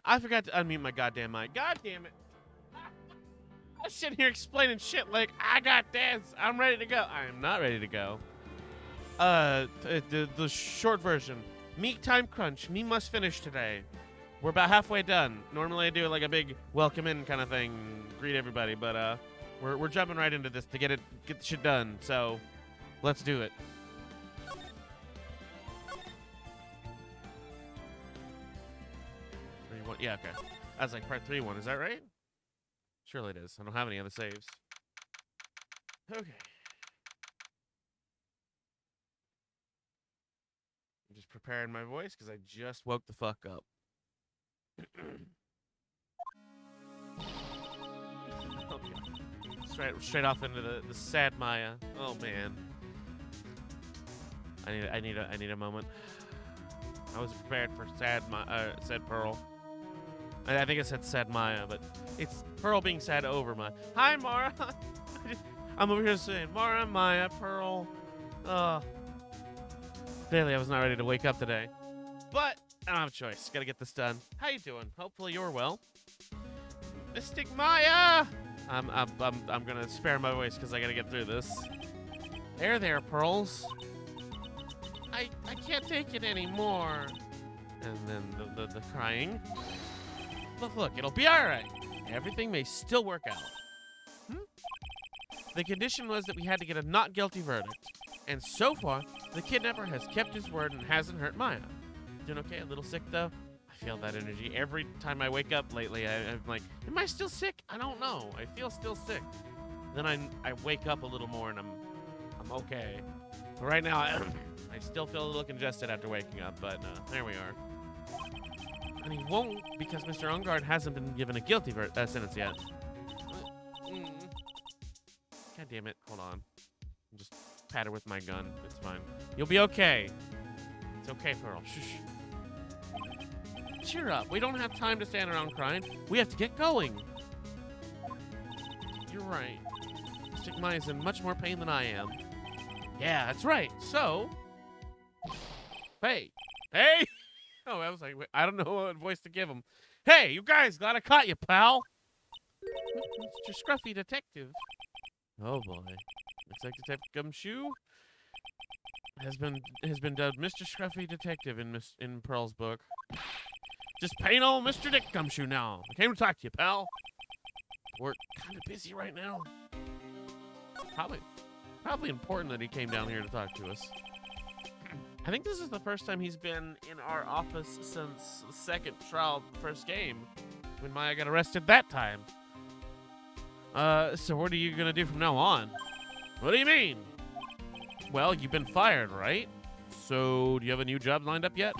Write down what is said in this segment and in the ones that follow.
I forgot to unmute my goddamn mic. God damn it. I'm sitting here explaining shit like, I got this. I'm ready to go. I am not ready to go. The short version. Meek time crunch. Me must finish today. We're about halfway done. Normally I do like a big welcome in kind of thing, greet everybody, but we're jumping right into this to get the shit done. So, let's do it. Yeah, okay. That's like part 3-1. Is that right? Surely it is. I don't have any other saves. Okay. I'm just preparing my voice because I just woke the fuck up. Okay. Straight off into the sad Maya. Oh man. I need a moment. I was prepared for sad Pearl. I think it said sad Maya, but it's Pearl being sad over Maya. Hi, Mara. I'm over here saying Mara, Maya, Pearl. Clearly, I was not ready to wake up today, but I don't have a choice. Gotta get this done. How you doing? Hopefully, you're well. Mystic Maya. I'm gonna spare my voice because I gotta get through this. There, Pearls. I can't take it anymore. And then the crying. Look, it'll be all right. Everything may still work out. The condition was that we had to get a not guilty verdict. And so far, the kidnapper has kept his word and hasn't hurt Maya. Doing okay? A little sick, though? I feel that energy. Every time I wake up lately, I'm like, am I still sick? I don't know. I feel still sick. Then I wake up a little more, and I'm okay. But right now, I still feel a little congested after waking up, but there we are. And he won't because Mr. Ungard hasn't been given a guilty sentence yet. God damn it. Hold on. I'll just pat her with my gun. It's fine. You'll be okay. It's okay, Pearl. Shh. Cheer up. We don't have time to stand around crying. We have to get going. You're right. Mystic Maya is in much more pain than I am. Yeah, that's right. So... Hey! Oh, I was like, wait, I don't know what voice to give him. Hey, you guys, glad I caught you, pal. Mr. Scruffy Detective. Oh boy, looks like Detective Gumshoe has been dubbed Mr. Scruffy Detective in Pearl's book. Just plain old Mr. Dick Gumshoe now. I came to talk to you, pal. We're kind of busy right now. Probably important that he came down here to talk to us. I think this is the first time he's been in our office since the second trial, first game, when Maya got arrested that time. So what are you gonna do from now on? What do you mean? Well, you've been fired, right? So, do you have a new job lined up yet?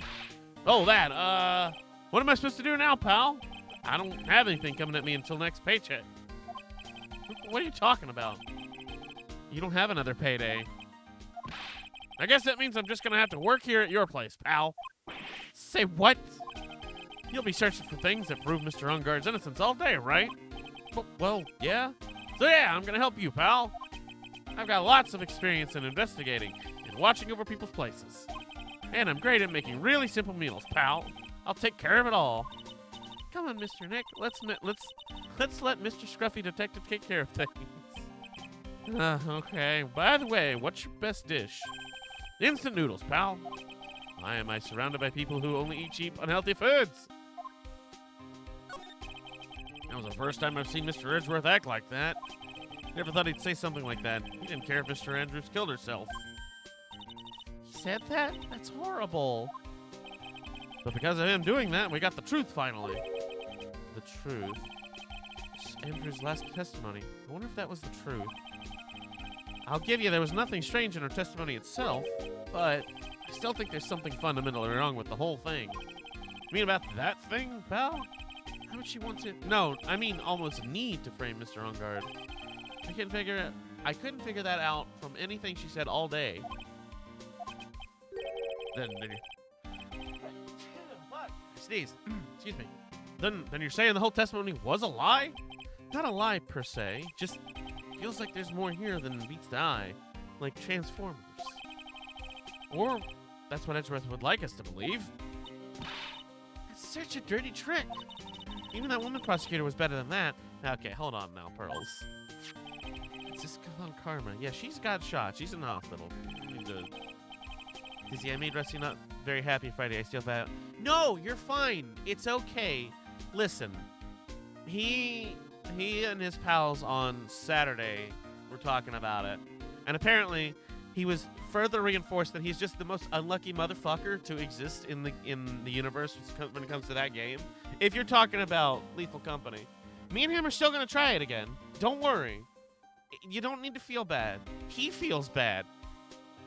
Oh, that, what am I supposed to do now, pal? I don't have anything coming at me until next paycheck. What are you talking about? You don't have another payday. I guess that means I'm just gonna have to work here at your place, pal. Say what? You'll be searching for things that prove Mr. Ungard's innocence all day, right? Well, yeah. So yeah, I'm gonna help you, pal. I've got lots of experience in investigating and watching over people's places. And I'm great at making really simple meals, pal. I'll take care of it all. Come on, Mr. Nick. Let's let Mr. Scruffy Detective take care of things. Okay. By the way, what's your best dish? Instant noodles, pal. Why am I surrounded by people who only eat cheap, unhealthy foods? That was the first time I've seen Mr. Edgeworth act like that. Never thought he'd say something like that. He didn't care if Mr. Andrews killed herself. He said that? That's horrible. But because of him doing that, we got the truth finally. The truth? It's Andrews' last testimony. I wonder if that was the truth. I'll give you there was nothing strange in her testimony itself, but I still think there's something fundamentally wrong with the whole thing. You mean about that thing, pal? How would she want to? No, I mean almost need to frame Mr. Ungard. I couldn't figure that out from anything she said all day. Then sneeze. Excuse me. Then you're saying the whole testimony was a lie? Not a lie per se, just feels like there's more here than meets the eye, like Transformers. Or that's what Edgeworth would like us to believe. That's such a dirty trick. Even that woman prosecutor was better than that. Okay, hold on now, Pearls. Franziska Von Karma. Yeah, she's got shot. She's in the hospital. Dizzy, I made Rusty not very happy Friday. I still that. No, you're fine. It's okay. Listen, he and his pals on Saturday were talking about it, and apparently he was further reinforced that he's just the most unlucky motherfucker to exist in the universe when it comes to that game. If you're talking about Lethal Company, me and him are still gonna try it again. Don't worry. You don't need to feel bad. He feels bad.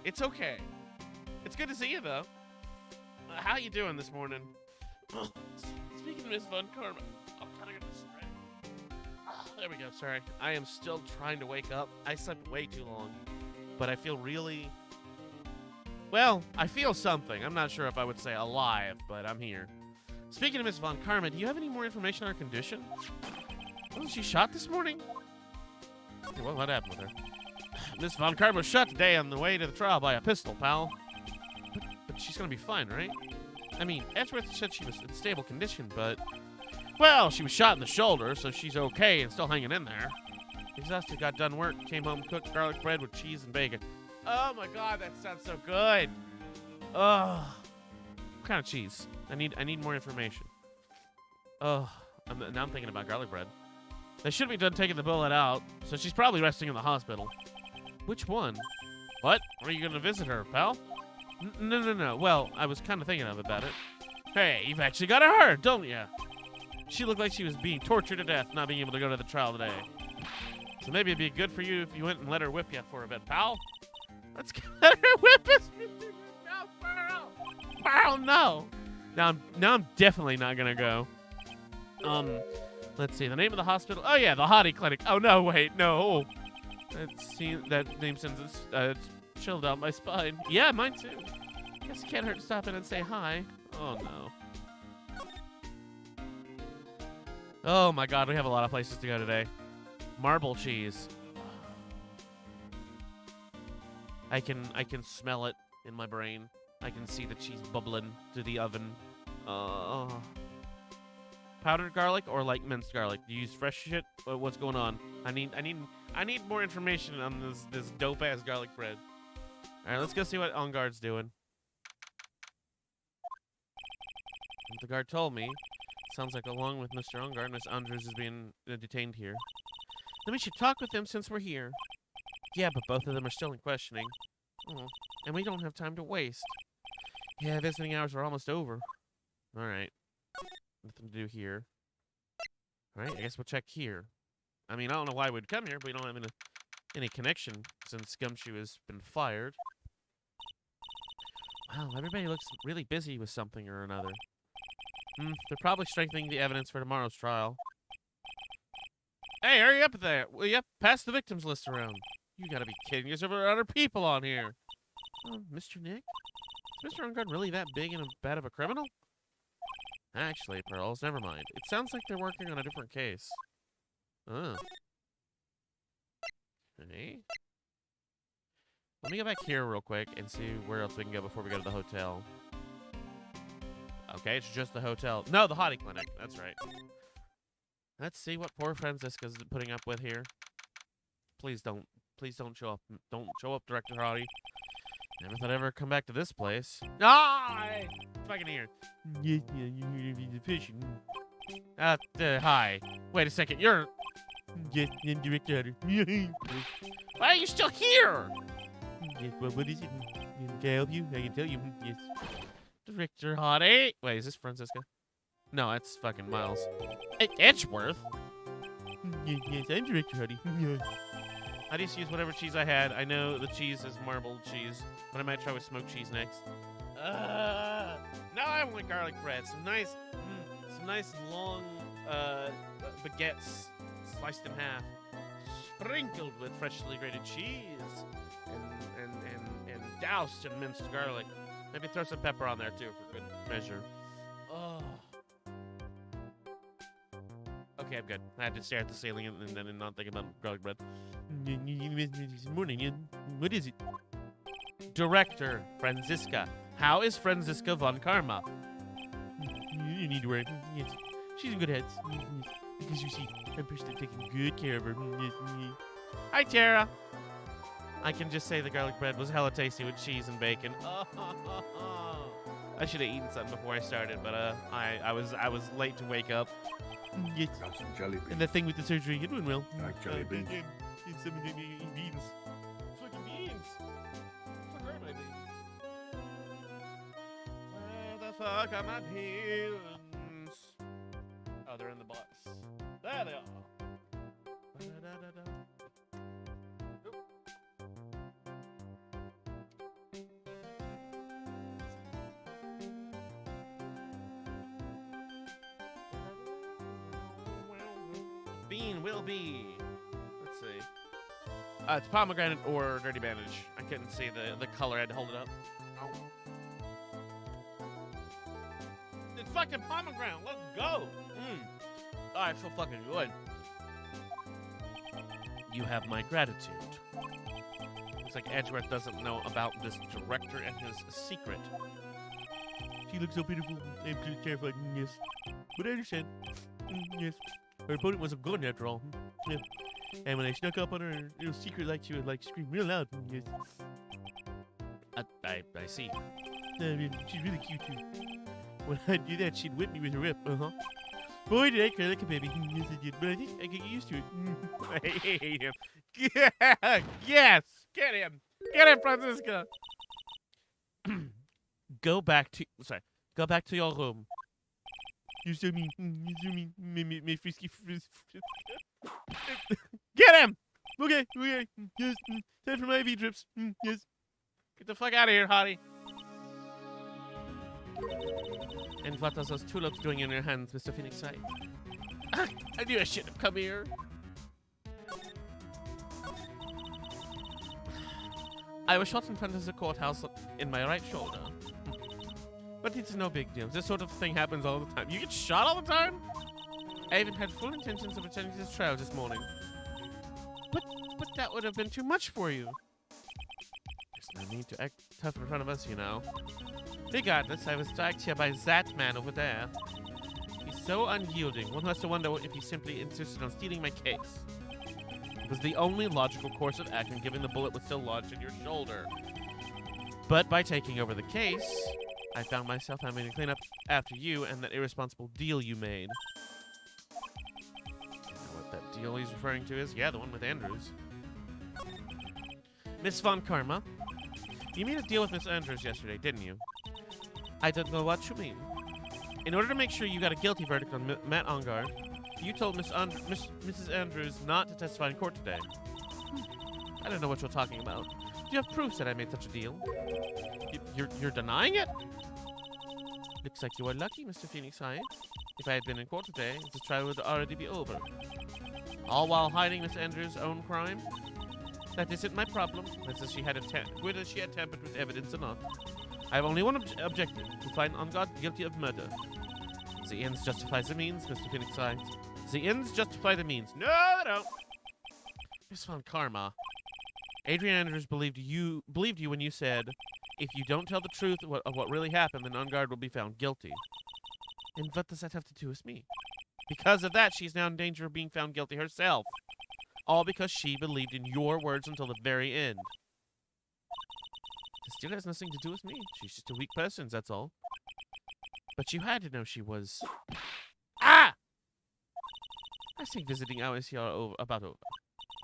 It's okay. It's good to see you though. How you doing this morning? Speaking of Miss Von Karma, I'm kind of gonna stretch. There we go. Sorry, I am still trying to wake up. I slept way too long, but I feel really. Well, I feel something. I'm not sure if I would say alive, but I'm here. Speaking of Miss Von Karma, do you have any more information on her condition? Wasn't she shot this morning? What happened with her? Miss Von Karma was shot today on the way to the trial by a pistol, pal. But she's gonna be fine, right? I mean, Edgeworth said she was in stable condition, but... Well, she was shot in the shoulder, so she's okay and still hanging in there. Exhausted, got done work, came home, cooked garlic bread with cheese and bacon. Oh my god, that sounds so good! Ugh. What kind of cheese? I need more information. Ugh. Now I'm thinking about garlic bread. They should be done taking the bullet out, so she's probably resting in the hospital. Which one? What? Are you gonna visit her, pal? No. Well, I was kind of thinking about it. Hey, you've actually got her hurt, don't you? She looked like she was being tortured to death, not being able to go to the trial today. So maybe it'd be good for you if you went and let her whip you for a bit, pal. Let's let her whip us. No, Pearl. Pearl, no. Now I'm definitely not gonna go. Let's see, the name of the hospital. Oh yeah, the Hottie Clinic. Oh no, wait, no. That name sends it's chilled out my spine. Yeah, mine too. Guess it can't hurt to stop in and say hi. Oh no. Oh my god, we have a lot of places to go today. Marble cheese. I can smell it in my brain. I can see the cheese bubbling through the oven. Powdered garlic or like minced garlic? Do you use fresh shit? What's going on? I need more information on this dope ass garlic bread. All right, let's go see what On Guard's doing. What the guard told me. Sounds like along with Mr. On Guard, Miss Andres is being detained here. Then we should talk with them since we're here. Yeah, but both of them are still in questioning. Oh, and we don't have time to waste. Yeah, visiting hours are almost over. All right. Nothing to do here. All right, I guess we'll check here. I mean, I don't know why we'd come here, but we don't have any connection since Gumshoe has been fired. Wow, everybody looks really busy with something or another. They're probably strengthening the evidence for tomorrow's trial. Hey, hurry up there. Will you pass the victims list around? You gotta be kidding. There's over 100 people on here. Mr. Nick? Is Mr. On Guard really that big and bad of a criminal? Actually, Pearls, never mind. It sounds like they're working on a different case. Oh. Okay. Let me go back here real quick and see where else we can go before we go to the hotel. Okay, it's just the hotel. No, the Hottie Clinic. That's right. Let's see what poor Franziska's putting up with here. Please don't show up. Don't show up, Director Hottie. Never thought I'd ever come back to this place. Ah! It's fucking here. Yeah, you're the patient. Hi. Wait a second, you're... Yes, I'm Director Hottie. Why are you still here? Yes, well, what is it? Can I help you? I can tell you. Yes. Director Hottie. Wait, is this Franziska? No, it's fucking Miles. Edgeworth? Yes, I'm Director Hottie. I just use whatever cheese I had. I know the cheese is marbled cheese, but I might try with smoked cheese next. Now I want garlic bread. Some nice long baguettes sliced in half, sprinkled with freshly grated cheese, and doused in minced garlic. Maybe throw some pepper on there too for good measure. Oh. Okay, I'm good. I had to stare at the ceiling and then not think about garlic bread. Morning. What is it? Director Franziska. How is Franziska Von Karma? don't need to worry. Yes. She's in good hands. Yes. Because you see, I'm personally taking good care of her. Yes. Hi, Tara. I can just say the garlic bread was hella tasty with cheese and bacon. I should have eaten something before I started, but I was late to wake up. Yes. Got some jelly beans. And the thing with the surgery, you're doing well. Like jelly beans. Eat some beans. Fucking beans. Fuck are my beans? Where the fuck are my beans? Oh, they're in the box. There they are. Ba-da-da-da-da. Bean will be. Let's see. It's pomegranate or dirty bandage. I couldn't see the color. I had to hold it up. Oh. It's fucking pomegranate. Let's go. Oh, it's so fucking good. You have my gratitude. Looks like Edgeworth doesn't know about this director and his secret. She looks so beautiful. I'm too terrified. Yes. But I understand. Yes. Her opponent wasn't good after all. Yeah. And when I snuck up on her little secret, like she would like scream real loud. Yes. I see. I mean, she's really cute too. When I do that, she'd whip me with her whip. Boy, did I cry like a baby. Yes, I did. But I think I get used to it. I hate him. Yes! Get him! Get him, Franziska! Go back to your room. You're so mean. You're so mean. Me frisky. Get him! Okay. Yes. Time for my IV drips. Yes. Get the fuck out of here, hottie. And what are those tulips doing in your hands, Mr. Phoenix Wright? I knew I shouldn't have come here. I was shot in front of the courthouse in my right shoulder. But it's no big deal. This sort of thing happens all the time. You get shot all the time? I even had full intentions of attending this trial this morning. But that would have been too much for you. There's no need to act tough in front of us, you know. Regardless, I was dragged here by that man over there. He's so unyielding. One has to wonder if he simply insisted on stealing my case. It was the only logical course of action given the bullet was still lodged in your shoulder. But by taking over the case, I found myself having to clean up after you and that irresponsible deal you made. You know what that deal he's referring to is? Yeah, the one with Andrews. Miss Von Karma, you made a deal with Miss Andrews yesterday, didn't you? I don't know what you mean. In order to make sure you got a guilty verdict on Matt Engarde, you told Mrs. Andrews not to testify in court today. I don't know what you're talking about. Do you have proofs that I made such a deal? You're denying it? Looks like you are lucky, Mr. Phoenix Wright. If I had been in court today, this trial would already be over. All while hiding Miss Andrews' own crime? That isn't my problem, whether she had tampered with evidence or not. I have only one objective, to find Engarde guilty of murder. The ends justify the means, Mr. Phoenix Wright. The ends justify the means. No, they don't. Miss Von Karma. Adrian Andrews believed you when you said, if you don't tell the truth of what really happened, then Engarde will be found guilty. And what does that have to do with me? Because of that, she's now in danger of being found guilty herself. All because she believed in your words until the very end. This still has nothing to do with me. She's just a weak person, that's all. But you had to know she was... Ah! I think visiting hours here are about over.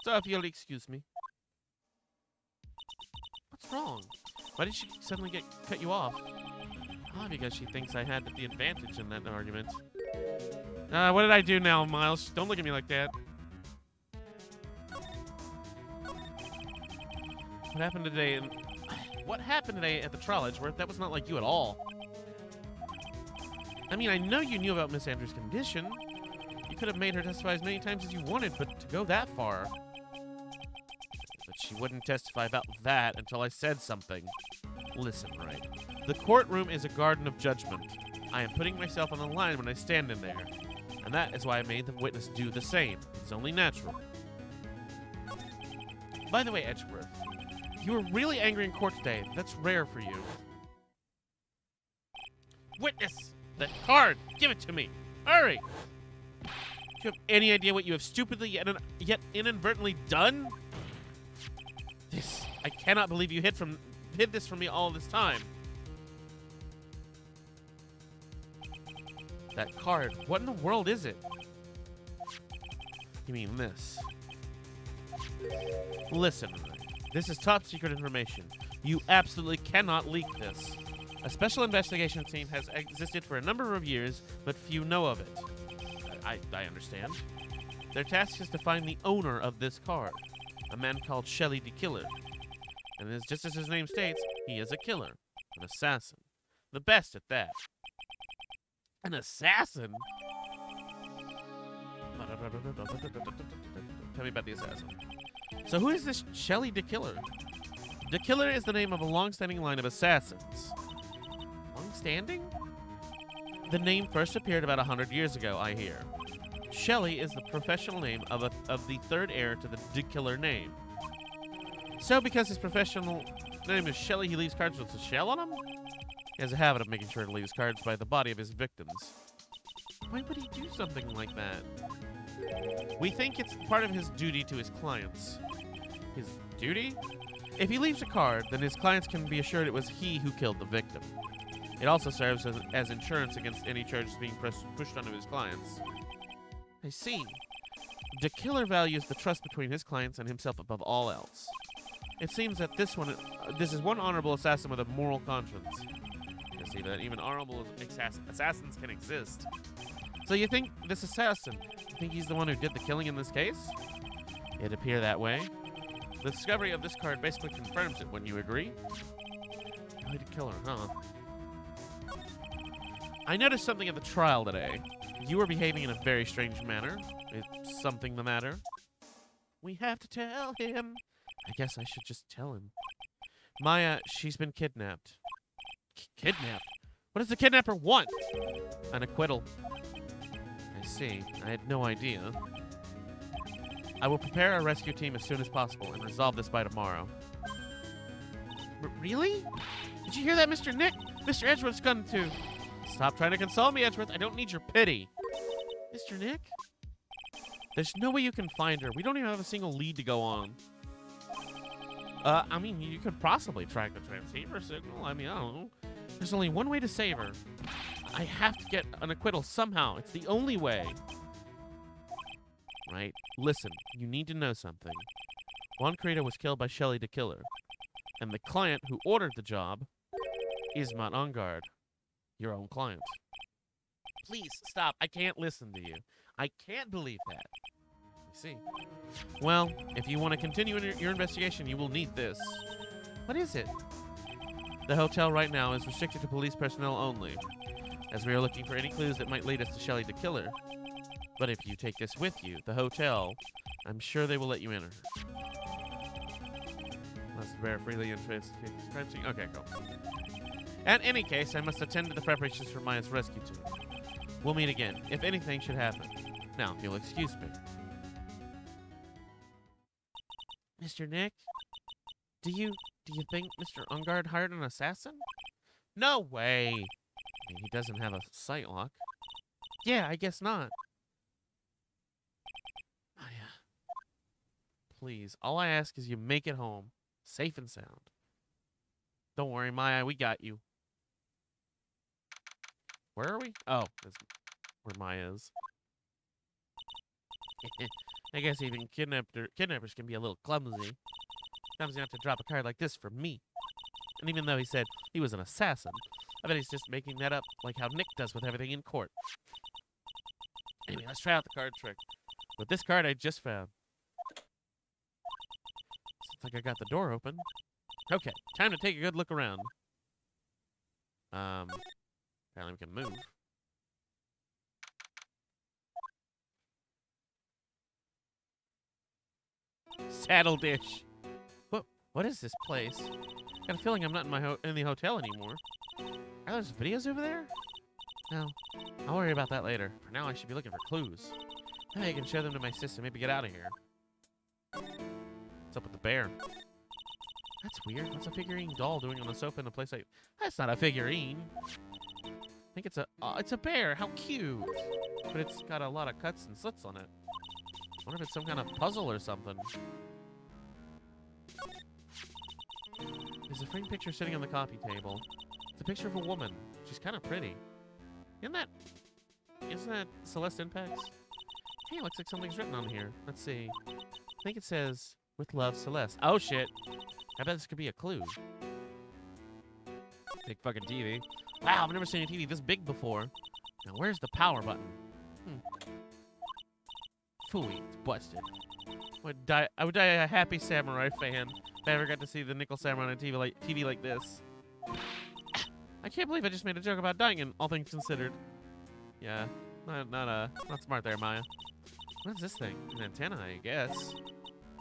So if you'll excuse me. What's wrong? Why did she suddenly cut you off? Ah, because she thinks I had the advantage in that argument. What did I do now, Miles? Don't look at me like that. What happened today? What happened today at the trial, Edgeworth? That was not like you at all. I mean, I know you knew about Miss Andrews' condition. You could have made her testify as many times as you wanted, but to go that far... But she wouldn't testify about that until I said something. Listen, Wright. The courtroom is a garden of judgment. I am putting myself on the line when I stand in there. And that is why I made the witness do the same. It's only natural. By the way, Edgeworth, you were really angry in court today. That's rare for you. Witness! That card! Give it to me! Hurry! Do you have any idea what you have stupidly yet inadvertently done? I cannot believe you hid this from me all this time. That card. What in the world is it? You mean this? Listen, this is top secret information. You absolutely cannot leak this. A special investigation team has existed for a number of years, but few know of it. I understand. Their task is to find the owner of this card, a man called Shelly the Killer. And just as his name states, he is a killer, an assassin. The best at that. An assassin? Tell me about the assassin. So who is this Shelly the Killer? The Killer is the name of a long-standing line of assassins. Long-standing? The name first appeared about 100 years ago, I hear. Shelly is the professional name of the third heir to the Killer name. So because his professional name is Shelly, he leaves cards with a shell on them? He has a habit of making sure to leave cards by the body of his victims. Why would he do something like that? We think it's part of his duty to his clients. His duty? If he leaves a card, then his clients can be assured it was he who killed the victim. It also serves as insurance against any charges being pushed onto his clients. I see. The Killer values the trust between his clients and himself above all else. It seems that this is one honorable assassin with a moral conscience. You see that even honorable assassins can exist. So you think this assassin, you think he's the one who did the killing in this case? It'd appear that way. The discovery of this card basically confirms it, wouldn't you agree? Shelly the Killer, huh? I noticed something at the trial today. You were behaving in a very strange manner. Is something the matter? We have to tell him. I guess I should just tell him. Maya, she's been kidnapped. Kidnapped? What does the kidnapper want? An acquittal. I see. I had no idea. I will prepare a rescue team as soon as possible and resolve this by tomorrow. Really? Did you hear that, Mr. Nick? Mr. Edgeworth's gone to... Stop trying to console me, Edgeworth. I don't need your pity. Mr. Nick? There's no way you can find her. We don't even have a single lead to go on. I mean, you could possibly track the transceiver signal. I mean, I don't know. There's only one way to save her. I have to get an acquittal somehow. It's the only way. Right? Listen, you need to know something. Juan Carrito was killed by Shelly the Killer. And the client who ordered the job is Matt Ungard, your own client. Please, stop. I can't listen to you. I can't believe that. You see. Well, if you want to continue your investigation, you will need this. What is it? The hotel right now is restricted to police personnel only, as we are looking for any clues that might lead us to Shelly the Killer. But if you take this with you, the hotel, I'm sure they will let you enter. Must bear freely in crime scene. Okay, cool. In any case, I must attend to the preparations for Maya's rescue team. We'll meet again, if anything should happen. Now, if you'll excuse me. Mr. Nick? Do you think Mr. Ungard hired an assassin? No way! I mean, he doesn't have a sight lock. Yeah, I guess not. Maya. Please, all I ask is you make it home. Safe and sound. Don't worry, Maya, we got you. Where are we? Oh, that's where Maya is. I guess even kidnappers can be a little clumsy. Sometimes you have to drop a card like this for me. And even though he said he was an assassin, I bet he's just making that up like how Nick does with everything in court. Anyway, let's try out the card trick. With this card I just found. Looks like I got the door open. Okay, time to take a good look around. Apparently we can move. Saddle dish. What is this place? Got a feeling I'm not in the hotel anymore. Are those videos over there? No, I'll worry about that later. For now, I should be looking for clues. Maybe I can show them to my sister. Maybe get out of here. What's up with the bear? That's weird. What's a figurine doll doing on the sofa in a place like... That's not a figurine. think it's a bear. How cute. But it's got a lot of cuts and slits on it. I wonder if it's some kind of puzzle or something. There's a framed picture sitting on the coffee table. It's a picture of a woman. She's kind of pretty. Isn't that Celeste Impax? Hey, it looks like something's written on here. Let's see. I think it says, "With love, Celeste." Oh, shit. I bet this could be a clue. Big fucking TV. Wow, I've never seen a TV this big before. Now, where's the power button? Phooey, it's busted. I would die a happy samurai fan if I ever got to see the Nickel Samurai on a TV like this. I can't believe I just made a joke about dying, and all things considered. Yeah, not smart there, Maya. What is this thing? An antenna, I guess.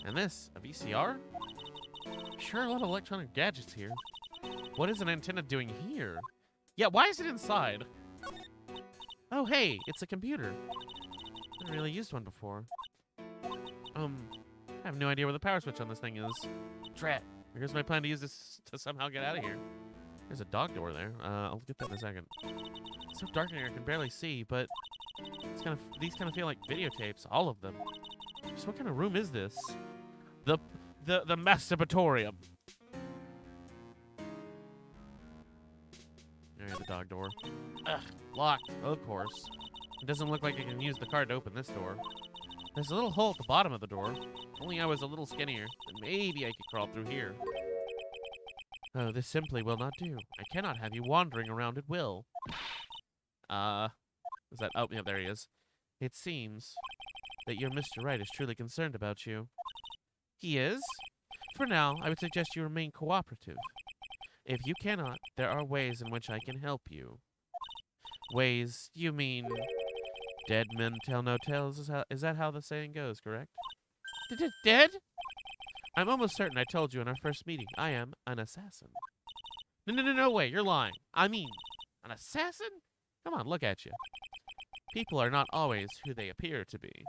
And this, a VCR? Sure, a lot of electronic gadgets here. What is an antenna doing here? Yeah, why is it inside? Oh, hey, it's a computer. I haven't really used one before. I have no idea where the power switch on this thing is. Drat. Here's my plan to use this to somehow get out of here. There's a dog door there. I'll get that in a second. It's so dark in here I can barely see, but these kind of feel like videotapes, all of them. So what kind of room is this? The masturbatorium. There's the dog door. Ugh, locked, of course. It doesn't look like I can use the card to open this door. There's a little hole at the bottom of the door. If only I was a little skinnier, then maybe I could crawl through here. Oh, this simply will not do. I cannot have you wandering around at will. Is that... Oh, yeah, there he is. It seems that your Mr. Right is truly concerned about you. He is? For now, I would suggest you remain cooperative. If you cannot, there are ways in which I can help you. Ways? You mean... Dead men tell no tales? Is that how the saying goes, correct? Dead? I'm almost certain I told you in our first meeting. I am an assassin. No way, you're lying. I mean, an assassin? Come on, look at you. People are not always who they appear to be.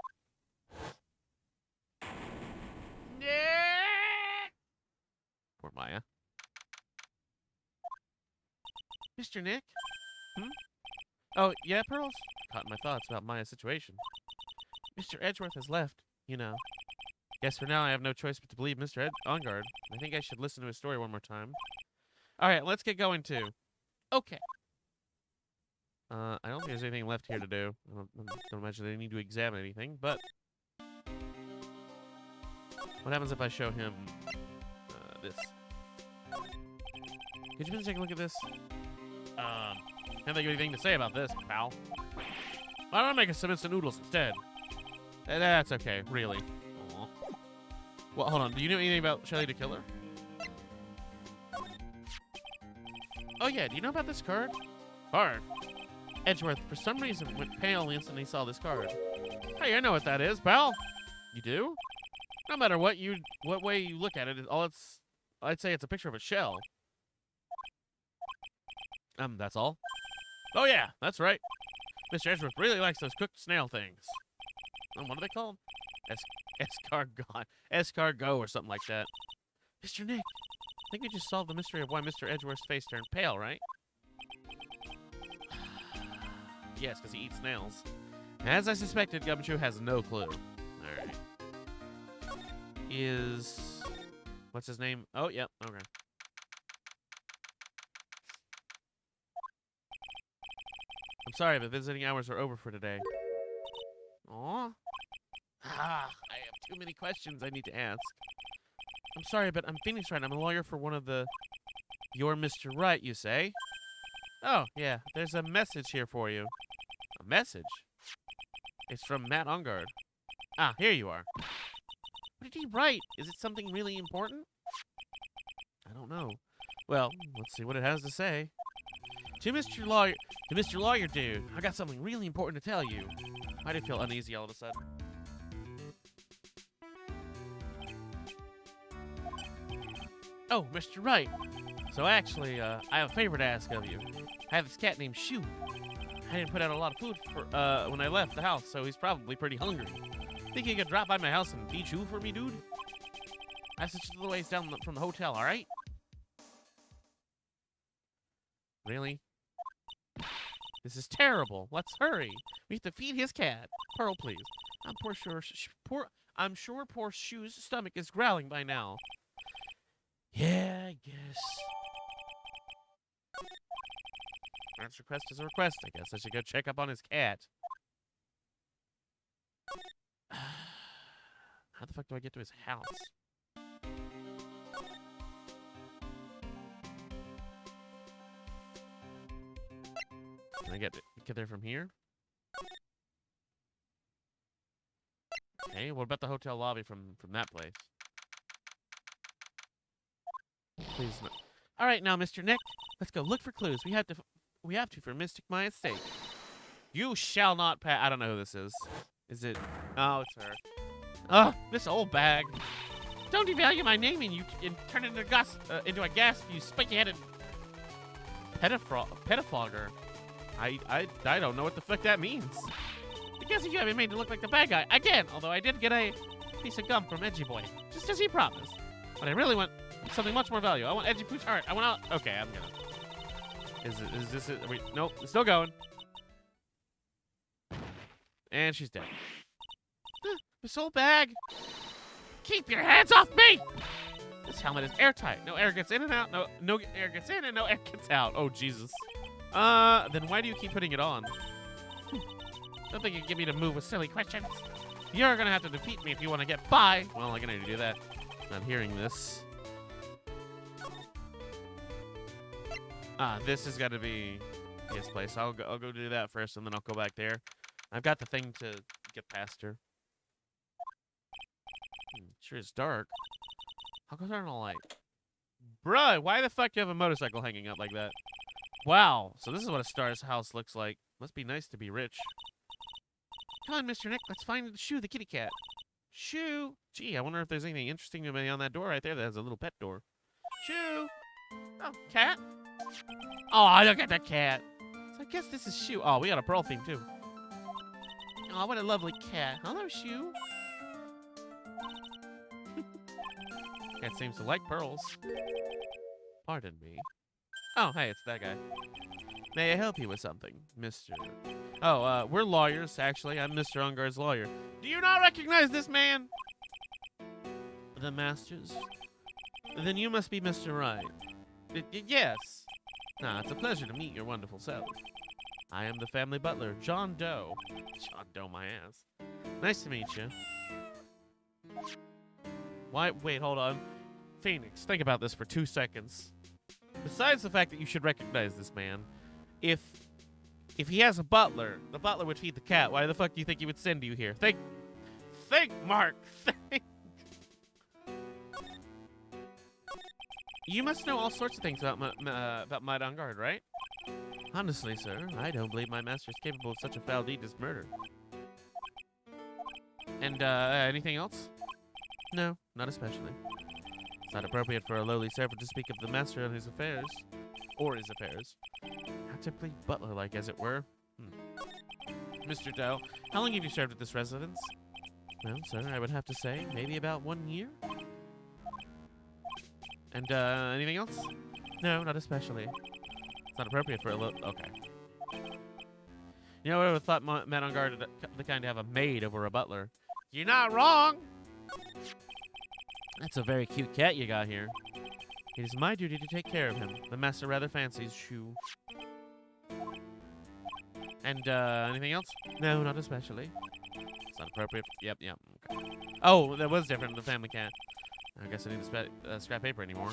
Poor Maya. Mr. Nick? Oh, yeah, Pearls? Caught in my thoughts about Maya's situation. Mr. Edgeworth has left, you know. Guess for now I have no choice but to believe Mr. Enguarde. I think I should listen to his story one more time. Alright, let's get going too. Okay. I don't think there's anything left here to do. I don't imagine they need to examine anything, but... What happens if I show him... this? Could you please take a look at this? Can't think of anything to say about this, pal. Why don't I make us some instant noodles instead? That's okay, really. Aww. Well, hold on. Do you know anything about Shelly the Killer? Oh yeah, do you know about this card? Card? Edgeworth, for some reason, went pale the instant he saw this card. Hey, I know what that is, pal. You do? No matter what way you look at it, I'd say it's a picture of a shell. That's all? Oh yeah, that's right. Mr. Edgeworth really likes those cooked snail things. What are they called? Escargot or something like that. Mr. Nick, I think we just solved the mystery of why Mr. Edgeworth's face turned pale, right? Yes, because he eats snails. As I suspected, Gumshoe has no clue. Alright. What's his name? Oh, yep, okay. I'm sorry, but visiting hours are over for today. Aw. I have too many questions I need to ask. I'm sorry, but I'm Phoenix Wright. I'm a lawyer for one of the... You're Mr. Wright, you say? Oh, yeah. There's a message here for you. A message? It's from Matt Enguarde. Ah, here you are. What did he write? Is it something really important? I don't know. Well, let's see what it has to say. To Mr. Lawyer Dude, I got something really important to tell you. I did feel uneasy all of a sudden. Oh, Mr. Wright. So actually, I have a favor to ask of you. I have this cat named Shu. I didn't put out a lot of food for when I left the house, so he's probably pretty hungry. Think you could drop by my house and feed Shu for me, dude? That's just a little ways down from the hotel, all right? Really? This is terrible. Let's hurry. We have to feed his cat. Pearl, please. I'm sure poor Shu's stomach is growling by now. Yeah, I guess. Matt's request is a request. I guess I should go check up on his cat. How the fuck do I get to his house? Can I get there from here? Okay, what about the hotel lobby from that place? Please no. All right, now, Mr. Nick, let's go look for clues. We have to for Mystic Maya's sake. You shall not pass. I don't know who this is. Is it? Oh, it's her. Ugh, this old bag. Don't devalue my name and turn it into a gasp, you spiky-headed pettifogger. I don't know what the fuck that means. I guess you haven't made to look like the bad guy again. Although I did get a piece of gum from Edgy Boy, just as he promised. But I really want something much more valuable. I want Edgy Pooch heart. I want out. Okay, I'm gonna. Is this it? Nope, it's still going. And she's dead. This old bag. Keep your hands off me! This helmet is airtight. No air gets in and out. No air gets in and no air gets out. Oh, Jesus. Then why do you keep putting it on? Don't think you can get me to move with silly questions. You're gonna have to defeat me if you want to get by. Well, I'm gonna do that. I'm hearing this. This has got to be his place. I'll go do that first, and then I'll go back there. I've got the thing to get past her. Sure is dark. How come turn on the light? Bruh, why the fuck do you have a motorcycle hanging up like that? Wow, so this is what a star's house looks like. Must be nice to be rich. Come on, Mr. Nick, let's find Shu, the kitty cat. Shu! Gee, I wonder if there's anything interesting on that door right there that has a little pet door. Shu! Oh, cat? Oh, look at the cat. So I guess this is Shu. Oh, we got a pearl theme, too. Oh, what a lovely cat. Hello, Shu. Cat seems to like pearls. Pardon me. Oh, hey, it's that guy. May I help you with something, Mr. Oh, we're lawyers, actually. I'm Mr. Unguard's lawyer. Do you not recognize this man? The Masters? Then you must be Mr. Right. Yes. Nah, it's a pleasure to meet your wonderful self. I am the family butler, John Doe. John Doe, my ass. Nice to meet you. Why? Wait, hold on. Phoenix, think about this for 2 seconds. Besides the fact that you should recognize this man, if he has a butler, the butler would feed the cat. Why the fuck do you think he would send you here? Think, Mark. Think. You must know all sorts of things about my Unguard, right? Honestly, sir, I don't believe my master is capable of such a foul deed as murder. And, anything else? No, not especially. It's not appropriate for a lowly servant to speak of the master and his affairs. Or his affairs. How typically butler-like, as it were. Mr. Doe, how long have you served at this residence? Well, sir, I would have to say, maybe about 1 year. And, anything else? No, not especially. It's not appropriate for a okay. You know, I would have thought men on guard are the kind to have a maid over a butler. You're not wrong! That's a very cute cat you got here. It is my duty to take care of him. The master rather fancies Shu. And, anything else? No, not especially. It's not appropriate. Yep. Okay. Oh, that was different than the family cat. I guess I need to scrap paper anymore.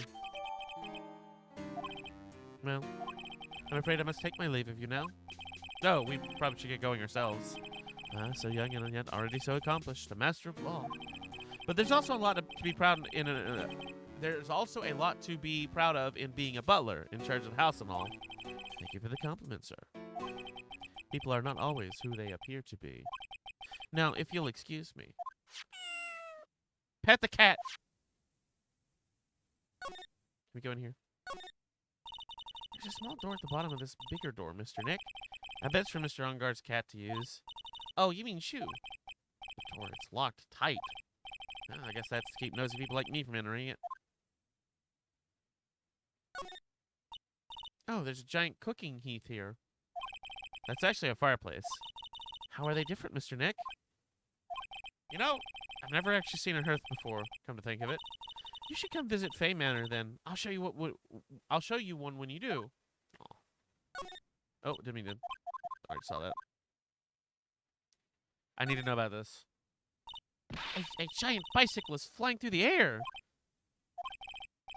Well, I'm afraid I must take my leave of you now. No, we probably should get going ourselves. So young and yet already so accomplished, a master of law. But there's also a lot to be proud in. There's also a lot to be proud of in being a butler, in charge of the house and all. Thank you for the compliment, sir. People are not always who they appear to be. Now, if you'll excuse me. Pet the cat! Can we go in here? There's a small door at the bottom of this bigger door, Mr. Nick. I bet it's for Mr. Unguard's cat to use. Oh, you mean Shu? The door, it's locked tight. Oh, I guess that's to keep nosy people like me from entering it. Oh, there's a giant cooking heath here. That's actually a fireplace. How are they different, Mr. Nick? You know, I've never actually seen a hearth before, come to think of it. You should come visit Fay Manor then. I'll show you I'll show you one when you do. Oh, didn't mean to. Already saw that. I need to know about this. A giant bicycle is flying through the air.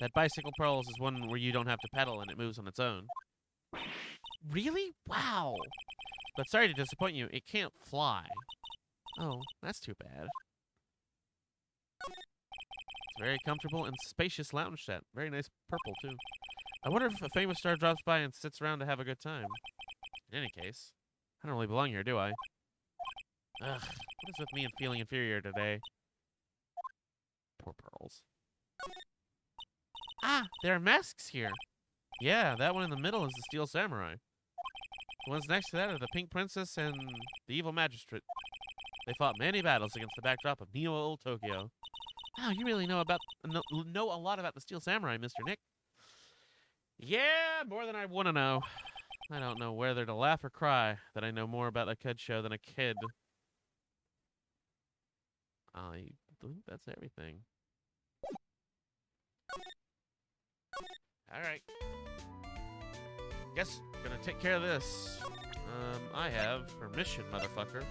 That bicycle pearls is one where you don't have to pedal and it moves on its own. Really? Wow. But sorry to disappoint you, it can't fly. Oh, that's too bad. It's a very comfortable and spacious lounge set. Very nice purple, too. I wonder if a famous star drops by and sits around to have a good time. In any case, I don't really belong here, do I? Ugh, what is with me and feeling inferior today? Poor pearls. Ah, there are masks here. Yeah, that one in the middle is the Steel Samurai. The ones next to that are the Pink Princess and the Evil Magistrate. They fought many battles against the backdrop of Neo-Old Tokyo. Wow, you really know a lot about the Steel Samurai, Mr. Nick. Yeah, more than I want to know. I don't know whether to laugh or cry that I know more about the kid show than a kid. I think that's everything. Alright. Guess gonna take care of this. I have permission, motherfucker.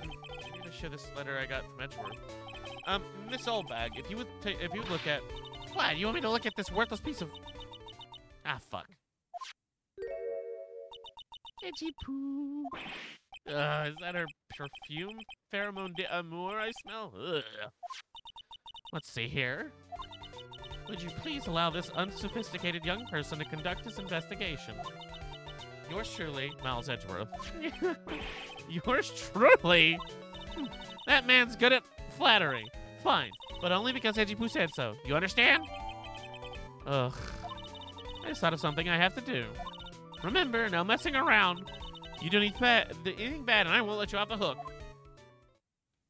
I'm gonna show this letter I got from Edgeworth. Miss Oldbag, if you would look at... What? You want me to look at this worthless piece of... Ah, fuck. Edgy poo. Is that her perfume? Pheromone d'amour I smell? Ugh. Let's see here. Would you please allow this unsophisticated young person to conduct his investigation? Yours truly, Miles Edgeworth. Yours truly? That man's good at flattery. Fine, but only because Edgy Poo said so. You understand? Ugh. I just thought of something I have to do. Remember, no messing around. You do anything bad, and I won't let you off the hook.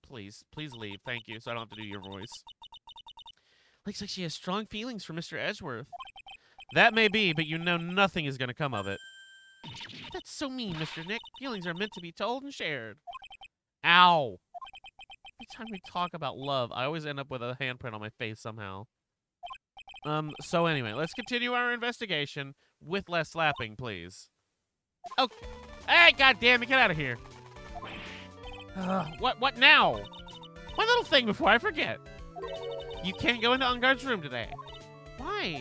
Please leave. Thank you, so I don't have to do your voice. Looks like she has strong feelings for Mr. Edgeworth. That may be, but you know nothing is going to come of it. That's so mean, Mr. Nick. Feelings are meant to be told and shared. Ow. Every time we talk about love, I always end up with a handprint on my face somehow. So anyway, let's continue our investigation with less slapping, please. Okay. Hey, goddamn it, get out of here. What now? One little thing before I forget. You can't go into Enguarde's room today. Why?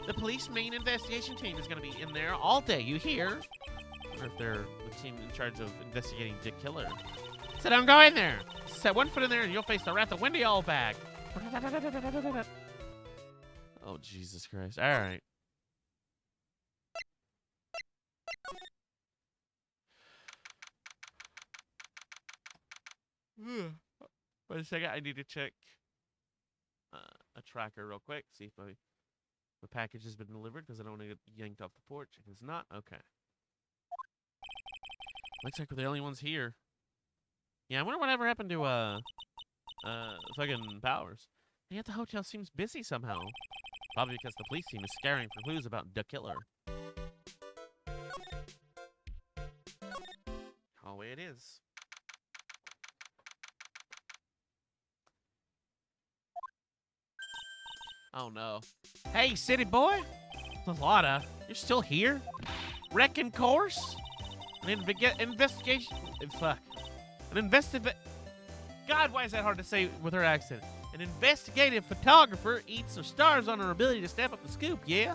The police main investigation team is going to be in there all day, you hear? I wonder if they're the team in charge of investigating Dick Killer. So don't go in there. Set one foot in there and you'll face the wrath of Wendy Oldbag. Oh, Jesus Christ. All right. Wait a second. I need to check a tracker real quick. See if my package has been delivered because I don't want to get yanked off the porch. If it's not, okay. Looks like we're the only ones here. Yeah, I wonder whatever happened to fucking Powers. And yet the hotel seems busy somehow. Probably because the police team is scaring for clues about the killer. Hallway it is. Oh no. Hey, city boy! Lotta, you're still here? Wrecking course? An investigation. Fuck. God, why is that hard to say with her accent? An investigative photographer eats or stars on her ability to step up the scoop, yeah?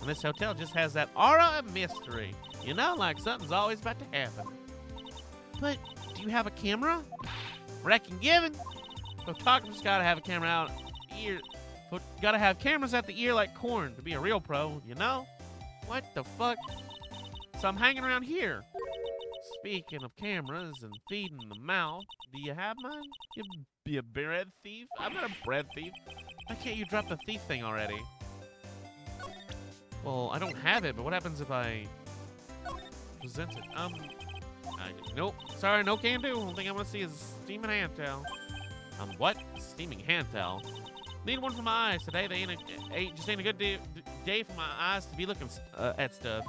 And this hotel just has that aura of mystery. You know, like something's always about to happen. But, do you have a camera? Reckon given. Photographers gotta have a camera out ear. Gotta have cameras at the ear like corn to be a real pro, you know? What the fuck? So I'm hanging around here. Speaking of cameras and feeding the mouth, do you have mine? You be a bread thief? I'm not a bread thief. Why can't you drop the thief thing already? Well, I don't have it, but what happens if I present it? Nope. Sorry, no can do. Only thing I want to see is steaming hand towel. What? Steaming hand towel? Need one for my eyes today. They just ain't a good day for my eyes to be looking at stuff.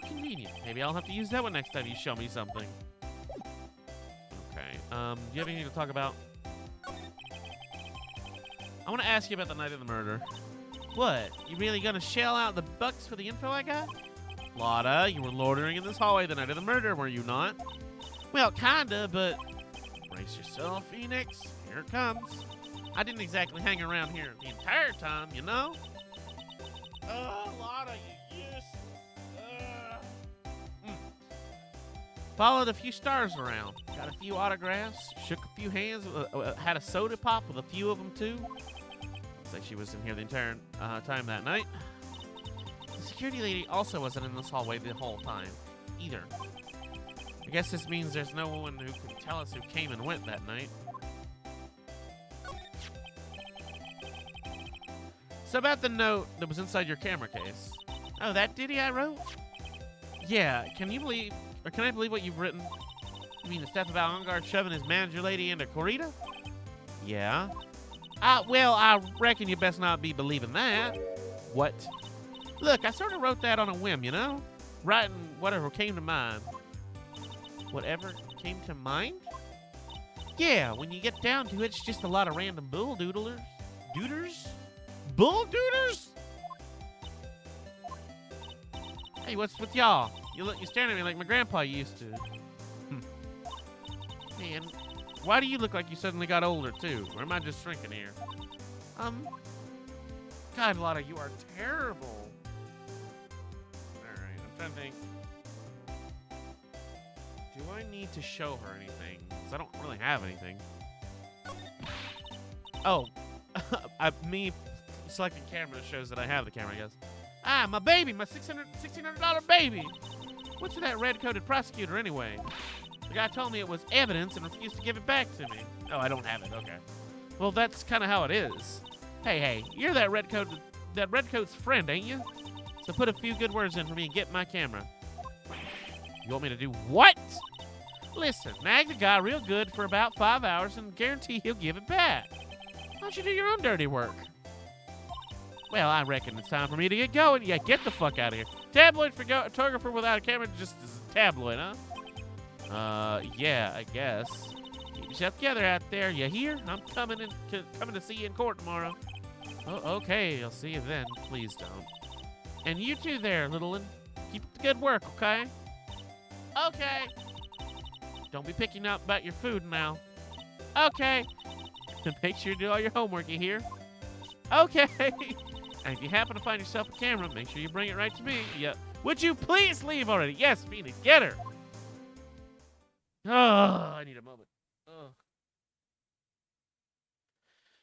convenient. Maybe I'll have to use that one next time you show me something. Okay. Do you have anything to talk about? I want to ask you about the night of the murder. What? You really gonna shell out the bucks for the info I got? Lotta, you were loitering in this hallway the night of the murder, were you not? Well, kinda, but... Brace yourself, Phoenix. Here it comes. I didn't exactly hang around here the entire time, you know? Lotta, you useless. Followed a few stars around. Got a few autographs. Shook a few hands. Had a soda pop with a few of them, too. Looks like she was in here the entire time that night. The security lady also wasn't in this hallway the whole time, either. I guess this means there's no one who can tell us who came and went that night. So about the note that was inside your camera case. Oh, that ditty I wrote? Yeah, can I believe what you've written? You mean the stuff about Enguarde shoving his manager lady into Corita? Yeah. Well, I reckon you best not be believing that. What? Look, I sort of wrote that on a whim, you know? Writing whatever came to mind. Whatever came to mind? Yeah, when you get down to it, it's just a lot of random bull doodlers. Dooders? Bull dooders? Hey, what's with y'all? You're staring at me like my grandpa used to. Man, why do you look like you suddenly got older, too? Or am I just shrinking here? God, Lotta, you are terrible. Alright, I'm trying to think. Do I need to show her anything? Because I don't really have anything. Oh, me selecting camera shows that I have the camera, I guess. Ah, my baby, my $1,600 baby. What's with that red-coated prosecutor anyway? The guy told me it was evidence and refused to give it back to me. Oh, I don't have it, okay. Well, that's kind of how it is. Hey, you're that redcoat's friend, ain't you? So put a few good words in for me and get my camera. You want me to do what? Listen, nag the guy real good for about 5 hours and guarantee he'll give it back. Why don't you do your own dirty work? Well, I reckon it's time for me to get going. Yeah, get the fuck out of here. Tabloid photographer without a camera just is a tabloid, huh? Yeah, I guess. Keep yourself together out there. You hear? I'm coming to see you in court tomorrow. Oh, okay. I'll see you then. Please don't. And you too there, little one. Keep up the good work, okay? Okay. Don't be picking up about your food now. Okay. Make sure you do all your homework, you hear? Okay. And if you happen to find yourself a camera, make sure you bring it right to me. Yeah. Would you please leave already? Yes, Phoenix, get her. Oh, I need a moment. Oh.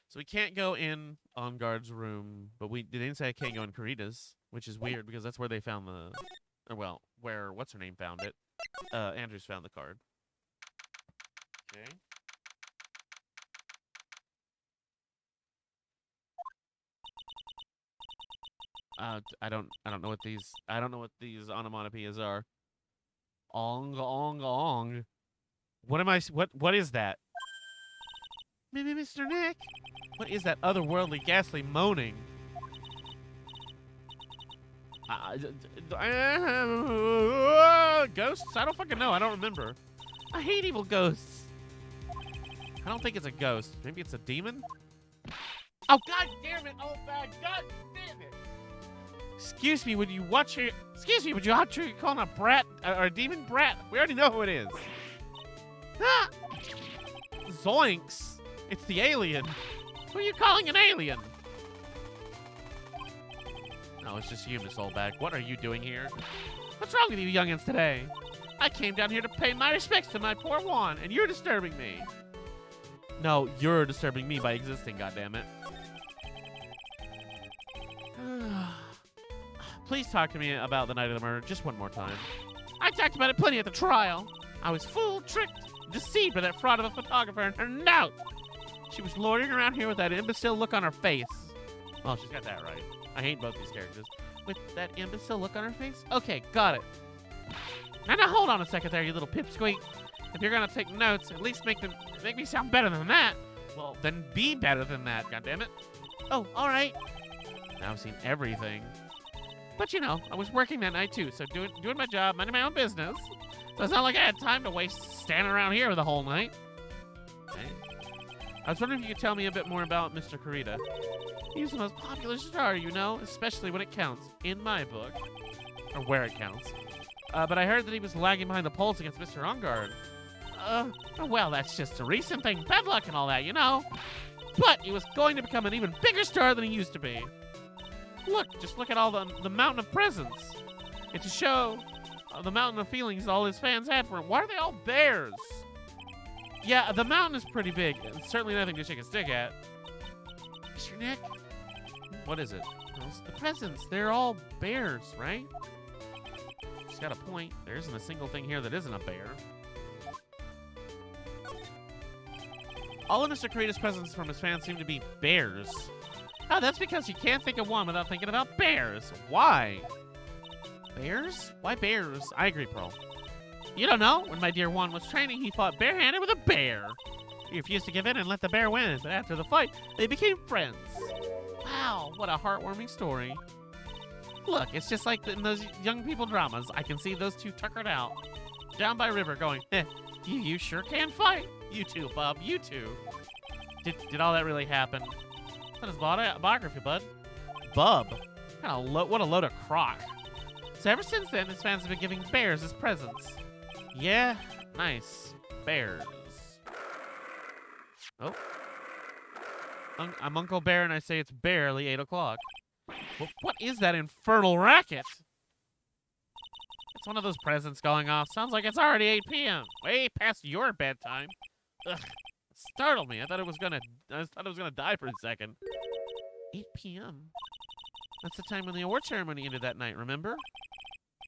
So we can't go in Enguarde's room, but they didn't say I can't go in Corita's, which is weird because that's where they found where what's her name found it. Andrews found the card. Okay. I don't know what these onomatopoeias are. Ong. What is that? Mr. Nick? What is that otherworldly, ghastly moaning? Ghosts? I don't fucking know. I don't remember. I hate evil ghosts. I don't think it's a ghost. Maybe it's a demon? Oh, god damn it, old bag. God damn it. Excuse me, would you watch your calling a brat or a demon brat? We already know who it is. Ah! Zoinks! It's the alien. Who are you calling an alien? No, it's just you, Miss Oldbag. What are you doing here? What's wrong with you youngins today? I came down here to pay my respects to my poor Juan, and you're disturbing me. No, you're disturbing me by existing, goddammit. Please talk to me about the night of the murder just one more time. I talked about it plenty at the trial. I was fooled, tricked, deceived by that fraud of a photographer and her note. She was loitering around here with that imbecile look on her face. Well, she's got that right. I hate both these characters. With that imbecile look on her face? Okay, got it. Now hold on a second there, you little pipsqueak. If you're gonna take notes, at least make me sound better than that. Well, then be better than that, goddammit. Oh, all right. Now I've seen everything. But you know, I was working that night too, so doing my job, minding my own business. So it's not like I had time to waste standing around here the whole night. Okay. I was wondering if you could tell me a bit more about Mr. Kurita. He's the most popular star, you know, especially when it counts, in my book. Or where it counts. But I heard that he was lagging behind the polls against Mr. Ungard. Well, that's just a recent thing. Bad luck and all that, you know. But he was going to become an even bigger star than he used to be. Look, just look at all the mountain of presents. It's a show the mountain of feelings all his fans had for him. Why are they all bears? Yeah, the mountain is pretty big, and certainly nothing to shake a stick at. Mr. Nick? What is it? The presents, they're all bears, right? She's got a point. There isn't a single thing here that isn't a bear. All of Mr. Kurita's presents from his fans seem to be bears. Oh, that's because you can't think of one without thinking about bears. Why? Bears? Why bears? I agree, Pearl. You don't know. When my dear Juan was training, he fought barehanded with a bear. He refused to give in and let the bear win, but after the fight, they became friends. Wow, what a heartwarming story. Look, it's just like in those young people dramas. I can see those two tuckered out, down by river going, you sure can fight. You too, Bub, you too. Did all that really happen? That is biography, bud. Bub? What a load of crock. So ever since then, his fans have been giving bears as presents. Yeah, nice. Bears. Oh. I'm Uncle Bear, and I say it's barely 8 o'clock. What is that infernal racket? It's one of those presents going off. Sounds like it's already 8 p.m. Way past your bedtime. Ugh. Startled me. I thought it was gonna die for a second. 8 p.m. That's the time when the award ceremony ended that night, remember?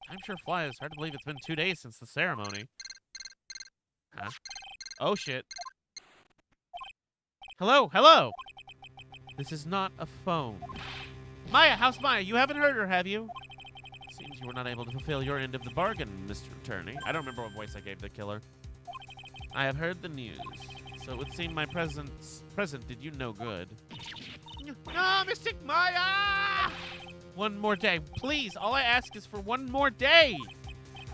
Time sure flies. Hard to believe it's been 2 days since the ceremony. Huh? Oh, shit. Hello? Hello? This is not a phone. Maya, how's Maya? You haven't heard her, have you? Seems you were not able to fulfill your end of the bargain, Mr. Attorney. I don't remember what voice I gave the killer. I have heard the news. So it would seem my present did you no good. No, Mystic Maya! One more day, please. All I ask is for one more day.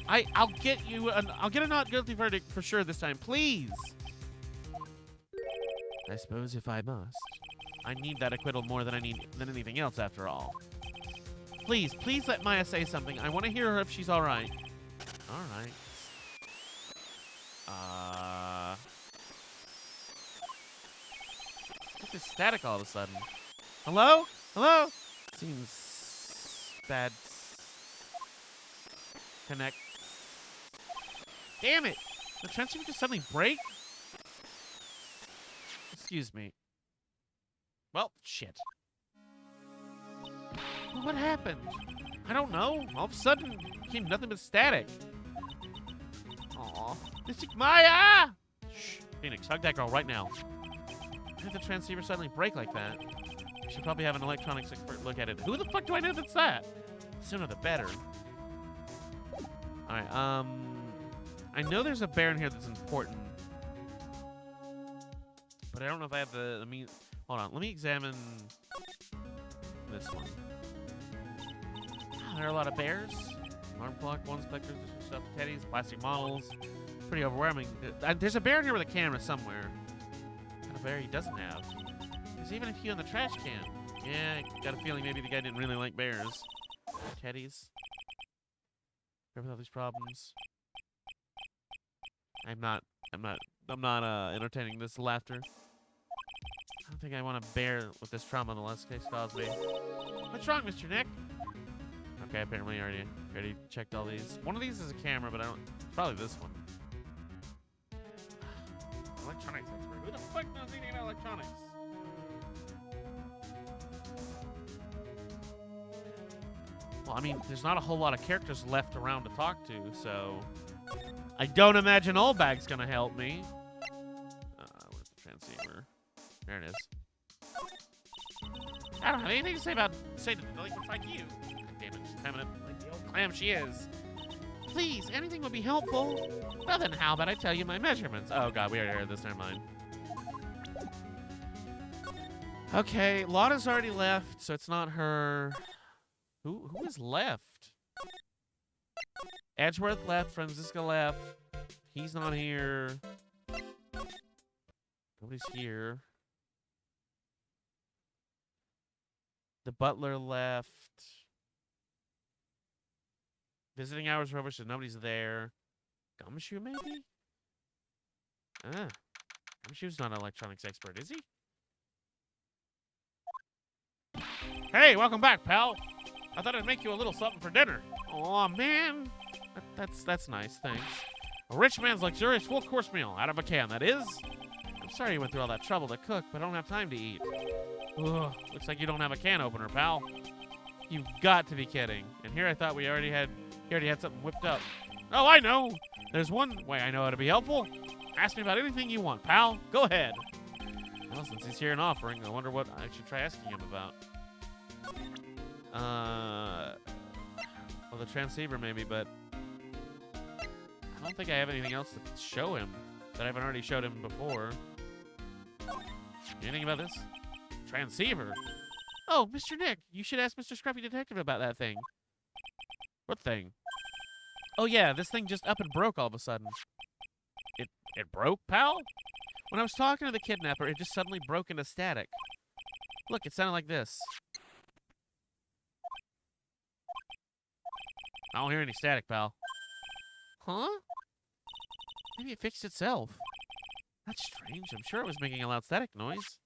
I'll get a not guilty verdict for sure this time, please. I suppose if I must. I need that acquittal more than anything else, after all. Please let Maya say something. I want to hear her if she's all right. All right. What's this static all of a sudden? Hello? Hello? Seems bad. Connect. Damn it! The transceiver just suddenly break? Excuse me. Well, shit. What happened? I don't know. All of a sudden, it became nothing but static. Aw. Mystic Maya! Shh. Phoenix, hug that girl right now. How did the transceiver suddenly break like that? I should probably have an electronics expert look at it. Who the fuck do I know that's that? The sooner the better. Alright, I know there's a bear in here that's important. But I don't know if I have the means. Hold on, let me examine this one. Oh, there are a lot of bears. Arm clock, one specters, stuffed teddies, plastic models. Pretty overwhelming. There's a bear in here with a camera somewhere. What kind of bear he doesn't have? There's even a few in the trash can. Yeah, I got a feeling maybe the guy didn't really like bears. Teddies. With all these problems. I'm not entertaining this laughter. I don't think I want to bear with this trauma the last case caused me. What's wrong, Mr. Nick? Okay, apparently I already checked all these. One of these is a camera, but I don't. Probably this one. Electronics expert. Who the fuck knows anything about electronics? Well, I mean, there's not a whole lot of characters left around to talk to, so I don't imagine Oldbag's gonna help me. Where's the transceiver? There it is. I don't have anything to say to delinquents like you. God damn it, she's having it like the old clam she is. Please, anything would be helpful. Well then, how about I tell you my measurements? Oh god, we already heard this, never mind. Okay, Lotta's already left, so it's not her. Who is left? Edgeworth left. Francisca left. He's not here. Nobody's here. The butler left. Visiting hours are over, so nobody's there. Gumshoe, maybe? Gumshoe's not an electronics expert, is he? Hey, welcome back, pal. I thought I'd make you a little something for dinner. Aw, man. That's nice, thanks. A rich man's luxurious full-course meal, out of a can, that is. I'm sorry you went through all that trouble to cook, but I don't have time to eat. Ugh, looks like you don't have a can opener, pal. You've got to be kidding. And here I thought he already had something whipped up. Oh, I know. There's one way I know how to be helpful. Ask me about anything you want, pal. Go ahead. Well, since he's here and offering, I wonder what I should try asking him about. Well, the transceiver maybe, but I don't think I have anything else to show him that I haven't already showed him before. Anything about this? Transceiver? Oh, Mr. Nick, you should ask Mr. Scruffy Detective about that thing. What thing? Oh yeah, this thing just up and broke all of a sudden. It broke, pal? When I was talking to the kidnapper, it just suddenly broke into static. Look, it sounded like this. I don't hear any static, pal. Huh? Maybe it fixed itself. That's strange. I'm sure it was making a loud static noise.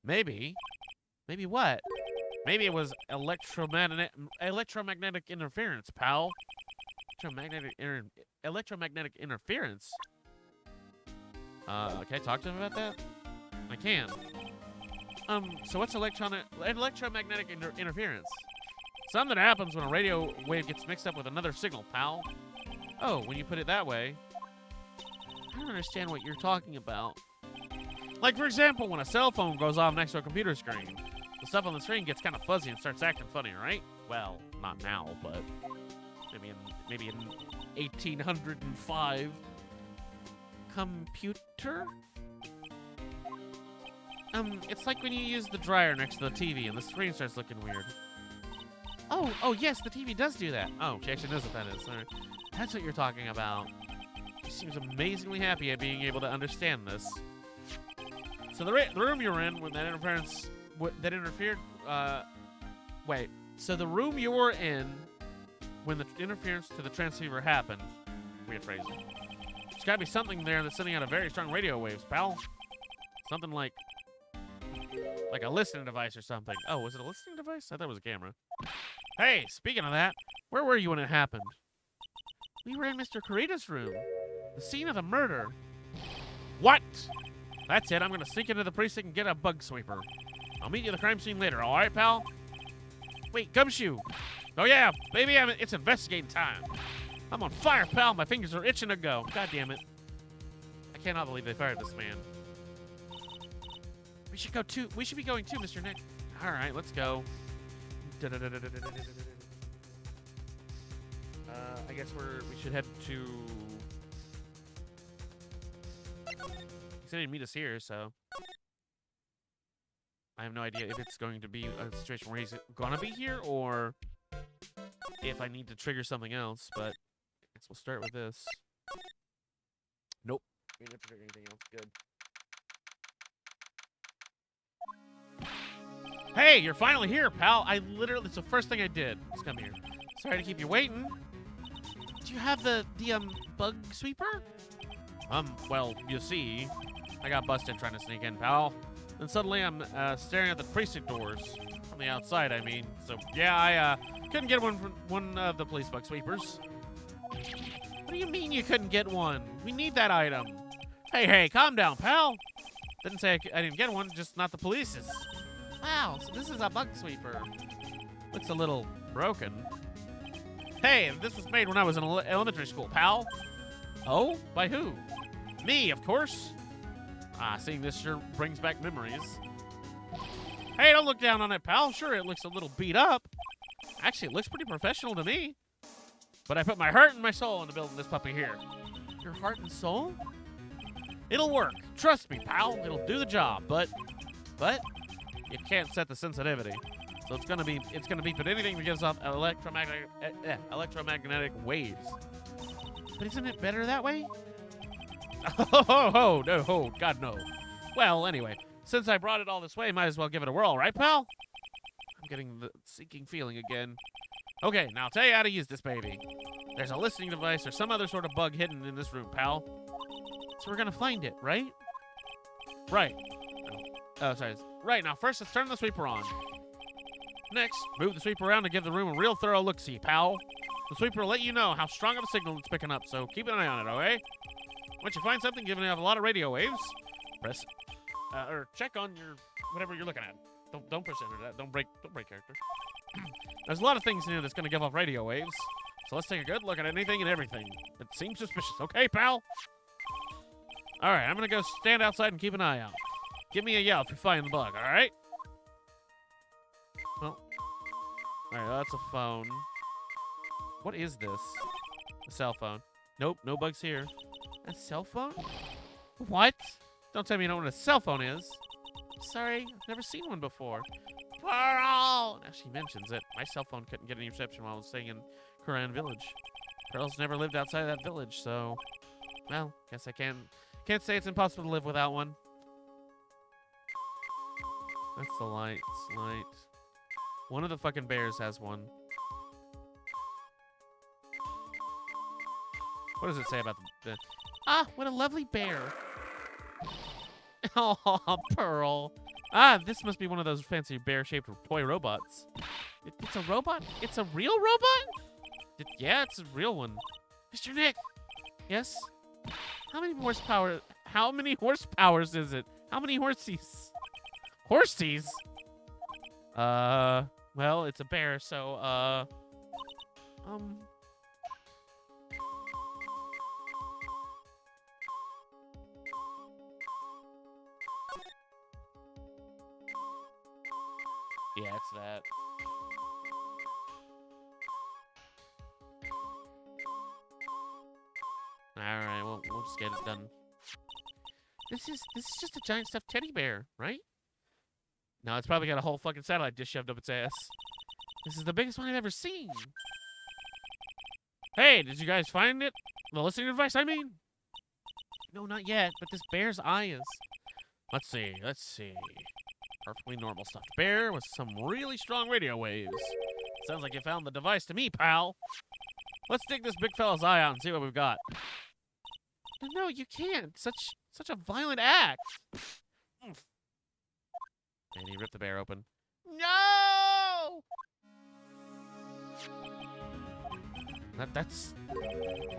Maybe. Maybe what? Maybe it was electromagnetic interference, pal. Electromagnetic interference? Can I talk to him about that? I can. So what's electromagnetic interference? Something happens when a radio wave gets mixed up with another signal, pal. Oh, when you put it that way. I don't understand what you're talking about. Like, for example, when a cell phone goes off next to a computer screen, the stuff on the screen gets kind of fuzzy and starts acting funny, right? Well, not now, but maybe in 1805. Computer? It's like when you use the dryer next to the TV and the screen starts looking weird. Oh, yes, the TV does do that. Oh, she actually knows what that is. All right. That's what you're talking about. She seems amazingly happy at being able to understand this. So the room you were in when that interfered, wait. So the room you were in when the interference to the transceiver happened, weird phrasing. There's gotta be something there that's sending out a very strong radio waves, pal. Something like a listening device or something. Oh, was it a listening device? I thought it was a camera. Hey, speaking of that, where were you when it happened? We were in Mr. Corita's room. The scene of the murder. What? That's it. I'm going to sneak into the precinct and get a bug sweeper. I'll meet you at the crime scene later, all right, pal? Wait, Gumshoe. Oh, yeah, baby, it's investigating time. I'm on fire, pal. My fingers are itching to go. God damn it. I cannot believe they fired this man. We should go too. We should be going too, Mr. Nick. All right, let's go. I guess we should head to. He said he'd meet us here, so I have no idea if it's going to be a situation where he's gonna be here or if I need to trigger something else. But I guess we'll start with this. Nope, we didn't have to trigger anything else. Good. Hey, you're finally here, pal. It's the first thing I did. Just come here. Sorry to keep you waiting. Do you have the bug sweeper? Well, you see, I got busted trying to sneak in, pal. Then suddenly I'm staring at the precinct doors. From the outside, I mean. So, yeah, I couldn't get one of the police bug sweepers. What do you mean you couldn't get one? We need that item. Hey, calm down, pal. Didn't say I didn't get one, just not the police's. Wow, so this is a bug sweeper. Looks a little broken. Hey, this was made when I was in elementary school, pal. Oh? By who? Me, of course. Seeing this sure brings back memories. Hey, don't look down on it, pal. Sure, it looks a little beat up. Actually, it looks pretty professional to me. But I put my heart and my soul into building this puppy here. Your heart and soul? It'll work. Trust me, pal. It'll do the job, but you can't set the sensitivity. So it's gonna beep at anything that gives off electromagnetic waves. But isn't it better that way? Oh, no, oh, God, no. Well, anyway, since I brought it all this way, might as well give it a whirl, right, pal? I'm getting the sinking feeling again. Okay, now I'll tell you how to use this baby. There's a listening device or some other sort of bug hidden in this room, pal. So we're gonna find it, right? Right. Oh, sorry. Right, now first let's turn the sweeper on. Next, move the sweeper around to give the room a real thorough look-see, pal. The sweeper will let you know how strong of a signal it's picking up, so keep an eye on it, okay? Once you find something giving off a lot of radio waves, press, or check on your, whatever you're looking at. Don't press enter that. Don't break character. There's a lot of things in here that's gonna give off radio waves, so let's take a good look at anything and everything that seems suspicious, okay, pal? Alright, I'm gonna go stand outside and keep an eye out. Give me a yell if you find the bug, alright? Well, alright, that's a phone. What is this? A cell phone. Nope, no bugs here. A cell phone? What? Don't tell me you don't know what a cell phone is. Sorry, I've never seen one before. Pearl! Now she mentions it. My cell phone couldn't get any reception while I was staying in Kuran Village. Pearl's never lived outside of that village, so... Well, guess I can't say it's impossible to live without one. That's the light. One of the fucking bears has one. What does it say about the... Ah, what a lovely bear. Oh, Pearl. Ah, this must be one of those fancy bear-shaped toy robots. It's a robot? It's a real robot? Yeah, it's a real one. Mr. Nick. Yes? How many horsepowers is it? How many horsies? Horsies? Well, it's a bear, so, yeah, it's that. Alright, we'll just get it done. This is just a giant stuffed teddy bear, right? No, it's probably got a whole fucking satellite dish shoved up its ass. This is the biggest one I've ever seen. Hey, did you guys find it? The listening device, I mean? No, not yet, but this bear's eye is. Let's see. Perfectly normal stuffed bear with some really strong radio waves. Sounds like you found the device to me, pal. Let's dig this big fella's eye out and see what we've got. No, you can't. Such a violent act. And he ripped the bear open. No!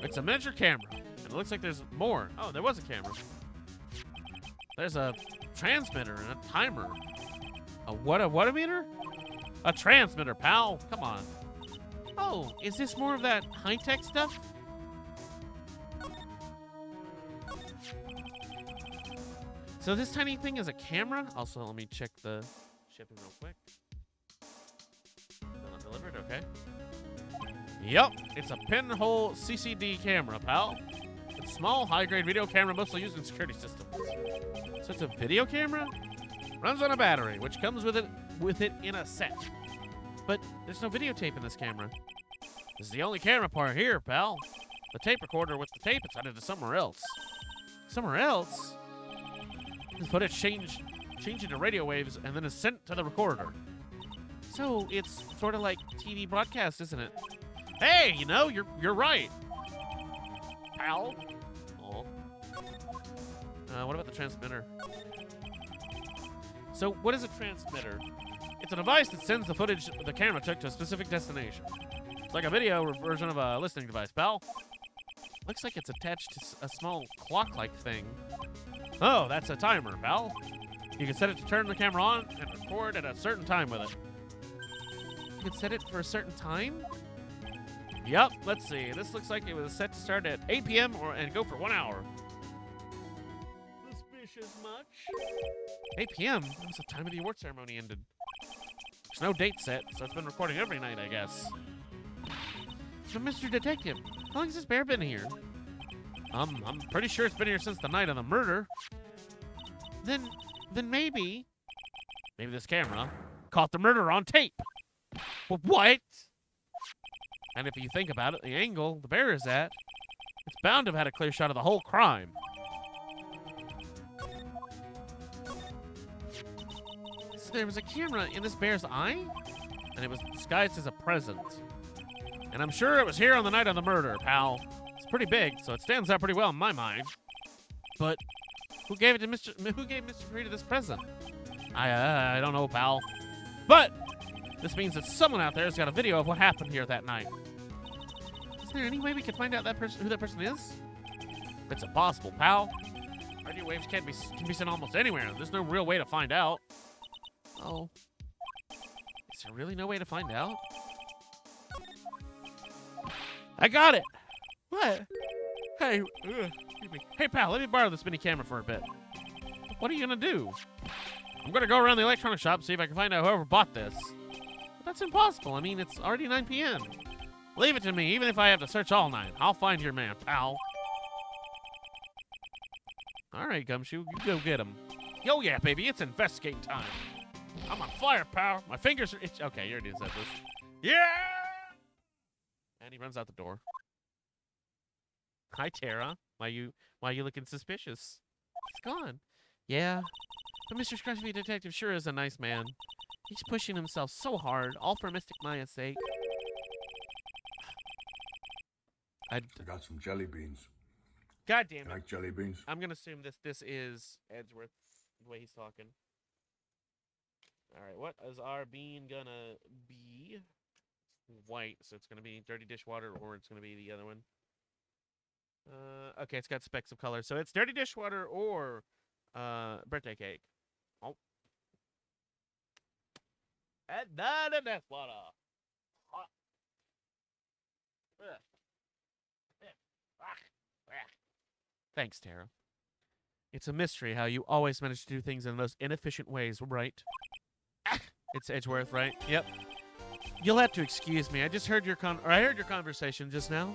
It's a miniature camera. And it looks like there's more. Oh, there was a camera. There's a transmitter and a timer. A what meter? A transmitter, pal. Come on. Oh, is this more of that high-tech stuff? So this tiny thing is a camera? Also, let me check the shipping real quick. Not delivered, okay. Yep, it's a pinhole CCD camera, pal. It's a small, high-grade video camera mostly used in security systems. So it's a video camera? Runs on a battery, which comes with it in a set. But there's no videotape in this camera. This is the only camera part here, pal. The tape recorder with the tape is headed to somewhere else. Somewhere else? The footage change into radio waves and then is sent to the recorder. So it's sort of like TV broadcast, isn't it? Hey, you know, you're right. Pal. Oh. What about the transmitter? So what is a transmitter? It's a device that sends the footage the camera took to a specific destination. It's like a video version of a listening device, pal. Looks like it's attached to a small clock-like thing. Oh, that's a timer, pal. You can set it to turn the camera on and record at a certain time with it. You can set it for a certain time? Yep, let's see. This looks like it was set to start at 8 p.m. and go for 1 hour. Suspicious much? 8 p.m.? That was the time of the award ceremony ended. There's no date set, so it's been recording every night, I guess. So, Mr. Detective, how long has this bear been here? I'm pretty sure it's been here since the night of the murder. Then maybe this camera caught the murder on tape. But what? And if you think about it, the angle the bear is at, it's bound to have had a clear shot of the whole crime. So there was a camera in this bear's eye, and it was disguised as a present. And I'm sure it was here on the night of the murder, pal. It's pretty big, so it stands out pretty well in my mind. But who gave Mr. Kurita this present? I don't know, pal. But this means that someone out there has got a video of what happened here that night. Is there any way we could find out who that person is? It's impossible, pal. Radio waves can be sent almost anywhere. There's no real way to find out. Oh. Is there really no way to find out? I got it! What? Hey, excuse me. Hey, pal, let me borrow this mini camera for a bit. What are you gonna do? I'm gonna go around the electronic shop, see if I can find out whoever bought this. But that's impossible. I mean, it's already 9 p.m. Leave it to me, even if I have to search all night. I'll find your man, pal. All right, Gumshoe, you go get him. Oh, yeah, baby, it's investigating time. I'm on fire, pal. My fingers are itch. Okay, you already said this. Yeah! And he runs out the door. Hi, Tara. Why you looking suspicious? He's gone. Yeah. But Mr. Scruffy Detective sure is a nice man. He's pushing himself so hard, all for Mystic Maya's sake. I got some jelly beans. God damn it. You like jelly beans? I'm gonna assume this is Edgeworth, the way he's talking. Alright, what is our bean gonna be? White, so it's gonna be dirty dishwater, or it's gonna be the other one. Okay, it's got specks of color. So it's dirty dishwater or birthday cake. Oh. And dirty dishwater. Hot. Thanks, Tara. It's a mystery how you always manage to do things in the most inefficient ways, right? It's Edgeworth, right? Yep. You'll have to excuse me. I just heard your conversation just now.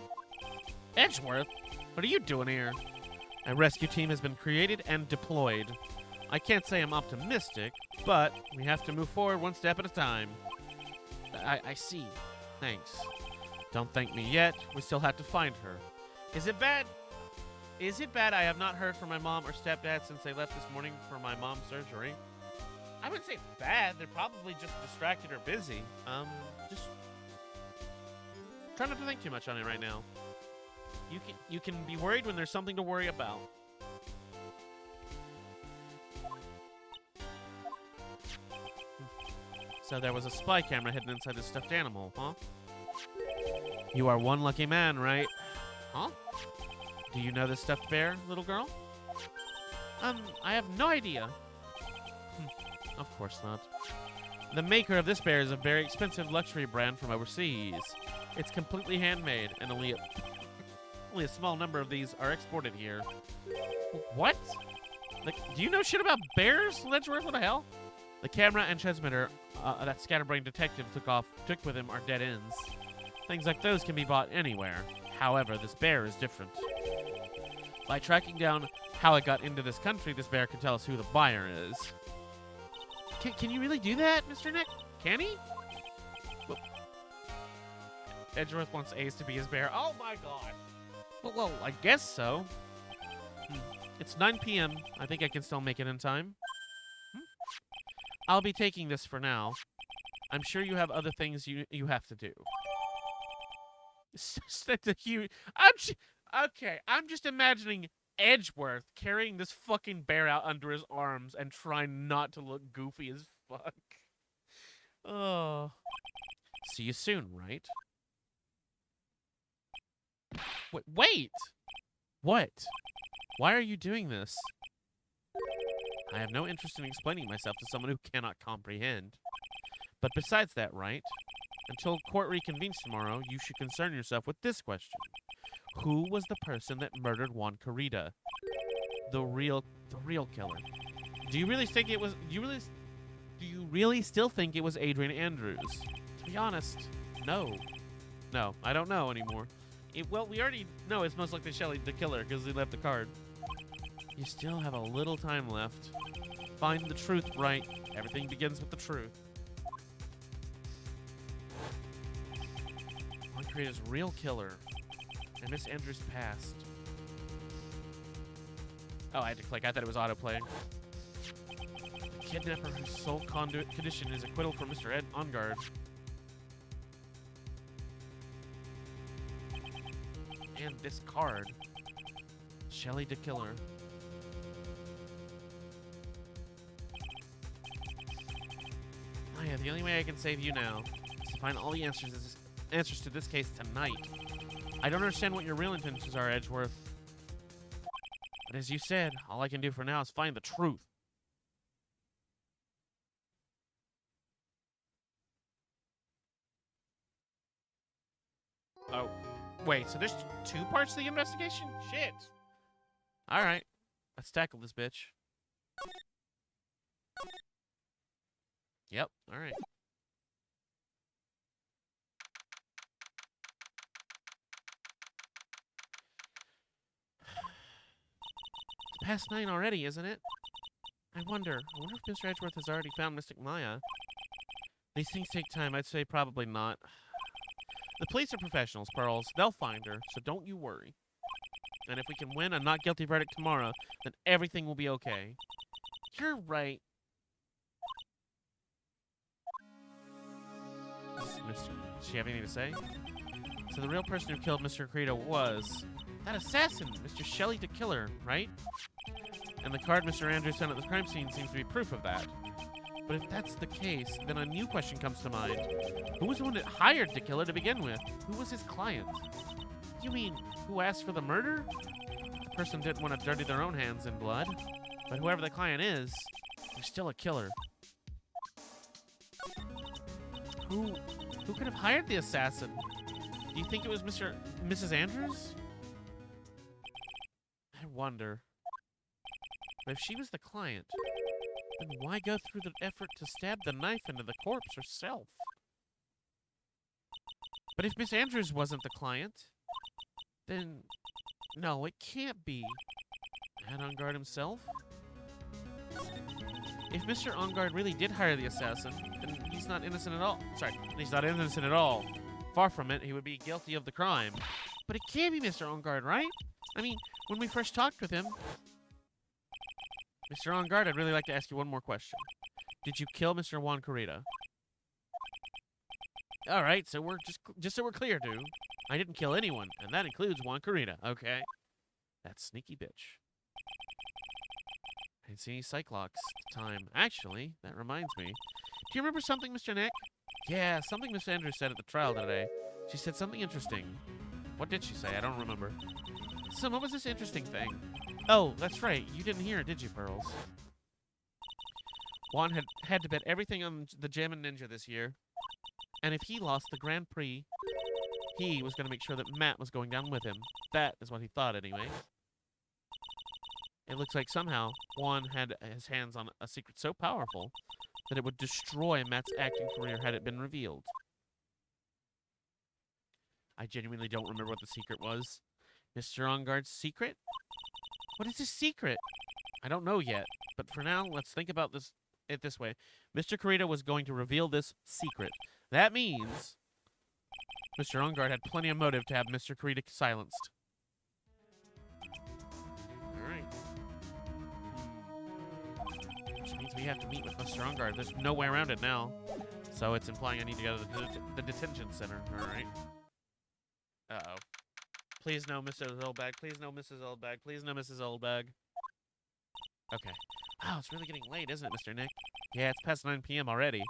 Edgeworth? What are you doing here? A rescue team has been created and deployed. I can't say I'm optimistic, but we have to move forward one step at a time. I see. Thanks. Don't thank me yet. We still have to find her. Is it bad? Is it bad I have not heard from my mom or stepdad since they left this morning for my mom's surgery? I wouldn't say it's bad. They're probably just distracted or busy. Just try not to think too much on it right now. You can be worried when there's something to worry about. So there was a spy camera hidden inside the stuffed animal, huh? You are one lucky man, right? Huh? Do you know this stuffed bear, little girl? I have no idea. Of course not. The maker of this bear is a very expensive luxury brand from overseas. It's completely handmade, and only a small number of these are exported here. What? Like, do you know shit about bears, Ledgeworth? What the hell? The camera and transmitter that Scatterbrain Detective took with him are dead ends. Things like those can be bought anywhere. However, this bear is different. By tracking down how it got into this country, this bear can tell us who the buyer is. Can you really do that, Mr. Nick? Can he? Well, Edgeworth wants Ace to be his bear. Oh my god. Well, I guess so. It's 9 p.m. I think I can still make it in time. I'll be taking this for now. I'm sure you have other things you have to do. That's a huge... Okay, I'm just imagining Edgeworth carrying this fucking bear out under his arms and trying not to look goofy as fuck. Oh. See you soon, right? Wait! What? Why are you doing this? I have no interest in explaining myself to someone who cannot comprehend. But besides that, right? Until court reconvenes tomorrow, you should concern yourself with this question. Who was the person that murdered Juan Kurita? The real killer. Do you really think it was... Do you really still think it was Adrian Andrews? To be honest, no. No, I don't know anymore. Well, we already know it's most likely Shelly the killer because he left the card. You still have a little time left. Find the truth, right? Everything begins with the truth. Karita's real killer and Miss Andrews' past. Oh, I had to click. I thought it was autoplay. The kidnapper whose sole condition is acquittal from Mr. Ed Ongard. And this card. Shelly the Killer. Oh yeah, the only way I can save you now is to find all the answers to this case tonight. I don't understand what your real intentions are, Edgeworth. But as you said, all I can do for now is find the truth. Oh, wait, so there's two parts to the investigation? Shit. All right, let's tackle this bitch. Yep, all right. It's past 9 already, isn't it? I wonder if Mr. Edgeworth has already found Mystic Maya. These things take time. I'd say probably not. The police are professionals, Pearls. They'll find her, so don't you worry. And if we can win a not guilty verdict tomorrow, then everything will be okay. You're right. Does she have anything to say? So the real person who killed Mr. Karita was that assassin, Mr. Shelly the Killer, right? And the card Mr. Andrews found at the crime scene seems to be proof of that. But if that's the case, then a new question comes to mind. Who was the one that hired the killer to begin with? Who was his client? You mean, who asked for the murder? The person didn't want to dirty their own hands in blood. But whoever the client is, they're still a killer. Who could have hired the assassin? Do you think it was Mrs. Andrews? I wonder. But if she was the client, then why go through the effort to stab the knife into the corpse herself? But if Miss Andrews wasn't the client, then no, it can't be Ed Ongard himself. If Mr. Ongard really did hire the assassin, then he's not innocent at all. Sorry, he's not innocent at all. Far from it, he would be guilty of the crime. But it can't be Mr. Ongard, right? I mean, when we first talked with him... Mr. Ongard, I'd really like to ask you one more question. Did you kill Mr. Juan Karita? All right, so we're just so we're clear, dude. I didn't kill anyone, and that includes Juan Karita, okay? That sneaky bitch. I didn't see any Cyclops at the time. Actually, that reminds me. Do you remember something, Mr. Nick? Yeah, something Miss Andrews said at the trial today. She said something interesting. What did she say? I don't remember. So what was this interesting thing? Oh, that's right. You didn't hear it, did you, Pearls? Juan had to bet everything on the Jammin' Ninja this year. And if he lost the Grand Prix, he was going to make sure that Matt was going down with him. That is what he thought, anyway. It looks like somehow Juan had his hands on a secret so powerful that it would destroy Matt's acting career had it been revealed. I genuinely don't remember what the secret was. Mr. Ongard's secret? What is his secret? I don't know yet, but for now, let's think about it this way. Mr. Karita was going to reveal this secret. That means Mr. Ongard had plenty of motive to have Mr. Karita silenced. Alright. Which means we have to meet with Mr. Ongard. There's no way around it now. So it's implying I need to go to the detention center. Alright. Uh-oh. Please no, Mrs. Oldbag. Please no, Mrs. Oldbag. Please no, Mrs. Oldbag. Okay. Wow, it's really getting late, isn't it, Mr. Nick? Yeah, it's past 9 p.m. already.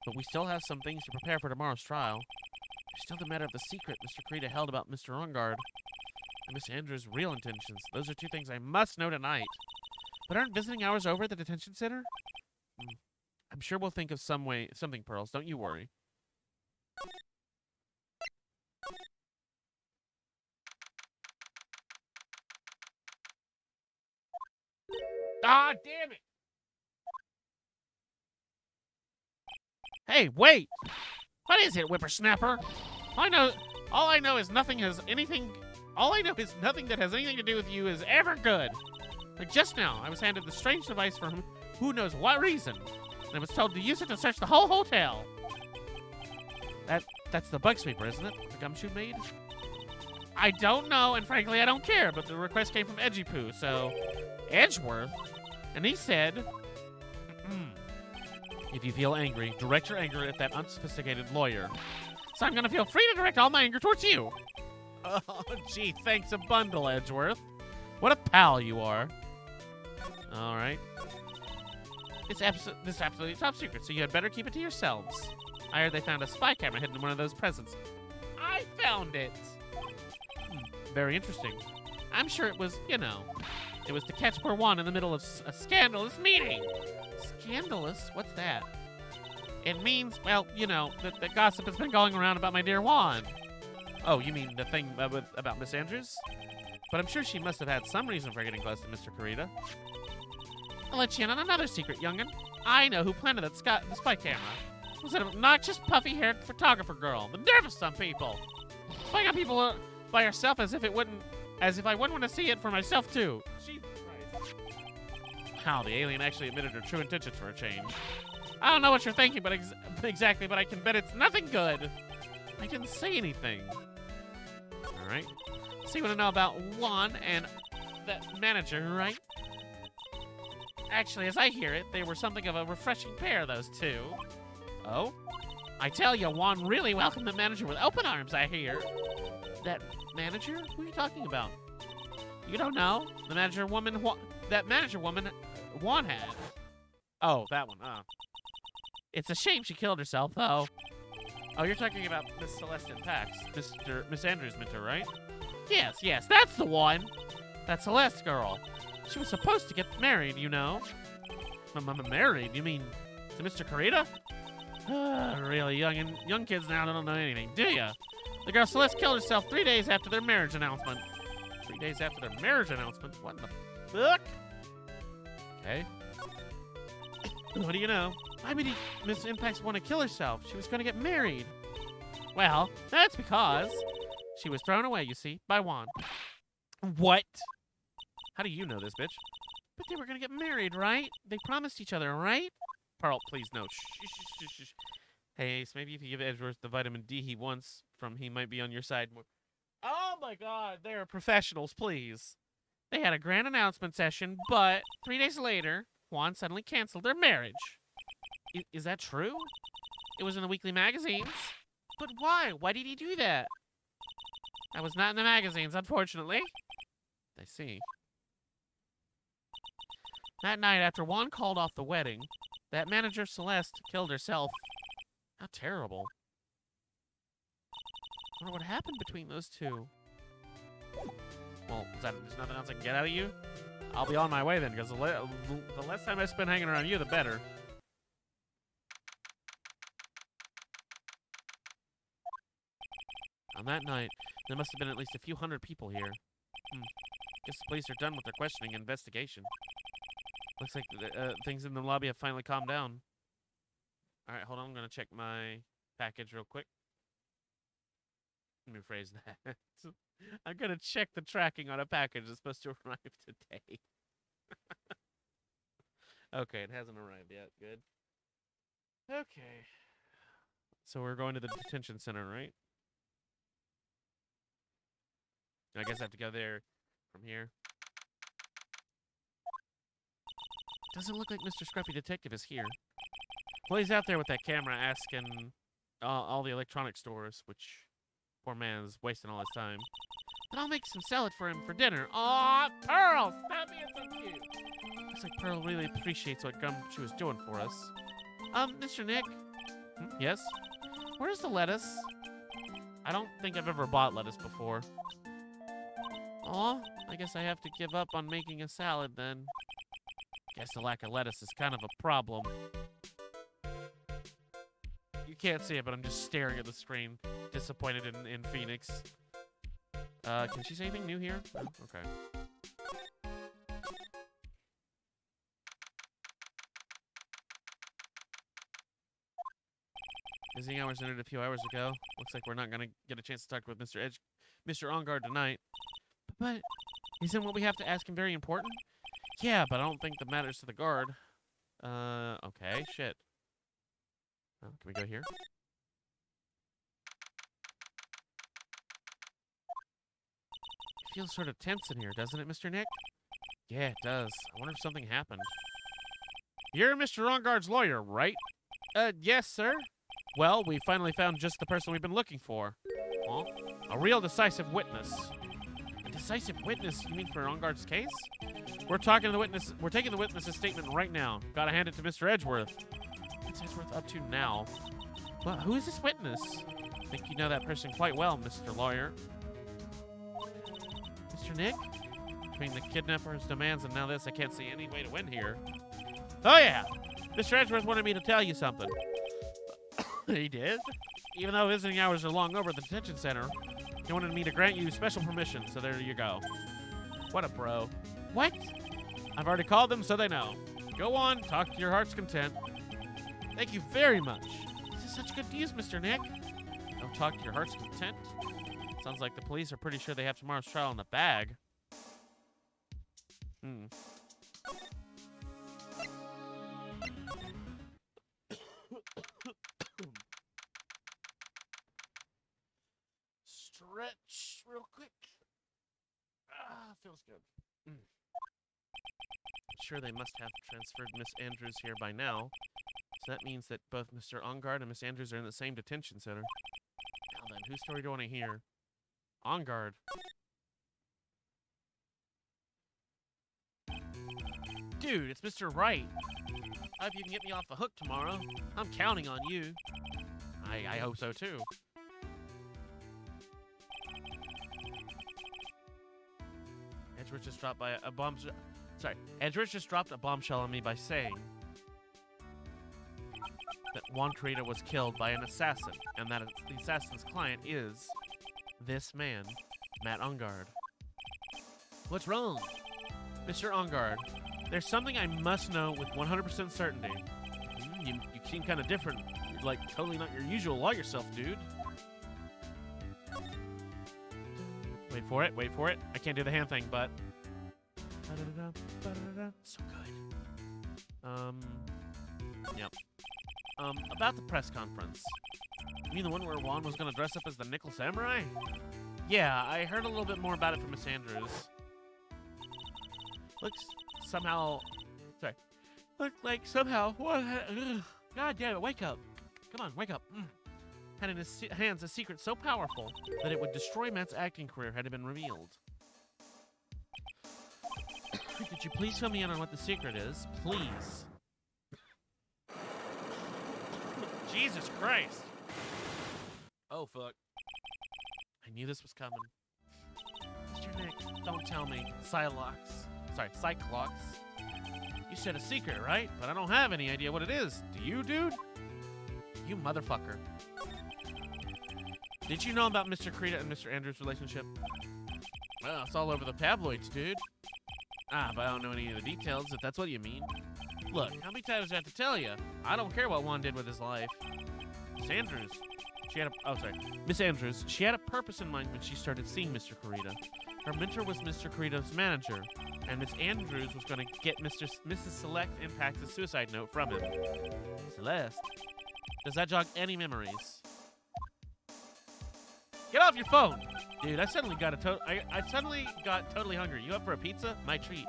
But we still have some things to prepare for tomorrow's trial. There's still the matter of the secret Mr. Karita held about Mr. Ongard. And Miss Andrews' real intentions. Those are two things I must know tonight. But aren't visiting hours over at the detention center? I'm sure we'll think of something, Pearls. Don't you worry. Ah, damn it! Hey, wait! What is it, whippersnapper? All I know is nothing that has anything to do with you is ever good. Like just now, I was handed this strange device from who knows what reason, and I was told to use it to search the whole hotel. That's the bug sweeper, isn't it? The gumshoe maid? I don't know, and frankly, I don't care, but the request came from Edgypoo, so... Edgeworth? And he said... If you feel angry, direct your anger at that unsophisticated lawyer. So I'm gonna feel free to direct all my anger towards you. Oh, gee, thanks a bundle, Edgeworth. What a pal you are. All right. This is absolutely top secret, so you had better keep it to yourselves. I heard they found a spy camera hidden in one of those presents. I found it. Very interesting. I'm sure it was, you know, it was to catch poor Juan in the middle of a scandalous meeting. Scandalous? What's that? It means, well, you know, the gossip has been going around about my dear Juan. Oh, you mean the thing about Miss Andrews? But I'm sure she must have had some reason for getting close to Mr. Kurita. I'll let you in on another secret, young'un. I know who planted that the spy camera. It was an obnoxious, puffy-haired photographer girl. The nerve of some people. Spying on people by herself as if I wouldn't want to see it for myself, too. Jesus Christ. How, the alien actually admitted her true intentions for a change. I don't know what you're thinking, but exactly, but I can bet it's nothing good. I didn't say anything. All right. So you want to know about Juan and that manager, right? Actually, as I hear it, they were something of a refreshing pair, those two. Oh? I tell you, Juan really welcomed the manager with open arms, I hear. That manager? Who are you talking about? You don't know? The manager woman, that manager woman Juan had. Oh, that one. Oh. It's a shame she killed herself, though. Oh, you're talking about Miss Celeste Pax, Miss Andrews Minter, right? Yes, that's the one. That Celeste girl. She was supposed to get married, you know. Married? You mean to Mr. Kurita? Really, young kids now don't know anything, do ya? The girl Celeste killed herself 3 days after their marriage announcement. 3 days after their marriage announcement? What in the fuck? Okay. What do you know? Why would Miss Impax want to kill herself? She was going to get married. Well, that's because she was thrown away, you see, by Juan. What? How do you know this, bitch? But they were going to get married, right? They promised each other, right? Pearl, please, no. Shh. Hey, Ace, maybe if you give Edgeworth the vitamin D he wants he might be on your side more. Oh, my God. They are professionals, please. They had a grand announcement session, but 3 days later, Juan suddenly canceled their marriage. Is that true? It was in the weekly magazines. But why? Why did he do that? I was not in the magazines, unfortunately. I see. That night, after Juan called off the wedding, that manager Celeste killed herself. How terrible. I wonder what happened between those two. Well, there's nothing else I can get out of you? I'll be on my way then, because the less time I spend hanging around you, the better. On that night, there must have been at least a few hundred people here. Guess the police are done with their questioning and investigation. Looks like things in the lobby have finally calmed down. Alright, hold on. I'm going to check my package real quick. Let me rephrase that. I'm going to check the tracking on a package that's supposed to arrive today. Okay, it hasn't arrived yet. Good. Okay. So we're going to the detention center, right? I guess I have to go there from here. Doesn't look like Mr. Scruffy Detective is here. Well, he's out there with that camera asking all the electronic stores, which poor man's wasting all his time. But I'll make some salad for him for dinner. Aw, Pearl! Stop being so cute! Looks like Pearl really appreciates what Gumshoe was doing for us. Mr. Nick? Yes? Where's the lettuce? I don't think I've ever bought lettuce before. Aw, I guess I have to give up on making a salad then. Guess the lack of lettuce is kind of a problem. You can't see it, but I'm just staring at the screen, disappointed in Phoenix. Can she say anything new here? Oh, okay. Visiting hours ended a few hours ago. Looks like we're not gonna get a chance to talk with Mr. Enguarde tonight. But isn't what we have to ask him very important? Yeah, but I don't think that matters to the guard. Okay, shit. Oh, can we go here? Feels sort of tense in here, doesn't it, Mr. Nick? Yeah, it does. I wonder if something happened. You're Mr. Ongard's lawyer, right? Yes, sir. Well, we finally found just the person we've been looking for. Huh? A real decisive witness. A decisive witness? You mean for Ongard's case? We're taking the witness's statement right now. Gotta hand it to Mr. Edgeworth. What's Edgeworth up to now? Well, who is this witness? I think you know that person quite well, Mr. Lawyer. Mr. Nick? Between the kidnapper's demands and now this, I can't see any way to win here. Oh yeah! Mr. Edgeworth wanted me to tell you something. He did? Even though visiting hours are long over at the detention center, he wanted me to grant you special permission, so there you go. What a bro. What? I've already called them, so they know. Go on, talk to your heart's content. Thank you very much. This is such good news, Mr. Nick. Don't talk to your heart's content. Sounds like the police are pretty sure they have tomorrow's trial in the bag. Stretch real quick. Feels good. Sure, they must have transferred Miss Andrews here by now. So that means that both Mr. Ongard and Miss Andrews are in the same detention center. Now then, whose story do you want to hear? Ongard. Dude, it's Mr. Wright. I hope you can get me off the hook tomorrow. I'm counting on you. I hope so too. Edgeworth just dropped by a bomb. Sorry, Edgeworth just dropped a bombshell on me by saying that Juan Carita was killed by an assassin, and that the assassin's client is this man, Matt Ongard. What's wrong? Mr. Ongard, there's something I must know with 100% certainty. You seem kind of different. You're like totally not your usual lawyer self, dude. Wait for it, wait for it. I can't do the hand thing, but... So good. Yep. About the press conference. You mean the one where Juan was gonna dress up as the Nickel Samurai? Yeah, I heard a little bit more about it from Miss Andrews. Looks somehow... Sorry. Looked like somehow... What? God damn it, wake up. Come on, wake up. Had in his hands a secret so powerful that it would destroy Matt's acting career had it been revealed. Could you please fill me in on what the secret is? Please. Jesus Christ. Oh, fuck. I knew this was coming. Mr. Nick, don't tell me. Cyclox. You said a secret, right? But I don't have any idea what it is. Do you, dude? You motherfucker. Did you know about Mr. Carita and Mr. Andrews' relationship? Well, it's all over the tabloids, dude. But I don't know any of the details, if that's what you mean. Look, how many times do I have to tell you? I don't care what Juan did with his life. Miss Andrews, Miss Andrews, she had a purpose in mind when she started seeing Mr. Carita. Her mentor was Mr. Carita's manager, and Miss Andrews was going to get Mrs. Celeste Impact's suicide note from him. Celeste? Does that jog any memories? Get off your phone! Dude, I suddenly got totally hungry. You up for a pizza? My treat.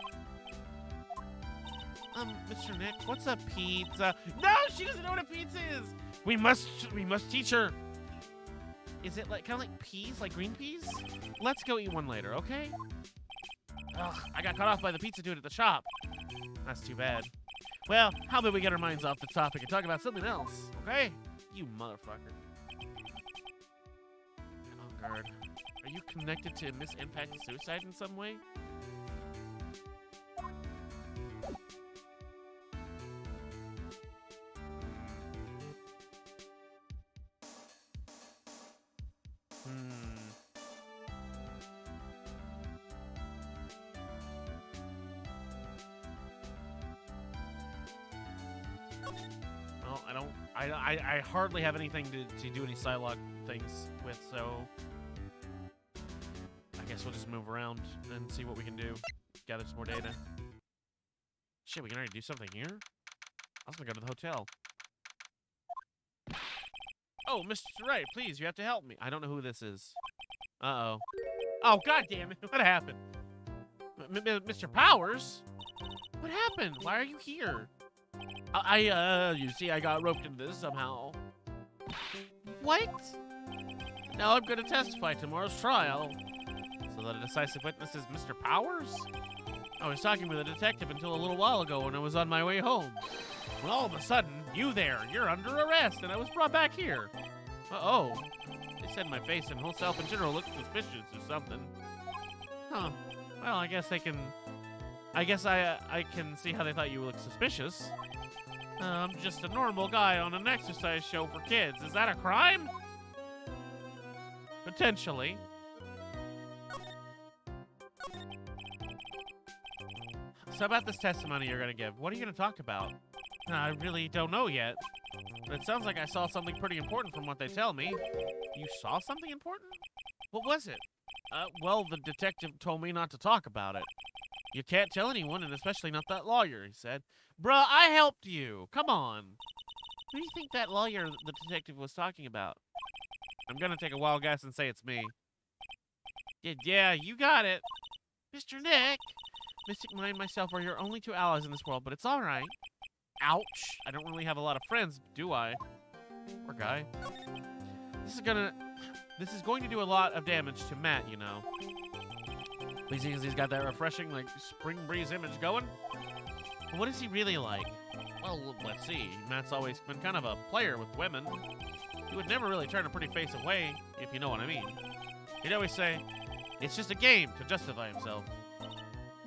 Mr. Nick, what's a pizza? No, she doesn't know what a pizza is! We must teach her. Is it like kind of like peas, like green peas? Let's go eat one later, okay? Ugh, I got cut off by the pizza dude at the shop. That's too bad. Well, how about we get our minds off the topic and talk about something else, okay? You motherfucker. Ongard, are you connected to Miss Impact's suicide in some way? Well, I hardly have anything to do any Psylocke things with, so I guess we'll just move around and see what we can do. Gather some more data. Shit, we can already do something here? I was gonna go to the hotel. Oh, Mr. Wright, please, you have to help me. I don't know who this is. Uh-oh. Oh, God damn it. What happened? Mr. Powers? What happened? Why are you here? You see, I got roped into this somehow. What? Now I'm gonna testify tomorrow's trial. So the decisive witness is Mr. Powers? I was talking with a detective until a little while ago when I was on my way home. Well, all of a sudden, you there, you're under arrest, and I was brought back here. Uh-oh. They said my face and whole self in general looked suspicious or something. Huh. Well, I guess I can see how they thought you looked suspicious. I'm just a normal guy on an exercise show for kids. Is that a crime? Potentially. So about this testimony you're gonna give, what are you gonna talk about? I really don't know yet. But it sounds like I saw something pretty important from what they tell me. You saw something important? What was it? Well, the detective told me not to talk about it. You can't tell anyone, and especially not that lawyer, he said. Bruh, I helped you. Come on. Who do you think that lawyer the detective was talking about? I'm gonna take a wild guess and say it's me. Yeah, you got it. Mr. Nick, Mystic Mine and myself are your only two allies in this world, but it's all right. Ouch. I don't really have a lot of friends, do I? Poor guy. This is going to do a lot of damage to Matt, you know. Because he's got that refreshing, like, spring breeze image going. But what is he really like? Well, let's see. Matt's always been kind of a player with women. He would never really turn a pretty face away, if you know what I mean. He'd always say, it's just a game to justify himself.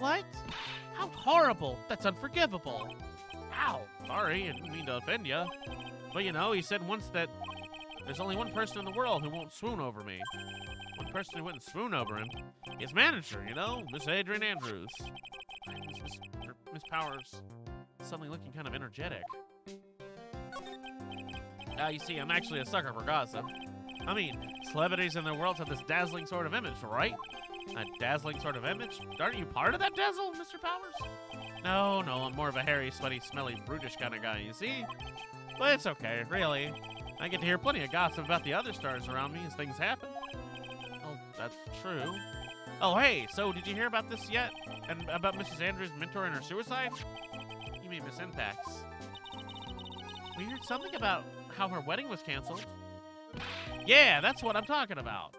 What? How horrible. That's unforgivable. Ow. Sorry, I didn't mean to offend you. But, you know, he said once that there's only one person in the world who won't swoon over me. One person who wouldn't swoon over him. His manager, you know, Miss Adrian Andrews. Miss Powers. Suddenly looking kind of energetic. You see, I'm actually a sucker for gossip. I mean, celebrities in their worlds have this dazzling sort of image, right? A dazzling sort of image? Aren't you part of that dazzle, Mr. Powers? No, I'm more of a hairy, sweaty, smelly, brutish kind of guy, you see? But it's okay, really. I get to hear plenty of gossip about the other stars around me as things happen. Oh, that's true. Oh, hey, so did you hear about this yet? And about Mrs. Andrews' mentor and her suicide? You mean Miss Impax. We heard something about how her wedding was canceled. Yeah, that's what I'm talking about.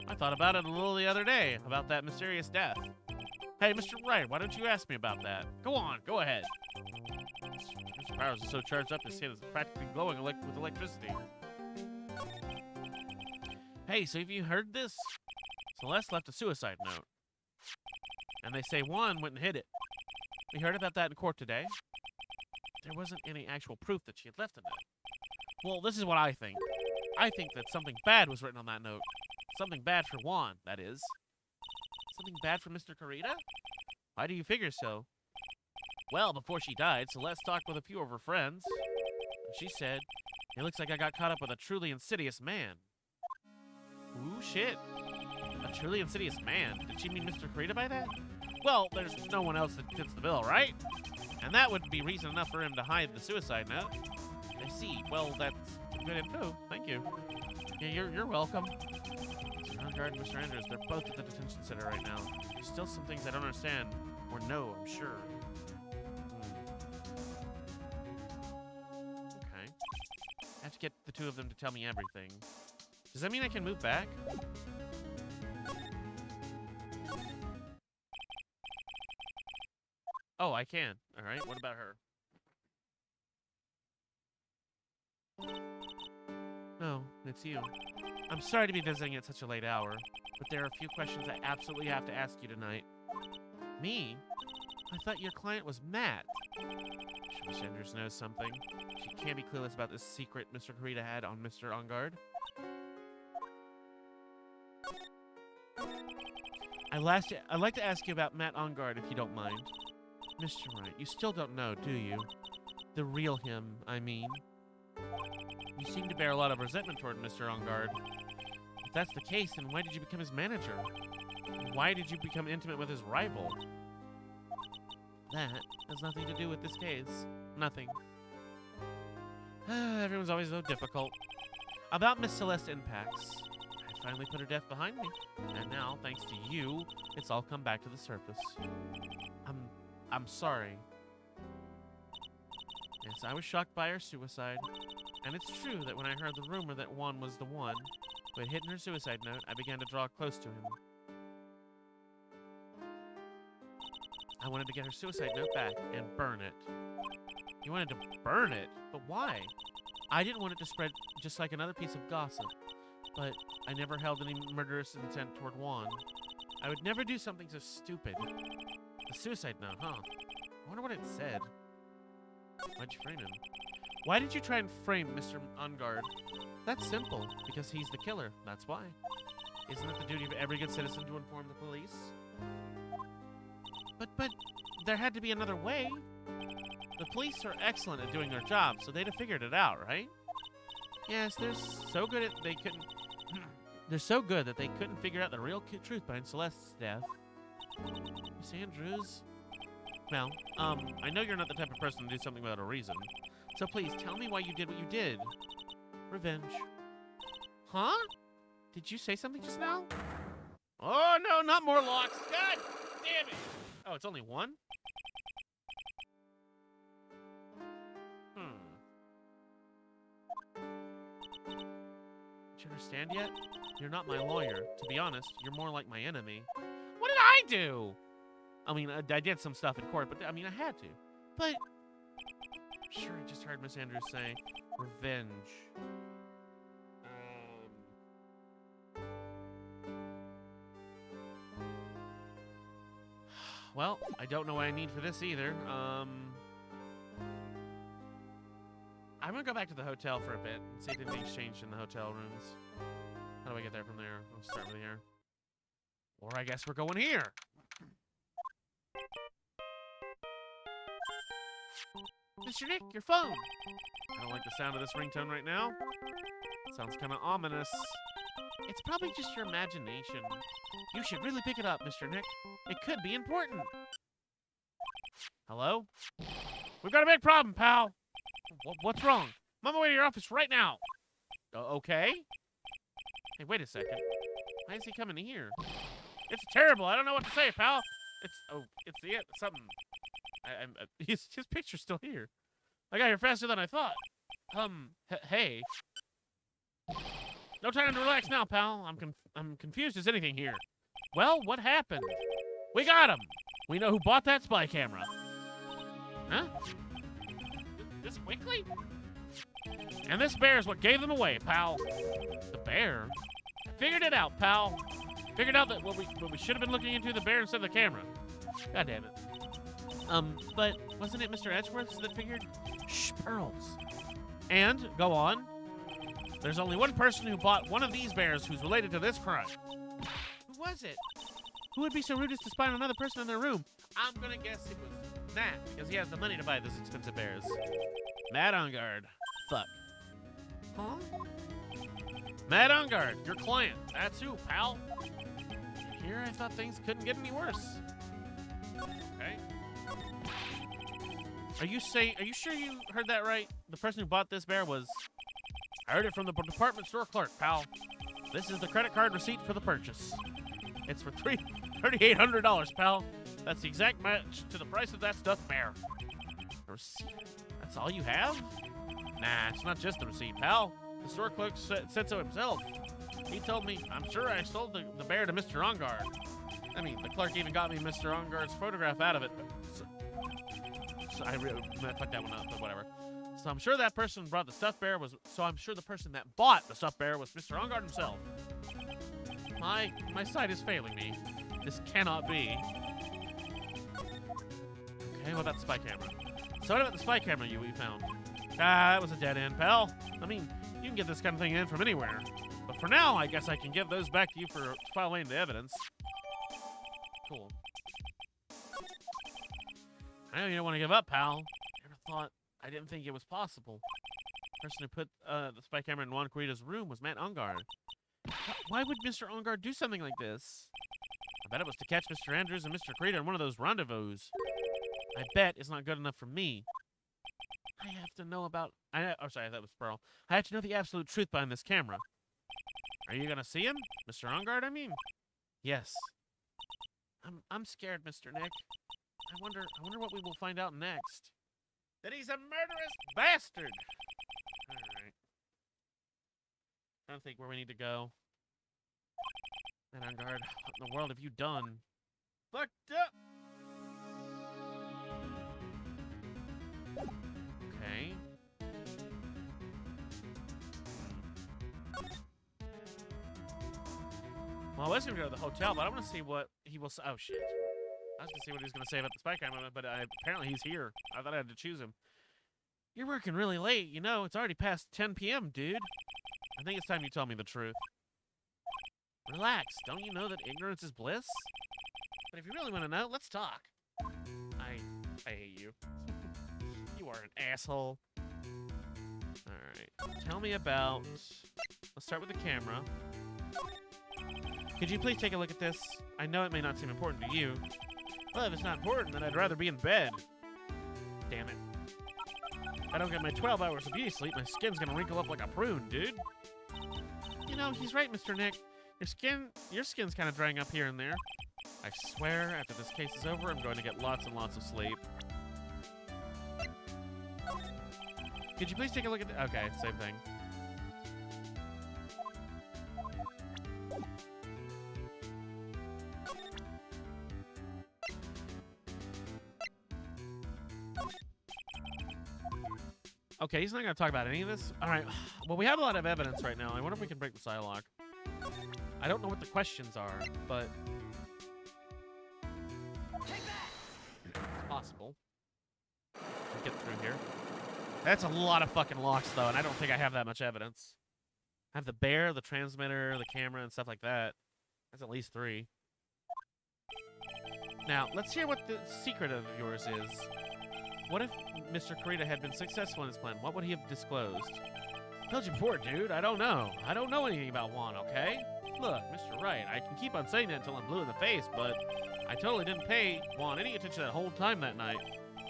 I thought about it a little the other day, about that mysterious death. Hey, Mr. Wright, why don't you ask me about that? Go on, go ahead. Mr. Powers is so charged up his skin is practically glowing with electricity. Hey, so have you heard this? Celeste left a suicide note. And they say Juan went and hid it. We heard about that in court today. There wasn't any actual proof that she had left a note. Well, this is what I think. I think that something bad was written on that note. Something bad for Juan, that is. Something bad for Mr. Carita? Why do you figure so? Well, before she died, Celeste talked with a few of her friends. And she said, it looks like I got caught up with a truly insidious man. Ooh, shit. A truly insidious man? Did she mean Mr. Carita by that? Well, there's no one else that fits the bill, right? And that would be reason enough for him to hide the suicide note. I see. Well, that's good info. Thank you. Yeah, you're welcome. Mr. Angard and Mr. Andrews, they're both at the detention center right now. There's still some things I don't understand, or know, I'm sure. Okay. I have to get the two of them to tell me everything. Does that mean I can move back? Oh, I can. All right, what about her? Oh, it's you. I'm sorry to be visiting at such a late hour, but there are a few questions I absolutely have to ask you tonight. Me? I thought your client was Matt. Miss Andrews knows something. She can't be clueless about this secret Mr. Carita had on Mr. Angard. I'd like to ask you about Matt Angard, if you don't mind. Mr. Wright, you still don't know, do you? The real him, I mean. You seem to bear a lot of resentment toward Mr. Angard. If that's the case, then why did you become his manager? Why did you become intimate with his rival? That has nothing to do with this case. Nothing. Everyone's always so difficult. About Miss Celeste Impax. I finally put her death behind me. And now, thanks to you, it's all come back to the surface. I'm sorry. Yes, I was shocked by her suicide. And it's true that when I heard the rumor that Juan was the one who had hidden her suicide note, I began to draw close to him. I wanted to get her suicide note back and burn it. You wanted to burn it? But why? I didn't want it to spread just like another piece of gossip. But I never held any murderous intent toward Juan. I would never do something so stupid. The suicide note, huh? I wonder what it said. Why'd you frame him? Why did you try and frame Mr. Ungard? That's simple, because he's the killer, that's why. Isn't it the duty of every good citizen to inform the police? But there had to be another way. The police are excellent at doing their job, so they'd have figured it out, right? Yes, they're so good that they couldn't figure out the real truth behind Celeste's death. Miss Andrews? Well, I know you're not the type of person to do something without a reason. So please, tell me why you did what you did. Revenge. Huh? Did you say something just now? Oh, no, not more locks. God damn it. Oh, it's only one? Did you understand yet? You're not my lawyer. To be honest, you're more like my enemy. What did I do? I mean, I did some stuff in court, but I mean, I had to. But I'm sure I just heard Miss Andrews say revenge. Well, I don't know what I need for this either. I'm gonna go back to the hotel for a bit and see if anything's changed in the hotel rooms. How do I get there from there? I'll start with here. Or I guess we're going here. Mr. Nick, your phone. I don't like the sound of this ringtone right now. It sounds kind of ominous. It's probably just your imagination. You should really pick it up, Mr. Nick. It could be important. Hello? We've got a big problem, pal. What's wrong? I'm on my way to your office right now. Okay? Hey, wait a second. Why is he coming here? It's terrible. I don't know what to say, pal. It's something. His picture's still here. I got here faster than I thought. Hey. No time to relax now, pal. I'm confused as anything here. Well, what happened? We got him. We know who bought that spy camera. Huh? This quickly? And this bear is what gave them away, pal. The bear? I figured it out, pal. Figured out that what we should have been looking into the bear instead of the camera. God damn it. But wasn't it Mr. Edgeworth that figured? Shh, pearls. And, go on. There's only one person who bought one of these bears who's related to this crime. Who was it? Who would be so rude as to spy on another person in their room? I'm gonna guess it was Matt, because he has the money to buy those expensive bears. Matt Ungard. Fuck. Huh? Matt Ungard, your client. That's who, pal. Here, I thought things couldn't get any worse. Okay. Are you sure you heard that right? The person who bought this bear was... I heard it from the department store clerk, pal. This is the credit card receipt for the purchase. It's for $3,800, pal. That's the exact match to the price of that stuffed bear. The receipt? That's all you have? Nah, it's not just the receipt, pal. The store clerk said so himself. He told me, I'm sure I sold the bear to Mr. Ungard. I mean, the clerk even got me Mr. Ungard's photograph out of it. So I really fucked that one up, but whatever. So I'm sure that person brought the stuffed bear was... So I'm sure the person that bought the stuffed bear was Mr. Ungard himself. My sight is failing me. This cannot be. Okay, what about the spy camera? So what about the spy camera we found? That was a dead end, pal. I mean, you can get this kind of thing in from anywhere. But for now, I guess I can give those back to you for filing into evidence. Cool. I know you don't want to give up, pal. I didn't think it was possible. The person who put the spy camera in Juan Corrida's room was Matt Ungard. Why would Mr. Ungard do something like this? I bet it was to catch Mr. Andrews and Mr. Corrida in one of those rendezvous. I bet it's not good enough for me. I have to know about... sorry, that was Pearl. I have to know the absolute truth behind this camera. Are you gonna see him? Mr. Enguarde, I mean? Yes. I'm scared, Mr. Nick. I wonder what we will find out next. That he's a murderous bastard! Alright. I don't think where we need to go. And Enguarde, what in the world have you done? Fucked up! Okay. Well, I was gonna go to the hotel, but I want to see what he will say. Oh, shit. I was gonna see what he was gonna say about the spy camera, but apparently he's here. I thought I had to choose him. You're working really late. You know, it's already past 10 p.m., dude. I think it's time you tell me the truth. Relax. Don't you know that ignorance is bliss? But if you really want to know, let's talk. I hate you. You are an asshole. Alright. Tell me about... Let's start with the camera. Could you please take a look at this? I know it may not seem important to you. Well, if it's not important, then I'd rather be in bed. Damn it. If I don't get my 12 hours of beauty sleep, my skin's gonna wrinkle up like a prune, dude. You know, he's right, Mr. Nick. Your skin's kind of drying up here and there. I swear, after this case is over, I'm going to get lots and lots of sleep. Could you please take a look at the... Okay, same thing. Okay, he's not going to talk about any of this. All right. Well, we have a lot of evidence right now. I wonder if we can break the Psylocke. I don't know what the questions are, but... It's possible. Get through here. That's a lot of fucking locks, though, and I don't think I have that much evidence. I have the bear, the transmitter, the camera, and stuff like that. That's at least 3. Now, let's hear what the secret of yours is. What if Mr. Kurita had been successful in his plan? What would he have disclosed? I told you before, dude. I don't know. I don't know anything about Juan, okay? Look, Mr. Wright, I can keep on saying that until I'm blue in the face, but I totally didn't pay Juan any attention that whole time that night.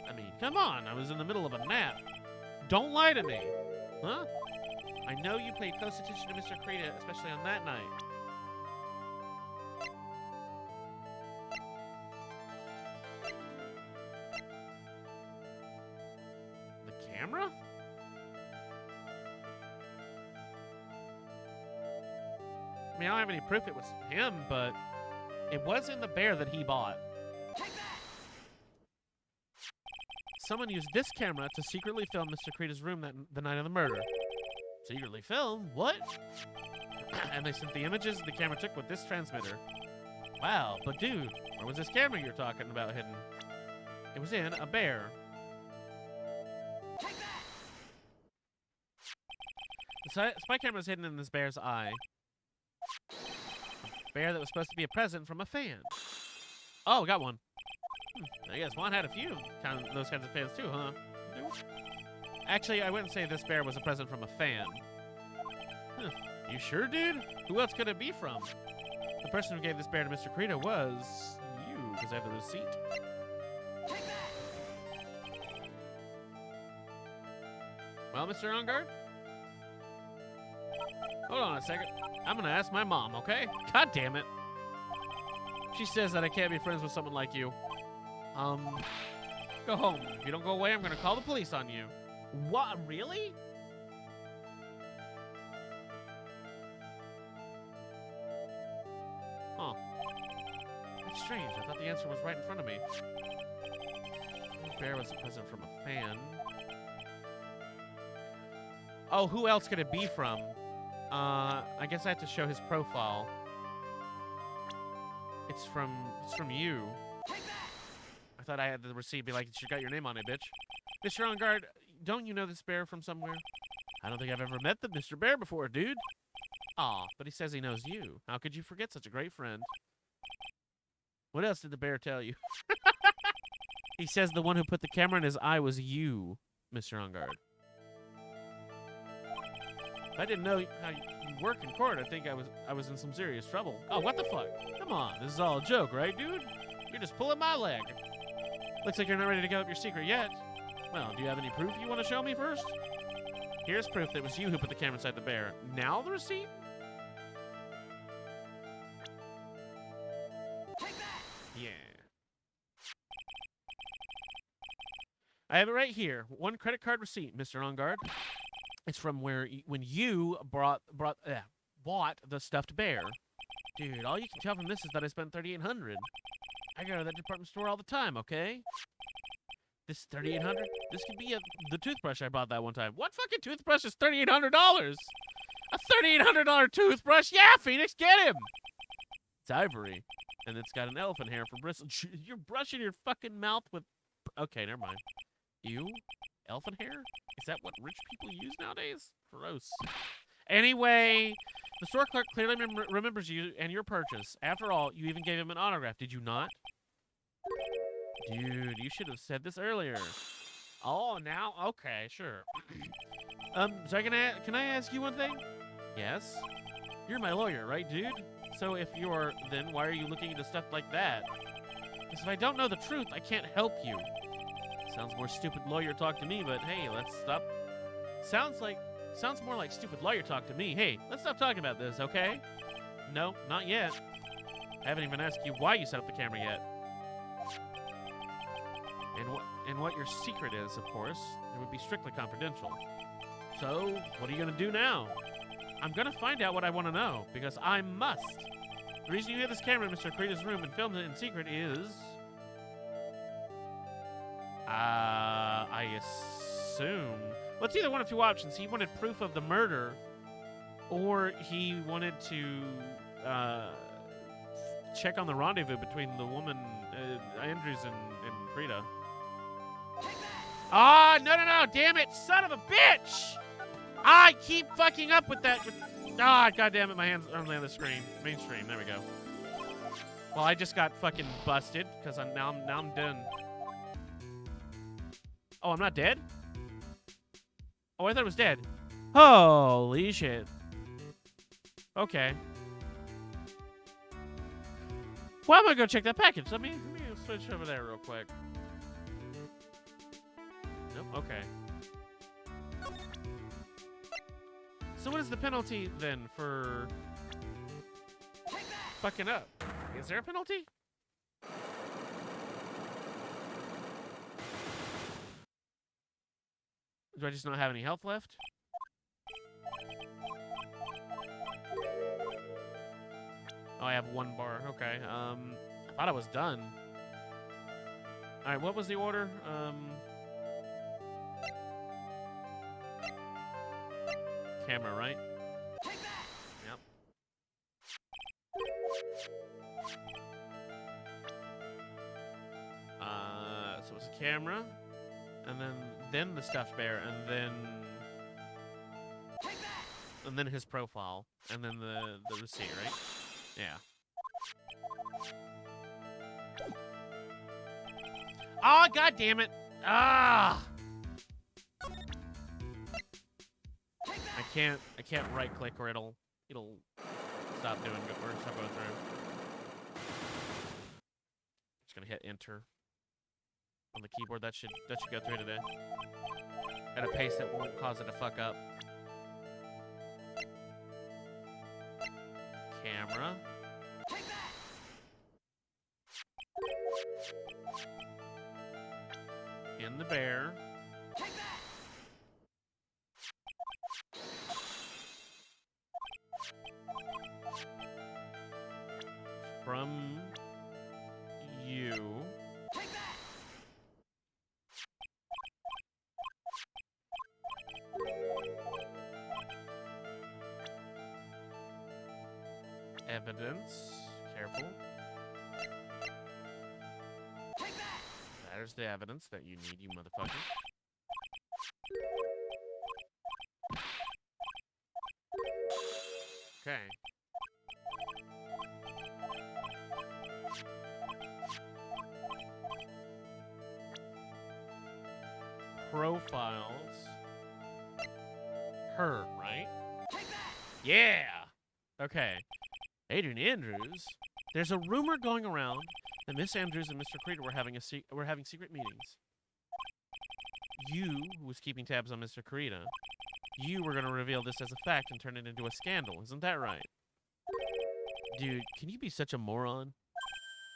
I mean, come on. I was in the middle of a nap. Don't lie to me. Huh? I know you paid close attention to Mr. Kurita, especially on that night. Camera? I mean, I don't have any proof it was him, but it was in the bear that he bought. Someone used this camera to secretly film Mr. Kurita's room the night of the murder. Secretly film? What? And they sent the images the camera took with this transmitter. Wow, but dude, where was this camera you're talking about hidden? It was in a bear. The spy camera was hidden in this bear's eye. A bear that was supposed to be a present from a fan. Oh, got one. I guess Juan had a few those kinds of fans too, huh? Actually, I wouldn't say this bear was a present from a fan. Huh. You sure, dude? Who else could it be from? The person who gave this bear to Mr. Kurita was you, because I have the receipt. Well, Mr. Enguarde? Hold on a second. I'm gonna ask my mom, okay? God damn it. She says that I can't be friends with someone like you. Go home. If you don't go away, I'm gonna call the police on you. What? Really? Huh. That's strange. I thought the answer was right in front of me. The bear was a present from a fan. Oh, who else could it be from? I guess I have to show his profile. It's from you. I thought I had the receipt be like, you got your name on it, bitch. Mr. Enguarde, don't you know this bear from somewhere? I don't think I've ever met the Mr. Bear before, dude. Aw, but he says he knows you. How could you forget such a great friend? What else did the bear tell you? He says the one who put the camera in his eye was you, Mr. Enguarde. If I didn't know how you work in court, I think I was in some serious trouble. Oh, what the fuck? Come on, this is all a joke, right, dude? You're just pulling my leg. Looks like you're not ready to give up your secret yet. Well, do you have any proof you want to show me first? Here's proof that it was you who put the camera inside the bear. Now the receipt? Yeah. I have it right here. One credit card receipt, Mr. On Guard. It's from when you bought the stuffed bear. Dude, all you can tell from this is that I spent $3,800. I go to that department store all the time, okay? This $3,800? This could be the toothbrush I bought that one time. What fucking toothbrush is $3,800? A $3,800 toothbrush? Yeah, Phoenix, get him! It's ivory. And it's got an elephant hair for bristles. You're brushing your fucking mouth with... Okay, never mind. Ew? Elephant hair? Is that what rich people use nowadays? Gross. Anyway, the store clerk clearly remembers you and your purchase. After all, you even gave him an autograph, did you not? Dude, you should have said this earlier. Oh, now? Okay, sure. So can I ask you one thing? Yes? You're my lawyer, right, dude? So if you're, then why are you looking into stuff like that? Because if I don't know the truth, I can't help you. Sounds more stupid lawyer talk to me, but hey, let's stop. Sounds more like stupid lawyer talk to me. Hey, let's stop talking about this, okay? No, not yet. I haven't even asked you why you set up the camera yet. And what your secret is, of course. It would be strictly confidential. So, what are you gonna do now? I'm gonna find out what I want to know, because I must. The reason you have this camera in Mr. Kurita's room and filmed it in secret is... I assume... Well, it's either one of two options. He wanted proof of the murder, or he wanted to, check on the rendezvous between the woman, Andrews and Kurita. Ah, no, damn it, son of a bitch! I keep fucking up with that. Ah, god damn it, my hands are on the screen. Main screen, there we go. Well, I just got fucking busted, because now I'm done. Oh, I'm not dead? Oh, I thought it was dead. Holy shit. Okay. Well, I'm gonna go check that package. Let me switch over there real quick. Nope, okay. So what is the penalty, then, for fucking up? Is there a penalty? Do I just not have any health left? Oh, I have one bar. Okay. I thought I was done. All right, what was the order? Camera, right? Yep. So it's a camera, and then the stuffed bear, and then his profile, and then the receipt, right? Yeah. Oh, god damn it! Ah! I can't right click or it'll stop doing good work. Stop going through. Just gonna hit enter on the keyboard. That should go through today at a pace that won't cause it to fuck up. Camera. In the bear. From you. Evidence. Careful. There's the evidence that you need, you motherfucker. Okay. Profiles. Her, right? Yeah! Okay. Adrian Andrews. There's a rumor going around that Miss Andrews and Mr. Kurita were having secret meetings. You, who was keeping tabs on Mr. Kurita, you were going to reveal this as a fact and turn it into a scandal. Isn't that right? Dude, can you be such a moron?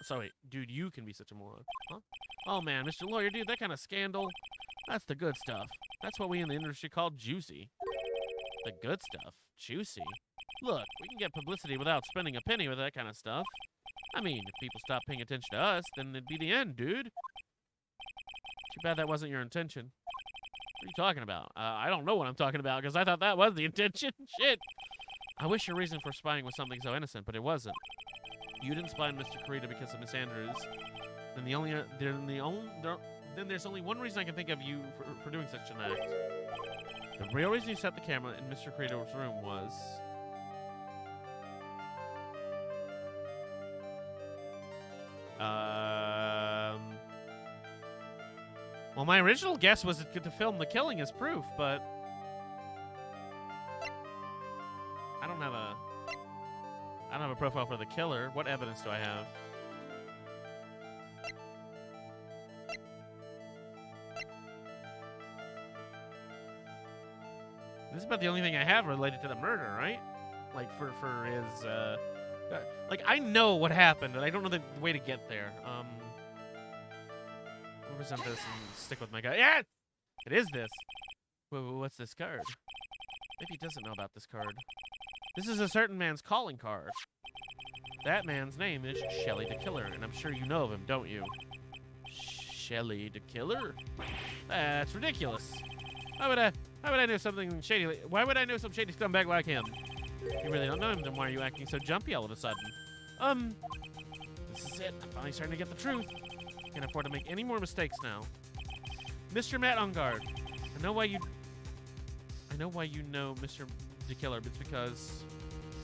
So wait, dude, you can be such a moron. Huh? Oh man, Mr. Lawyer, dude, that kind of scandal, that's the good stuff. That's what we in the industry call juicy. The good stuff? Juicy? Look, we can get publicity without spending a penny with that kind of stuff. I mean, if people stop paying attention to us, then it'd be the end, dude. Too bad that wasn't your intention. What are you talking about? I don't know what I'm talking about, because I thought that was the intention. Shit. I wish your reason for spying was something so innocent, but it wasn't. You didn't spy on Mr. Kurita because of Miss Andrews. Then there's only one reason I can think of you for doing such an act. The real reason you set the camera in Mr. Kurita's room was... Well, my original guess was to film the killing as proof, but... I don't have a profile for the killer. What evidence do I have? This is about the only thing I have related to the murder, right? Like, for his, like, I know what happened, and I don't know the way to get there. I'll present this and stick with my guy. Yes! It is this. What's this card? Maybe he doesn't know about this card. This is a certain man's calling card. That man's name is Shelly the Killer, and I'm sure you know of him, don't you? Shelly the Killer? That's ridiculous. Why would I know something shady? Why would I know some shady scumbag like him? You really don't know him, then why are you acting so jumpy all of a sudden? This is it. I'm finally starting to get the truth. Can't afford to make any more mistakes now. Mr. Matt Ongard, I know why you know Mr. the Killer. It's because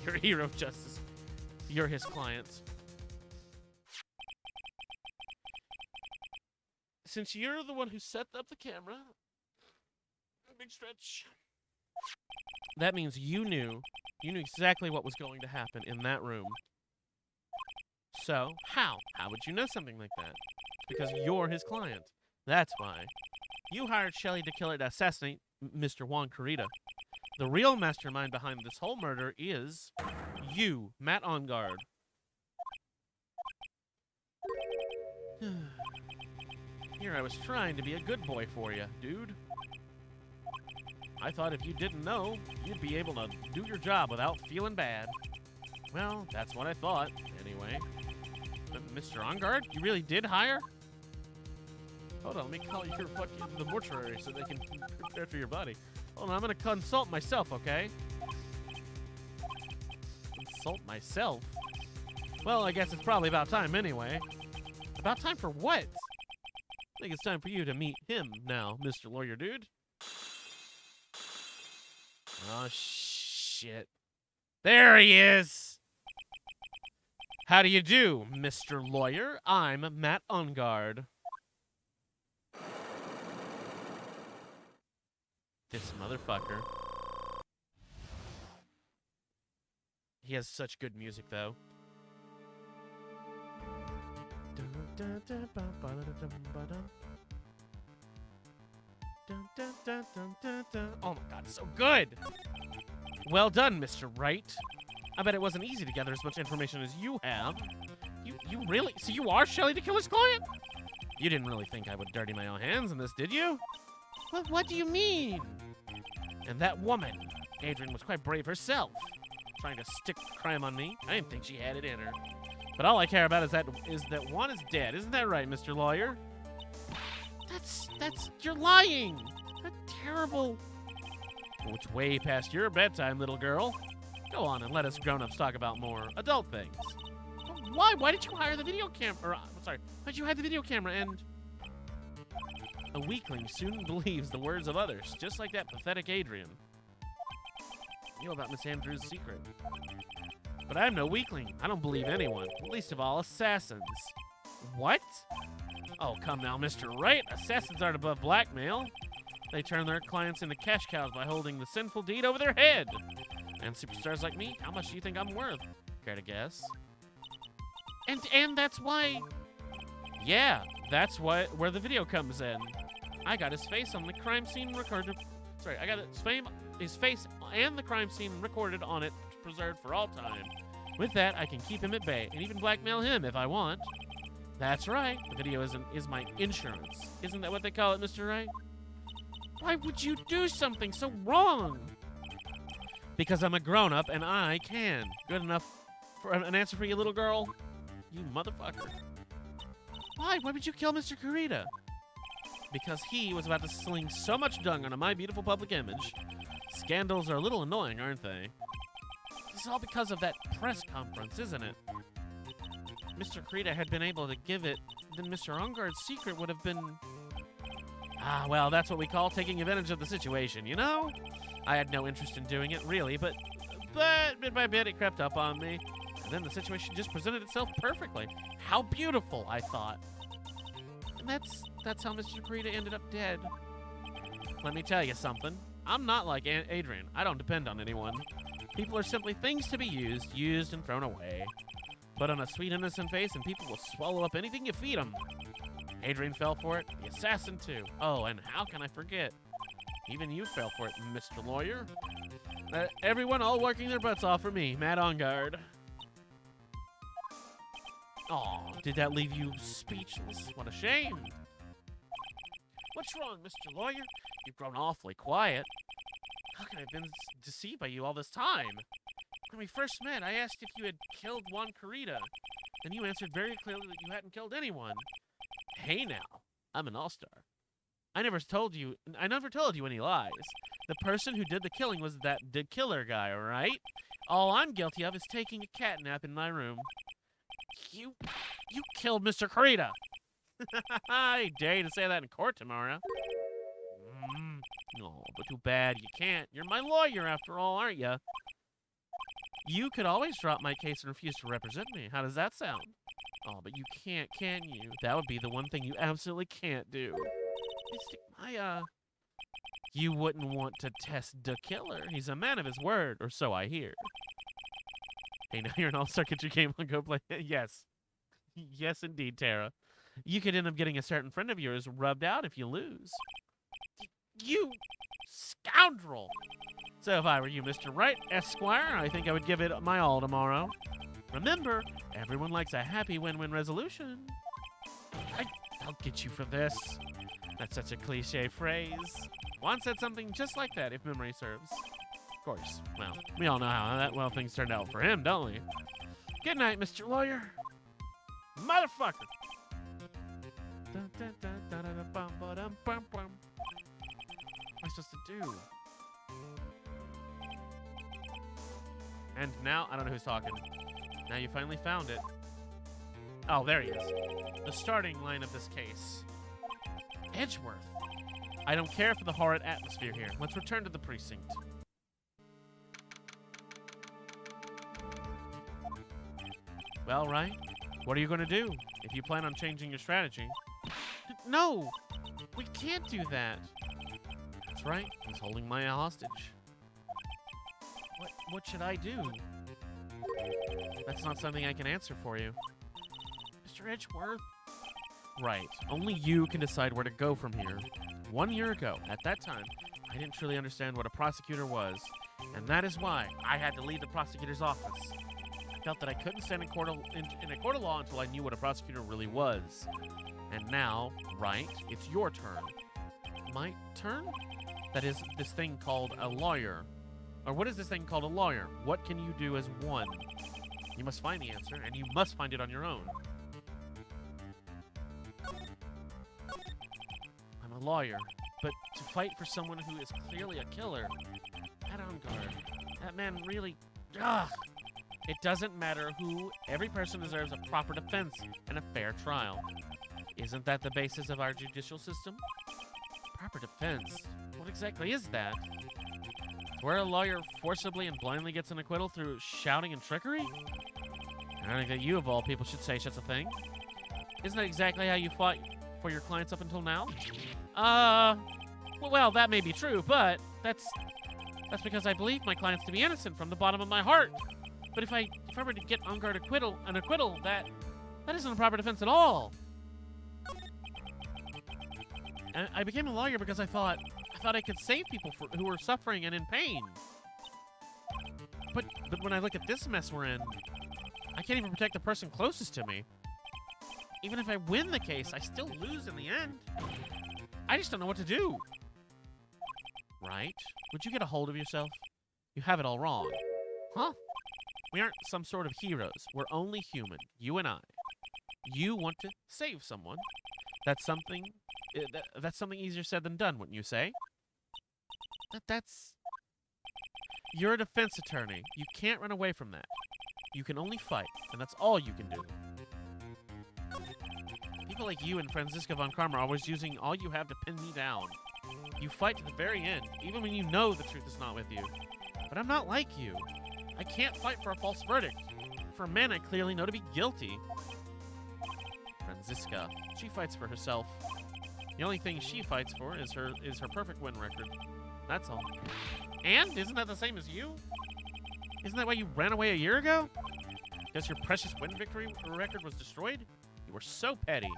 you're a hero of justice. You're his client. Since you're the one who set up the camera, a big stretch. That means you knew exactly what was going to happen in that room. So, how? How would you know something like that? Because you're his client. That's why. You hired Shelly the Killer to assassinate Mr. Juan Kurita. The real mastermind behind this whole murder is you, Matt Ongard. Here I was trying to be a good boy for you, dude. I thought if you didn't know, you'd be able to do your job without feeling bad. Well, that's what I thought, anyway. Mr. Ongard, you really did hire? Hold on, let me call your fucking the mortuary so they can prepare for your body. Hold on, I'm gonna consult myself, okay? Consult myself? Well, I guess it's probably about time anyway. About time for what? I think it's time for you to meet him now, Mr. Lawyer Dude. Oh, shit. There he is! How do you do, Mr. Lawyer? I'm Matt Ongard. This motherfucker. He has such good music, though. Oh my god, so good! Well done, Mr. Wright. I bet it wasn't easy to gather as much information as you have. You really... So you are Shelly the Killer's client? You didn't really think I would dirty my own hands in this, did you? Well, what do you mean? And that woman, Adrian, was quite brave herself, trying to stick crime on me. I didn't think she had it in her. But all I care about is that Juan is dead. Isn't that right, Mr. Lawyer? You're lying. That's terrible. Oh, it's way past your bedtime, little girl. Go on and let us grown-ups talk about more adult things. But why? Why did you hire the video camera? Why'd you hide the video camera and... A weakling soon believes the words of others, just like that pathetic Adrian. You know about Miss Andrews' secret. But I'm no weakling. I don't believe anyone, least of all assassins. What? Oh, come now, Mr. Wright. Assassins aren't above blackmail. They turn their clients into cash cows by holding the sinful deed over their head. And superstars like me, how much do you think I'm worth? Care to guess? And that's why... Yeah, that's where the video comes in. I got his face on the crime scene recorded... I got his face and the crime scene recorded on it, preserved for all time. With that, I can keep him at bay and even blackmail him if I want. That's right. The video is my insurance. Isn't that what they call it, Mr. Wright? Why would you do something so wrong? Because I'm a grown-up and I can. Good enough for an answer for you, little girl? You motherfucker. Why? Why would you kill Mr. Kurita? Because he was about to sling so much dung onto my beautiful public image. Scandals are a little annoying, aren't they? This is all because of that press conference, isn't it? Mr. Kurita had been able to give it, then Mr. Enguarde's secret would have been... Ah, well, that's what we call taking advantage of the situation, you know? I had no interest in doing it, really, but bit by bit it crept up on me. And then the situation just presented itself perfectly. How beautiful, I thought. And that's how Mr. Kurita ended up dead. Let me tell you something. I'm not like Adrian. I don't depend on anyone. People are simply things to be used and thrown away. Put on a sweet innocent face and people will swallow up anything you feed them. Adrian fell for it, the assassin too. Oh, and how can I forget? Even you fell for it, Mr. Lawyer. Everyone all working their butts off for me, Matt Enguarde. Aw, did that leave you speechless? What a shame. What's wrong, Mr. Lawyer? You've grown awfully quiet. How can I have been deceived by you all this time? When we first met, I asked if you had killed Juan Kurita. Then you answered very clearly that you hadn't killed anyone. Hey now, I'm an all-star. I never told you any lies. The person who did the killing was that killer guy, alright? All I'm guilty of is taking a cat nap in my room. You killed Mr. Kurita! I dare you to say that in court tomorrow. No, but too bad you can't. You're my lawyer after all, aren't you? You could always drop my case and refuse to represent me. How does that sound? Oh, but you can't, can you? That would be the one thing you absolutely can't do. You wouldn't want to test the killer. He's a man of his word, or so I hear. Hey, now you're an all-star. Get your game on, go play. Yes. Yes, indeed, Tara. You could end up getting a certain friend of yours rubbed out if you lose. You scoundrel! So if I were you, Mr. Wright, Esquire, I think I would give it my all tomorrow. Remember, everyone likes a happy win-win resolution. I'll get you for this. That's such a cliche phrase. Juan said something just like that, if memory serves. Of course. Well, we all know how things turned out for him, don't we? Good night, Mr. Lawyer. Motherfucker! What am I supposed to do? And now, I don't know who's talking. Now you finally found it. Oh, there he is. The starting line of this case. Edgeworth. I don't care for the horrid atmosphere here. Let's return to the precinct. Well, Wright, what are you going to do if you plan on changing your strategy? No! We can't do that. That's right. He's holding my hostage. What should I do? That's not something I can answer for you. Mr. Edgeworth? Right. Only you can decide where to go from here. 1 year ago, at that time, I didn't truly understand what a prosecutor was, and that is why I had to leave the prosecutor's office. I felt that I couldn't stand in a court of law until I knew what a prosecutor really was. And now, Wright, it's your turn. My turn? That is this thing called a lawyer. Or what is this thing called a lawyer? What can you do as one? You must find the answer, and you must find it on your own. I'm a lawyer, but to fight for someone who is clearly a killer, Matt Enguarde, that man really... Ugh! It doesn't matter who, every person deserves a proper defense and a fair trial. Isn't that the basis of our judicial system? Proper defense? What exactly is that? Where a lawyer forcibly and blindly gets an acquittal through shouting and trickery? I don't think that you, of all people, should say such a thing. Isn't that exactly how you fought for your clients up until now? Well, that may be true, but that's because I believe my clients to be innocent from the bottom of my heart. But if I were to get Enguarde an acquittal, that isn't a proper defense at all. And I became a lawyer because I thought I could save people who were suffering and in pain. But when I look at this mess we're in, I can't even protect the person closest to me. Even if I win the case, I still lose in the end. I just don't know what to do. Right? Would you get a hold of yourself? You have it all wrong. Huh? We aren't some sort of heroes. We're only human. You and I. You want to save someone. That's something easier said than done, wouldn't you say? That's... You're a defense attorney. You can't run away from that. You can only fight, and that's all you can do. People like you and Franziska von Karma are always using all you have to pin me down. You fight to the very end, even when you know the truth is not with you. But I'm not like you. I can't fight for a false verdict. For a man I clearly know to be guilty. Franziska, she fights for herself. The only thing she fights for is her perfect win record. That's all. And isn't that the same as you? Isn't that why you ran away a year ago? Guess your precious win victory record was destroyed? You were so petty.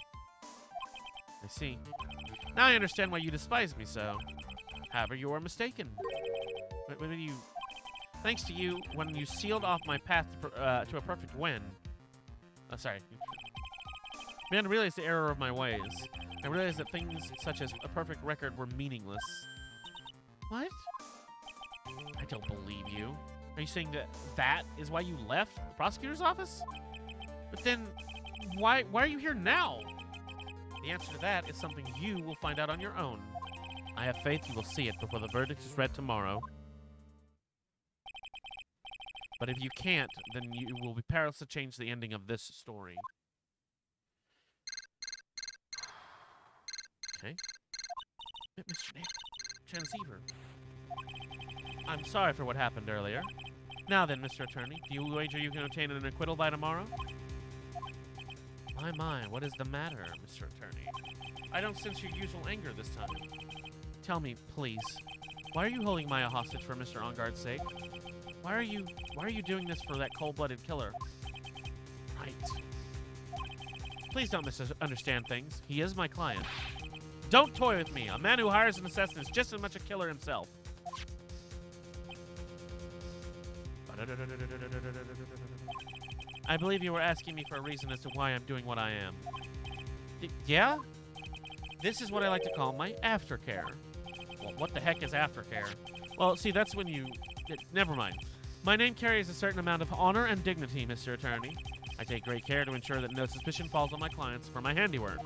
I see. Now I understand why you despise me so. However, you are mistaken. Thanks to you, when you sealed off my path to a perfect win. Oh, sorry. I began to realize the error of my ways. I realized that things such as a perfect record were meaningless. What? I don't believe you. Are you saying that is why you left the prosecutor's office? But then, why are you here now? The answer to that is something you will find out on your own. I have faith you will see it before the verdict is read tomorrow. But if you can't, then you will be powerless to change the ending of this story. Okay. Mr. Transceiver. I'm sorry for what happened earlier. Now then, Mr. Attorney, do you wager you can obtain an acquittal by tomorrow? My, what is the matter, Mr. Attorney? I don't sense your usual anger this time. Tell me, please, why are you holding Maya hostage for Mr. Engarde's sake? Why are you doing this for that cold-blooded killer? Right. Please don't misunderstand things. He is my client. Don't toy with me. A man who hires an assassin is just as much a killer himself. I believe you were asking me for a reason as to why I'm doing what I am. Yeah? This is what I like to call my aftercare. Well, what the heck is aftercare? Well, see, that's when you... Never mind. My name carries a certain amount of honor and dignity, Mr. Attorney. I take great care to ensure that no suspicion falls on my clients for my handiwork.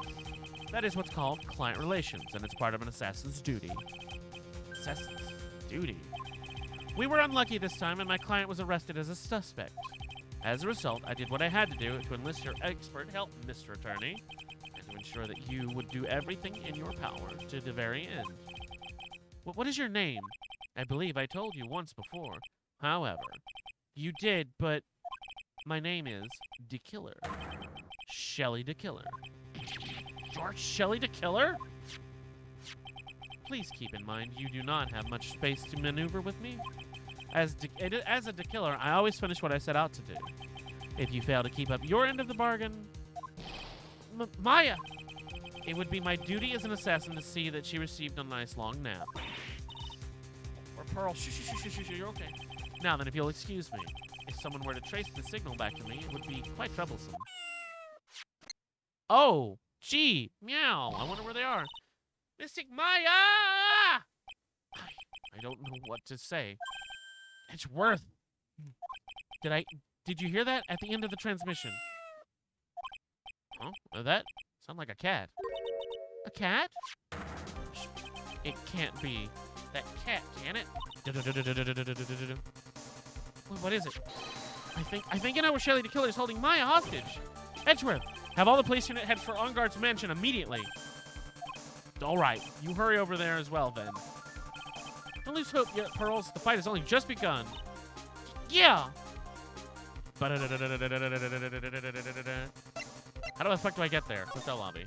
That is what's called client relations, and it's part of an assassin's duty. Assassin's duty? We were unlucky this time, and my client was arrested as a suspect. As a result, I did what I had to do to enlist your expert help, Mr. Attorney, and to ensure that you would do everything in your power to the very end. What is your name? I believe I told you once before. However, you did, but my name is DeKiller. Shelly DeKiller. George Shelly DeKiller? Please keep in mind, you do not have much space to maneuver with me. As a DeKiller, I always finish what I set out to do. If you fail to keep up your end of the bargain... Maya! It would be my duty as an assassin to see that she received a nice long nap. Or Pearl, shh, you're okay. Now then, if you'll excuse me, if someone were to trace the signal back to me, it would be quite troublesome. Oh! Gee! Meow! I wonder where they are. Mystic Maya! I don't know what to say. Edgeworth! Did you hear that at the end of the transmission? Oh, that sounded like a cat. A cat? It can't be that cat, can it? What is it? I think I know where Shelly DeKiller is holding Maya hostage. Edgeworth, have all the police unit head for Engarde's mansion immediately. All right, you hurry over there as well, then. Don't lose hope yet, Pearls. The fight has only just begun. Yeah! How the fuck do I get there? Hotel lobby.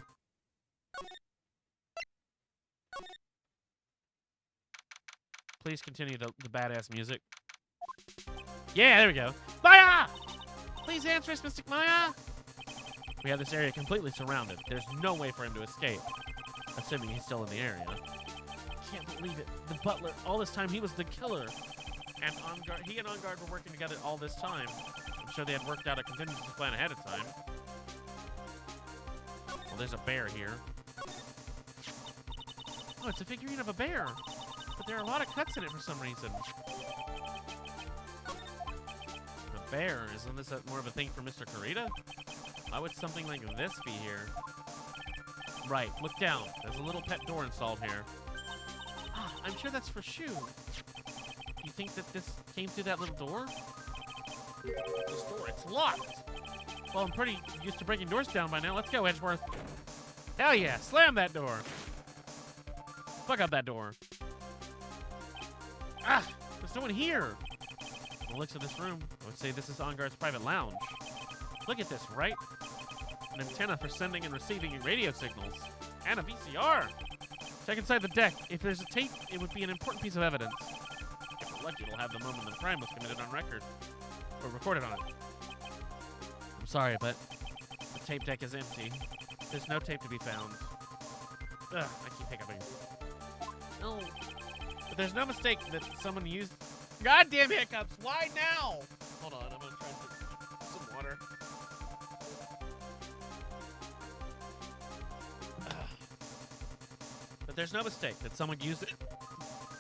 Please continue the badass music. Yeah, there we go. Maya! Please answer us, Mystic Maya! We have this area completely surrounded. There's no way for him to escape. Assuming he's still in the area. Can't believe it. The butler, all this time, he was the killer. And he and Engarde were working together all this time. sure they had worked out a contingency plan ahead of time. Well, there's a bear here. Oh, it's a figurine of a bear. But there are a lot of cuts in it for some reason. The bear, isn't this more of a thing for Mr. Kurita? Why would something like this be here? Right, look down. There's a little pet door installed here. Ah, I'm sure that's for Shu. You think that this came through that little door? This door, it's locked. Well, I'm pretty used to breaking doors down by now. Let's go, Edgeworth. Hell yeah, slam that door. Fuck up that door. Ah, there's no one here. From the looks of this room, I would say this is Enguarde's private lounge. Look at this, right? An antenna for sending and receiving radio signals. And a VCR. Check inside the deck. If there's a tape, it would be an important piece of evidence. If we're lucky, it'll have the moment the crime was committed on record. Or recorded on it. I'm sorry, but the tape deck is empty. There's no tape to be found. Ugh, I keep hiccuping. No. But there's no mistake that someone used... Goddamn hiccups! Why now? Hold on, I'm gonna try some water. But there's no mistake that someone used it.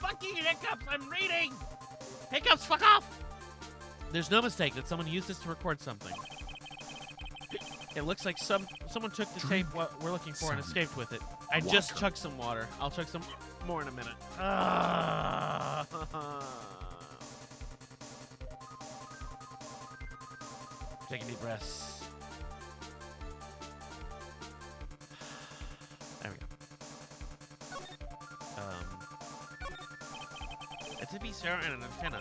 Fucking hiccups! I'm reading! Hiccups, fuck off! There's no mistake that someone used this to record something. It looks like someone took the tape what we're looking for and escaped with it. I just chugged some water. I'll chug some more in a minute. Taking deep breaths. There we go. It's a VCR and an antenna.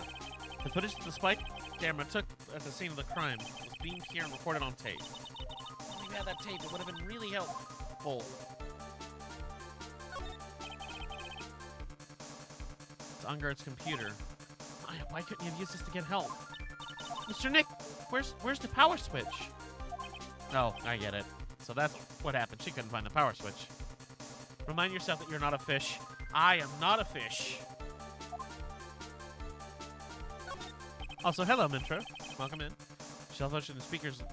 The footage the spy camera took at the scene of the crime was beamed here and recorded on tape. If we had that tape, it would have been really helpful. It's Enguarde's computer. Why couldn't you have used this to get help? Mr. Nick, where's the power switch? Oh, I get it. So that's what happened. She couldn't find the power switch. Remind yourself that you're not a fish. I am not a fish. Also, hello, Mintra. Welcome in. Shelf ocean and speakers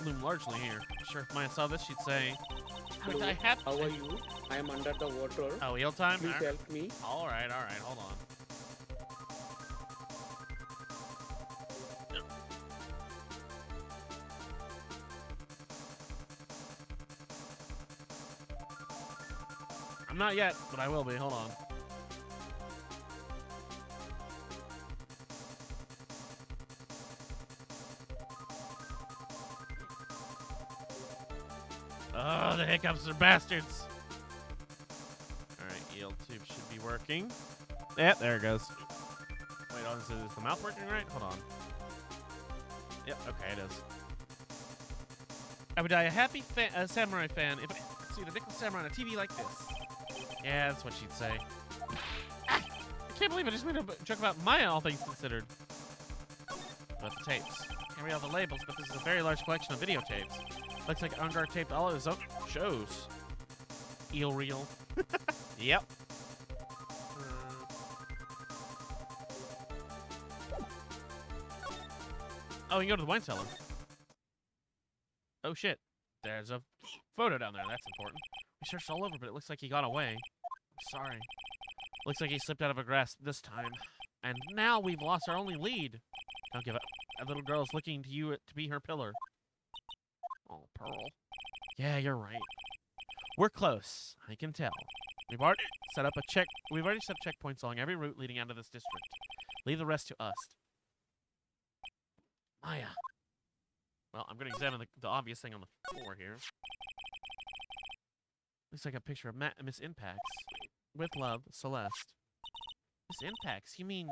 loom largely here. Sure, if Maya saw this, she'd say, Hello, how are you? I am under the water. Oh, heal time? Please help me. All right, hold on. I'm not yet, but I will be. Hold on. Oh, the hiccups are bastards. Alright, EL tube should be working. Yep, there it goes. Wait, is the mouth working right? Hold on. Yep, okay, it is. I would die a happy samurai fan if I could see the Nickel Samurai on a TV like this. Yeah, that's what she'd say. Ah, I can't believe I just made a joke about Maya, all things considered. About the tapes. Can't read all the labels, but this is a very large collection of videotapes. Looks like Enguarde taped all of his own shows. Eel reel. Yep. Oh, you can go to the wine cellar. Oh, shit. There's a photo down there. That's important. We searched all over, but it looks like he got away. I'm sorry. Looks like he slipped out of our grasp this time. And now we've lost our only lead. Don't give up. That little girl is looking to you to be her pillar. Oh, Pearl. Yeah, you're right. We're close. I can tell. We've already set up checkpoints along every route leading out of this district. Leave the rest to us. Maya. Well, I'm going to examine the obvious thing on the floor here. Looks like a picture of Miss Impax. With love, Celeste. Miss Impax? You mean...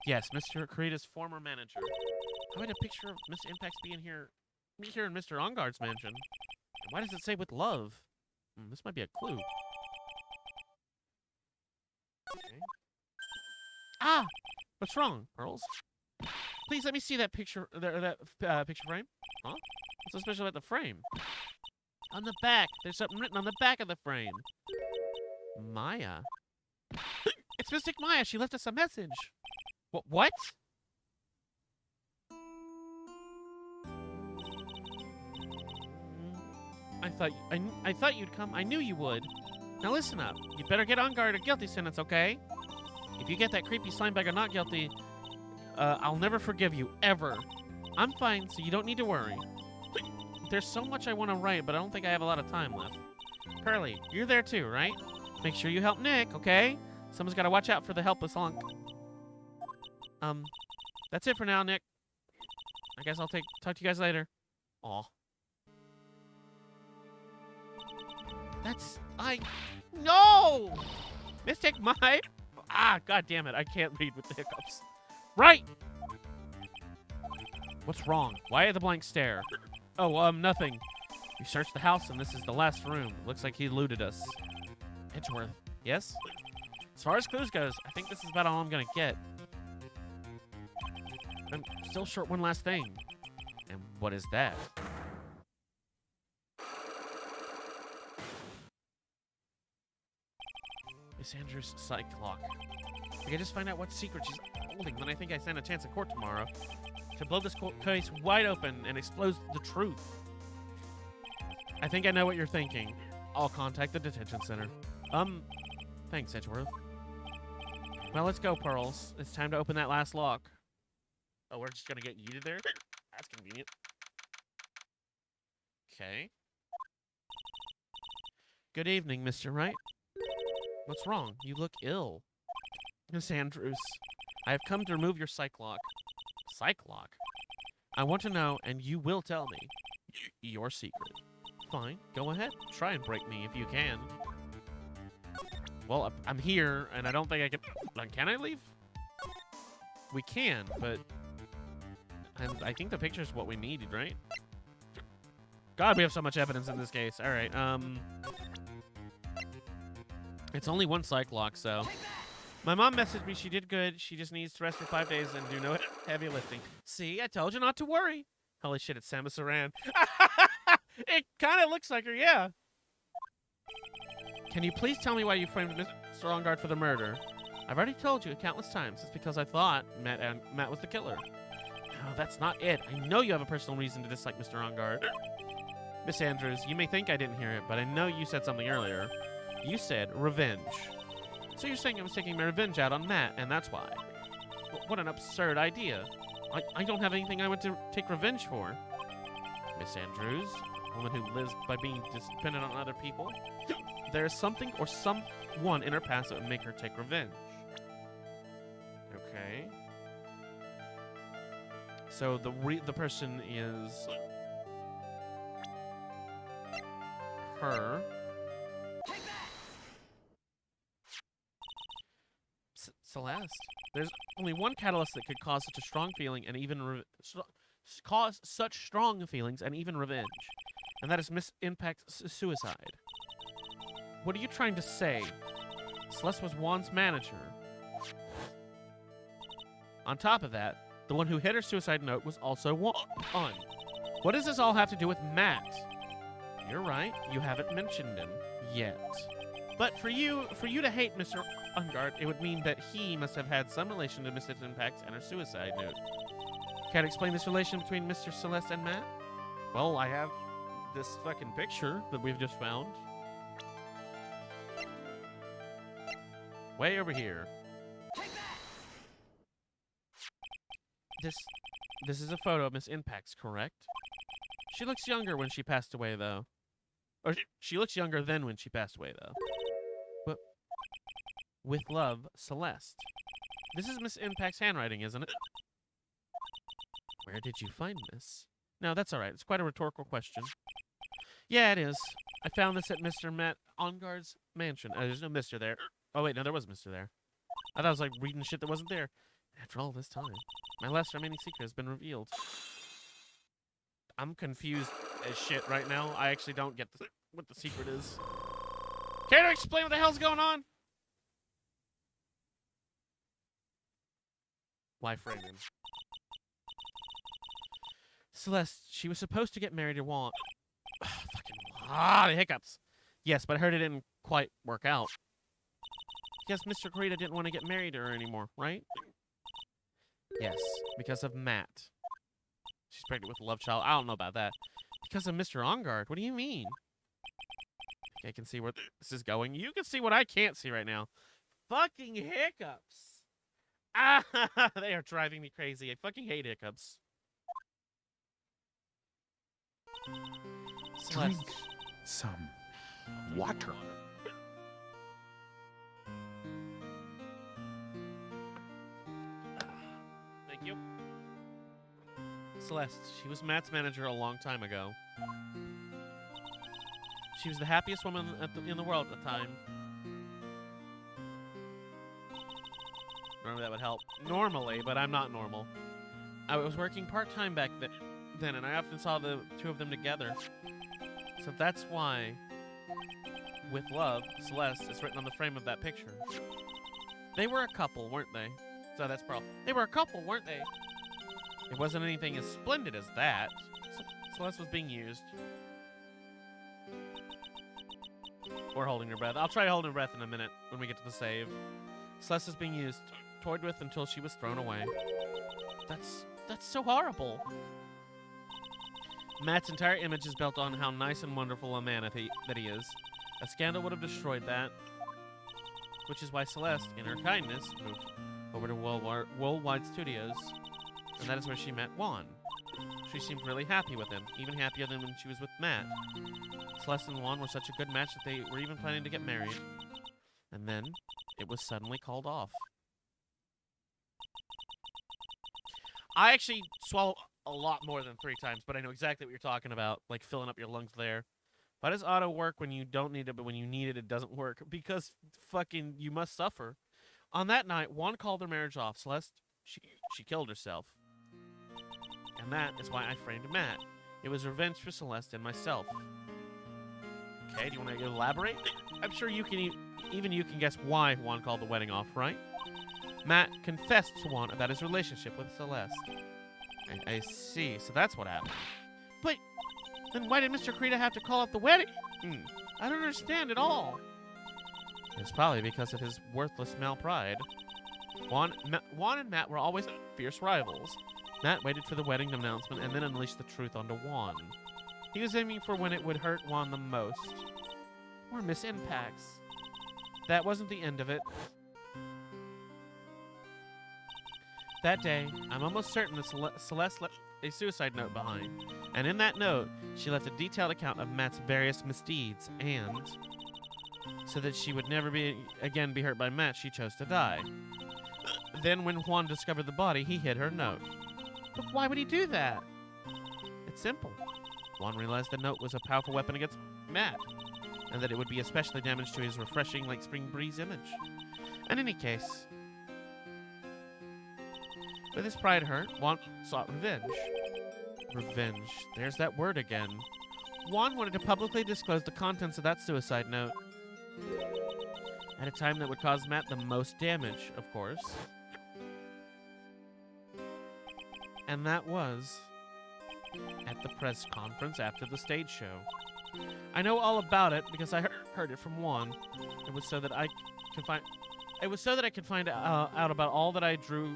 Yes, Mr. Kurita's former manager. How would a picture of Miss Impax be here in Mr. Enguarde's mansion? And why does it say with love? This might be a clue. Okay. Ah! What's wrong, Pearls? Please let me see that picture, picture frame. Huh? What's so special about the frame? On the back. There's something written on the back of the frame. Maya. It's Mystic Maya. She left us a message. What? I thought you'd come. I knew you would. Now listen up. You'd better get on guard a guilty sentence, okay? If you get that creepy slime bag or not guilty, I'll never forgive you, ever. I'm fine, so you don't need to worry. There's so much I want to write, but I don't think I have a lot of time left. Pearly, you're there too, right? Make sure you help Nick, okay? Someone's got to watch out for the helpless hunk. That's it for now, Nick. I guess I'll talk to you guys later. Aw. No! Mystic my... God damn it. I can't read with the hiccups. Right! What's wrong? Why the blank stare? Oh, nothing. We searched the house, and this is the last room. Looks like he looted us. Edgeworth. Yes? As far as clues goes, I think this is about all I'm gonna get. I'm still short one last thing. And what is that? Miss Andrews' psych clock. I can just find out what secret she's holding, then I think I stand a chance in court tomorrow to blow this case wide open and expose the truth. I think I know what you're thinking. I'll contact the detention center. Thanks, Edgeworth. Well, let's go, Pearls. It's time to open that last lock. Oh, we're just gonna get yeeted there? That's convenient. Okay. Good evening, Mr. Wright. What's wrong? You look ill. Miss Andrews, I have come to remove your psych lock. Psych lock? I want to know, and you will tell me, your secret. Fine, go ahead. Try and break me if you can. Well, I'm here, and I don't think I can... Can I leave? We can, but... I think the picture's what we needed, right? God, we have so much evidence in this case. All right, it's only one psych lock, so... My mom messaged me she did good. She just needs to rest for 5 days and do no heavy lifting. See, I told you not to worry. Holy shit, it's Samus Aran. It kind of looks like her, yeah. Can you please tell me why you framed Mr. Enguarde for the murder? I've already told you countless times. It's because I thought Matt was the killer. No, that's not it. I know you have a personal reason to dislike Mr. Enguarde. Miss Andrews, you may think I didn't hear it, but I know you said something earlier. You said revenge. So you're saying I was taking my revenge out on Matt, and that's why. What an absurd idea. I don't have anything I want to take revenge for. Miss Andrews, a woman who lives by being dependent on other people. There is something or someone in her past that would make her take revenge. Okay. So the person is her. Celeste. There's only one catalyst that could cause such a strong feeling and even cause such strong feelings and even revenge, and that is Miss Impact's suicide. What are you trying to say? Celeste was Juan's manager. On top of that, the one who hit her suicide note was also Juan. What does this all have to do with Matt? You're right, you haven't mentioned him yet. But for you to hate Mr. Enguarde, it would mean that he must have had some relation to Mrs. Impact and her suicide note. Can't explain this relation between Mr. Celeste and Matt? Well, I have this fucking picture that we've just found. Way over here. This is a photo of Miss Impact's, correct? She looks younger when she passed away, though. Or she looks younger than when she passed away, though. But with love, Celeste. This is Miss Impact's handwriting, isn't it? Where did you find this? No, that's all right. It's quite a rhetorical question. Yeah, it is. I found this at Mr. Matt Enguarde's mansion. There's no Mr. there. Oh, wait, no, there was Mr. there. I thought I was, like, reading shit that wasn't there. After all this time, my last remaining secret has been revealed. I'm confused as shit right now. I actually don't get what the secret is. Care to explain what the hell's going on? Why frame him? Celeste, she was supposed to get married to Juan. The hiccups. Yes, but I heard it didn't quite work out. Yes, Mr. Corita didn't want to get married to her anymore, right? Yes, because of Matt. She's pregnant with a love child. I don't know about that. Because of Mr. Enguarde? What do you mean? Okay, I can see where this is going. You can see what I can't see right now. Fucking hiccups. Ah, they are driving me crazy. I fucking hate hiccups. Drink Celeste. some water. Thank you. Celeste, she was Matt's manager a long time ago. She was the happiest woman in the world at the time. Remember, that would help. Normally, but I'm not normal. I was working part-time back then, and I often saw the two of them together. So that's why, with love, Celeste is written on the frame of that picture. They were a couple, weren't they? So that's probably... They were a couple, weren't they? It wasn't anything as splendid as that. Celeste was being used. Or holding her breath. I'll try holding her breath in a minute when we get to the save. Celeste is being used, toyed with until she was thrown away. That's so horrible. Matt's entire image is built on how nice and wonderful a man that he is. A scandal would have destroyed that. Which is why Celeste, in her kindness, moved over to Worldwide Studios. And that is where she met Juan. She seemed really happy with him, even happier than when she was with Matt. Celeste and Juan were such a good match that they were even planning to get married. And then, it was suddenly called off. I actually swallow a lot more than 3 times, but I know exactly what you're talking about, like filling up your lungs there. Why does auto work when you don't need it, but when you need it, it doesn't work? Because fucking you must suffer. On that night, Juan called their marriage off. Celeste, she killed herself. And that is why I framed Matt. It was revenge for Celeste and myself. Okay, do you want to elaborate? I'm sure you can even you can guess why Juan called the wedding off, right? Matt confessed to Juan about his relationship with Celeste. I see, so that's what happened. But then why did Mr. Krita have to call off the wedding? I don't understand at all. It's probably because of his worthless male pride. Juan and Matt were always fierce rivals. Matt waited for the wedding announcement and then unleashed the truth onto Juan. He was aiming for when it would hurt Juan the most. Or miss impacts. That wasn't the end of it. That day, I'm almost certain that Celeste left a suicide note behind. And in that note, she left a detailed account of Matt's various misdeeds, and so that she would never again be hurt by Matt, she chose to die. Then when Juan discovered the body, he hid her note. But why would he do that? It's simple. Juan realized the note was a powerful weapon against Matt, and that it would be especially damaged to his refreshing like spring breeze image. In any case, with his pride hurt, Juan sought revenge. Revenge. There's that word again. Juan wanted to publicly disclose the contents of that suicide note. At a time that would cause Matt the most damage, of course. And that was at the press conference after the stage show. I know all about it because I heard it from Juan. It was so that I could find. It was so that I could find out about all that I drew.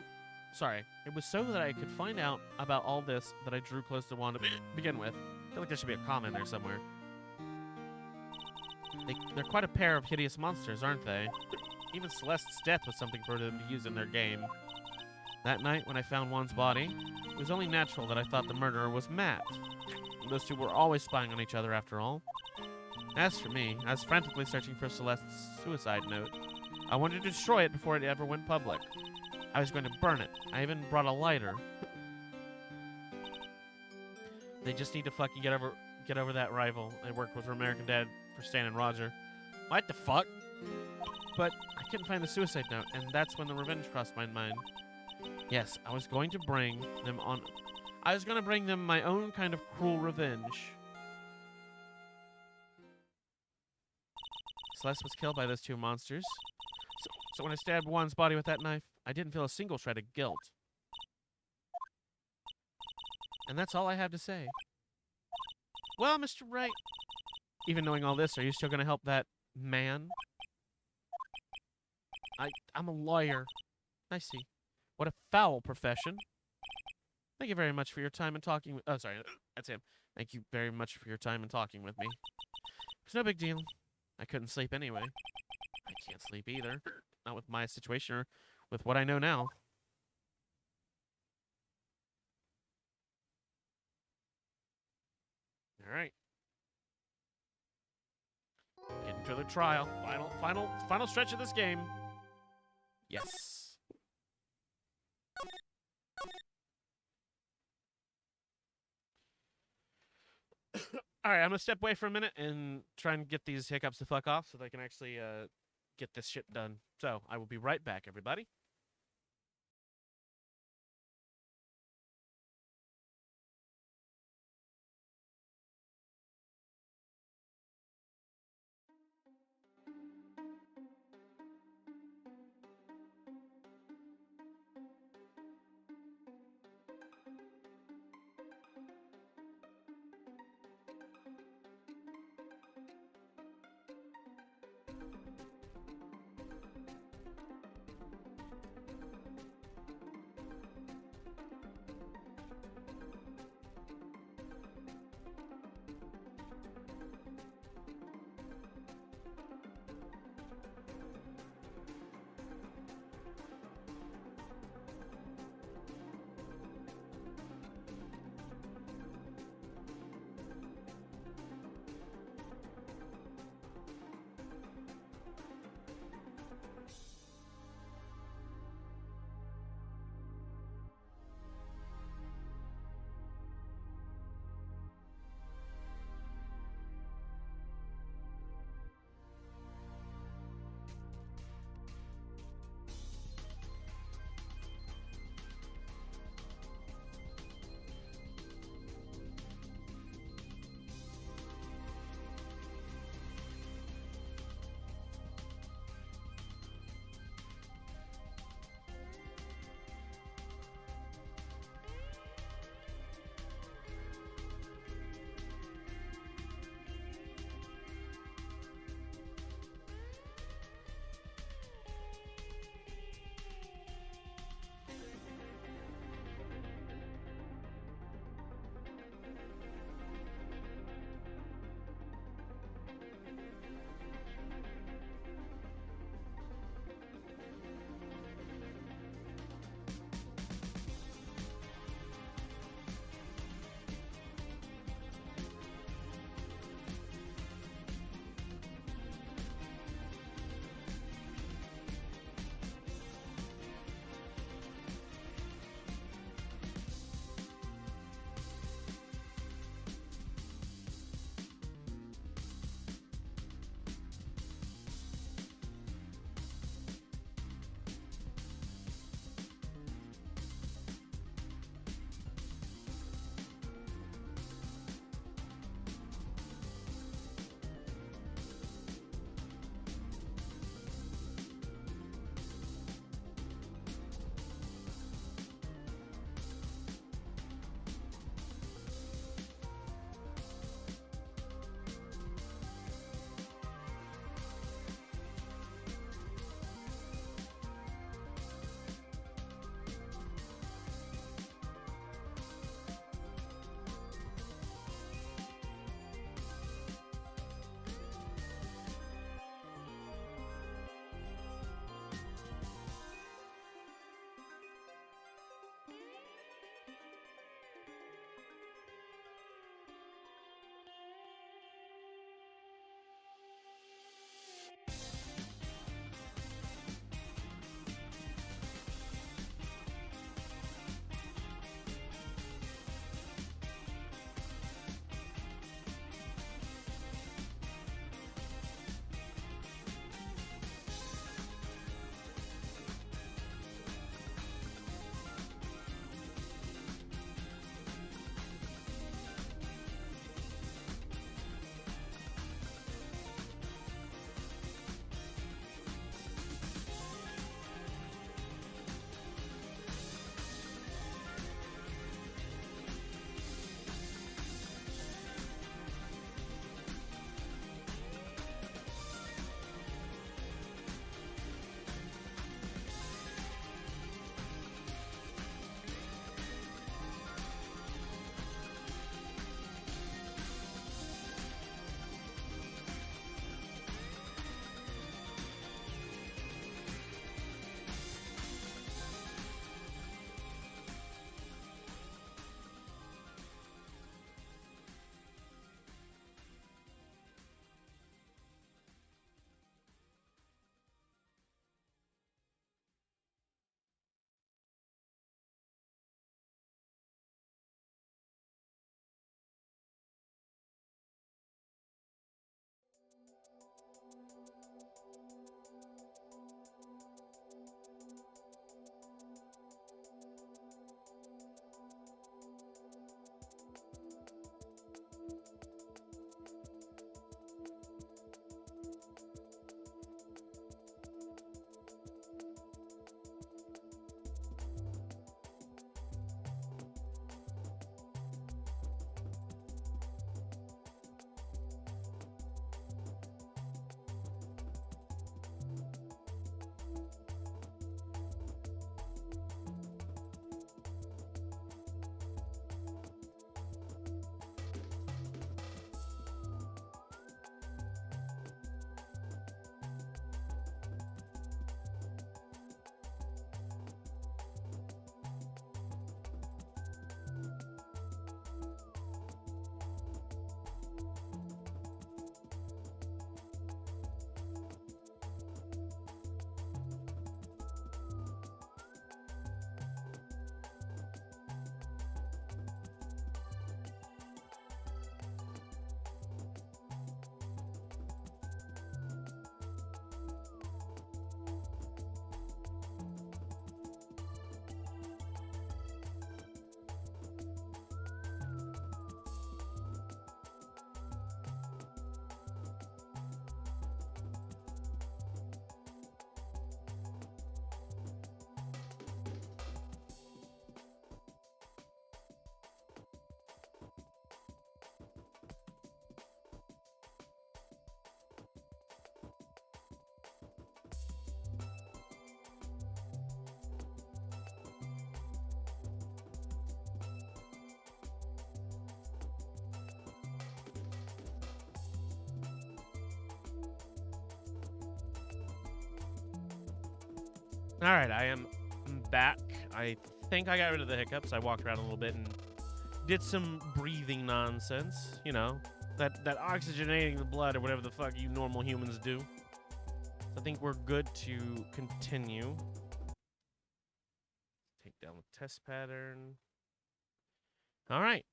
Sorry. It was so that I could find out about all this that I drew close to Juan to begin with. I feel like there should be a comma in there somewhere. They're quite a pair of hideous monsters, aren't they? Even Celeste's death was something for them to use in their game. That night, when I found Juan's body, it was only natural that I thought the murderer was Matt. Those two were always spying on each other, after all. As for me, I was frantically searching for Celeste's suicide note. I wanted to destroy it before it ever went public. I was going to burn it. I even brought a lighter. They just need to fucking get over that rival. I worked with American Dad for Stan and Roger. What the fuck? But I couldn't find the suicide note, and that's when the revenge crossed my mind. Yes, I was going to bring them on. I was going to bring them my own kind of cruel revenge. Celeste was killed by those two monsters. So when I stabbed Juan's body with that knife, I didn't feel a single shred of guilt. And that's all I have to say. Well, Mr. Wright, even knowing all this, are you still going to help that man? I'm a lawyer. I see. What a foul profession. Thank you very much for your time and talking with... Oh, sorry. That's him. Thank you very much for your time and talking with me. It's no big deal. I couldn't sleep anyway. I can't sleep either. Not with my situation or with what I know now. All right. Getting to the trial. Final stretch of this game. Yes. All right, I'm gonna step away for a minute and try and get these hiccups to fuck off so that I can actually get this shit done. So I will be right back, everybody. All right, I am back. I think I got rid of the hiccups. I walked around a little bit and did some breathing nonsense. You know, that oxygenating the blood or whatever the fuck you normal humans do. I think we're good to continue. Take down the test pattern. All right.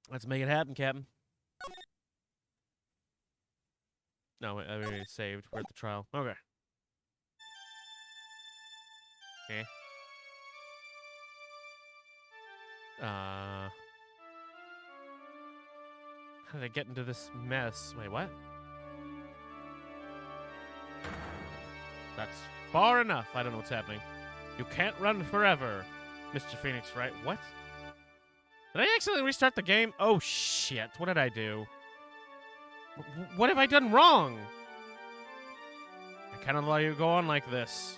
Let's make it happen, Captain. No, I already saved. We're at the trial. Okay. Okay. How did I get into this mess? Wait, what? That's far enough. I don't know what's happening. You can't run forever, Mr. Phoenix, right? What? Did I accidentally restart the game? Oh, shit. What did I do? What have I done wrong? I can't allow you to go on like this.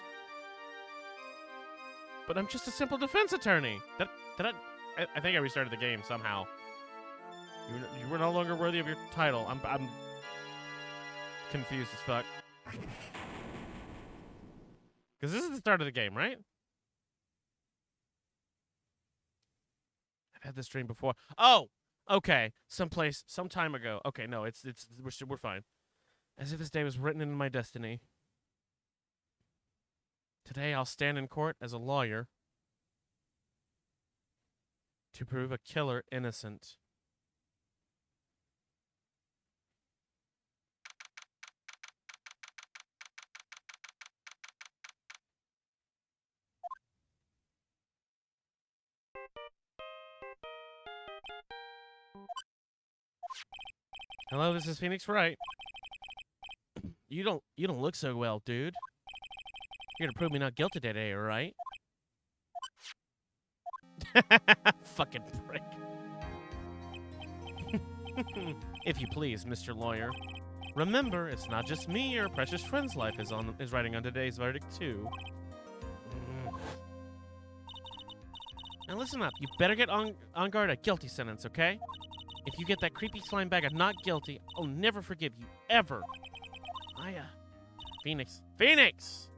But I'm just a simple defense attorney. I think I restarted the game somehow. You were no longer worthy of your title. I'm confused as fuck. Because this is the start of the game, right? I've had this dream before. Oh, okay. Some time ago. Okay, no, we're fine. As if this day was written into my destiny. Today I'll stand in court as a lawyer to prove a killer innocent. Hello, this is Phoenix Wright. You don't look so well, dude. You're gonna prove me not guilty today, right? Fucking prick. If you please, Mr. Lawyer. Remember, it's not just me, your precious friend's life is riding on today's verdict, too. Now listen up, you better get on guard a guilty sentence, okay? If you get that creepy slime bag of not guilty, I'll never forgive you, ever. Maya. Phoenix. Phoenix!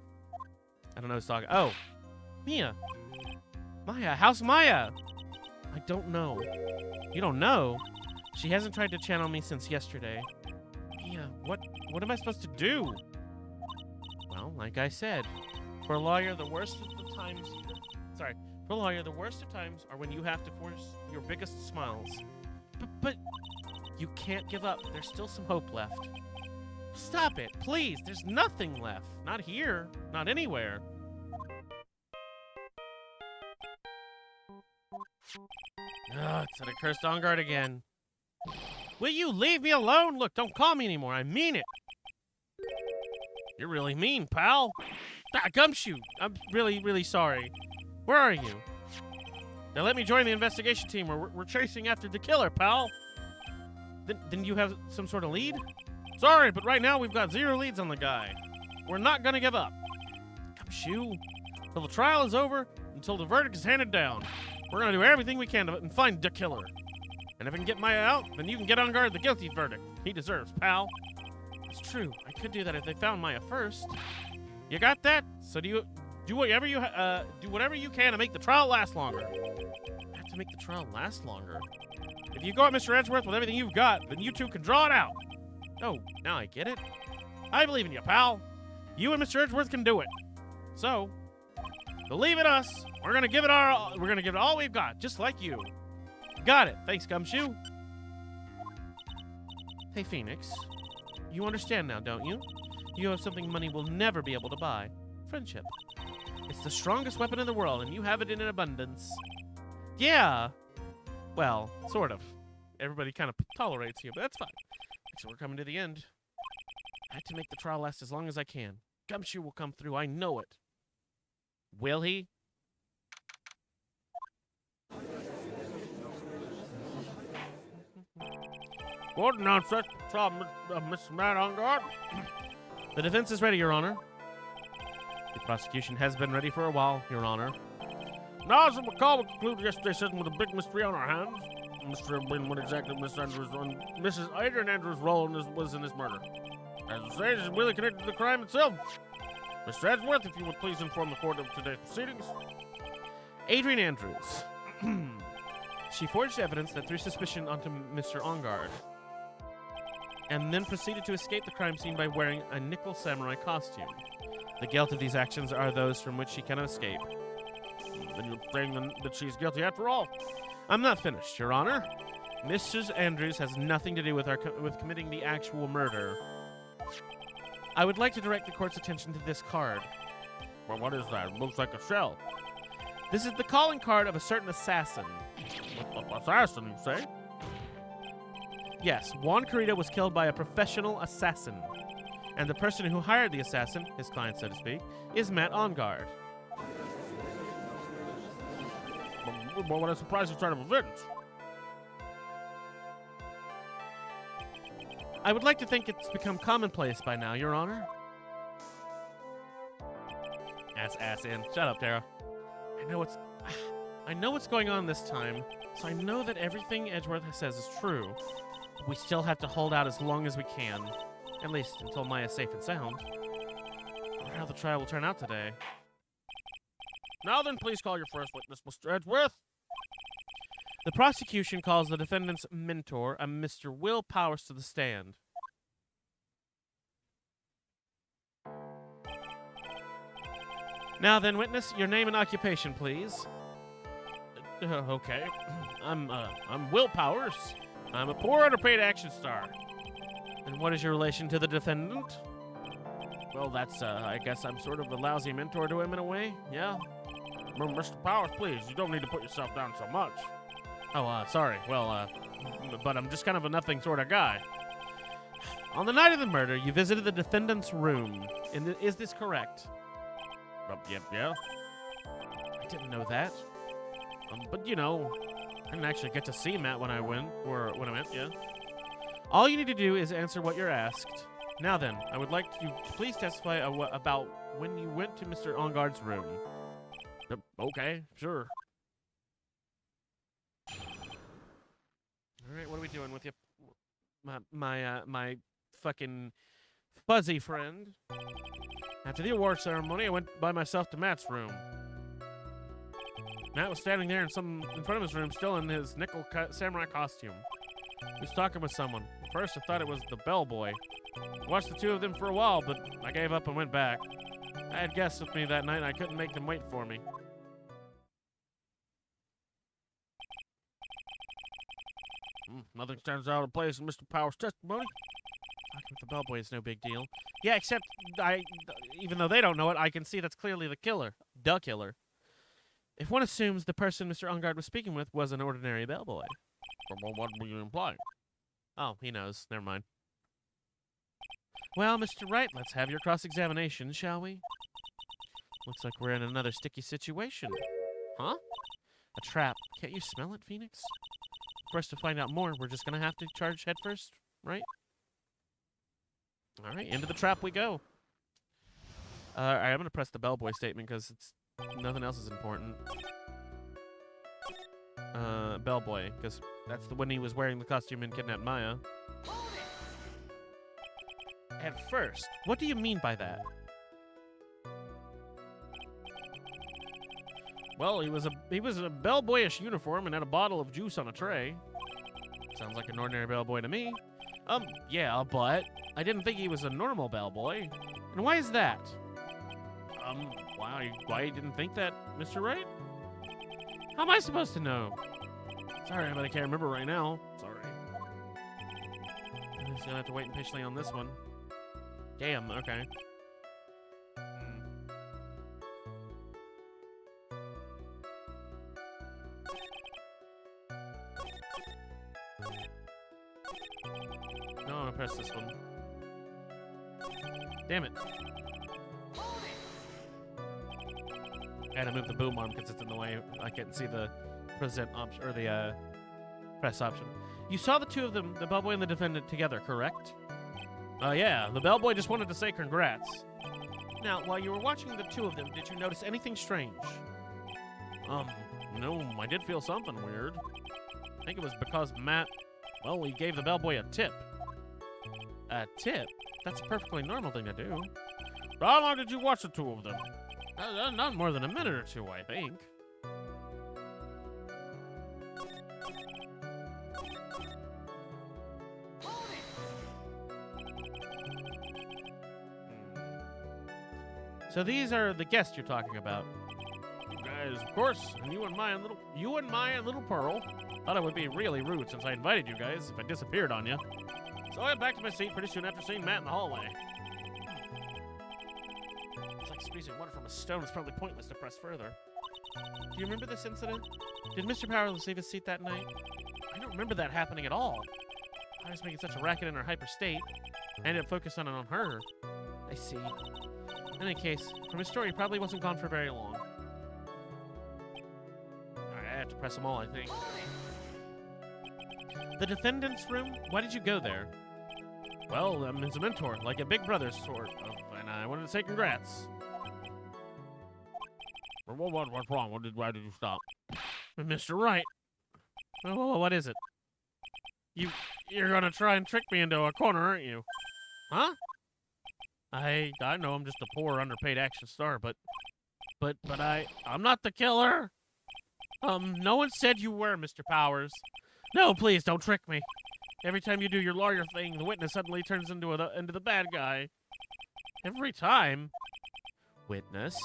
I don't know who's talking. Oh. Mia. Maya, how's Maya? I don't know. You don't know? She hasn't tried to channel me since yesterday. Mia, what am I supposed to do? Well, like I said, for a lawyer, the worst of times are when you have to force your biggest smiles. But you can't give up. There's still some hope left. Stop it, please. There's nothing left. Not here. Not anywhere. Ugh, it's that accursed on guard again. Will you leave me alone? Look, don't call me anymore. I mean it. You're really mean, pal. Ah, Gumshoe. I'm really, really sorry. Where are you? Now let me join the investigation team. We're chasing after the killer, pal. Then you have some sort of lead? Sorry, but right now we've got 0 leads on the guy. We're not gonna give up. Gumshoe. Till the trial is over, until the verdict is handed down. We're gonna do everything we can and find the killer. And if I can get Maya out, then you can get on guard the guilty verdict. He deserves, pal. It's true. I could do that if they found Maya first. You got that? So do whatever you can to make the trial last longer. I have to make the trial last longer. If you go at Mr. Edgeworth with everything you've got, then you two can draw it out. Oh, now I get it. I believe in you, pal. You and Mr. Edgeworth can do it. So, believe in us. We're gonna give it all we've got, just like you. Got it. Thanks, Gumshoe. Hey, Phoenix. You understand now, don't you? You have something money will never be able to buy. Friendship. It's the strongest weapon in the world, and you have it in abundance. Yeah. Well, sort of. Everybody kind of tolerates you, but that's fine. So we're coming to the end. I have to make the trial last as long as I can. Gumshoe will come through, I know it. Will he? What nonsense, trial, Mr. Matt on guard. The defense is ready, Your Honor. The prosecution has been ready for a while, Your Honor. Now, as McCall will conclude yesterday's session with a big mystery on our hands. Mystery of what exactly Mrs. Adrian Andrews' role was in this murder. As it says, is really connected to the crime itself. Mr. Edgeworth, if you would please inform the court of today's proceedings. Adrian Andrews. She forged evidence that threw suspicion onto Mr. Ongard, and then proceeded to escape the crime scene by wearing a nickel samurai costume. The guilt of these actions are those from which she cannot escape. Then you're saying that she's guilty after all? I'm not finished, Your Honor. Mrs. Andrews has nothing to do with with committing the actual murder. I would like to direct the court's attention to this card. Well, what is that? It looks like a shell. This is the calling card of a certain assassin. Assassin, you say? Yes, Juan Carrito was killed by a professional assassin. And the person who hired the assassin, his client so to speak, is Matt Ongard. Well, what a surprising turn of events. I would like to think it's become commonplace by now, Your Honor. Ass in. Shut up, Tara. I know what's going on this time, so I know that everything Edgeworth says is true. We still have to hold out as long as we can, at least until Maya's safe and sound. I wonder how the trial will turn out today. Now then, please call your first witness, Mr. Edgeworth. The prosecution calls the defendant's mentor, a Mr. Will Powers, to the stand. Now then, witness, your name and occupation, please. Okay. I'm Will Powers. I'm a poor, underpaid action star. And what is your relation to the defendant? Well, that's, I guess I'm sort of a lousy mentor to him in a way, yeah? Mr. Powers, please, you don't need to put yourself down so much. Oh, sorry. Well, but I'm just kind of a nothing sort of guy. On the night of the murder, you visited the defendant's room. Is this correct? Yeah. I didn't know that. But, you know, I didn't actually get to see Matt when I went, yeah. All you need to do is answer what you're asked. Now then, I would like you to please testify about when you went to Mr. Ongard's room. Okay, sure. All right, what are we doing with you, my fucking fuzzy friend? After the award ceremony, I went by myself to Matt's room. Matt was standing there in front of his room, still in his nickel samurai costume. He was talking with someone. At first, I thought it was the bellboy. I watched the two of them for a while, but I gave up and went back. I had guests with me that night, and I couldn't make them wait for me. Nothing stands out of place in Mr. Powers' testimony. Talking with the bellboy is no big deal. Yeah, except even though they don't know it, I can see that's clearly the killer. The killer. If one assumes the person Mr. Ongard was speaking with was an ordinary bellboy. Well, what were you implying? Oh, he knows. Never mind. Well, Mr. Wright, let's have your cross-examination, shall we? Looks like we're in another sticky situation. Huh? A trap. Can't you smell it, Phoenix? For us to find out more, we're just going to have to charge headfirst, right? All right, into the trap we go. All right, I'm going to press the bellboy statement because nothing else is important. Bellboy, because that's the when he was wearing the costume and kidnapped Maya. At first, what do you mean by that? Well, he was a bellboyish uniform and had a bottle of juice on a tray. Sounds like an ordinary bellboy to me. Yeah, but I didn't think he was a normal bellboy. And why is that? Why you didn't think that, Mr. Wright? How am I supposed to know? Sorry, but I can't remember right now. Sorry. I'm just gonna have to wait patiently on this one. Damn, okay. No, I'm gonna press this one. Damn it. I had to move the boom arm because it's in the way. I can't see the present option or the press option. You saw the two of them, the bellboy and the defendant, together, correct? Yeah. The bellboy just wanted to say congrats. Now, while you were watching the two of them, did you notice anything strange? No, I did feel something weird. I think it was because Matt, well, he gave the bellboy a tip. A tip? That's a perfectly normal thing to do. How long did you watch the two of them? Not more than a minute or two, I think. So these are the guests you're talking about. You guys, of course, and you and Maya and little Pearl. Thought it would be really rude since I invited you guys if I disappeared on you. So I went back to my seat pretty soon after seeing Matt in the hallway. It's like squeezing water from a stone. It's probably pointless to press further. Do you remember this incident? Did Mr. Powerless leave his seat that night? I don't remember that happening at all. I was making such a racket in her hyper state. I ended up focusing on her. I see. In any case, from his story, he probably wasn't gone for very long. Alright, I have to press them all, I think. The defendant's room? Why did you go there? Well, I'm his mentor, like a big brother sort of, and I wanted to say congrats. What's wrong? Why did you stop? Mr. Wright. What is it? You're gonna try and trick me into a corner, aren't you? Huh? I know I'm just a poor, underpaid action star, but I'm not the killer. No one said you were, Mr. Powers. No, please, don't trick me. Every time you do your lawyer thing, the witness suddenly turns into the bad guy. Every time. Witness,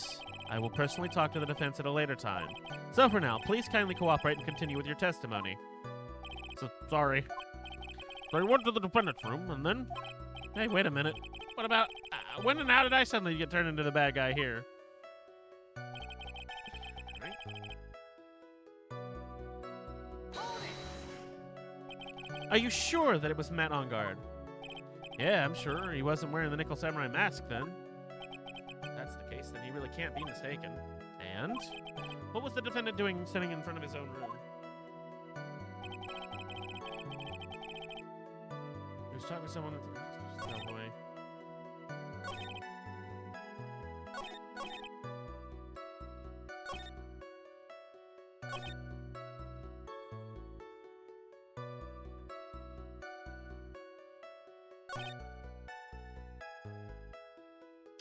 I will personally talk to the defense at a later time. So for now, please kindly cooperate and continue with your testimony. Sorry. So I went to the defendant's room, and then... Hey, wait a minute. What about... when and how did I suddenly get turned into the bad guy here? Are you sure that it was Matt Engarde? Yeah, I'm sure. He wasn't wearing the Nickel Samurai mask then. If that's the case, then he really can't be mistaken. And? What was the defendant doing sitting in front of his own room? He was talking to someone... No way.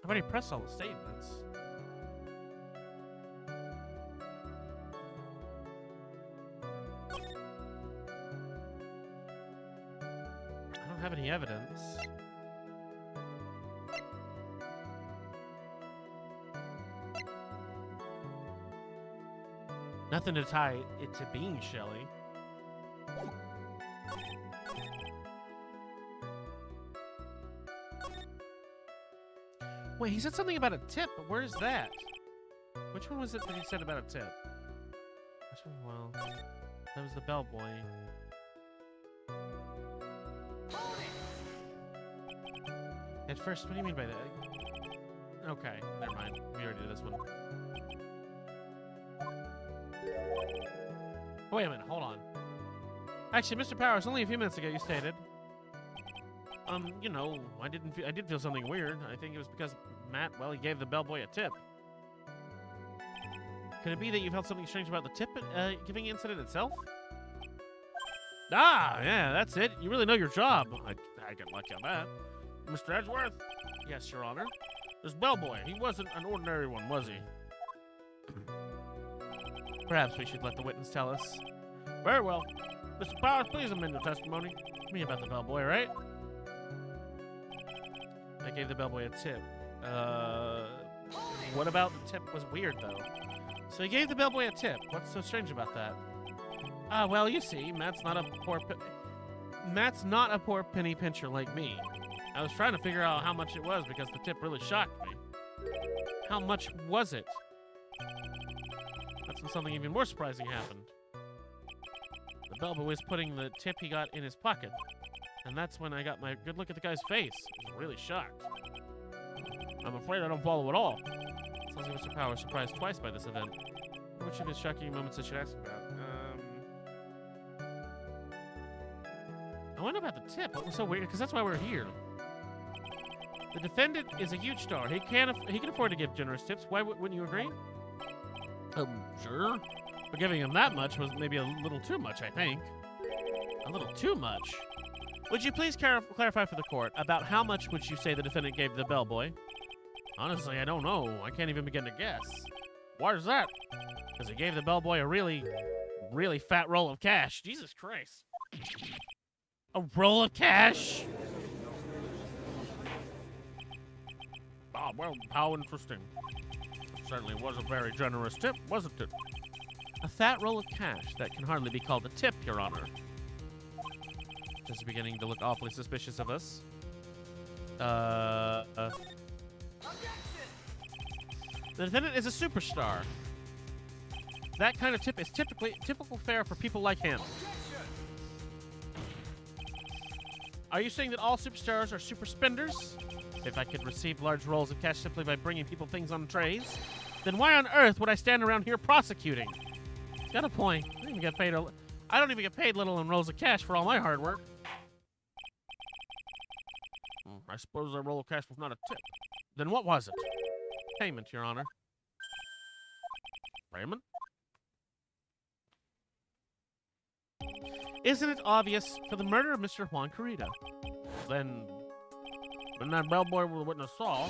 I've already pressed all the statements. I don't have any evidence. Nothing to tie it to being Shelly. Wait, he said something about a tip, but where's that? Which one was it that he said about a tip? Which one? Well, that was the bellboy. At first, what do you mean by that? Okay, never mind. We already did this one. Wait a minute, hold on. Actually, Mr. Powers, only a few minutes ago you stated. You know, I did feel something weird. I think it was because Matt, well, he gave the bellboy a tip. Could it be that you felt something strange about the tip giving incident itself? Ah, yeah, that's it. You really know your job. I get lucky on that. Mr. Edgeworth? Yes, Your Honor. This bellboy, he wasn't an ordinary one, was he? Perhaps we should let the witness tell us. Very well. Mr. Powers, please amend your testimony. Me about the bellboy, right? I gave the bellboy a tip. What about the tip was weird, though? So he gave the bellboy a tip. What's so strange about that? Well, you see, Matt's not a poor penny pincher like me. I was trying to figure out how much it was because the tip really shocked me. How much was it? That's when something even more surprising happened. The bellboy was putting the tip he got in his pocket. And that's when I got my good look at the guy's face. I was really shocked. I'm afraid I don't follow at all. Sounds like Mr. Powers surprised twice by this event. Which of his shocking moments I should ask about? I wonder about the tip. What was so weird? Because that's why we're here. The defendant is a huge star. He can afford to give generous tips. Why wouldn't you agree? Sure. But giving him that much was maybe a little too much, I think. A little too much? Would you please clarify for the court about how much would you say the defendant gave the bellboy? Honestly, I don't know. I can't even begin to guess. Why is that? Because he gave the bellboy a really, really fat roll of cash. Jesus Christ. A roll of cash? Ah, well, how interesting. It certainly was a very generous tip, wasn't it? A fat roll of cash that can hardly be called a tip, Your Honor. Just beginning to look awfully suspicious of us. The defendant is a superstar. That kind of tip is typical fare for people like him. Are you saying that all superstars are super spenders? If I could receive large rolls of cash simply by bringing people things on trays, then why on earth would I stand around here prosecuting? He's got a point. I don't even get paid little in rolls of cash for all my hard work. I suppose that roll of cash was not a tip. Then what was it? Payment, Your Honor. Payment? Isn't it obvious for the murder of Mr. Juan Corrida? Then, when that bellboy the witness saw,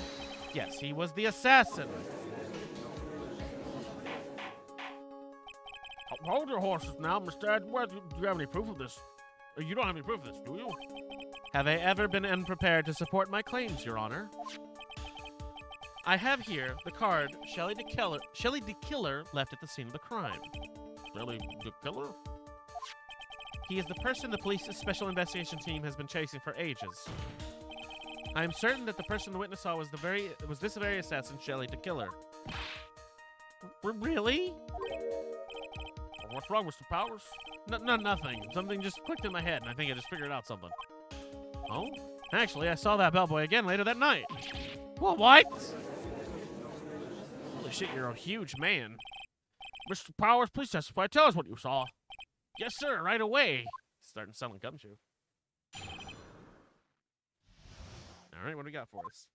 yes, he was the assassin. Hold your horses now, Mr. Edwards. Do you have any proof of this? You don't have any proof of this, do you? Have I ever been unprepared to support my claims, Your Honor? I have here the card Shelley DeKiller left at the scene of the crime. Shelley DeKiller? He is the person the police's special investigation team has been chasing for ages. I am certain that the person the witness saw was this very assassin, Shelley DeKiller. Really? What's wrong, Mr. Powers? Nothing. Something just clicked in my head, and I think I just figured out something. Oh? Actually, I saw that bellboy again later that night. Well, what? Holy shit, you're a huge man. Mr. Powers, please testify. Tell us what you saw. Yes, sir, right away. Starting to sound like Gumshoe. All right, what do we got for us?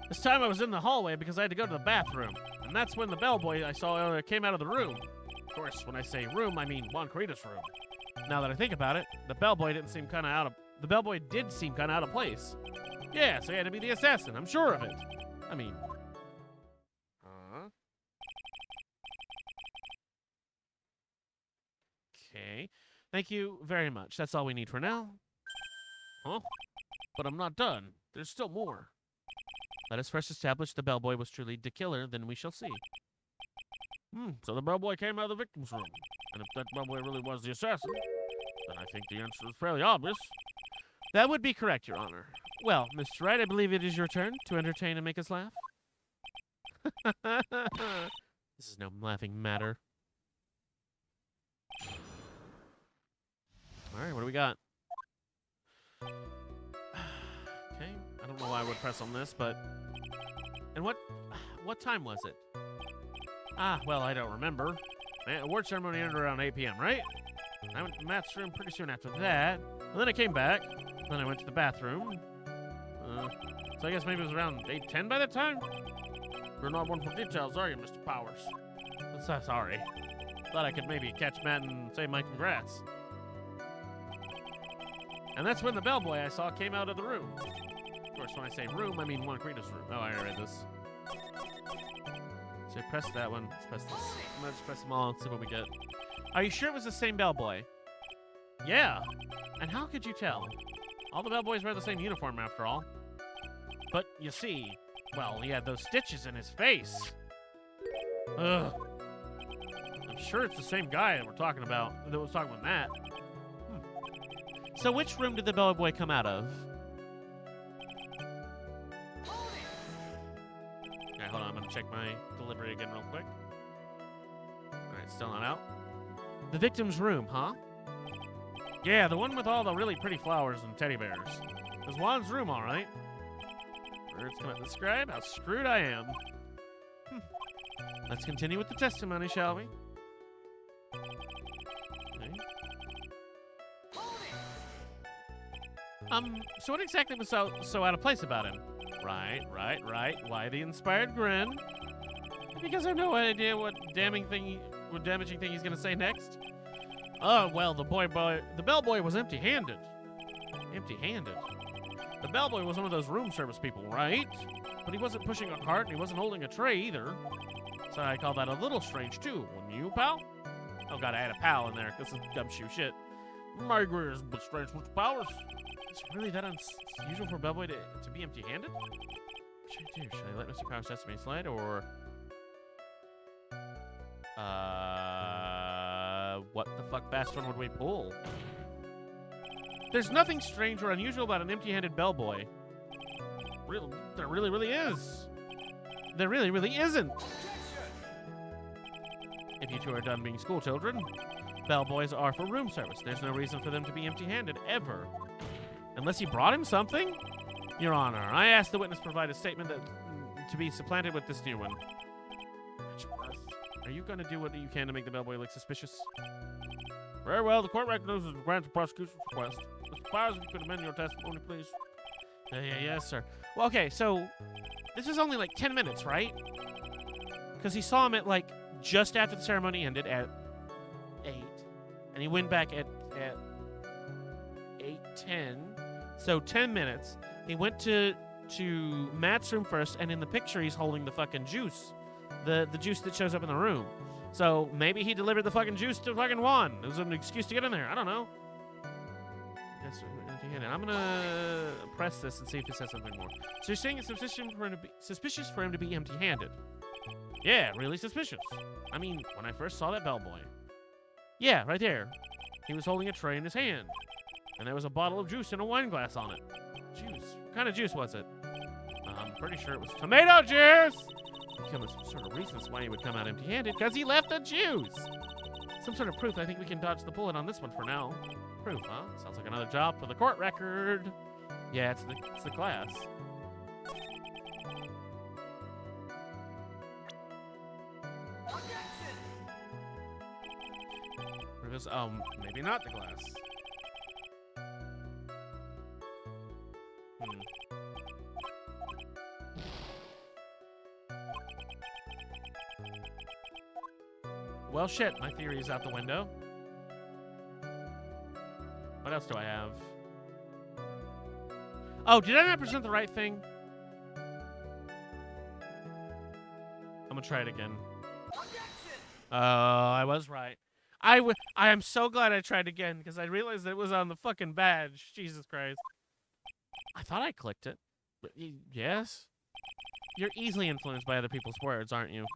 This time I was in the hallway because I had to go to the bathroom. And that's when the bellboy I saw came out of the room. Of course, when I say room, I mean Juan Corrida's room. Now that I think about it, the bellboy did seem kind of out of place. Yeah, so he had to be the assassin. I'm sure of it. I mean, okay. Thank you very much. That's all we need for now. Huh? But I'm not done. There's still more. Let us first establish the bellboy was truly DeKiller, then we shall see. So the bellboy came out of the victim's room. And if that bellboy really was the assassin, then I think the answer is fairly obvious. That would be correct, Your Honor. Well, Mr. Wright, I believe it is your turn to entertain and make us laugh. This is no laughing matter. All right, what do we got? Okay, I don't know why I would press on this, but... And what time was it? Ah, well, I don't remember. Award ceremony ended around 8 p.m., right? I went to Matt's room pretty soon after that. And then I came back. Then I went to the bathroom. So I guess maybe it was around 8:10 by that time? You're not one for details, are you, Mr. Powers? I'm so sorry. Thought I could maybe catch Matt and say my congrats. And that's when the bellboy I saw came out of the room. Of course, when I say room, I mean Juan Corrida's room. Oh, I read this. So I press that one. Let's press this. I'm gonna just press them all and see what we get. Are you sure it was the same bellboy? Yeah. And how could you tell? All the bellboys wear the same uniform after all. But you see, well, he had those stitches in his face. Ugh. I'm sure it's the same guy that we're talking about, that was talking with Matt. So which room did the bellboy come out of? Okay, hold on, I'm gonna check my delivery again real quick. Alright, still not out. The victim's room, huh? Yeah, the one with all the really pretty flowers and teddy bears. It was Juan's room, alright. Words cannot describe how screwed I am. Let's continue with the testimony, shall we? Okay. So what exactly was so out of place about him? Right. Why the inspired grin? Because I have no idea what damaging thing he's gonna say next. Oh well, the bellboy was empty-handed. Empty-handed. The bellboy was one of those room service people, right? But he wasn't pushing a cart and he wasn't holding a tray either. So I call that a little strange too, wouldn't you, pal? Oh god, I had a pal in there. This is gumshoe shit. My agree is but strange with powers. It's really that unusual for a bellboy to be empty-handed? What should I do? Should I let Mr. Power Sesame slide, or... what the fuck fast one would we pull? There's nothing strange or unusual about an empty-handed bellboy. There really is. There really isn't. If you two are done being school children, bellboys are for room service. There's no reason for them to be empty-handed, ever. Unless he brought him something? Your Honor, I ask the witness provide a statement that to be supplanted with this new one. Are you going to do what you can to make the bellboy look suspicious? Very well, the court recognizes the grant of prosecution's request. Mr. Powers, if you could amend your testimony, please. Yes, sir. Well, okay, so this is only like 10 minutes, right? Because he saw him at like just after the ceremony ended at 8, and he went back at 8:10. So 10 minutes. He went to Matt's room first, and in the picture he's holding the fucking juice, the juice that shows up in the room. So maybe he delivered the fucking juice to fucking Juan. It was an excuse to get in there. I don't know. I'm gonna press this and see if it says something more. So you're saying it's suspicious for him to be empty-handed? Yeah, really suspicious. I mean, when I first saw that bellboy. Yeah, right there. He was holding a tray in his hand, and there was a bottle of juice and a wine glass on it. Juice? What kind of juice was it? I'm pretty sure it was tomato juice! Become some sort of reason why he would come out empty-handed, because he left the juice! Some sort of proof. I think we can dodge the bullet on this one for now. Proof, huh? Sounds like another job for the court record. Yeah, it's the glass. Maybe not the glass. Well, shit, my theory is out the window. What else do I have? Oh, did I not present the right thing? I'm gonna try it again. Oh, I was right. I am so glad I tried again, because I realized that it was on the fucking badge. Jesus Christ. I thought I clicked it. But yes? You're easily influenced by other people's words, aren't you?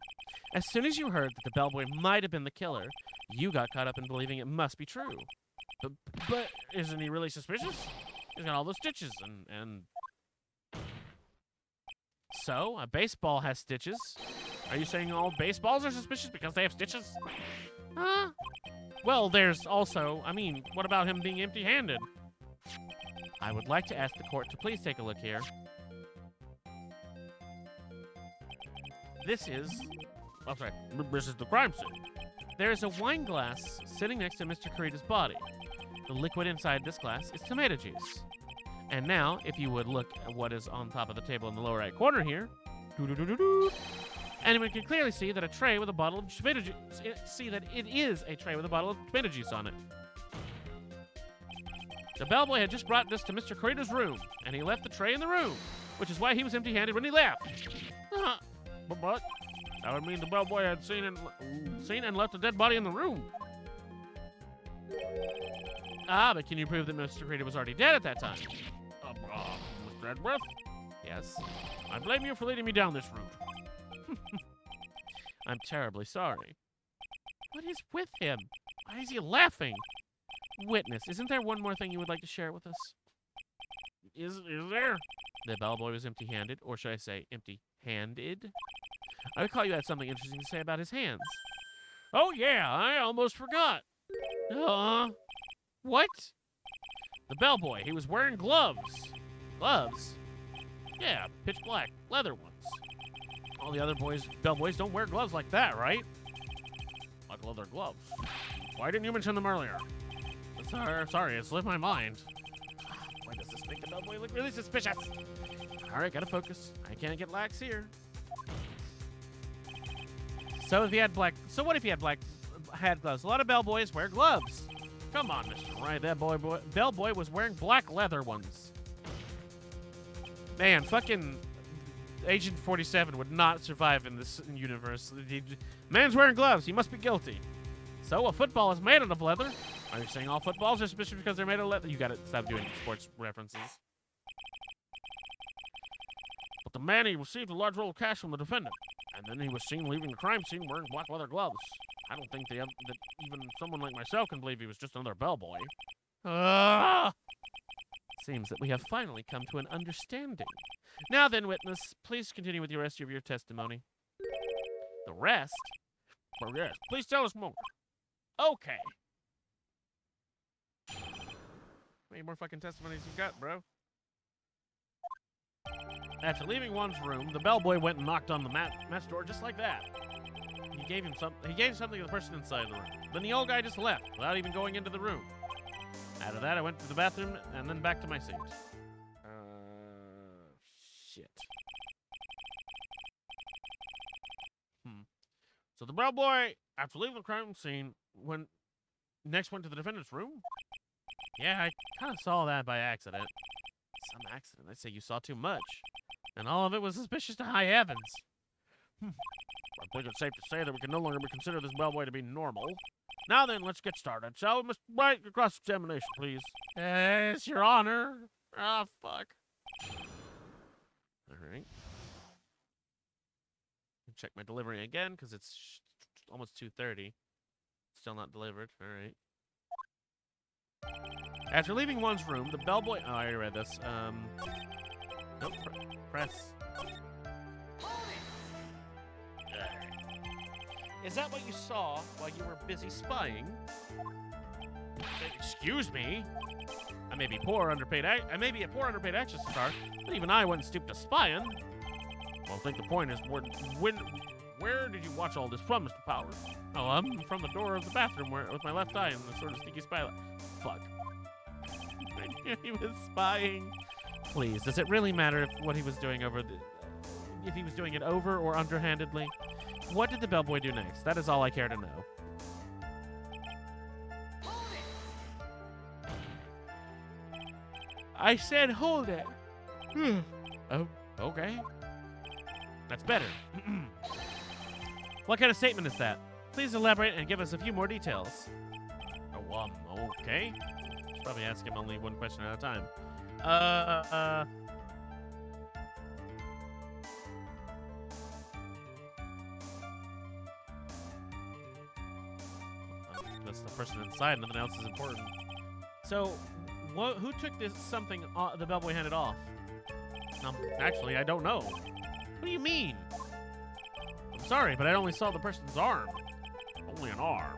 As soon as you heard that the bellboy might have been the killer, you got caught up in believing it must be true. But isn't he really suspicious? He's got all those stitches and... So, a baseball has stitches. Are you saying all baseballs are suspicious because they have stitches? Huh? Well, there's also... I mean, what about him being empty-handed? I would like to ask the court to please take a look here. This is... Oh, sorry. This is the crime scene. There is a wine glass sitting next to Mr. Kurita's body. The liquid inside this glass is tomato juice. And now, if you would look at what is on top of the table in the lower right corner here, anyone can clearly see that a tray with a bottle of tomato juice. See that it is a tray with a bottle of tomato juice on it. The bellboy had just brought this to Mr. Kurita's room, and he left the tray in the room, which is why he was empty-handed when he left. But that would mean the bellboy had seen and left a dead body in the room. Ah, but can you prove that Mr. Kurita was already dead at that time? Mr. Edworth? Yes. I blame you for leading me down this route. I'm terribly sorry. What is with him? Why is he laughing? Witness, isn't there one more thing you would like to share with us? Is there? The bellboy was empty-handed, or should I say empty-handed? I recall you had something interesting to say about his hands. Oh yeah, I almost forgot. What? The bellboy, he was wearing gloves. Gloves? Yeah, pitch black, leather ones. All the other bellboys don't wear gloves like that, right? Like leather gloves. Why didn't you mention them earlier? Sorry, it slipped my mind. Why does this make the bellboy look really suspicious? Alright, gotta focus. I can't get lax here. So what if he had black gloves? A lot of bellboys wear gloves. Come on, Mr. Right, that bellboy was wearing black leather ones. Man, fucking Agent 47 would not survive in this universe. Man's wearing gloves. He must be guilty. So, a football is made out of leather. Are you saying all footballs are suspicious because they're made of leather? You gotta stop doing sports references. But the man, he received a large roll of cash from the defendant, and then he was seen leaving the crime scene wearing black leather gloves. I don't think that even someone like myself can believe he was just another bellboy. Seems that we have finally come to an understanding. Now then, witness, please continue with the rest of your testimony. The rest? Well, yes, please tell us more. Okay. How many more fucking testimonies you got, bro? After leaving one's room, the bellboy went and knocked on the match door just like that. He gave something to the person inside the room. Then the old guy just left without even going into the room. Out of that, I went to the bathroom and then back to my seat. Shit. So the bellboy, after leaving the crime scene, went to the defendant's room? Yeah, I kind of saw that by accident. Some accident. I'd say you saw too much. And all of it was suspicious to high heavens. I think it's safe to say that we can no longer consider this bellboy to be normal. Now then, let's get started. Shall we, Mr. Bright? Your cross-examination, please. Yes, Your Honor. Ah, fuck. All right. Check my delivery again, because it's almost 2:30. Still not delivered. All right. After leaving one's room, the bellboy... Oh, I already read this. Nope. Press. Is that what you saw while you were busy spying? Excuse me? I may be a poor underpaid action star, but even I wouldn't stoop to spying. Well, I think the point is, where did you watch all this from, Mr. Powers? Oh, from the door of the bathroom with my left eye and the sort of sneaky spy. Fuck. He was spying. Please, does it really matter what he was doing if he was doing it over or underhandedly? What did the bellboy do next? That is all I care to know. I said hold it. Oh, okay. That's better. What kind of statement is that? Please elaborate and give us a few more details. Oh, okay. Should probably ask him only one question at a time. That's the person inside. Nothing else is important. So, who took this something the bellboy handed off? Actually, I don't know. What do you mean? I'm sorry, but I only saw the person's arm. Only an arm.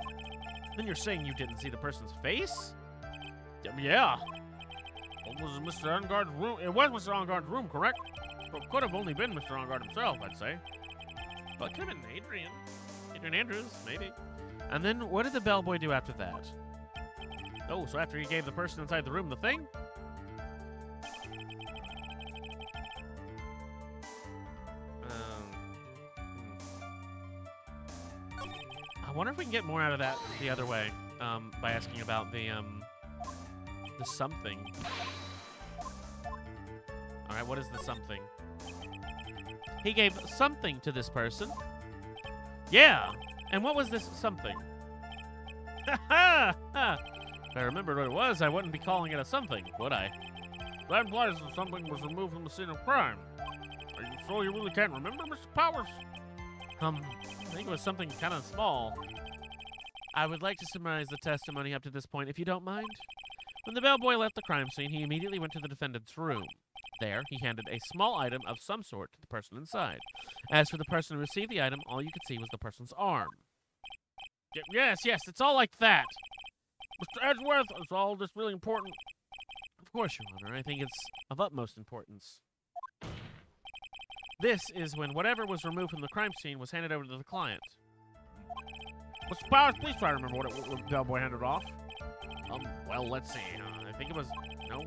Then you're saying you didn't see the person's face? Yeah. It was Mr. Engarde's room. It was Mr. Engarde's room, correct? So it could have only been Mr. Engarde himself, I'd say. But could have been Adrian. Adrian Andrews, maybe. And then what did the bellboy do after that? Oh, so after he gave the person inside the room the thing? I wonder if we can get more out of that the other way, by asking about the something. All right, what is the something? He gave something to this person. Yeah, and what was this something? Ha ha! If I remembered what it was, I wouldn't be calling it a something, would I? That implies that something was removed from the scene of crime. Are you sure you really can't remember, Mr. Powers? I think it was something kind of small. I would like to summarize the testimony up to this point, if you don't mind. When the bellboy left the crime scene, he immediately went to the defendant's room. There, he handed a small item of some sort to the person inside. As for the person who received the item, all you could see was the person's arm. Yes, it's all like that. Mr. Edgeworth, is all this really important? Of course, Your Honor. I think it's of utmost importance. This is when whatever was removed from the crime scene was handed over to the client. Mr. Powers, please try to remember what the bellboy handed off. Well, let's see. I think it was... No.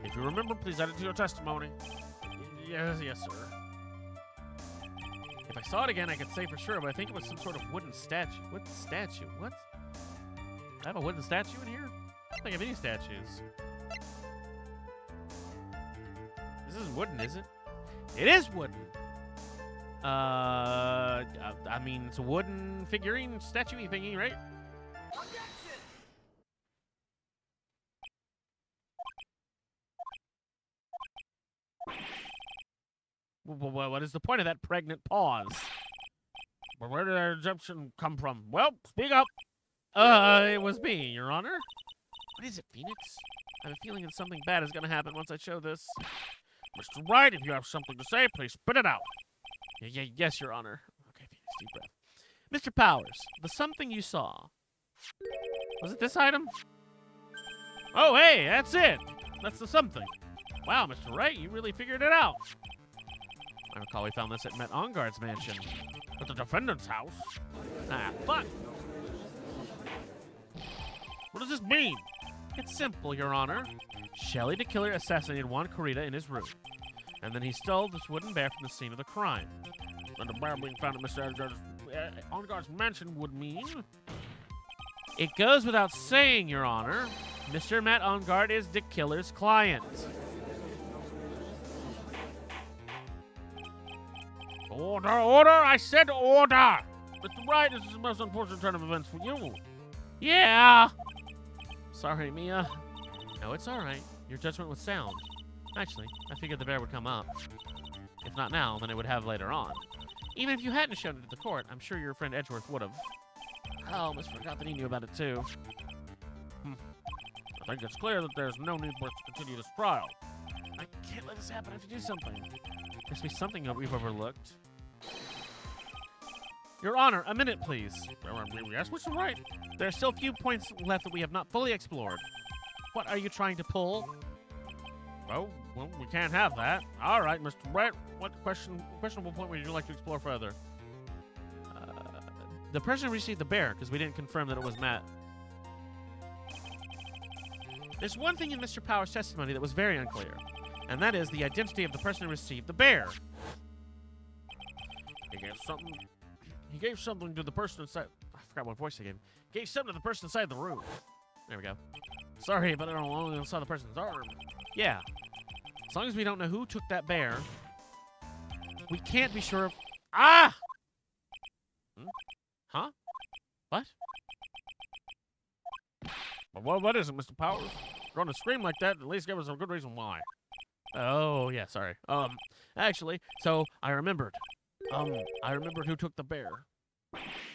If you remember, please add it to your testimony. Yes, sir. If I saw it again, I could say for sure, but I think it was some sort of wooden statue. What statue? What? I have a wooden statue in here? I don't think I have any statues. This isn't wooden, is it? It is wooden. I mean, it's a wooden figurine, statue-y thingy, right? What is the point of that pregnant pause? Where did that assumption come from? Well, speak up. It was me, Your Honor. What is it, Phoenix? I have a feeling that something bad is going to happen once I show this. Mr. Wright, if you have something to say, please spit it out. Yes, Your Honor. Okay, Phoenix, deep breath. Mr. Powers, the something you saw. Was it this item? Oh, hey, that's it. That's the something. Wow, Mr. Wright, you really figured it out. I recall we found this at Met Onguard's mansion. At the defendant's house? Ah, fuck. What does this mean? It's simple, Your Honor. Shelley the Killer assassinated Juan Corrida in his room. And then he stole this wooden bear from the scene of the crime. And the bear being found at Mr. Onguard's mansion would mean... It goes without saying, Your Honor. Mr. Matt Onguard is the killer's client. Order, order! I said order! Mr. Wright, this is the most unfortunate turn of events for you. Yeah! Sorry, Mia. No, it's all right. Your judgment was sound. Actually, I figured the bear would come up. If not now, then it would have later on. Even if you hadn't shown it to the court, I'm sure your friend Edgeworth would have. I almost forgot that he knew about it, too. I think it's clear that there's no need for us to continue this trial. I can't let this happen. I have to do something. There must be something that we've overlooked. Your Honor, a minute, please. Yes, Mr. Wright. There are still a few points left that we have not fully explored. What are you trying to pull? Oh, well, we can't have that. All right, Mr. Wright. What questionable point would you like to explore further? The person who received the bear, because we didn't confirm that it was Matt. There's one thing in Mr. Powers' testimony that was very unclear, and that is the identity of the person who received the bear. He gave something to the person inside. I forgot what voice he gave. He gave something to the person inside the room. There we go. Sorry, but I don't only saw the person's arm. Yeah. As long as we don't know who took that bear, we can't be sure of... Ah! Huh? What? What is it, Mr. Powers? You're going to scream like that, at least give us a good reason why. Oh, yeah, sorry. Actually, so I remembered. I remembered who took the bear.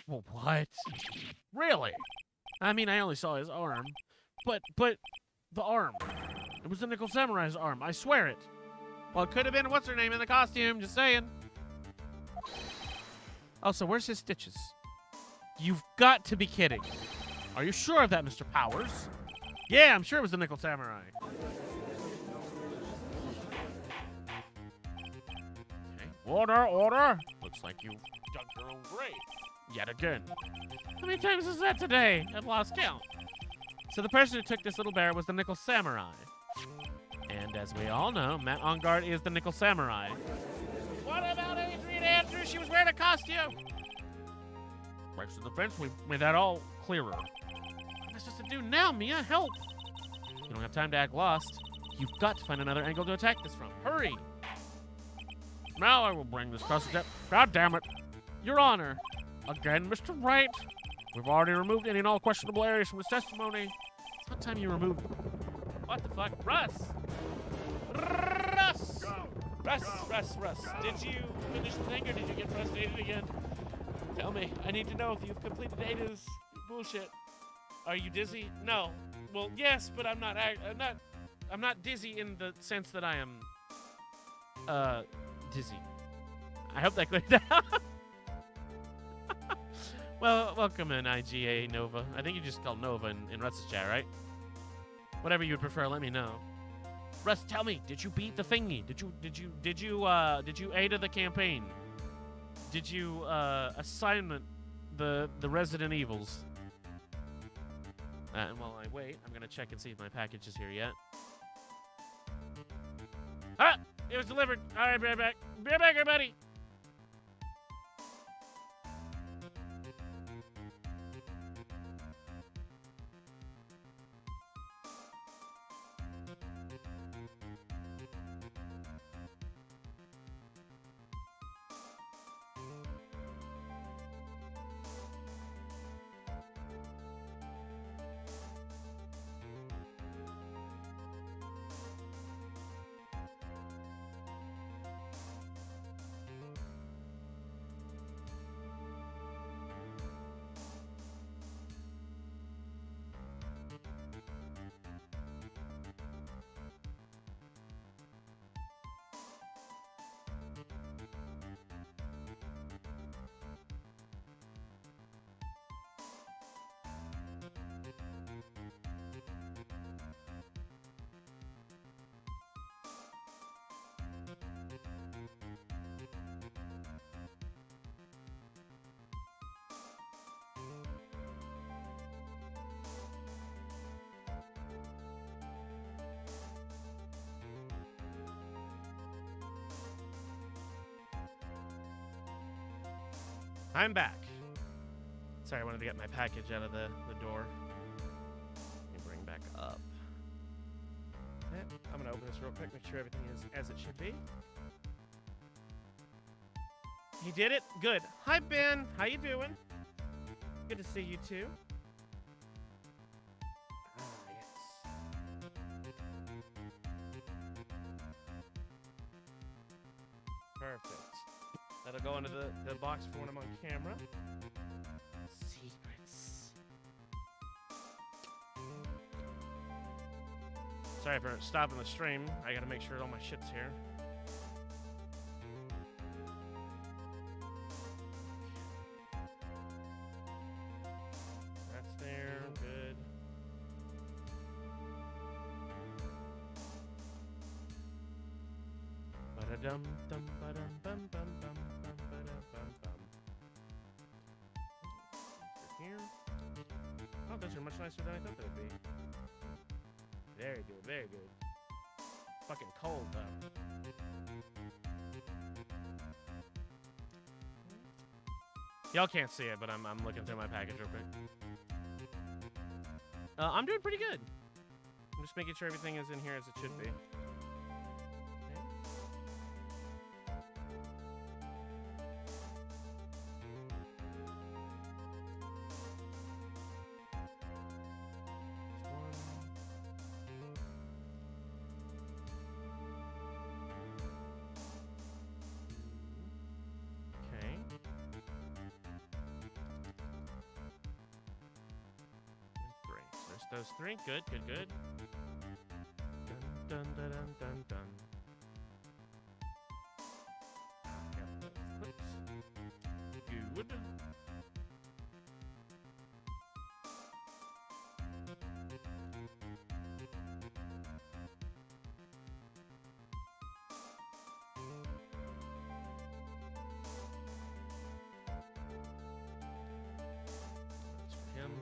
Well, what? Really? I mean, I only saw his arm. But the arm. It was the Nickel Samurai's arm. I swear it. Well, it could have been what's-her-name in the costume. Just saying. Also, where's his stitches? You've got to be kidding. Are you sure of that, Mr. Powers? Yeah, I'm sure it was the Nickel Samurai. Okay. Order, order. Looks like you've dug your own grave. Yet again. How many times is that today? I've lost count. So the person who took this little bear was the Nickel Samurai. And as we all know, Matt Onguard is the Nickel Samurai. What about Adrian Andrews? She was wearing a costume. Right to the fence, we made that all clearer. What am I supposed to do now, Mia? Help! You don't have time to act lost. You've got to find another angle to attack this from. Hurry! Now I will bring this cross-step. God damn it! Your Honor! Again, Mr. Wright! We've already removed any and all questionable areas from his testimony. It's about time you removed... What the fuck? Russ! Russ! Go! Russ. Did you finish the thing or did you get frustrated again? Tell me. I need to know if you've completed Ada's bullshit. Are you dizzy? No. Well, yes, but I'm not dizzy in the sense that I am dizzy. I hope that cleared out. Well, welcome in IGA Nova. I think you just called Nova in Russ's chat, right? Whatever you would prefer, let me know. Russ, tell me, did you beat the thingy? Did you Ada the campaign? Did you assignment the Resident Evils? And while I wait, I'm gonna check and see if my package is here yet. Ah! It was delivered! Alright, be right back. Be right back, everybody! I'm back. Sorry, I wanted to get my package out of the door. Let me bring back up. Okay, I'm gonna open this real quick, make sure everything is as it should be. He did it? Good. Hi, Ben. How you doing? Good to see you, too. Ah, yes. Perfect. That'll go into the box for when I'm on camera. Secrets. Sorry for stopping the stream. I gotta make sure all my shit's here. That's there. Good. Ba-da-dum, dum, ba-dum, bum, bum, bum, bum, ba-dum, bum, bum. Here. Oh, those are much nicer than I thought they would be. Very good, very good. Fucking cold, though. Y'all can't see it, but I'm looking through my package real quick. I'm doing pretty good. I'm just making sure everything is in here as it should be. Those three. Good, good, good. Dun, dun, dun, dun, dun, dun. Good. That's for him.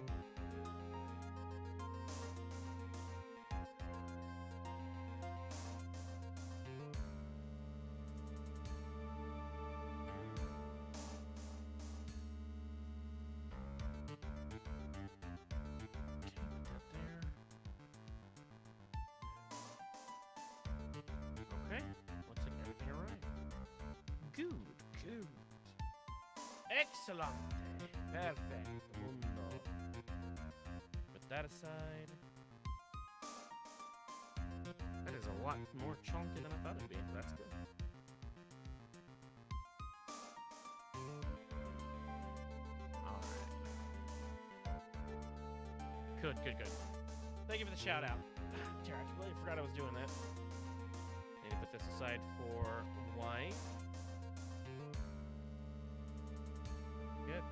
Okay, looks like everything all right. Good, good. Excellent. Perfect. Mundo. Put that aside. That is a lot more chunky than I thought it'd be. That's good. All right. Good, good, good. Thank you for the shout out. I completely forgot I was doing that. Need to put this aside for white. Good.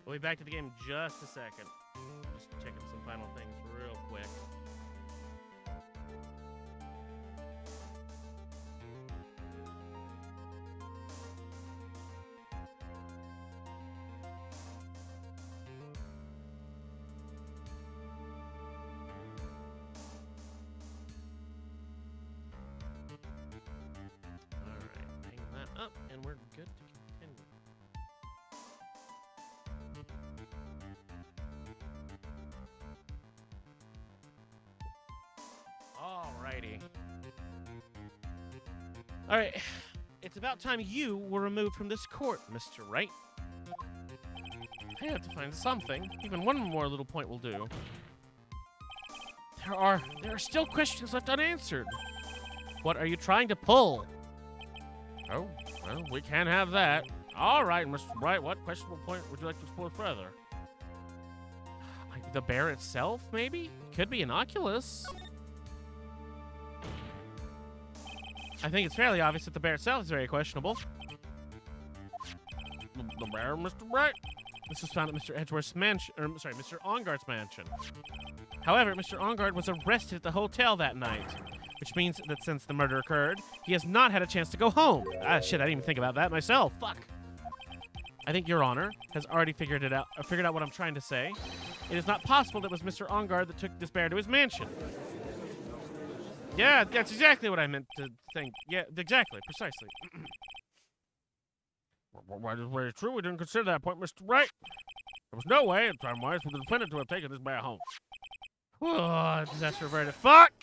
We'll be back to the game in just a second. Just checking some final things real quick. All right, hang that up, and we're good to continue. Alrighty. Alright. It's about time you were removed from this court, Mr. Wright. I have to find something. Even one more little point will do. There are still questions left unanswered. What are you trying to pull? Oh, well, we can't have that. Alright, Mr. Wright, what questionable point would you like to explore further? Like the bear itself, maybe? Could be an Oculus. I think it's fairly obvious that the bear itself is very questionable. The bear, Mr. Wright? This was found at Mr. Edgeworth's mansion, Mr. Ongard's mansion. However, Mr. Ongard was arrested at the hotel that night, which means that since the murder occurred, he has not had a chance to go home. Ah, shit, I didn't even think about that myself. Fuck. I think Your Honor has already figured out what I'm trying to say. It is not possible that it was Mr. Ongard that took this bear to his mansion. Yeah, that's exactly what I meant to think. Yeah, exactly, precisely. Well, that is very true. We didn't consider that point, Mr. Wright. There was no way, time-wise, for the defendant to have taken this bear home. Oh, disaster averted. Fuck!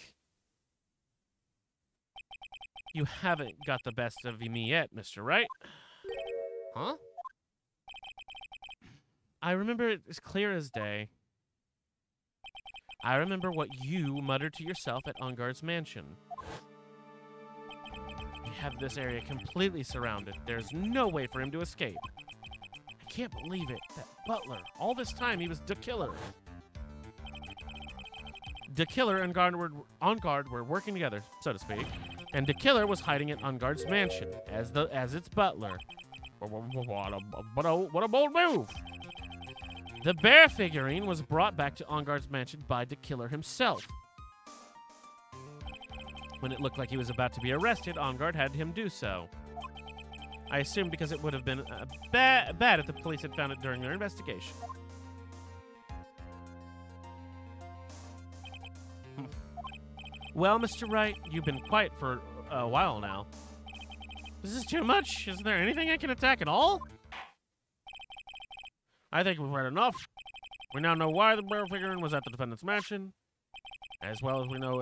You haven't got the best of me yet, Mr. Wright. Huh? I remember it as clear as day. I remember what you muttered to yourself at Ongard's mansion. We have this area completely surrounded. There's no way for him to escape. I can't believe it. That butler. All this time, he was the killer. The killer and Ongard were working together, so to speak, and the killer was hiding at Ongard's mansion as its butler. What a bold move! The bear figurine was brought back to Ongard's mansion by the killer himself. When it looked like he was about to be arrested, Ongard had him do so. I assumed because it would have been bad if the police had found it during their investigation. Well, Mr. Wright, you've been quiet for a while now. This is too much. Isn't there anything I can attack at all? I think we've heard enough. We now know why the bear figurine was at the defendant's mansion, as well as we know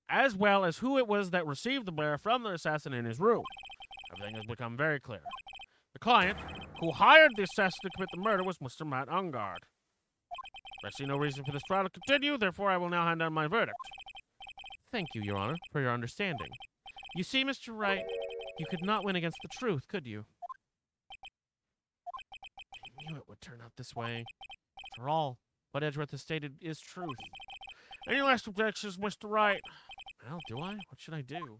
as well as who it was that received the bear from the assassin in his room. Everything has become very clear. The client who hired the assassin to commit the murder was Mr. Matt Ongard. I see no reason for this trial to continue, therefore I will now hand down my verdict. Thank you, Your Honor, for your understanding. You see, Mr. Wright, you could not win against the truth, could you? I knew it would turn out this way. After all, what Edgeworth has stated is truth. Any last objections, Mr. Wright? Well, do I? What should I do?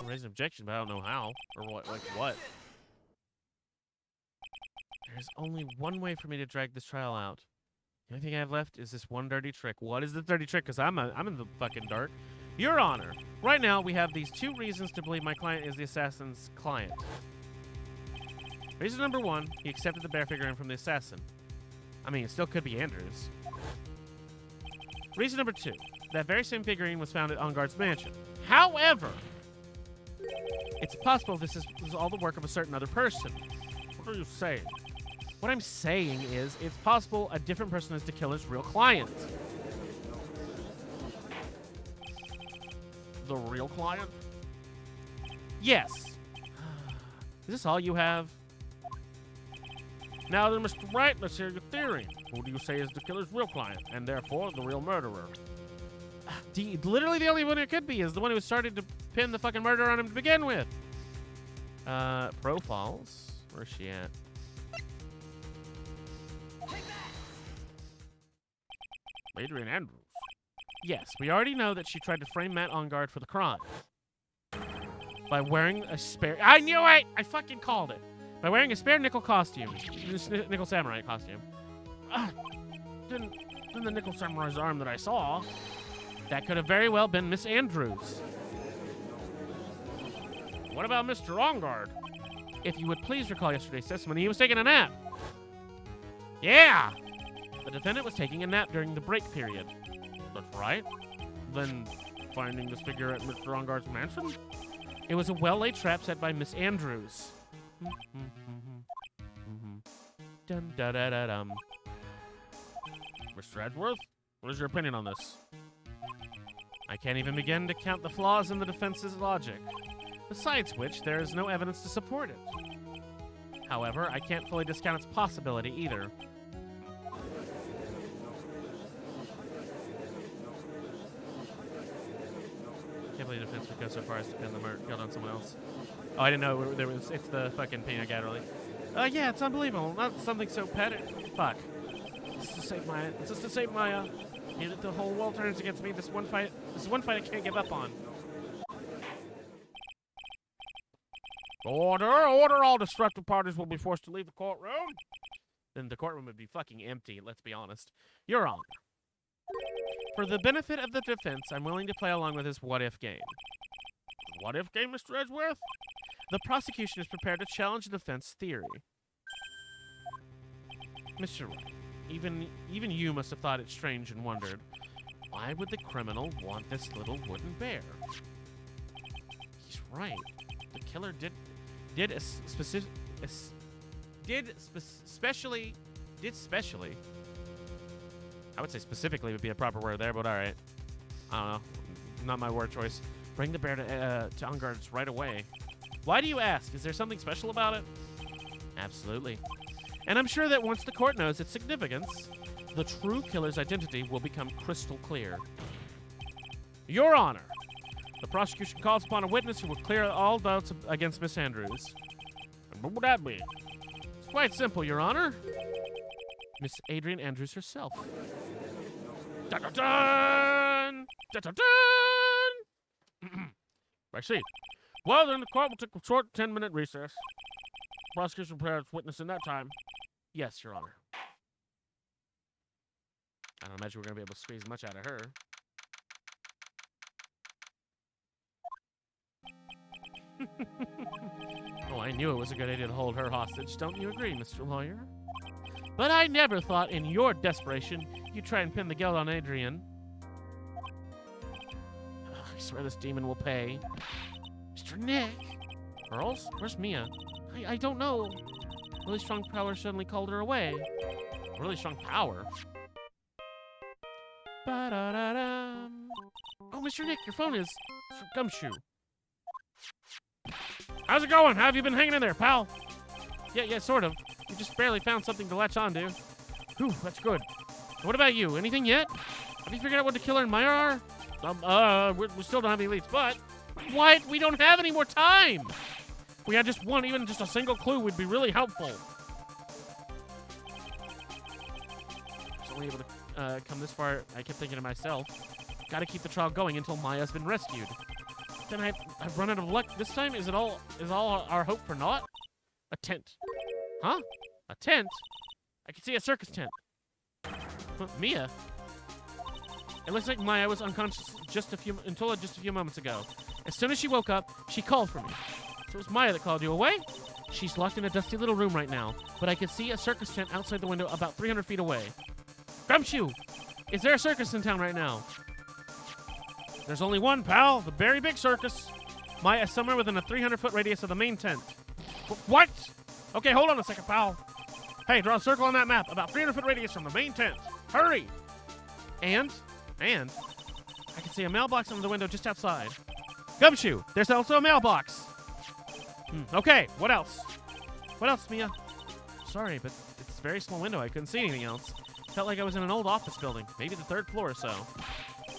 I'll raise an objection, but I don't know how. Or what, like what? There's only one way for me to drag this trial out. The only thing I have left is this one dirty trick. What is the dirty trick? Because I'm in the fucking dark. Your Honor, right now we have these two reasons to believe my client is the assassin's client. Reason number one, he accepted the bear figurine from the assassin. I mean, it still could be Andrews. Reason number two, that very same figurine was found at Ongard's mansion. However, it's possible this is all the work of a certain other person. What are you saying? What I'm saying is, it's possible a different person is the killer's real client. The real client? Yes. Is this all you have? Now then, Mr. Wright, let's hear your theory. Who do you say is the killer's real client, and therefore the real murderer? Literally the only one it could be is the one who started to pin the fucking murder on him to begin with. Profiles. Where's she at? Adrian Andrews. Yes, we already know that she tried to frame Matt Ongard for the crime. By wearing a spare... I knew it! I fucking called it. By wearing a spare nickel costume. Nickel samurai costume. Then the nickel samurai's arm that I saw. That could have very well been Miss Andrews. What about Mr. Ongard? If you would please recall yesterday's testimony, he was taking a nap. Yeah! The defendant was taking a nap during the break period. That's right. Then finding this figure at Mr. Ongard's mansion? It was a well-laid trap set by Miss Andrews. Dum da da da dum. Mr. Edgeworth, what is your opinion on this? I can't even begin to count the flaws in the defense's logic. Besides which, there is no evidence to support it. However, I can't fully discount its possibility either. I can't believe the defense would go so far as to pin the murder killed on someone else. Oh, I didn't know it's the fucking peanut gallery. Yeah, it's unbelievable. Not something so petty. Fuck. Just to save Maya. The whole world turns against me. This one fight I can't give up on. Order! Order! All destructive parties will be forced to leave the courtroom. Then the courtroom would be fucking empty, let's be honest. Your Honor. For the benefit of the defense, I'm willing to play along with this what-if game. What-if game, Mr. Edgeworth? The prosecution is prepared to challenge the defense theory. Mr. Wright, even you must have thought it strange and wondered, why would the criminal want this little wooden bear? He's right. The killer specially. I would say specifically would be a proper word there, but all right. I don't know. Not my word choice. Bring the bear to On Guards right away. Why do you ask? Is there something special about it? Absolutely. And I'm sure that once the court knows its significance, the true killer's identity will become crystal clear. Your Honor, the prosecution calls upon a witness who will clear all doubts against Miss Andrews. And what would that be? It's quite simple, Your Honor. Miss Adrian Andrews herself. Dun-dun-dun! Dun-dun-dun! I see. Well, then the court will take a short 10-minute recess. Prosecution prepares witness in that time. Yes, Your Honor. I don't imagine we're going to be able to squeeze much out of her. Oh, I knew it was a good idea to hold her hostage. Don't you agree, Mr. Lawyer? But I never thought in your desperation you'd try and pin the guilt on Adrian. I swear this demon will pay. Mr. Nick! Girls? Where's Mia? I don't know. Really strong power suddenly called her away. Really strong power? Ba-da-da-dum. Oh, Mr. Nick, your phone is from Gumshoe. How's it going? How have you been hanging in there, pal? Yeah, sort of. We just barely found something to latch onto. Whew, that's good. What about you? Anything yet? Have you figured out what the killer and Maya are? We still don't have any leads, but... What? We don't have any more time! If we had just one, even just a single clue, would be really helpful. I was only able to come this far. I kept thinking to myself, gotta keep the trial going until Maya's been rescued. Then I've run out of luck. This time, is all our hope for naught? A tent. Huh? A tent? I can see a circus tent. Huh, Mia? It looks like Maya was unconscious until just a few moments ago. As soon as she woke up, she called for me. So it was Maya that called you away? She's locked in a dusty little room right now, but I can see a circus tent outside the window about 300 feet away. Gumshoe! Is there a circus in town right now? There's only one, pal. The Very Big Circus. Maya is somewhere within a 300-foot radius of the main tent. What? Okay, hold on a second, pal. Hey, draw a circle on that map. About 300-foot radius from the main tent. Hurry! And I can see a mailbox under the window just outside. Gumshoe, there's also a mailbox. Okay, what else? What else, Mia? Sorry, but it's a very small window. I couldn't see anything else. Felt like I was in an old office building. Maybe the 3rd floor or so.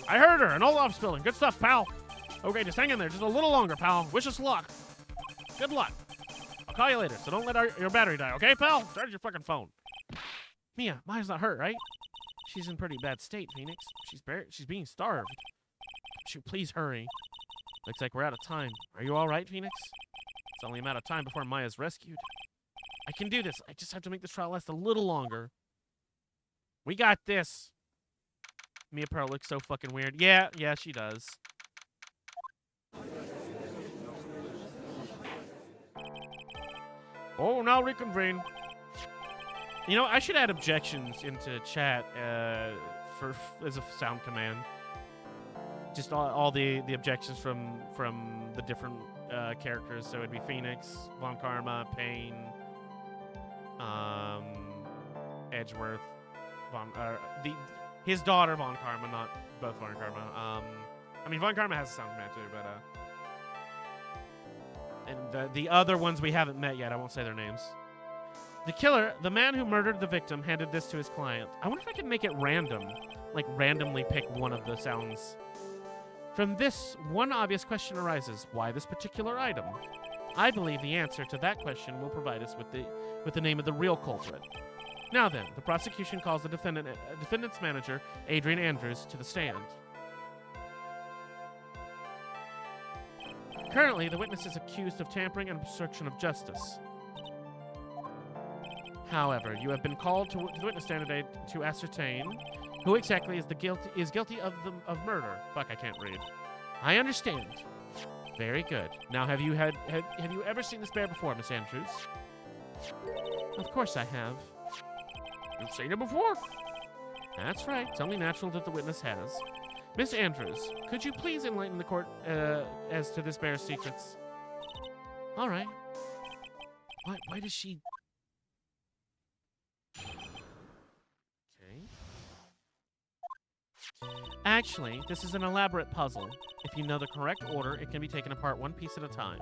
I heard her. An old office building. Good stuff, pal. Okay, just hang in there. Just a little longer, pal. Wish us luck. Good luck. I'll call you later, so don't let your battery die, okay, pal? Charge your fucking phone. Mia, Maya's not hurt, right? She's in pretty bad state, Phoenix. She's being starved. Shoot, please hurry. Looks like we're out of time. Are you all right, Phoenix? It's only a matter of time before Maya's rescued. I can do this. I just have to make this trial last a little longer. We got this. Mia Pearl looks so fucking weird. Yeah, she does. Oh, now reconvene. You know, I should add objections into chat as a sound command. Just all the objections from the different characters. So it'd be Phoenix, Von Karma, Payne, Edgeworth, his daughter Von Karma, not both Von Karma. I mean, Von Karma has a sound command too, but and the other ones we haven't met yet. I won't say their names. The killer, the man who murdered the victim, handed this to his client. I wonder if I can make it random, like randomly pick one of the sounds. From this, one obvious question arises: why this particular item? I believe the answer to that question will provide us with the name of the real culprit. Now then, the prosecution calls the defendant's manager, Adrian Andrews, to the stand. Currently, the witness is accused of tampering and obstruction of justice. However, you have been called to the witness stand today to ascertain who exactly is guilty of murder. Fuck, I can't read. I understand. Very good. Now, have you ever seen this bear before, Miss Andrews? Of course I have. You've seen it before? That's right. It's only natural that the witness has. Miss Andrews, could you please enlighten the court as to this bear's secrets? All right. Why does she... Okay. Actually, this is an elaborate puzzle. If you know the correct order, it can be taken apart one piece at a time.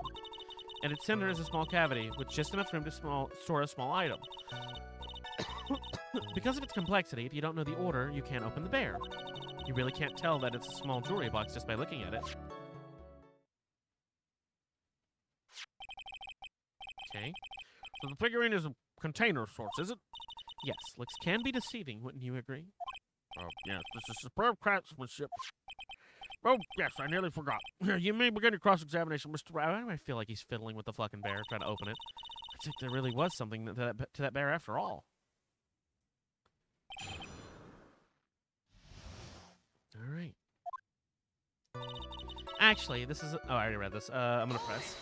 And its center is a small cavity with just enough room to store a small item. Because of its complexity, if you don't know the order, you can't open the bear. You really can't tell that it's a small jewelry box just by looking at it. Okay. So the figurine is a container of sorts, is it? Yes, looks can be deceiving, wouldn't you agree? Oh, yes, this is superb craftsmanship. Oh, yes, I nearly forgot. You may begin your cross-examination, Mr. Why do I feel like he's fiddling with the fucking bear, trying to open it? It's like there really was something to that bear after all. All right. Actually, this is... Oh, I already read this. I'm going to press.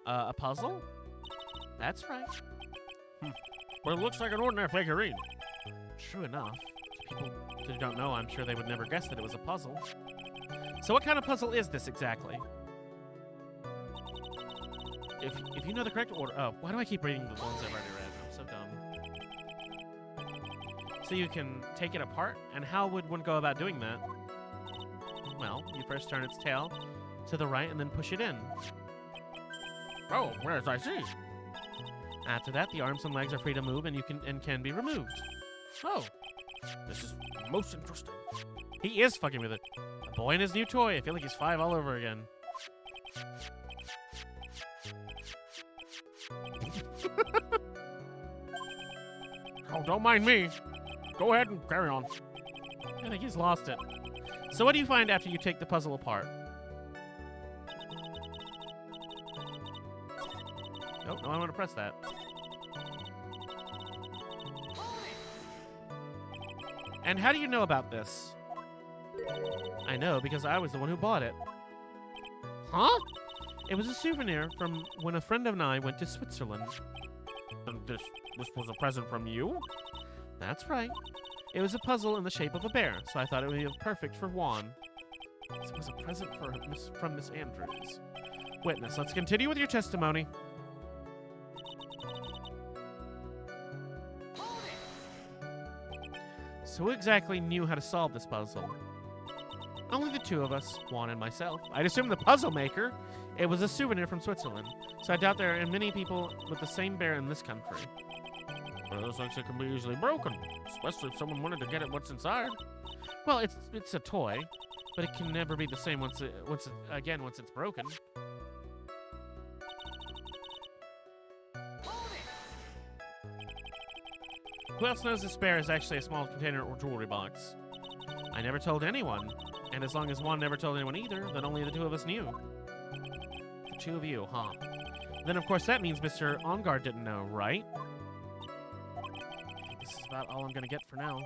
A puzzle? That's right. Well, it looks like an ordinary figurine. True enough. People who don't know, I'm sure they would never guess that it was a puzzle. So what kind of puzzle is this exactly? If you know the correct order... Oh, why do I keep reading the ones I've already read? I'm so dumb. So you can take it apart? And how would one go about doing that? Well, you first turn its tail to the right and then push it in. Oh, whereas I see. After that, the arms and legs are free to move and can be removed. Oh, this is most interesting. He is fucking with it. A boy and his new toy. I feel like he's 5 all over again. Oh, don't mind me. Go ahead and carry on. I think he's lost it. So what do you find after you take the puzzle apart? Nope, no, I want to press that. And how do you know about this? I know because I was the one who bought it. Huh? It was a souvenir from when a friend and I went to Switzerland. And this was a present from you? That's right. It was a puzzle in the shape of a bear, so I thought it would be perfect for Juan. It was a present from Miss Andrews. Witness, let's continue with your testimony. So who exactly knew how to solve this puzzle? Only the two of us, Juan and myself. I'd assume the puzzle maker. It was a souvenir from Switzerland, so I doubt there are many people with the same bear in this country. Well, it looks like it can be easily broken, especially if someone wanted to get at what's inside. Well, it's a toy, but it can never be the same once it's broken. Who else knows this bear is actually a small container or jewelry box? I never told anyone, and as long as Juan never told anyone either, then only the two of us knew. The two of you, huh? Then of course that means Mr. OnGuard didn't know, right? This is about all I'm gonna get for now.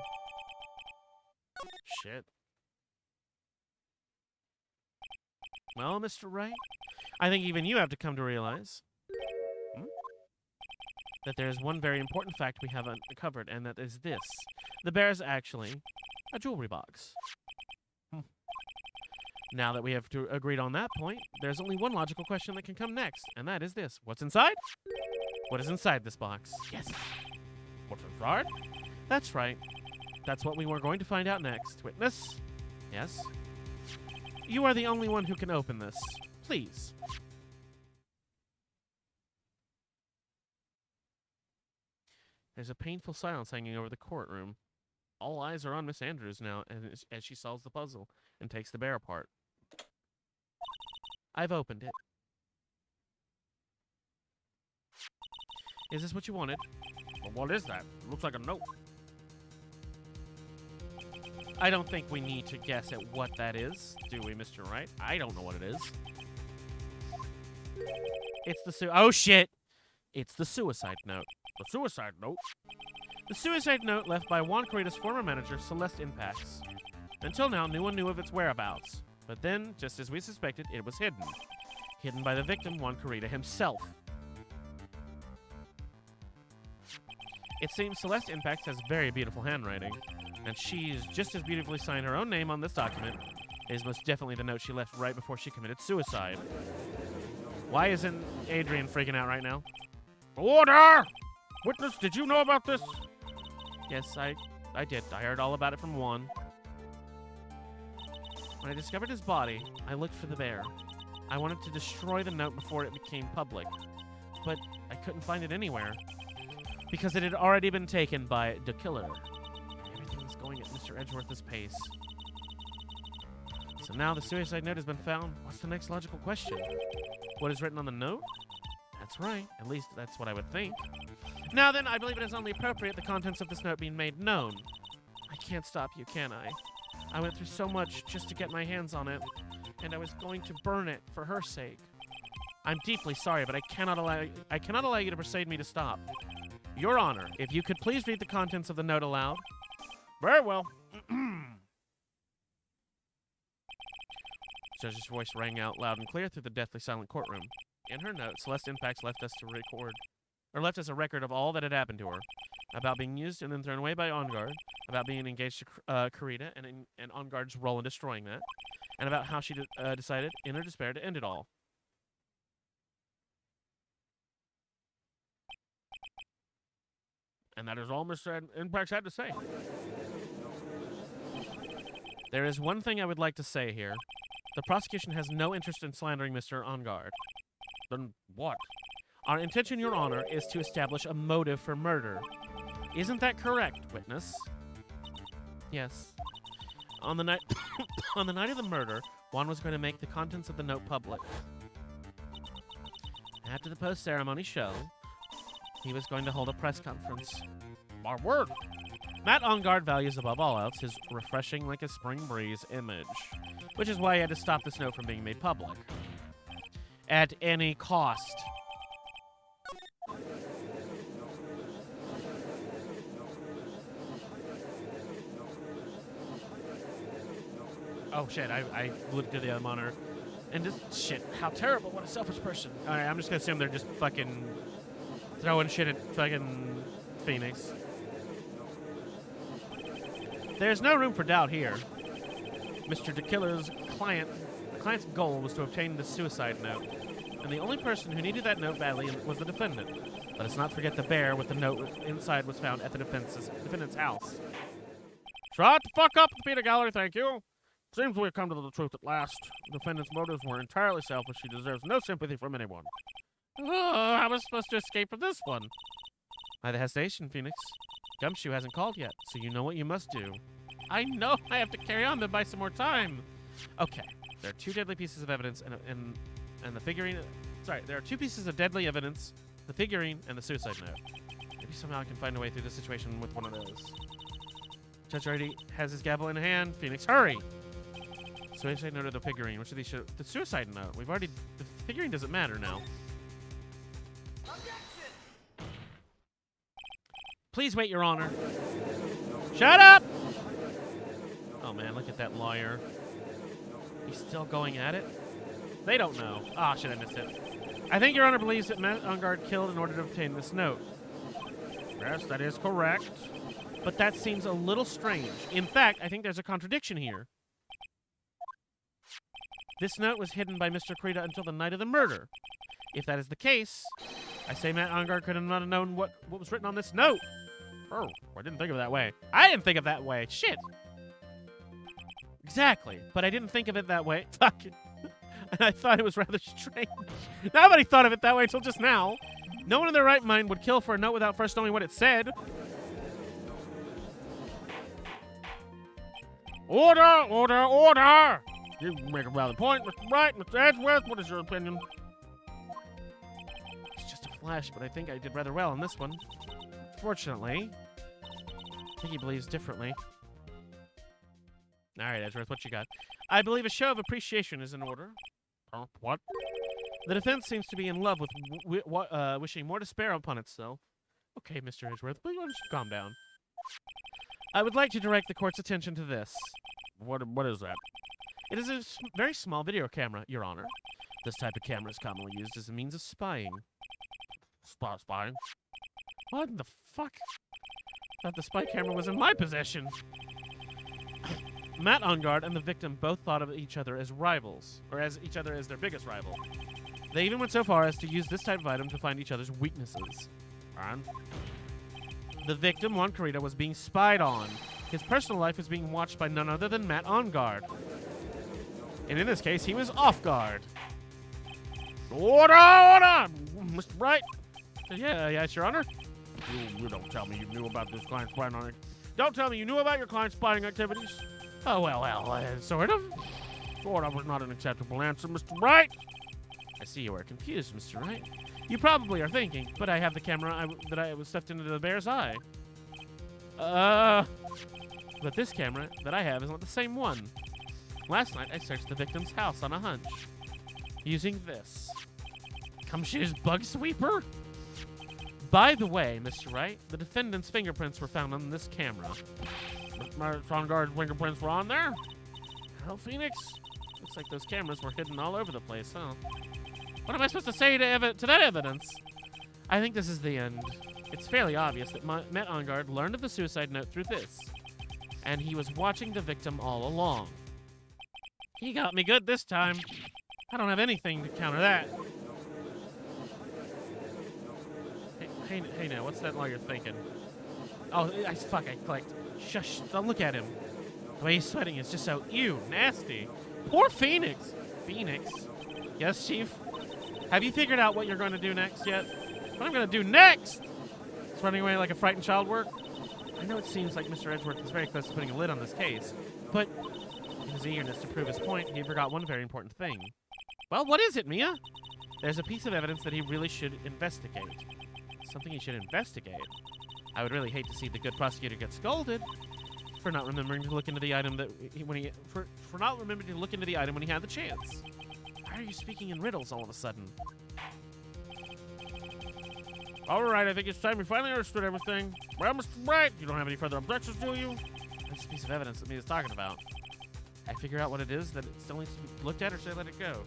Shit. Well, Mr. Wright, I think even you have to come to realize that there is one very important fact we haven't covered, and that is this. The bear is actually a jewelry box. Now that we have agreed on that point, there's only one logical question that can come next, and that is this. What's inside? What is inside this box? Yes. What's inside? That's right. That's what we were going to find out next. Witness? Yes? You are the only one who can open this. Please. There's a painful silence hanging over the courtroom. All eyes are on Miss Andrews now as she solves the puzzle and takes the bear apart. I've opened it. Is this what you wanted? Well, what is that? It looks like a note. I don't think we need to guess at what that is, do we, Mr. Wright? I don't know what it is. It's the oh shit! It's the suicide note. The suicide note? The suicide note left by Juan Corrida's former manager, Celeste Impax. Until now, no one knew of its whereabouts. But then, just as we suspected, it was hidden. Hidden by the victim, Juan Corrida himself. It seems Celeste Impax has very beautiful handwriting, and she's just as beautifully signed her own name on this document. It is most definitely the note she left right before she committed suicide. Why isn't Adrian freaking out right now? Order! Witness, did you know about this? Yes, I did. I heard all about it from Juan. When I discovered his body, I looked for the bear. I wanted to destroy the note before it became public, but I couldn't find it anywhere because it had already been taken by the killer. Everything was going at Mr. Edgeworth's pace. So now the suicide note has been found. What's the next logical question? What is written on the note? That's right. At least that's what I would think. Now then, I believe it is only appropriate the contents of this note being made known. I can't stop you, can I? I went through so much just to get my hands on it, and I was going to burn it for her sake. I'm deeply sorry, but I cannot allow you to persuade me to stop. Your Honor, if you could please read the contents of the note aloud. Very well. Judge's voice rang out loud and clear through the deathly silent courtroom. In her note, Celeste Impax left us a record of all that had happened to her, about being used and then thrown away by Enguarde, about being engaged to Corrida and Enguarde's role in destroying that, and about how she decided, in her despair, to end it all. And that is all Mr. Impax had to say. There is one thing I would like to say here. The prosecution has no interest in slandering Mr. Enguarde. Then what? Our intention, Your Honor, is to establish a motive for murder. Isn't that correct, witness? Yes. On the night on the night of the murder, Juan was going to make the contents of the note public. After the post-ceremony show, he was going to hold a press conference. My word! Matt Enguarde values above all else his refreshing like a spring breeze image, which is why he had to stop this note from being made public. At any cost. Oh shit, I looked at the other monitor. And just, shit, how terrible, what a selfish person. Alright, I'm just gonna assume they're just fucking throwing shit at fucking Phoenix. There's no room for doubt here. Mr. DeKiller's client's goal was to obtain the suicide note. And the only person who needed that note badly was the defendant. Let us not forget the bear with the note inside was found at the defendant's house. Shut the fuck up, Peter Gallery, thank you. Seems we've come to the truth at last. The defendant's motives were entirely selfish. He deserves no sympathy from anyone. Oh, how was I supposed to escape from this one? By the hesitation, Phoenix. Gumshoe hasn't called yet, so you know what you must do. I know I have to carry on to buy some more time. Okay, there are two deadly pieces of evidence and the figurine. Sorry, there are two pieces of deadly evidence: the figurine and the suicide note. Maybe somehow I can find a way through this situation with one of those. Judge already has his gavel in hand. Phoenix, hurry! Suicide note or the figurine? Which of these should? The suicide note. We've already. The figurine doesn't matter now. Please wait, Your Honor. Shut up! Oh man, look at that lawyer. He's still going at it? They don't know. Ah, shit, I missed it. I think Your Honor believes that Matt Enguarde killed in order to obtain this note. Yes, that is correct. But that seems a little strange. In fact, I think there's a contradiction here. This note was hidden by Mr. Corrida until the night of the murder. If that is the case, I say Matt Enguarde could not have known what was written on this note. Oh, I didn't think of it that way. I didn't think of it that way. Shit. Exactly. But I didn't think of it that way. Fuck it. And I thought it was rather strange. Nobody thought of it that way until just now. No one in their right mind would kill for a note without first knowing what it said. Order! Order! Order! You make a valid point, Mr. Wright, Mr. Edgeworth. What is your opinion? It's just a flash, but I think I did rather well on this one. Fortunately, I think he believes differently. All right, Edgeworth, what you got? I believe a show of appreciation is in order. What? The defense seems to be in love with wishing more despair upon itself. Okay, Mr. Edgeworth, but why don't you calm down? I would like to direct the court's attention to this. What is that? It is a very small video camera, Your Honor. This type of camera is commonly used as a means of spying. Spying? What in the fuck? I thought the spy camera was in my possession. Matt Engarde and the victim both thought of each other as rivals, or as each other as their biggest rival. They even went so far as to use this type of item to find each other's weaknesses. And the victim, Juan Carita, was being spied on. His personal life was being watched by none other than Matt Engarde. And in this case, he was off guard. Order! Mr. Bright! Yeah, yes, Your Honor. You don't tell me you knew about this client's spying on it. Don't tell me you knew about your client's spying activities. Oh, well, sort of. Sort of was not an acceptable answer, Mr. Wright. I see you are confused, Mr. Wright. You probably are thinking, but I have the camera that I was stuffed into the bear's eye. But this camera that I have is not the same one. Last night, I searched the victim's house on a hunch. Using this. Cumshoe's bug sweeper? By the way, Mr. Wright, the defendant's fingerprints were found on this camera. Engarde's fingerprints were on there? Hell, Phoenix? Looks like those cameras were hidden all over the place, huh? What am I supposed to say to that evidence? I think this is the end. It's fairly obvious that Matt Engarde learned of the suicide note through this, and he was watching the victim all along. He got me good this time. I don't have anything to counter that. Hey now, what's that lawyer thinking? Oh, I clicked. Shush, don't look at him. The way he's sweating is just so, ew, nasty. Poor Phoenix. Phoenix? Yes, Chief? Have you figured out what you're going to do next yet? What I'm going to do next? It's running away like a frightened child work? I know it seems like Mr. Edgeworth is very close to putting a lid on this case, but in his eagerness to prove his point, he forgot one very important thing. Well, what is it, Mia? There's a piece of evidence that he really should investigate. Something he should investigate? I would really hate to see the good prosecutor get scolded for not remembering to look into the item for not remembering to look into the item when he had the chance. Why are you speaking in riddles all of a sudden? All right, I think it's time we finally understood everything. Well, Mr. Bright, you don't have any further objections, do you? That's a piece of evidence that Mia's talking about. I figure out what it is, that it still needs to be looked at, or should I let it go?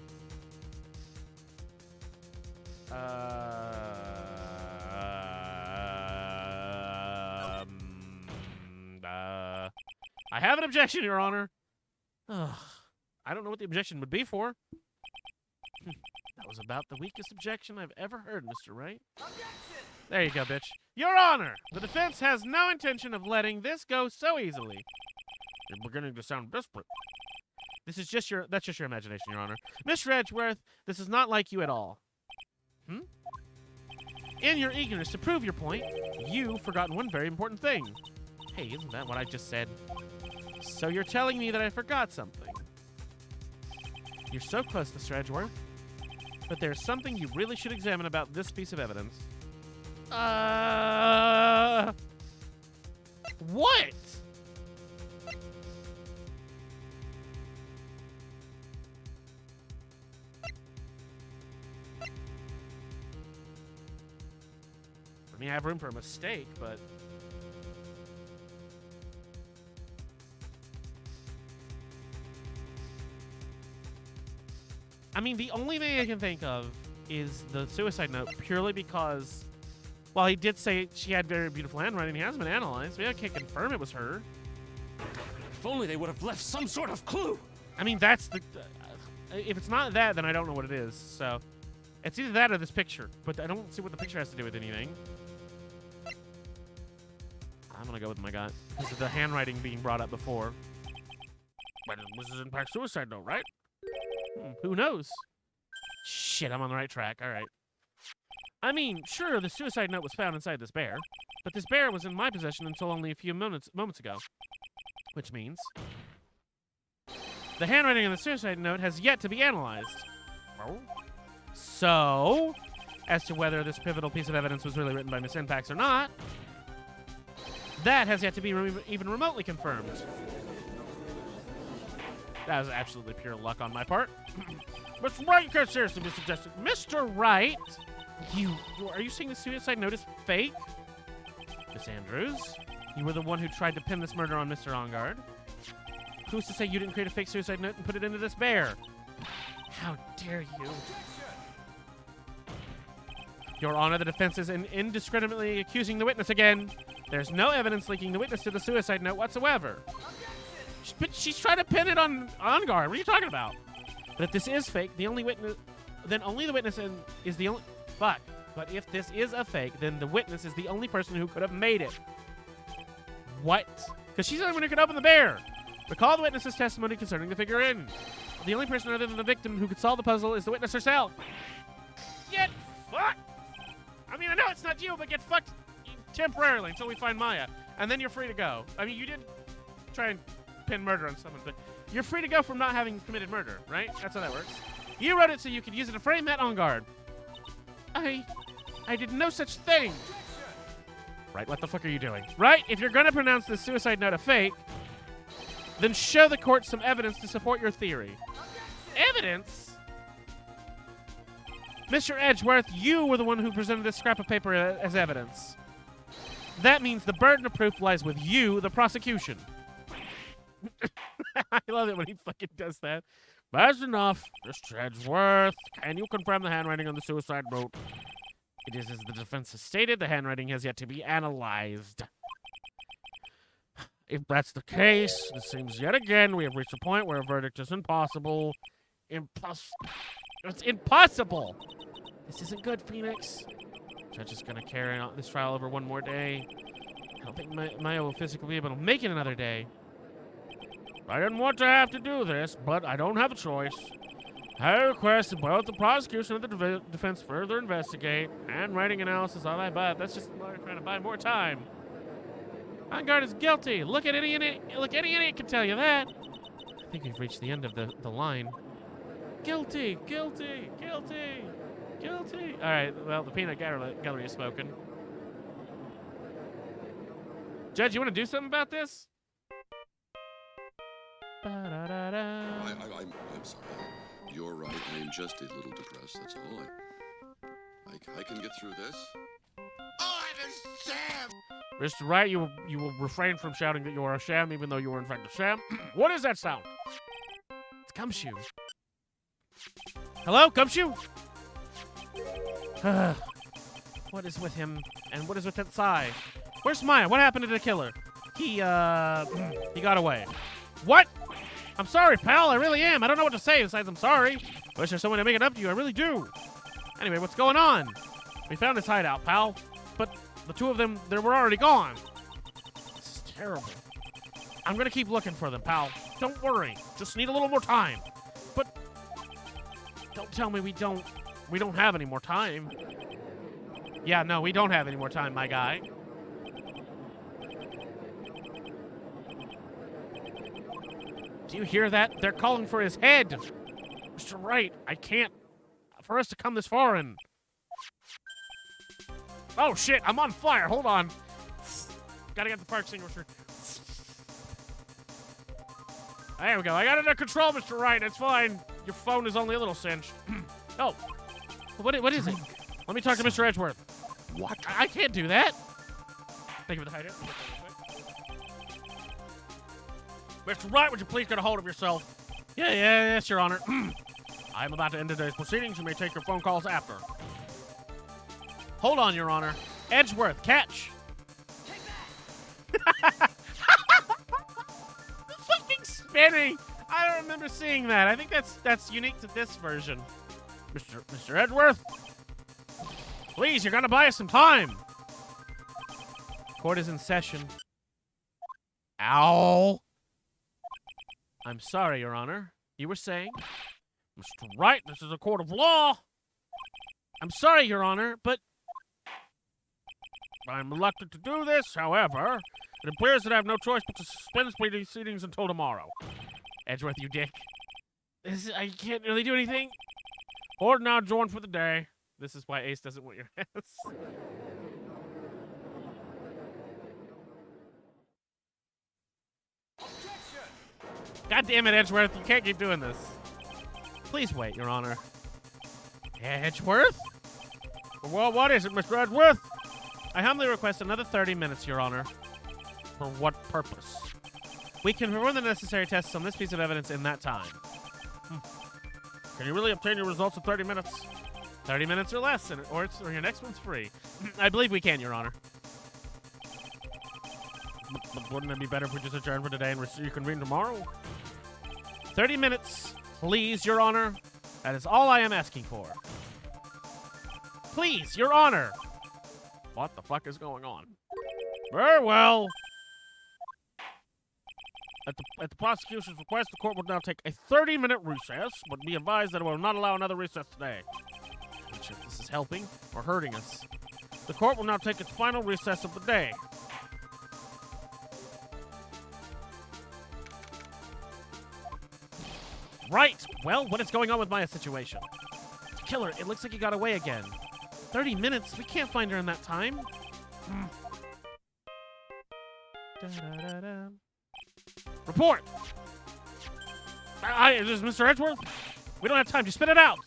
I have an objection, Your Honor. Ugh. I don't know what the objection would be for. That was about the weakest objection I've ever heard, Mr. Wright. Objection! There you go, bitch. Your Honor, the defense has no intention of letting this go so easily. You're beginning to sound desperate. That's just your imagination, Your Honor. Mr. Edgeworth, this is not like you at all. In your eagerness to prove your point, you've forgotten one very important thing. Hey, isn't that what I just said? So you're telling me that I forgot something. You're so close, Mr. Edgeworth. But there's something you really should examine about this piece of evidence. What? I mean, I have room for a mistake, but... I mean, the only thing I can think of is the suicide note, purely because, while he did say she had very beautiful handwriting, he hasn't been analyzed. I can't confirm it was her. If only they would have left some sort of clue. I mean, that's the... if it's not that, then I don't know what it is. So, it's either that or this picture, but I don't see what the picture has to do with anything. I'm gonna go with my gut, because of the handwriting being brought up before. But this is in fact suicide note, right? Who knows? Shit, I'm on the right track. All right. I mean, sure, the suicide note was found inside this bear, but this bear was in my possession until only a few moments ago. Which means the handwriting on the suicide note has yet to be analyzed. So, as to whether this pivotal piece of evidence was really written by Miss Impax or not, that has yet to be even remotely confirmed. That was absolutely pure luck on my part. Mr. Wright, you can't seriously be suggesting. Mr. Wright, are you saying the suicide note is fake? Miss Andrews, you were the one who tried to pin this murder on Mr. Engarde. Who's to say you didn't create a fake suicide note and put it into this bear? How dare you? Your Honor, the defense is indiscriminately accusing the witness again. There's no evidence linking the witness to the suicide note whatsoever. But she's trying to pin it on Engarde. What are you talking about? But if this is fake, the only witness, then only the witness is the only. But if this is a fake, then the witness is the only person who could have made it. What? Because she's the only one who could open the bear. Recall the witness's testimony concerning the figurine. The only person other than the victim who could solve the puzzle is the witness herself. Get fucked! I mean, I know it's not you, but get fucked temporarily until we find Maya. And then you're free to go. I mean, you did try and pin murder on someone, but you're free to go from not having committed murder, right? That's how that works. You wrote it so you could use it to frame that Engarde. I did no such thing. Right, what the fuck are you doing? Right? If you're gonna pronounce this suicide note a fake, then show the court some evidence to support your theory. Evidence? Mr. Edgeworth, you were the one who presented this scrap of paper as evidence. That means the burden of proof lies with you, the prosecution. I love it when he fucking does that. That's enough. Mr. Edgeworth, can you confirm the handwriting on the suicide note? It is as the defense has stated, the handwriting has yet to be analyzed. If that's the case, it seems yet again we have reached a point where a verdict is impossible. It's impossible! This isn't good, Phoenix. Judge is gonna carry on this trial over one more day. I don't think Maya will physically be able to make it another day. I didn't want to have to do this, but I don't have a choice. I request that both the prosecution and the defense further investigate. Handwriting analysis, all that, but that's just trying to buy more time. Engarde is guilty. Look, any idiot can tell you that. I think we've reached the end of the line. Guilty, guilty, guilty, guilty. All right, well, the peanut gallery is spoken. Judge, you want to do something about this? I'm sorry. You're right. I am just a little depressed. That's all. I can get through this. Oh, I'm a sham! Mr. Wright, you will refrain from shouting that you are a sham, even though you were in fact a sham. What is that sound? It's Gumshoe. Hello, Gumshoe? What is with him, and what is with that sigh? Where's Maya? What happened to the killer? He got away. What? I'm sorry, pal. I really am. I don't know what to say besides I'm sorry. Wish there's someone to make it up to you. I really do. Anyway, what's going on? We found his hideout, pal. But the two of them, they were already gone. This is terrible. I'm gonna keep looking for them, pal. Don't worry. Just need a little more time. But don't tell me we don't have any more time. Yeah, no, we don't have any more time, my guy. Do you hear that? They're calling for his head. Mr. Wright, I can't. For us to come this far and... Oh, shit, I'm on fire. Hold on. Gotta get the fire extinguisher. There we go. I got it under control, Mr. Wright. It's fine. Your phone is only a little singed. Oh. What is it? Let me talk to Mr. Edgeworth. What? I can't do that. Thank you for the hideout. Mr. Wright, would you please get a hold of yourself? Yes, Your Honor. I am about to end today's proceedings. You may take your phone calls after. Hold on, Your Honor. Edgeworth, catch. Fucking spinning. I don't remember seeing that. I think that's unique to this version. Mr. Edgeworth, please, you're gonna buy us some time. Court is in session. Ow. I'm sorry, Your Honor. You were saying? Mr. Wright, this is a court of law. I'm sorry, Your Honor, but I'm reluctant to do this. However, it appears that I have no choice but to suspend proceedings until tomorrow. Edgeworth, you dick. I can't really do anything. Court now adjourned for the day. This is why Ace doesn't want your ass. God damn it, Edgeworth. You can't keep doing this. Please wait, Your Honor. Edgeworth? Well, what is it, Mr. Edgeworth? I humbly request another 30 minutes, Your Honor. For what purpose? We can perform the necessary tests on this piece of evidence in that time. Can you really obtain your results in 30 minutes? 30 minutes or less, or your next one's free. I believe we can, Your Honor. But wouldn't it be better if we just adjourn for today and reconvene tomorrow? 30 minutes, please, Your Honor. That is all I am asking for. Please, Your Honor. What the fuck is going on? Very well. At the prosecution's request, the court will now take a 30-minute recess, but be advised that it will not allow another recess today. I'm not sure if this is helping or hurting us. The court will now take its final recess of the day. Right. Well, what is going on with Maya's situation? Killer, it looks like he got away again. 30 minutes? We can't find her in that time. Report! Is this Mr. Edgeworth? We don't have time. Just spit it out.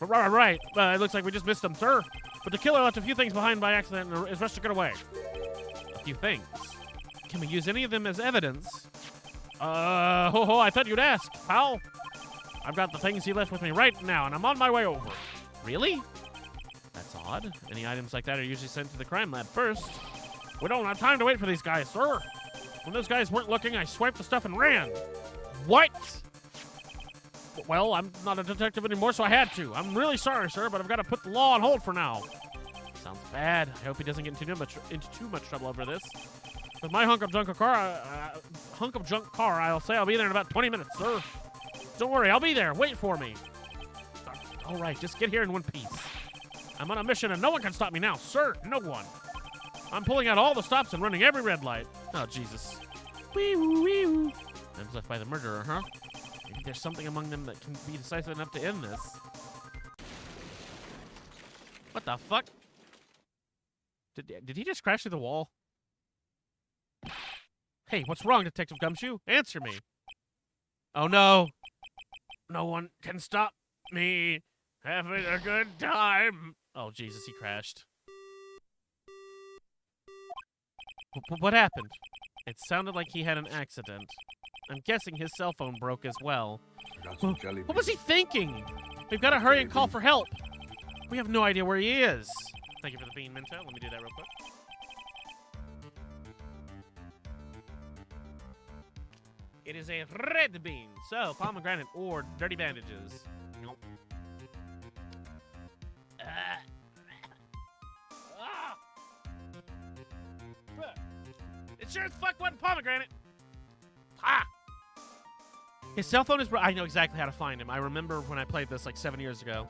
Right. It looks like we just missed him, sir. But the killer left a few things behind by accident and is rushed to get away. A few things? Can we use any of them as evidence? I thought you'd ask, pal. I've got the things he left with me right now, and I'm on my way over. Really? That's odd. Any items like that are usually sent to the crime lab first. We don't have time to wait for these guys, sir. When those guys weren't looking, I swiped the stuff and ran. What? Well, I'm not a detective anymore, so I had to. I'm really sorry, sir, but I've got to put the law on hold for now. Sounds bad. I hope he doesn't get into too much trouble over this. With my hunk of junk car, I'll say I'll be there in about 20 minutes, sir. Don't worry, I'll be there. Wait for me. All right, just get here in one piece. I'm on a mission, and no one can stop me now, sir. No one. I'm pulling out all the stops and running every red light. Oh, Jesus. Wee-woo, wee-woo. I'm left by the murderer, huh? Maybe there's something among them that can be decisive enough to end this. What the fuck? Did he just crash through the wall? Hey, what's wrong, Detective Gumshoe? Answer me. Oh, no. No one can stop me having a good time. Oh, Jesus, he crashed. What happened? It sounded like he had an accident. I'm guessing his cell phone broke as well. I got some jelly beans. What was he thinking? We've got to hurry and call for help. We have no idea where he is. Thank you for the bean, Minto. Let me do that real quick. It is a red bean. So, pomegranate or dirty bandages. Nope. It sure as fuck wasn't pomegranate. Ha! His cell phone is I know exactly how to find him. I remember when I played this like 7 years ago.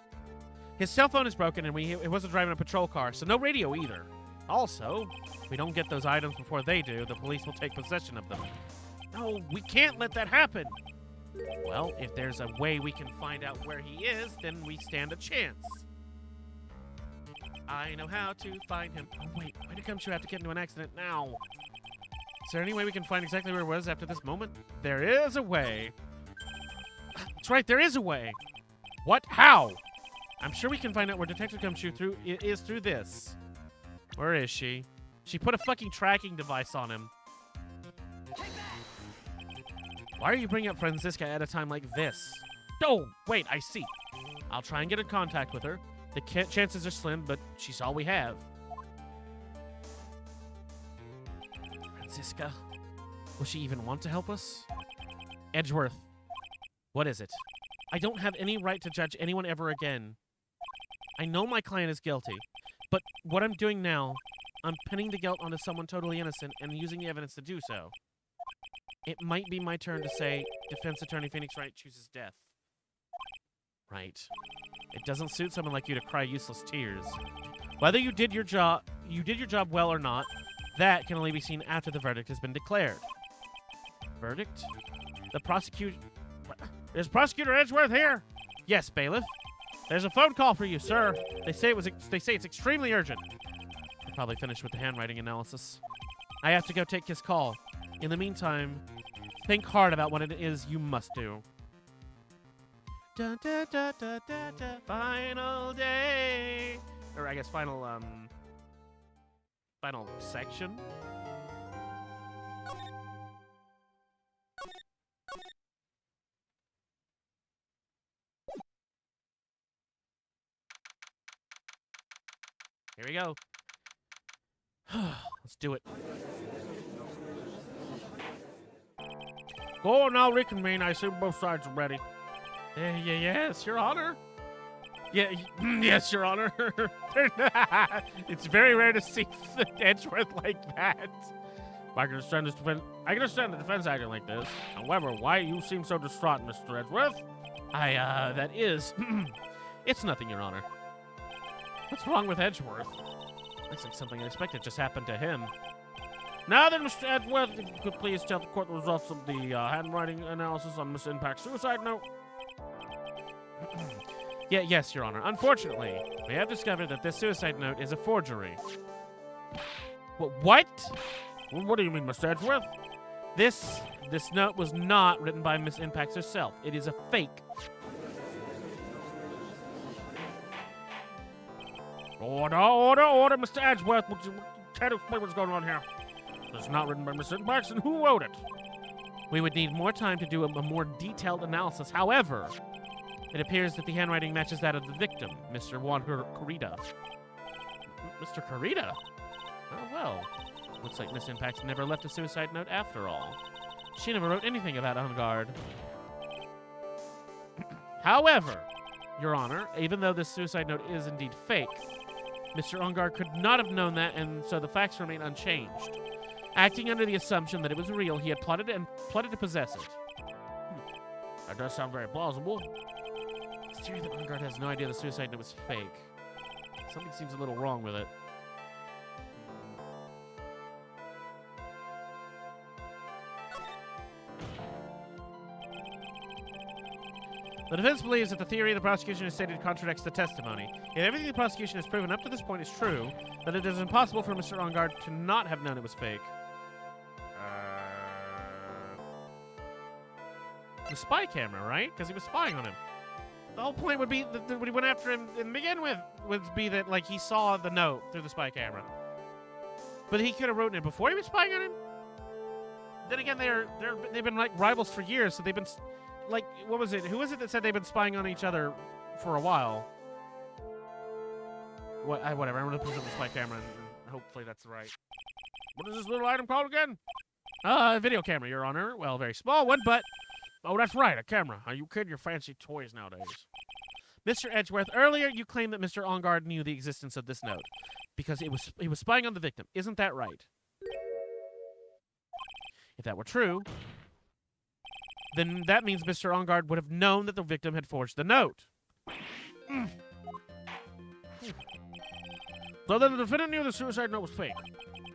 His cell phone is broken and he wasn't driving a patrol car, so no radio either. Also, if we don't get those items before they do, the police will take possession of them. No, we can't let that happen. Well, if there's a way we can find out where he is, then we stand a chance. I know how to find him. Oh, wait. Why did Gumshoe have to get into an accident now? Is there any way we can find exactly where it was after this moment? There is a way. That's right, there is a way. What? How? I'm sure we can find out where Detective Gumshoe is through this. Where is she? She put a fucking tracking device on him. Why are you bringing up Franziska at a time like this? Oh, wait, I see. I'll try and get in contact with her. The chances are slim, but she's all we have. Franziska? Will she even want to help us? Edgeworth. What is it? I don't have any right to judge anyone ever again. I know my client is guilty, but what I'm doing now, I'm pinning the guilt onto someone totally innocent and using the evidence to do so. It might be my turn to say, Defense Attorney Phoenix Wright chooses death. Right. It doesn't suit someone like you to cry useless tears. Whether you did your job well or not, that can only be seen after the verdict has been declared. Verdict? The prosecution... Is Prosecutor Edgeworth here? Yes, bailiff. There's a phone call for you, sir. They say it's extremely urgent. I'll probably finish with the handwriting analysis. I have to go take his call. In the meantime, think hard about what it is you must do. Dun, dun, dun, dun, dun, dun. Final day. Or I guess final section. Here we go. Let's do it. Go now, reconvene. I see both sides are ready. Yes, Your Honor. Yeah, yes, Your Honor. It's very rare to see Edgeworth like that. I can understand the defense acting like this. However, why you seem so distraught, Mr. Edgeworth? That is... It's nothing, Your Honor. What's wrong with Edgeworth? Looks like something unexpected just happened to him. Now then, Mr. Edgeworth, if you could please tell the court the results of the handwriting analysis on Miss Impact's suicide note. Yes, Your Honor. Unfortunately, we have discovered that this suicide note is a forgery. What? What do you mean, Mr. Edgeworth? This note was not written by Miss Impacts herself. It is a fake. Order, Mr. Edgeworth. Would you try to explain what's going on here? It's not written by Miss Impacts, and who wrote it? We would need more time to do a more detailed analysis. However, it appears that the handwriting matches that of the victim, Mr. Juan Carita. Mr. Carita? Oh, well. Looks like Miss Impacts never left a suicide note after all. She never wrote anything about Angard. However, Your Honor, even though this suicide note is indeed fake, Mr. Angard could not have known that, and so the facts remain unchanged. Acting under the assumption that it was real, he had plotted to possess it. That does sound very plausible. It's theory that Angard has no idea the suicide note was fake. Something seems a little wrong with it. The defense believes that the theory the prosecution has stated contradicts the testimony. If everything the prosecution has proven up to this point is true, then it is impossible for Mr. Angard to not have known it was fake. The spy camera, right? Because he was spying on him. The whole point would be that when he went after him to begin with would be that, like, he saw the note through the spy camera. But he could have written it before he was spying on him? Then again, they've been, like, rivals for years, so they've been... Like, what was it? Who was it that said they've been spying on each other for a while? Whatever. I'm going to put up the spy camera, and hopefully that's right. What is this little item called again? A video camera, Your Honor. Well, very small one, but... Oh, that's right, a camera. Are you kidding? Your fancy toys nowadays. Mr. Edgeworth, earlier you claimed that Mr. Angard knew the existence of this note because he was spying on the victim. Isn't that right? If that were true... then that means Mr. Angard would have known that the victim had forged the note. So then the defendant knew the suicide note was fake.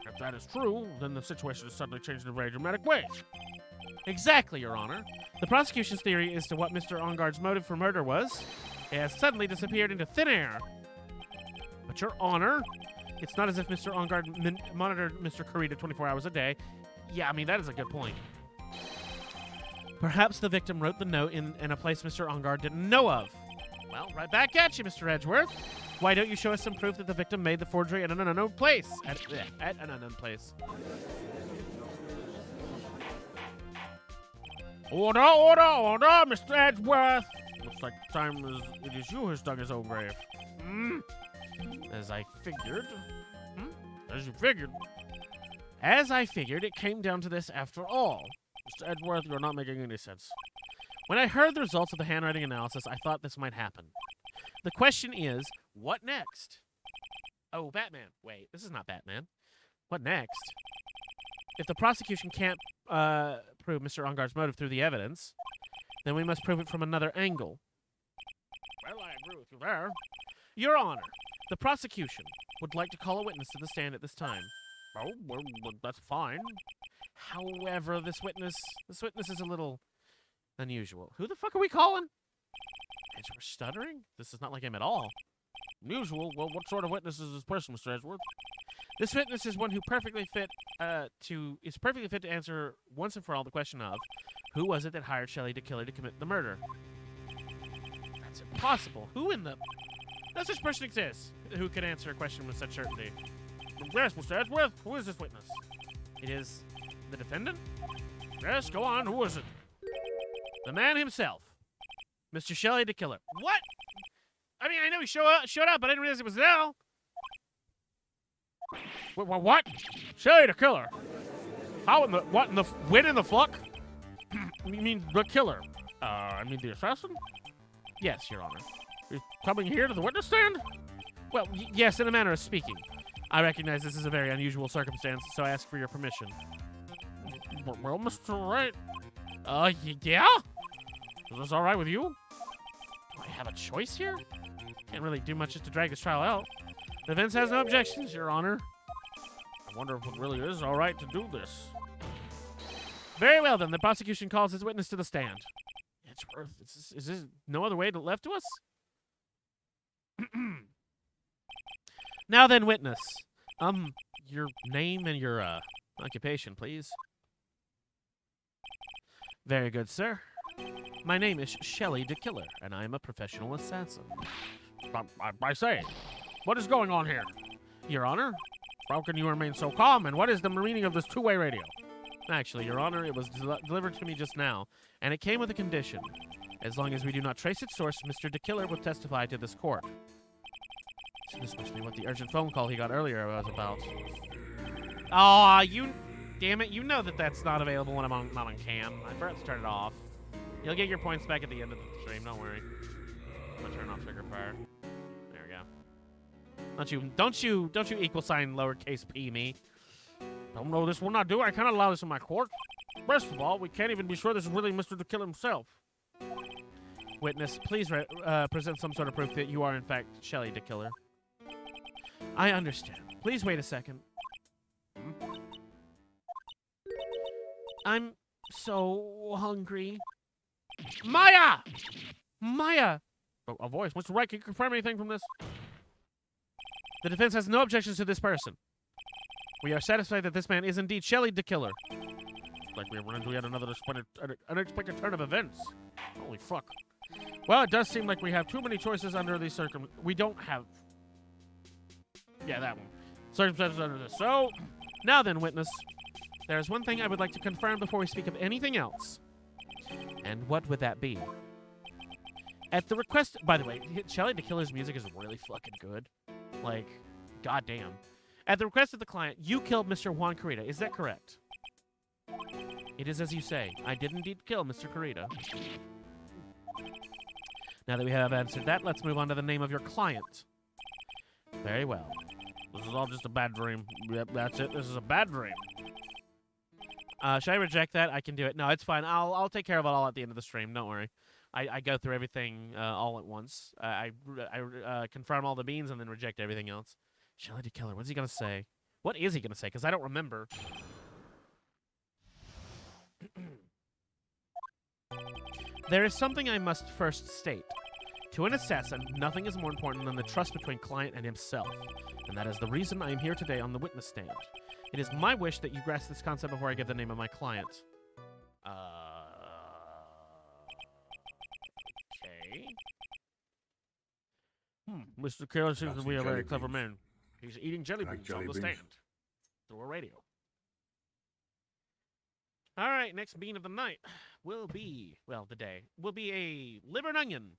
If that is true, then the situation has suddenly changed in a very dramatic way. Exactly, Your Honor. The prosecution's theory as to what Mr. Angard's motive for murder was, it has suddenly disappeared into thin air. But Your Honor, it's not as if Mr. Angard monitored Mr. Carita 24 hours a day. Yeah, I mean, that is a good point. Perhaps the victim wrote the note in a place Mr. Angard didn't know of. Well, right back at you, Mr. Edgeworth. Why don't you show us some proof that the victim made the forgery at an unknown place? At an unknown place. Order, Mr. Edgeworth. Looks like it is you who has dug his own grave. As I figured. As you figured. As I figured, it came down to this after all. Mr. Edgeworth, you're not making any sense. When I heard the results of the handwriting analysis, I thought this might happen. The question is, what next? Oh, Batman. Wait, this is not Batman. What next? If the prosecution can't prove Mr. Angard's motive through the evidence, then we must prove it from another angle. Well, I agree with you there. Your Honor, the prosecution would like to call a witness to the stand at this time. Oh, well, that's fine. However, this witness is a little unusual. Who the fuck are we calling? Edgeworth stuttering? This is not like him at all. Unusual? Well, what sort of witness is this person, Mr. Edgeworth? This witness is one who perfectly fit to answer once and for all the question of who was it that hired Shelley DeKiller to commit the murder. That's impossible. Who in the... No such person exists who could answer a question with such certainty. Yes, Mr. Edgeworth. Who is this witness? It is the defendant? Yes, go on. Who is it? The man himself. Mr. Shelley DeKiller. What? I mean, I know he showed up, but I didn't realize it was now. What? Shelley DeKiller? How in the... What in the... When in the fuck? You mean the killer? I mean the assassin? Yes, Your Honor. You're coming here to the witness stand? Well, yes, in a manner of speaking. I recognize this is a very unusual circumstance, so I ask for your permission. Well, Mr. Wright. Yeah? Is this all right with you? Do I have a choice here? Can't really do much just to drag this trial out. The defense has no objections, Your Honor. I wonder if it really is all right to do this. Very well, then. The prosecution calls his witness to the stand. Is this no other way left to us? Now then, witness. Your name and your, occupation, please. Very good, sir. My name is Shelley DeKiller, and I am a professional assassin. I say, what is going on here? Your Honor, how can you remain so calm, and what is the meaning of this two-way radio? Actually, Your Honor, it was delivered to me just now, and it came with a condition. As long as we do not trace its source, Mr. DeKiller will testify to this court. So this must be what the urgent phone call he got earlier was about. Aw, damn it, you know that that's not available when I'm not on cam. I forgot to turn it off. You'll get your points back at the end of the stream, don't worry. I'm gonna turn off trigger fire. There we go. Don't you equal sign lowercase p me. Don't know this will not do. I cannot allow this in my court. First of all, we can't even be sure this is really Mr. DeKiller himself. Witness, please present some sort of proof that you are in fact Shelley DeKiller. I understand. Please wait a second. I'm so hungry. Maya! Maya! A voice. Mr. Wright, can you confirm anything from this? The defense has no objections to this person. We are satisfied that this man is indeed Shelley DeKiller. Like we run into yet another unexpected turn of events. Holy fuck. Well, it does seem like we have too many choices under these circumstances. We don't have... Yeah, that one. Circumstances under this. So, now then, witness. There is one thing I would like to confirm before we speak of anything else. And what would that be? At the request... By the way, Shelley DeKiller's music is really fucking good. Like, goddamn. At the request of the client, you killed Mr. Juan Carita. Is that correct? It is as you say. I did indeed kill Mr. Carita. Now that we have answered that, let's move on to the name of your client. Very well. This is all just a bad dream. Yep, that's it. This is a bad dream. Should I reject that? I can do it. No, it's fine. I'll take care of it all at the end of the stream. Don't worry. I go through everything all at once. I confirm all the beans and then reject everything else. Shelley DeKiller, what's he going to say? What is he going to say? Because I don't remember. There is something I must first state. To an assassin, nothing is more important than the trust between client and himself. And that is the reason I am here today on the witness stand. It is my wish that you grasp this concept before I give the name of my client. Okay. Mr. Carroll seems to be a very clever man. He's eating jelly beans on the stand. Through a radio. All right, next bean of the night will be, well, the day, will be a liver and onion.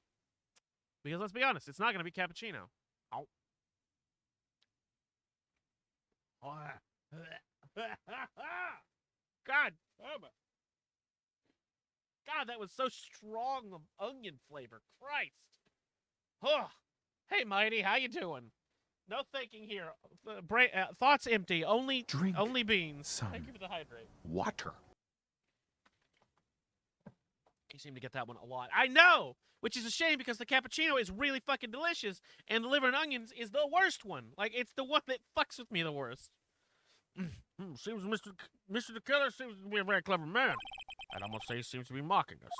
Because let's be honest, it's not going to be cappuccino. Oh. God damn it. God, that was so strong of onion flavor. Christ. Oh. Hey, Mighty, how you doing? No thinking here. Thoughts empty. Only beans. Thank you for the hydrate. Water. You seem to get that one a lot. I know! Which is a shame because the cappuccino is really fucking delicious, and the liver and onions is the worst one. Like, it's the one that fucks with me the worst. Seems Mr. DeKiller seems to be a very clever man. I'd almost say he seems to be mocking us.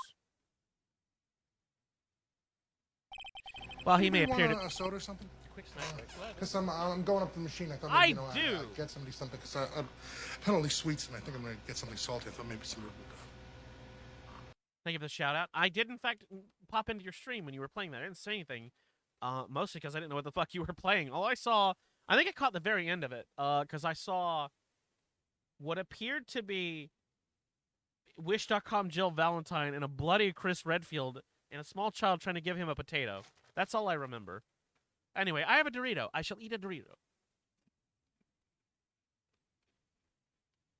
While he may Anybody appear want to... a soda or something? Quick snack break. What? Because I'm going up to the machine. I thought I maybe, do. I'd get somebody something. Because I've had all these sweets, and I think I'm going to get something salty. I thought maybe some... Thank you for the shout out. I did, in fact, pop into your stream when you were playing that. I didn't say anything, mostly because I didn't know what the fuck you were playing. All I saw... I think I caught the very end of it, because I saw what appeared to be Wish.com Jill Valentine and a bloody Chris Redfield and a small child trying to give him a potato. That's all I remember. Anyway, I have a Dorito. I shall eat a Dorito.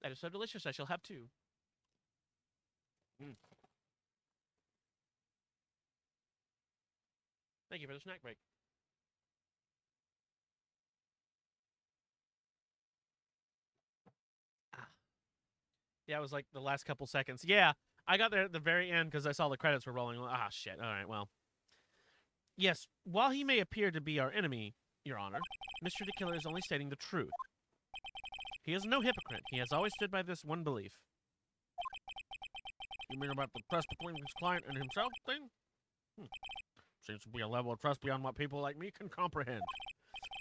That is so delicious. I shall have two. Thank you for the snack break. Yeah, it was like the last couple seconds. Yeah, I got there at the very end because I saw the credits were rolling. Ah, shit. All right, well. Yes, while he may appear to be our enemy, Your Honor, Mr. DeKiller is only stating the truth. He is no hypocrite. He has always stood by this one belief. You mean about the trust between his client and himself thing? Seems to be a level of trust beyond what people like me can comprehend.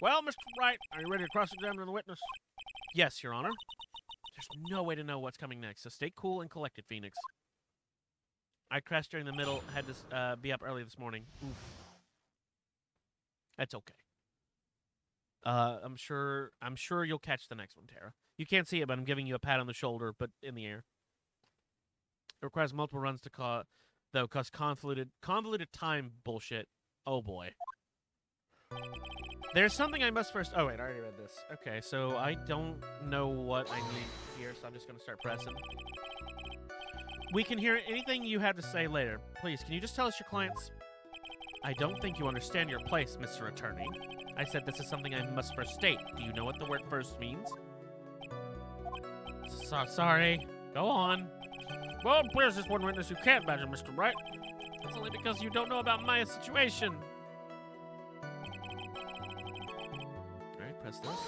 Well, Mr. Wright, are you ready to cross-examine the witness? Yes, Your Honor. There's no way to know what's coming next, so stay cool and collected, Phoenix. I crashed during the middle, had to be up early this morning. Oof. That's okay. I'm sure you'll catch the next one, Tara. You can't see it, but I'm giving you a pat on the shoulder, but in the air. It requires multiple runs to cause convoluted time bullshit. Oh boy. There's something I must first... Oh, wait, I already read this. Okay, so I don't know what I need here, so I'm just going to start pressing. We can hear anything you have to say later. Please, can you just tell us your clients? I don't think you understand your place, Mr. Attorney. I said this is something I must first state. Do you know what the word first means? Sorry. Go on. Well, where's this one witness who can't badger Mr. Wright? It's only because you don't know about my situation. Alright, press this.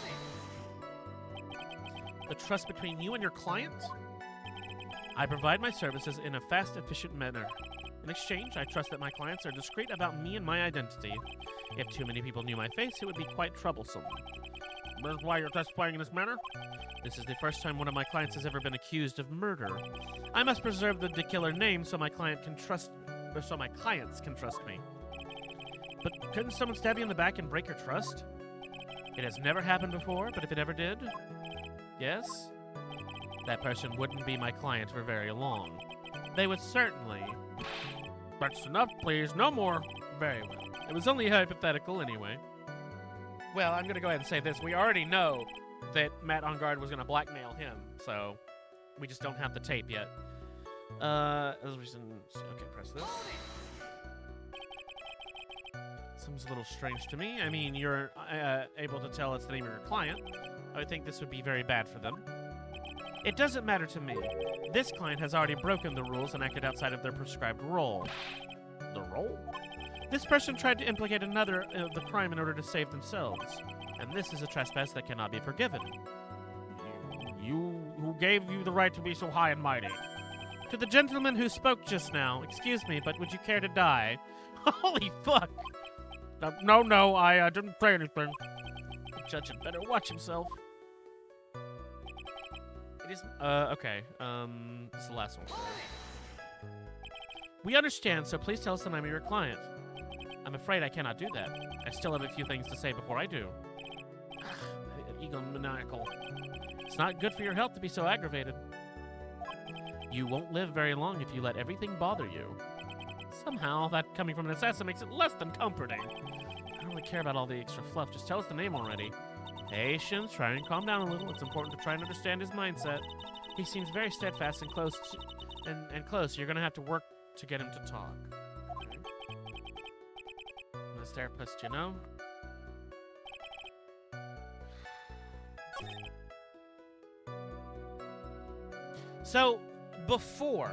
The trust between you and your client? I provide my services in a fast, efficient manner. In exchange, I trust that my clients are discreet about me and my identity. If too many people knew my face, it would be quite troublesome. That's why you're testifying in this manner? This is the first time one of my clients has ever been accused of murder. I must preserve the DeKiller name so my clients can trust me. But couldn't someone stab you in the back and break your trust? It has never happened before, but if it ever did, yes, that person wouldn't be my client for very long. They would certainly... That's enough, please. No more. Very well. It was only hypothetical anyway. Well, I'm going to go ahead and say this. We already know that Matt On Guard was going to blackmail him, so we just don't have the tape yet. Okay, press this. Seems a little strange to me. I mean, you're able to tell us the name of your client. I would think this would be very bad for them. It doesn't matter to me. This client has already broken the rules and acted outside of their prescribed role. The role? This person tried to implicate another in the crime in order to save themselves. And this is a trespass that cannot be forgiven. Who gave you the right to be so high and mighty? To the gentleman who spoke just now, excuse me, but would you care to die? Holy fuck! No, I didn't say anything. The judge had better watch himself. It is, okay, this is the last one. We understand, so please tell us the name of your client. I'm afraid I cannot do that. I still have a few things to say before I do. Egomaniacal. It's not good for your health to be so aggravated. You won't live very long if you let everything bother you. Somehow, that coming from an assassin makes it less than comforting. I don't really care about all the extra fluff. Just tell us the name already. Patience, try and calm down a little. It's important to try and understand his mindset. He seems very steadfast and close. Close. You're gonna have to work to get him to talk. Okay. This therapist, you know. So, before,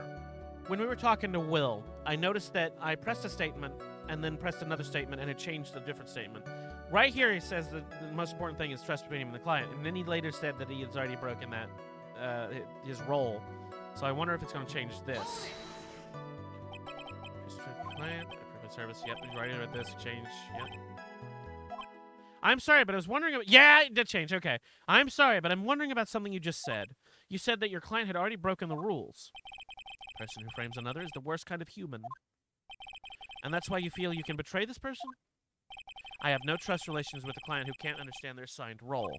when we were talking to Will, I noticed that I pressed a statement and then pressed another statement and it changed a different statement. Right here, he says that the most important thing is trust between him and the client, and then he later said that he has already broken that his role. So I wonder if it's going to change this. Client, approve service. Yep, you already read this. Change. Yep. I'm sorry, but I was wondering about... Yeah, it did change. Okay. I'm sorry, but I'm wondering about something you just said. You said that your client had already broken the rules. The person who frames another is the worst kind of human. And that's why you feel you can betray this person? I have no trust relations with a client who can't understand their assigned role.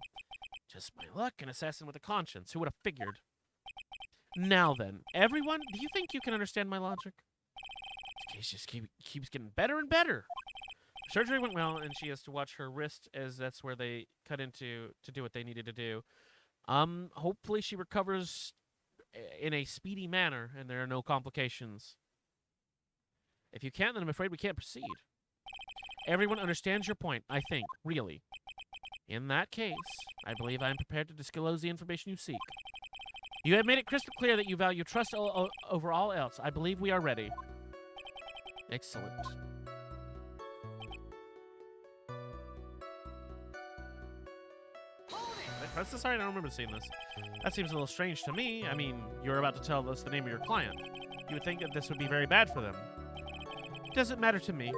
Just my luck, an assassin with a conscience. Who would have figured? Now then, everyone, do you think you can understand my logic? This case just keeps getting better and better. Surgery went well, and she has to watch her wrist as that's where they cut into to do what they needed to do. Hopefully she recovers in a speedy manner, and there are no complications. If you can't, then I'm afraid we can't proceed. Everyone understands your point, I think, really. In that case, I believe I am prepared to disclose the information you seek. You have made it crystal clear that you value trust over all else. I believe we are ready. Excellent. Did I press this? Sorry, I don't remember seeing this. That seems a little strange to me. I mean, you're about to tell us the name of your client. You would think that this would be very bad for them. Doesn't matter to me.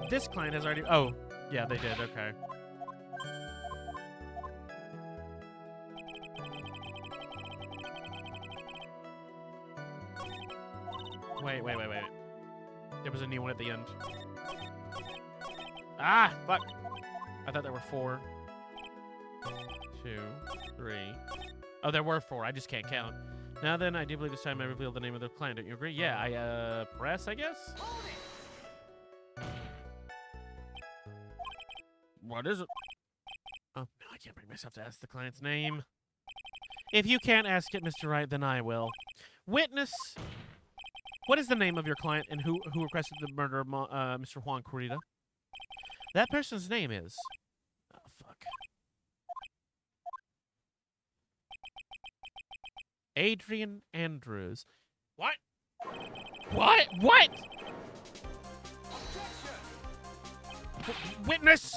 This client has already... Oh, yeah, they did. Okay. Wait. There was a new one at the end. Ah, fuck. I thought there were 4. 2, 3. Oh, there were 4. I just can't count. Now then, I do believe this time I revealed the name of the client. Don't you agree? Yeah, I, press, I guess? What is it? Oh, no, I can't bring myself to ask the client's name. If you can't ask it, Mr. Wright, then I will. Witness! What is the name of your client and who requested the murder of Mr. Juan Corrida? That person's name is... Oh, fuck. Adrian Andrews. What? What? What? Witness!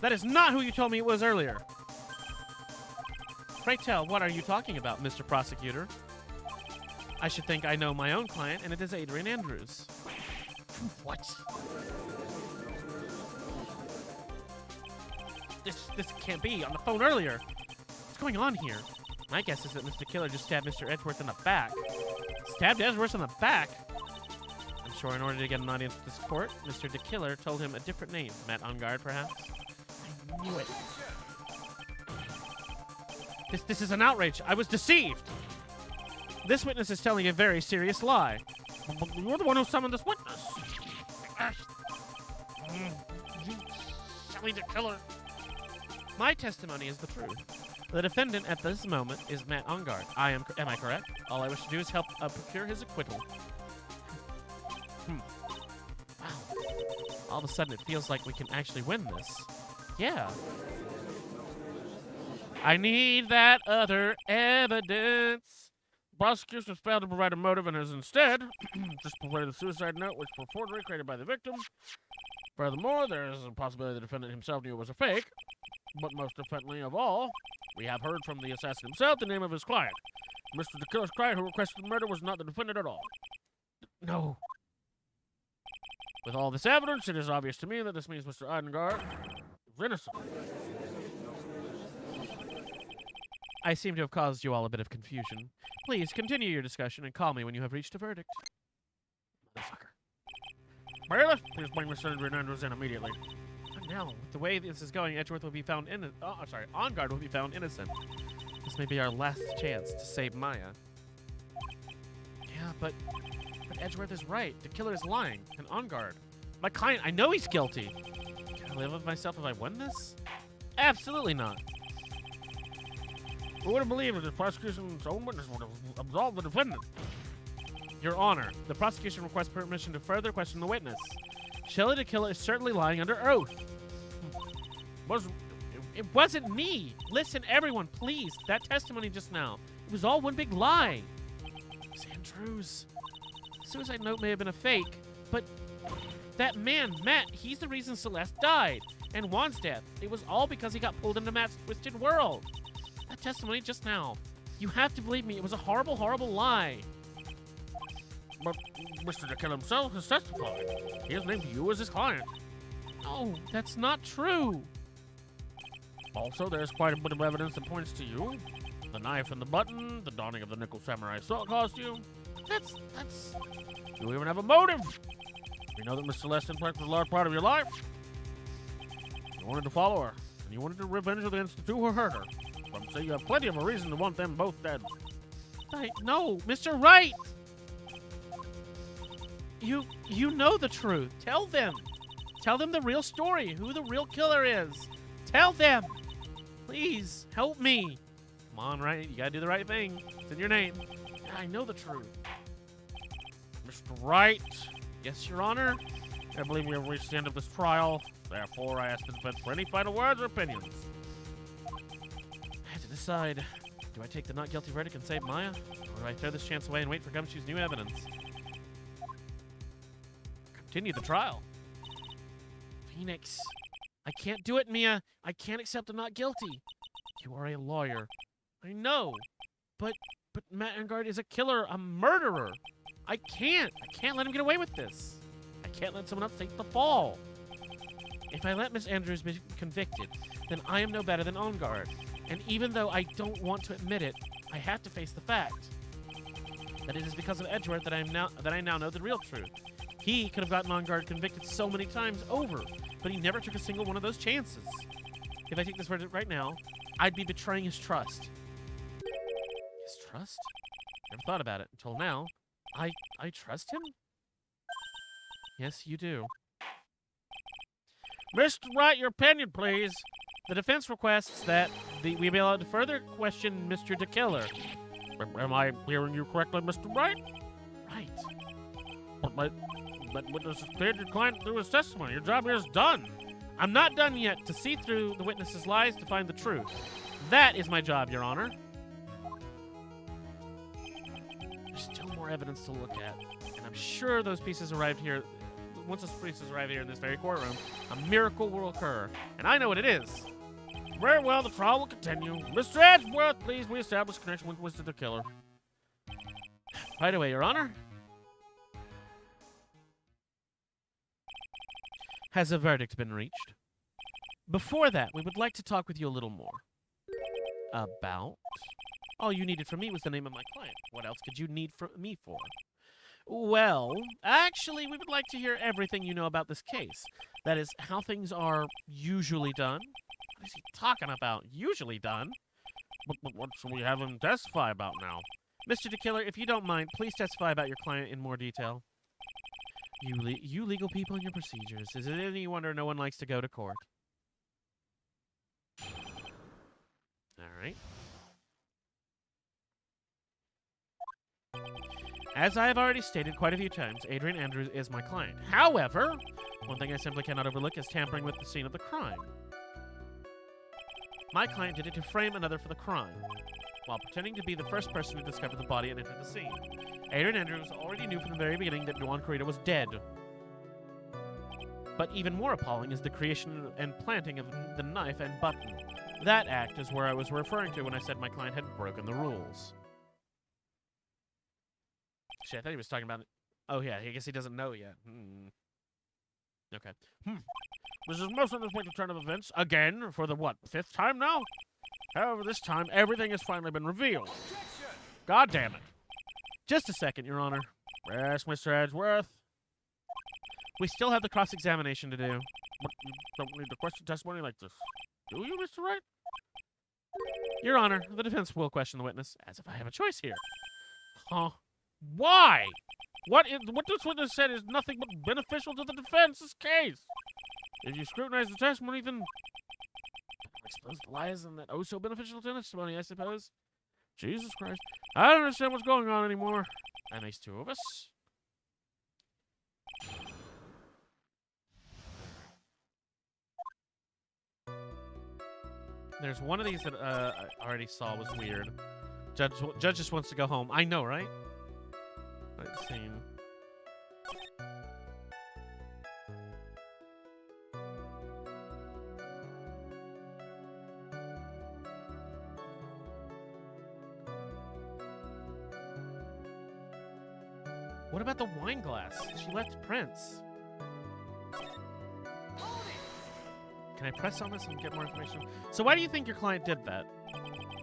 That is not who you told me it was earlier. Pray tell, what are you talking about, Mr. Prosecutor? I should think I know my own client, and it is Adrian Andrews. What? This can't be. On the phone earlier. What's going on here? My guess is that Mr. Killer just stabbed Mr. Edgeworth in the back. Stabbed Edgeworth in the back? I'm sure in order to get an audience with this court, Mr. DeKiller told him a different name. Matt Ungard, perhaps? I knew it. This is an outrage. I was deceived. This witness is telling a very serious lie. You're the one who summoned this witness. You silly DeKiller. My testimony is the truth. The defendant at this moment is Matt Ungard. Am I correct? All I wish to do is help procure his acquittal. Wow. All of a sudden, it feels like we can actually win this. Yeah. I need that other evidence. Prosecution has failed to provide a motive and has instead just provided a suicide note which purportedly created by the victim. Furthermore, there is a possibility the defendant himself knew it was a fake. But most definitely of all, we have heard from the assassin himself the name of his client. Mr. DeKiller's client who requested the murder was not the defendant at all. No. With all this evidence, it is obvious to me that this means Mr. Ungard is innocent. I seem to have caused you all a bit of confusion. Please continue your discussion and call me when you have reached a verdict. Motherfucker. Bailiff, please bring Mr. Adrian Andrews in immediately. Now, with the way this is going, Edgeworth will be found Ungard will be found innocent. This may be our last chance to save Maya. Yeah, but Edgeworth is right. The killer is lying. And Ungard. My client, I know he's guilty. Can I live with myself if I win this? Absolutely not. Who would have believed that the prosecution's own witness would have absolved the defendant? Your Honor, the prosecution requests permission to further question the witness. Shelley DeKiller is certainly lying under oath. It wasn't me. Listen, everyone, please. That testimony just now. It was all one big lie. It was Andrews. The suicide note may have been a fake, but that man, Matt, he's the reason Celeste died. And Juan's death. It was all because he got pulled into Matt's twisted world. That testimony just now. You have to believe me. It was a horrible, horrible lie. But Mr. DeKill himself has testified. He has named you as his client. No, that's not true. Also, there's quite a bit of evidence that points to you. The knife and the button, the donning of the nickel samurai sword costume. That's... You even have a motive. You know that Miss Celeste impacted a large part of your life. You wanted to follow her, and you wanted to revenge against the two who hurt her. Some say you have plenty of a reason to want them both dead. No, Mr. Wright! You know the truth. Tell them. Tell them the real story, who the real killer is. Tell them. Please, help me. Come on, Wright. You gotta do the right thing. It's in your name. I know the truth. Mr. Wright, Yes, Your Honor. I believe we have reached the end of this trial. Therefore, I ask the defense for any final words or opinions. I have to decide. Do I take the not guilty verdict and save Maya? Or do I throw this chance away and wait for Gumshoe's new evidence? Continue the trial. Phoenix. I can't do it, Mia. I can't accept I'm not guilty. You are a lawyer. I know. But Matt Engard is a killer, a murderer. I can't let him get away with this. I can't let someone else take the fall. If I let Miss Andrews be convicted, then I am no better than Engard. And even though I don't want to admit it, I have to face the fact that it is because of Edgeworth that I now know the real truth. He could have gotten Engard convicted so many times over, but he never took a single one of those chances. If I take this verdict right now, I'd be betraying his trust. His trust? Never thought about it until now. I trust him? Yes, you do. Mr. Wright, your opinion, please. The defense requests that we be allowed to further question Mr. DeKiller. Am I hearing you correctly, Mr. Wright? Right. But witness has cleared your client through his testimony. Your job here is done. I'm not done yet. To see through the witness's lies to find the truth. That is my job, Your Honor. There's still more evidence to look at, and I'm sure those pieces arrived here. Once those pieces arrive here in this very courtroom, a miracle will occur, and I know what it is. Very well, the trial will continue. Mr. Edgeworth, please reestablish a connection with Mr. DeKiller. Right away, Your Honor. Has a verdict been reached? Before that, we would like to talk with you a little more. About? All you needed from me was the name of my client. What else could you need from me for? Well, actually, we would like to hear everything you know about this case. That is, how things are usually done. What is he talking about? Usually done? But what should we have him testify about now? Mr. DeKiller, if you don't mind, please testify about your client in more detail. You legal people and your procedures. Is it any wonder no one likes to go to court? All right. As I have already stated quite a few times, Adrian Andrews is my client. However, one thing I simply cannot overlook is tampering with the scene of the crime. My client did it to frame another for the crime, while pretending to be the first person to discover the body and enter the scene. Adrian Andrews already knew from the very beginning that Juan Corrida was dead. But even more appalling is the creation and planting of the knife and button. That act is where I was referring to when I said my client had broken the rules. Shit, I thought he was talking about it. Oh, yeah, I guess he doesn't know yet. Okay. Mrs. Wilson has made a turn of events again for the, what, 5th time now? However, this time, everything has finally been revealed. God damn it. Just a second, Your Honor. Yes, Mr. Edgeworth. We still have the cross-examination to do. But you don't need to question testimony like this. Do you, Mr. Wright? Your Honor, the defense will question the witness, as if I have a choice here. Huh? Why? What this witness said is nothing but beneficial to the defense's case. If you scrutinize the testimony, then I suppose the lie isn't that oh so beneficial to testimony, I suppose. Jesus Christ. I don't understand what's going on anymore. And these two of us. There's one of these that I already saw was weird. Judge just wants to go home. I know, right? Right scene. What about the wine glass? She left prints. Can I press on this and get more information? So why do you think your client did that?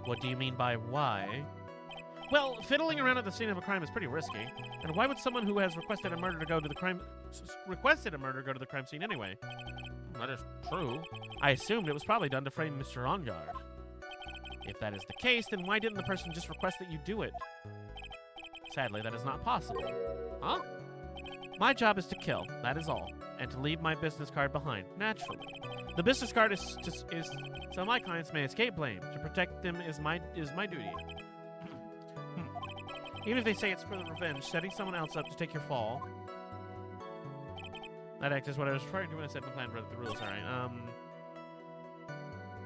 What do you mean by why? Well, fiddling around at the scene of a crime is pretty risky. And why would someone who has requested a murder go to the crime scene anyway? That is true. I assumed it was probably done to frame Mr. Ongard. If that is the case, then why didn't the person just request that you do it? Sadly, that is not possible. Huh? My job is to kill, that is all, and to leave my business card behind, naturally. The business card is so my clients may escape blame. To protect them is my duty. Even if they say it's for the revenge, setting someone else up to take your fall. That act is what I was trying to do when I said my plan broke the rules. All right.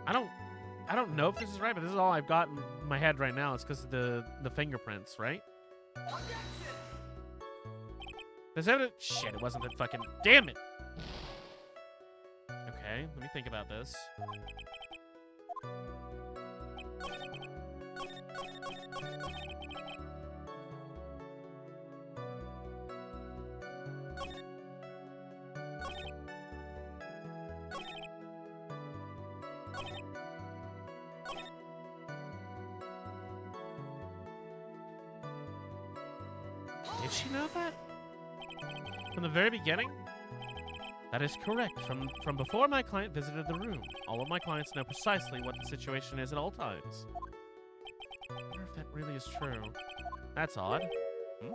I don't know if this is right, but this is all I've got in my head right now. It's because of the fingerprints, right? Is that it? Shit, it wasn't the fucking. Damn it! Okay, let me think about this. Did she know that? From the very beginning? That is correct. From before my client visited the room. All of my clients know precisely what the situation is at all times. I wonder if that really is true. That's odd. Hmm?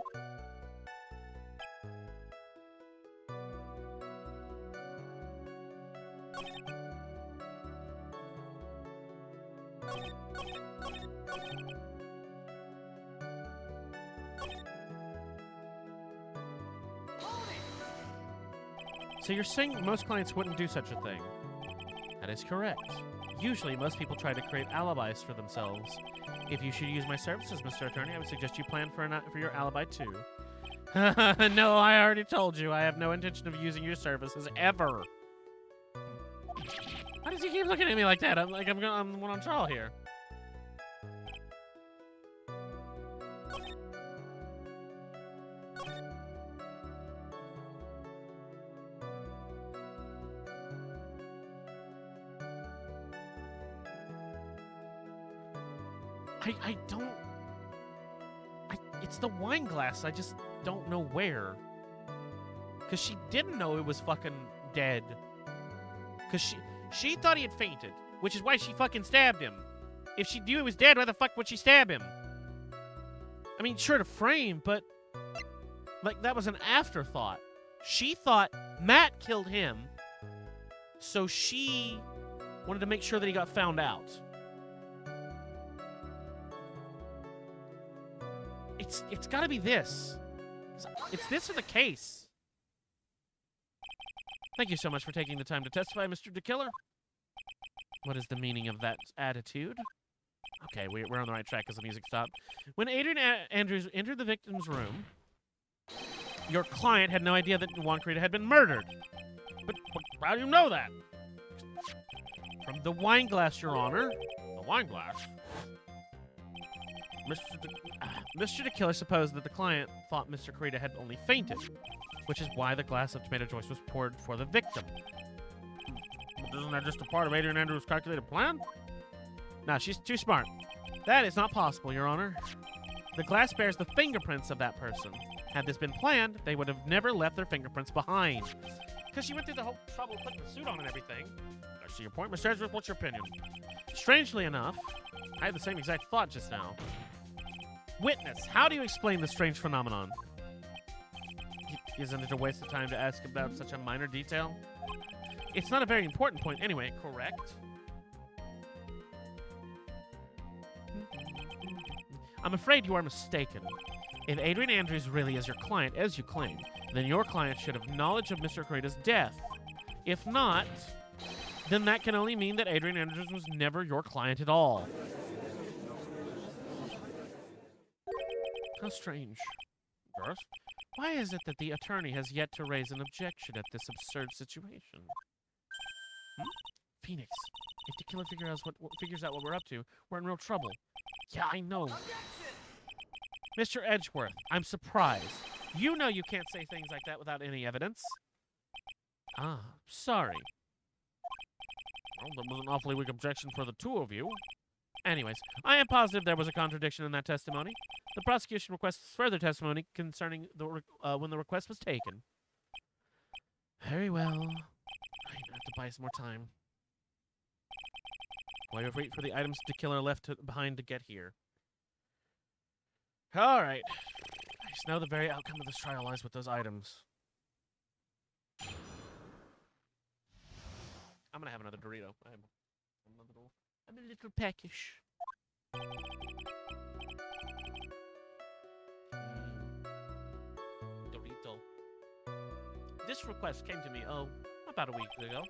So you're saying most clients wouldn't do such a thing? That is correct. Usually, most people try to create alibis for themselves. If you should use my services, Mr. Attorney, I would suggest you plan for your alibi too. No, I already told you. I have no intention of using your services ever. Why does he keep looking at me like that? I'm one on trial here. It's the wine glass. I just don't know where. Because she didn't know it was fucking dead. Because she thought he had fainted, which is why she fucking stabbed him. If she knew he was dead, why the fuck would she stab him? I mean, sure to frame, but like that was an afterthought. She thought Matt killed him, so she wanted to make sure that he got found out. It's got to be this. It's this or the case. Thank you so much for taking the time to testify, Mr. DeKiller. What is the meaning of that attitude? Okay, we're on the right track because the music stopped. When Adrian Andrews entered the victim's room, your client had no idea that Juan Corrida had been murdered. But how do you know that? From the wine glass, Your Honor. The wine glass? Mr. DeKiller supposed that the client thought Mr. Corrida had only fainted, which is why the glass of tomato juice was poured for the victim. But isn't that just a part of Adrian Andrews' calculated plan? No, she's too smart. That is not possible, Your Honor. The glass bears the fingerprints of that person. Had this been planned, they would have never left their fingerprints behind. Because she went through the whole trouble of putting the suit on and everything. I see your point, Mr. Edgeworth. What's your opinion? Strangely enough, I had the same exact thought just now. Witness, how do you explain the strange phenomenon? Isn't it a waste of time to ask about such a minor detail? It's not a very important point anyway, correct? I'm afraid you are mistaken. If Adrian Andrews really is your client, as you claim, then your client should have knowledge of Mr. Corrida's death. If not, then that can only mean that Adrian Andrews was never your client at all. How strange. Garth? Why is it that the attorney has yet to raise an objection at this absurd situation? Phoenix, if the killer figures out what we're up to, we're in real trouble. Yeah, I know. Mr. Edgeworth, I'm surprised. You know you can't say things like that without any evidence. Ah, sorry. Well, that was an awfully weak objection for the two of you. Anyways, I am positive there was a contradiction in that testimony. The prosecution requests further testimony concerning when the request was taken. Very well. I have to buy some more time. While you wait for the items the killer left behind to get here. All right. I just know the very outcome of this trial lies with those items. I'm gonna have another Dorito. I'm a little peckish. Dorito. This request came to me, about a week ago.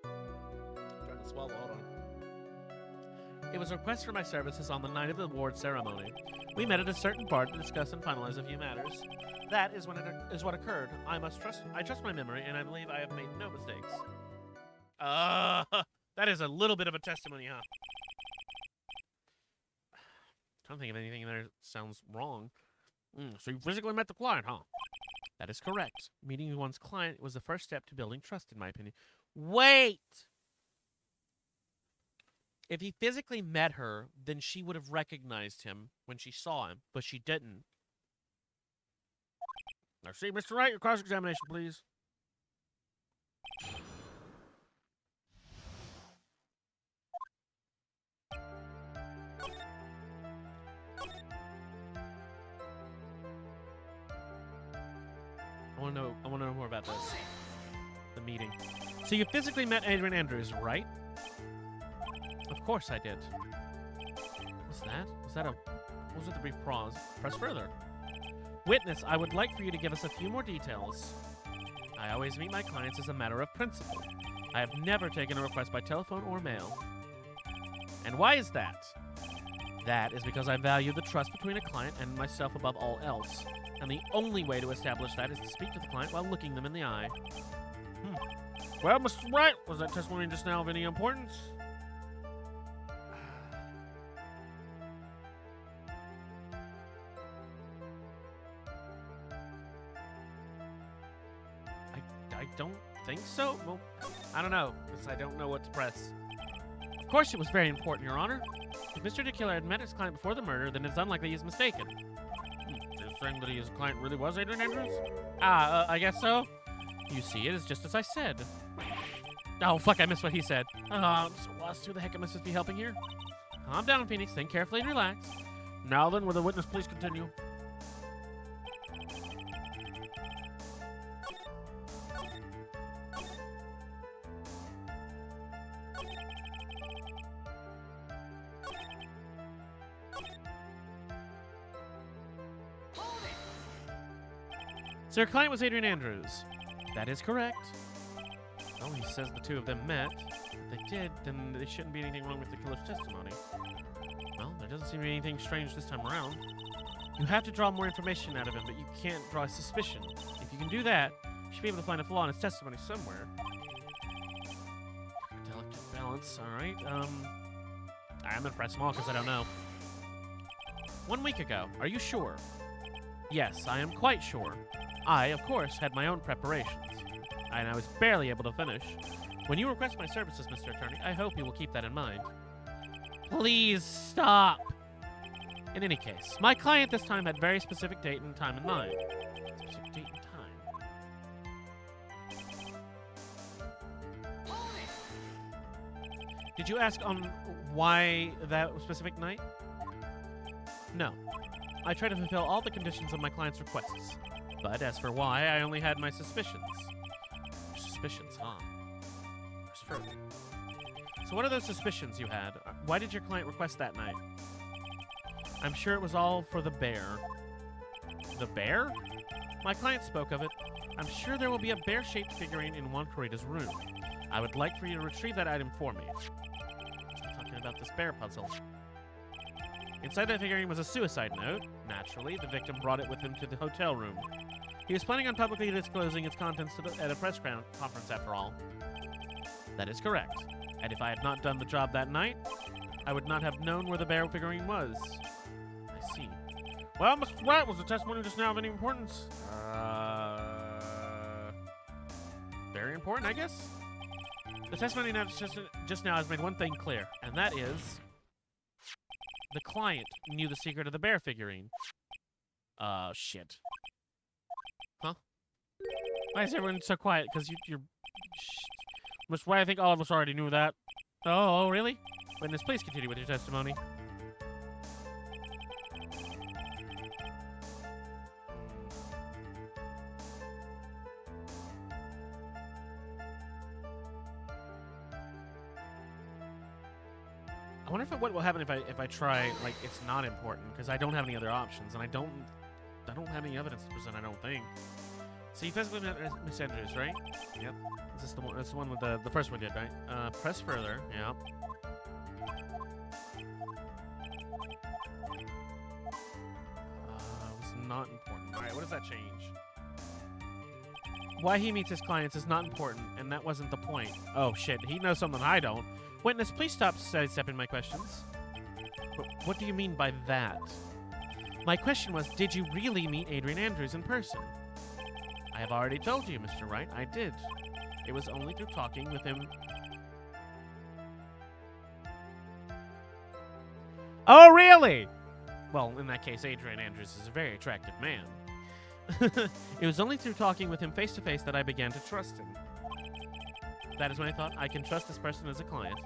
Trying to swallow, hold on. It was a request for my services on the night of the award ceremony. We met at a certain bar to discuss and finalize a few matters. That is what occurred. I trust my memory, and I believe I have made no mistakes. That is a little bit of a testimony, huh? I don't think of anything there sounds wrong. So you physically met the client, huh? That is correct. Meeting one's client was the first step to building trust, in my opinion. Wait! If he physically met her, then she would have recognized him when she saw him, but she didn't. Now, see, Mr. Wright, your cross-examination, please. I want to know more about this. The meeting. So you physically met Adrian Andrews, right? Of course I did. What's that? What was it, the brief pause? Press further. Witness, I would like for you to give us a few more details. I always meet my clients as a matter of principle. I have never taken a request by telephone or mail. And why is that? That is because I value the trust between a client and myself above all else. And the only way to establish that is to speak to the client while looking them in the eye. Well, Mr. Wright, was that testimony just now of any importance? I don't think so. Well, I don't know, because I don't know what to press. Of course it was very important, Your Honor. If Mr. DeKiller had met his client before the murder, then it's unlikely he's mistaken. You're saying that his client really was Adrian Andrews? I guess so. You see, it is just as I said. Oh, fuck, I missed what he said. I'm so lost. Who the heck am I supposed to be helping here? Calm down, Phoenix. Think carefully and relax. Now then, will the witness please continue? So your client was Adrian Andrews. That is correct. Well, he says the two of them met. If they did, then there shouldn't be anything wrong with the killer's testimony. Well, there doesn't seem to be anything strange this time around. You have to draw more information out of him, but you can't draw a suspicion. If you can do that, you should be able to find a flaw in his testimony somewhere. Delicate balance, alright. I'm gonna press small because I don't know. 1 week ago, are you sure? Yes, I am quite sure. I, of course, had my own preparations, and I was barely able to finish. When you request my services, Mr. Attorney, I hope you will keep that in mind. Please stop! In any case, my client this time had very specific date and time in mind. Specific date and time. Did you ask on why that specific night? No. I try to fulfill all the conditions of my client's requests. But as for why, I only had my suspicions. Suspicions, huh? Where's further? So what are those suspicions you had? Why did your client request that night? I'm sure it was all for the bear. The bear? My client spoke of it. I'm sure there will be a bear-shaped figurine in Juan Corrida's room. I would like for you to retrieve that item for me. I'm talking about this bear puzzle. Inside that figurine was a suicide note. Naturally, the victim brought it with him to the hotel room. He was planning on publicly disclosing its contents at a press conference, after all. That is correct. And if I had not done the job that night, I would not have known where the bear figurine was. I see. Well, Mr. Wright, was the testimony just now of any importance? Very important, I guess. The testimony just now has made one thing clear, and that is the client knew the secret of the bear figurine. Shit. Huh? Why is everyone so quiet? Because you're... Mr. Wright, I think all of us already knew that. Oh, really? Witness, please continue with your testimony. I wonder what will happen if I try like it's not important, because I don't have any other options, and I don't have any evidence to present. I don't think. So you physically met Miss Andrews, right? Yep. Is this the one? That's the one with the first one did, right? Press further. Yep. It was not important. All right. What does that change? Why he meets his clients is not important, and that wasn't the point. Oh shit. He knows something I don't. Witness, please stop sidestepping my questions. What do you mean by that? My question was, did you really meet Adrian Andrews in person? I have already told you, Mr. Wright, I did. It was only through talking with him. Oh, really? Well, in that case, Adrian Andrews is a very attractive man. It was only through talking with him face-to-face that I began to trust him. That is when I thought, I can trust this person as a client.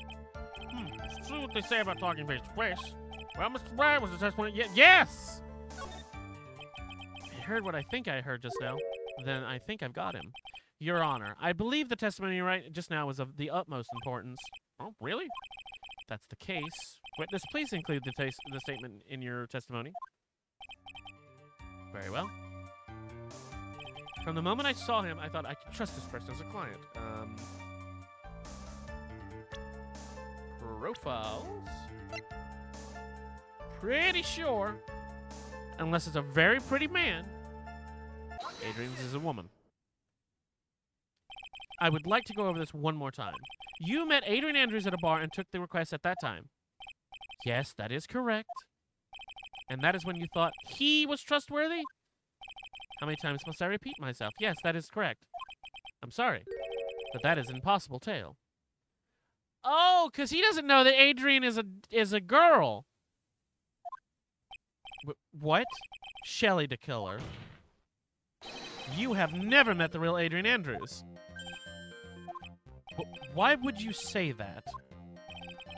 It's true what they say about talking face-to-face. Well, Mr. Wright, was the testimony... Yes! I heard what I think I heard just now. Then I think I've got him. Your Honor, I believe the testimony right just now was of the utmost importance. Oh, really? If that's the case. Witness, please include the statement in your testimony. Very well. From the moment I saw him, I thought I could trust this person as a client. Profiles. Pretty sure, unless it's a very pretty man, Adrian's is a woman. I would like to go over this one more time. You met Adrian Andrews at a bar and took the request at that time. Yes, that is correct. And that is when you thought he was trustworthy? How many times must I repeat myself? Yes, that is correct. I'm sorry, but that is an impossible tale. Oh, because he doesn't know that Adrian is a girl. What? Shelley DeKiller. You have never met the real Adrian Andrews. Why would you say that?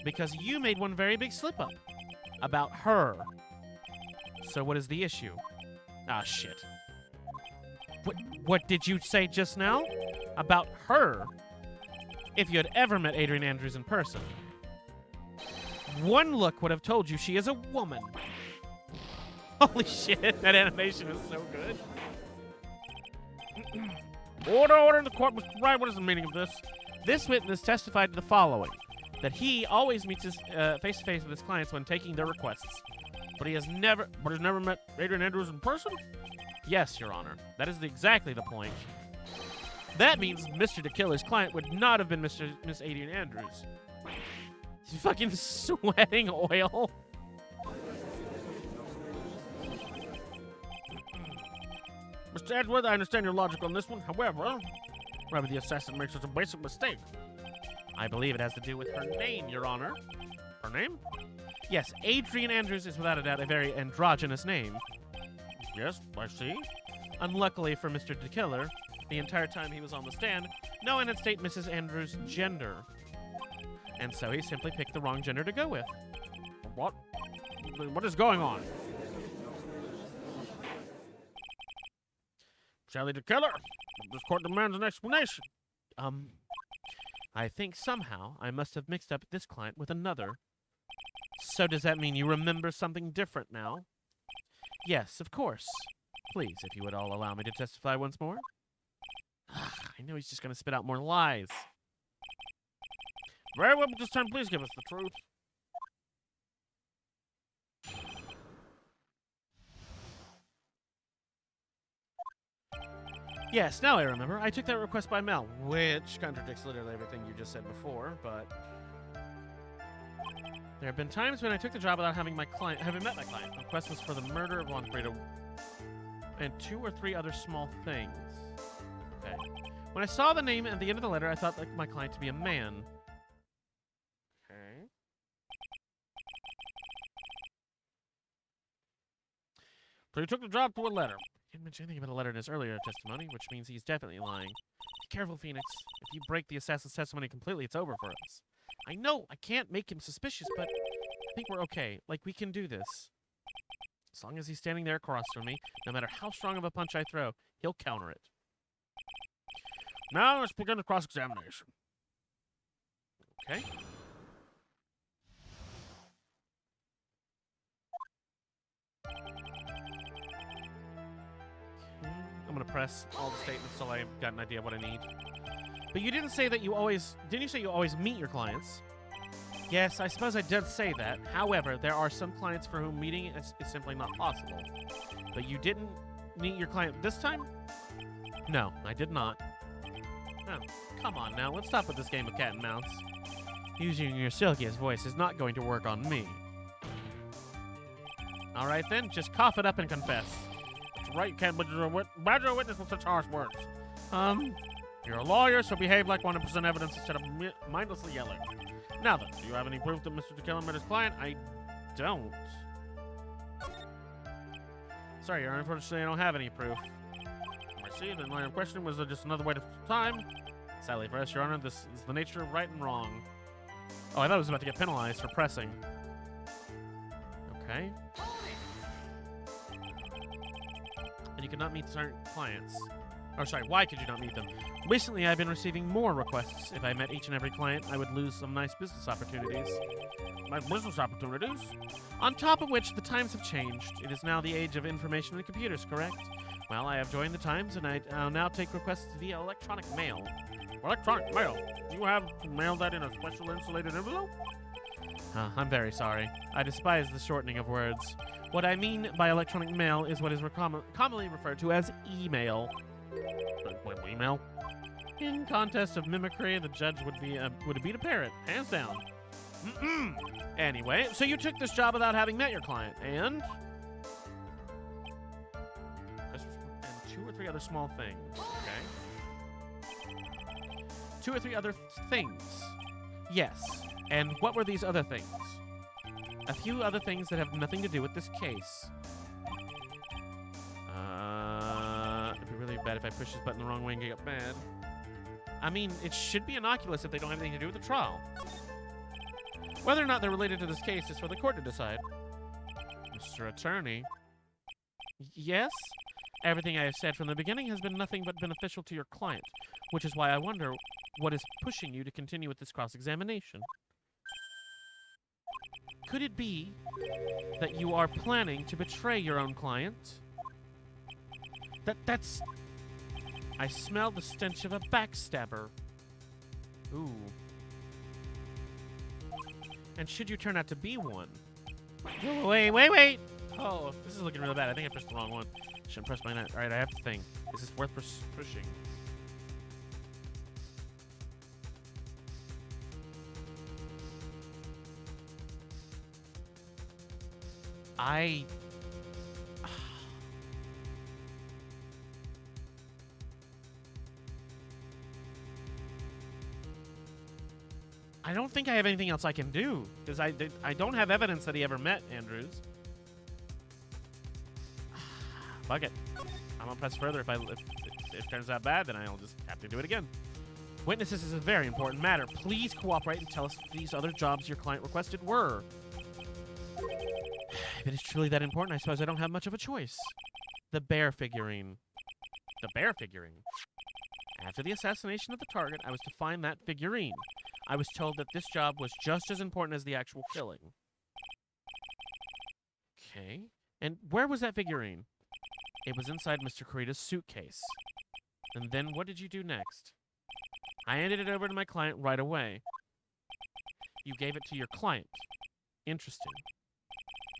Because you made one very big slip-up. About her. So what is the issue? Ah, shit. What did you say just now? About her? If you had ever met Adrian Andrews in person. One look would have told you she is a woman. Holy shit, that animation is so good. Order in the court, Mr. Wright. What is the meaning of this? This witness testified to the following. That he always meets his face-to-face with his clients when taking their requests. But has never met Adrian Andrews in person? Yes, Your Honor. That is exactly the point. That means Mr. DeKiller's client would not have been Miss Adrian Andrews. He's fucking sweating oil. Mr. Edward, I understand your logic on this one. However, whether the assassin makes such a basic mistake. I believe it has to do with her name, Your Honor. Her name? Yes, Adrian Andrews is without a doubt a very androgynous name. Yes, I see. Unluckily for Mr. DeKiller, the entire time he was on the stand, no one had stated Mrs. Andrews' gender. And so he simply picked the wrong gender to go with. What? What is going on? Shelley DeKiller, this court demands an explanation. I think somehow I must have mixed up this client with another. So does that mean you remember something different now? Yes, of course. Please, if you would all allow me to testify once more. I know he's just going to spit out more lies. Very well, but this time please give us the truth. Yes, now I remember. I took that request by mail, which contradicts literally everything you just said before, but There have been times when I took the job without having met my client. The request was for the murder of Juan Frito and 2 or 3 other small things. Okay. When I saw the name at the end of the letter, I thought my client to be a man. Okay. So you took the job through a letter. He didn't mention anything about a letter in his earlier testimony, which means he's definitely lying. Be careful, Phoenix. If you break the assassin's testimony completely, it's over for us. I know I can't make him suspicious, but I think we're okay. Like, we can do this. As long as he's standing there across from me, no matter how strong of a punch I throw, he'll counter it. Now let's begin the cross-examination. Okay. I'm gonna press all the statements till I've got an idea of what I need. But you didn't say that you always... Didn't you say you always meet your clients? Yes, I suppose I did say that. However, there are some clients for whom meeting is simply not possible. But you didn't meet your client this time? No, I did not. Oh, come on now. Let's stop with this game of cat and mouse. Using your silkiest voice is not going to work on me. All right, then. Just cough it up and confess. That's right, you can't badger a witness with such harsh words. You're a lawyer, so behave like 100% evidence instead of mindlessly yelling. Now then, do you have any proof that Mr. DeKellar met his client? I don't. Sorry, Your Honor, unfortunately I don't have any proof. I see, the line of questioning was just another way to time. Sadly for us, Your Honor, this is the nature of right and wrong. Oh, I thought I was about to get penalized for pressing. Okay. And you cannot meet certain clients. Or sorry, why could you not meet them? Recently, I've been receiving more requests. If I met each and every client, I would lose some nice business opportunities. My business opportunities? On top of which, the times have changed. It is now the age of information and computers, correct? Well, I have joined the times, and I'll now take requests via electronic mail. Electronic mail? Do you have to mail that in a special insulated envelope? I'm very sorry. I despise the shortening of words. What I mean by electronic mail is what is commonly referred to as email. Email? In contest of mimicry, the judge would beat a parrot, hands down. Anyway, so you took this job without having met your client, and 2 or 3 other small things. Okay. 2 or 3 other things. Yes. And what were these other things? A few other things that have nothing to do with this case. It'd be really bad if I push this button the wrong way and get mad. I mean, it should be innocuous if they don't have anything to do with the trial. Whether or not they're related to this case is for the court to decide. Mr. Attorney. Yes? Everything I have said from the beginning has been nothing but beneficial to your client, which is why I wonder what is pushing you to continue with this cross-examination. Could it be that you are planning to betray your own client? That's... I smell the stench of a backstabber. Ooh. And should you turn out to be one... Wait! Oh, this is looking really bad. I think I pressed the wrong one. Shouldn't press my net. Alright, I have to think. Is this worth pushing? I don't think I have anything else I can do, because I don't have evidence that he ever met Andrews. Fuck it. I'm gonna press further. If it turns out bad, then I'll just have to do it again. Witnesses is a very important matter. Please cooperate and tell us what these other jobs your client requested were. If it is truly that important, I suppose I don't have much of a choice. The bear figurine. The bear figurine. After the assassination of the target, I was to find that figurine. I was told that this job was just as important as the actual killing. Okay. And where was that figurine? It was inside Mr. Kurita's suitcase. And then what did you do next? I handed it over to my client right away. You gave it to your client. Interesting.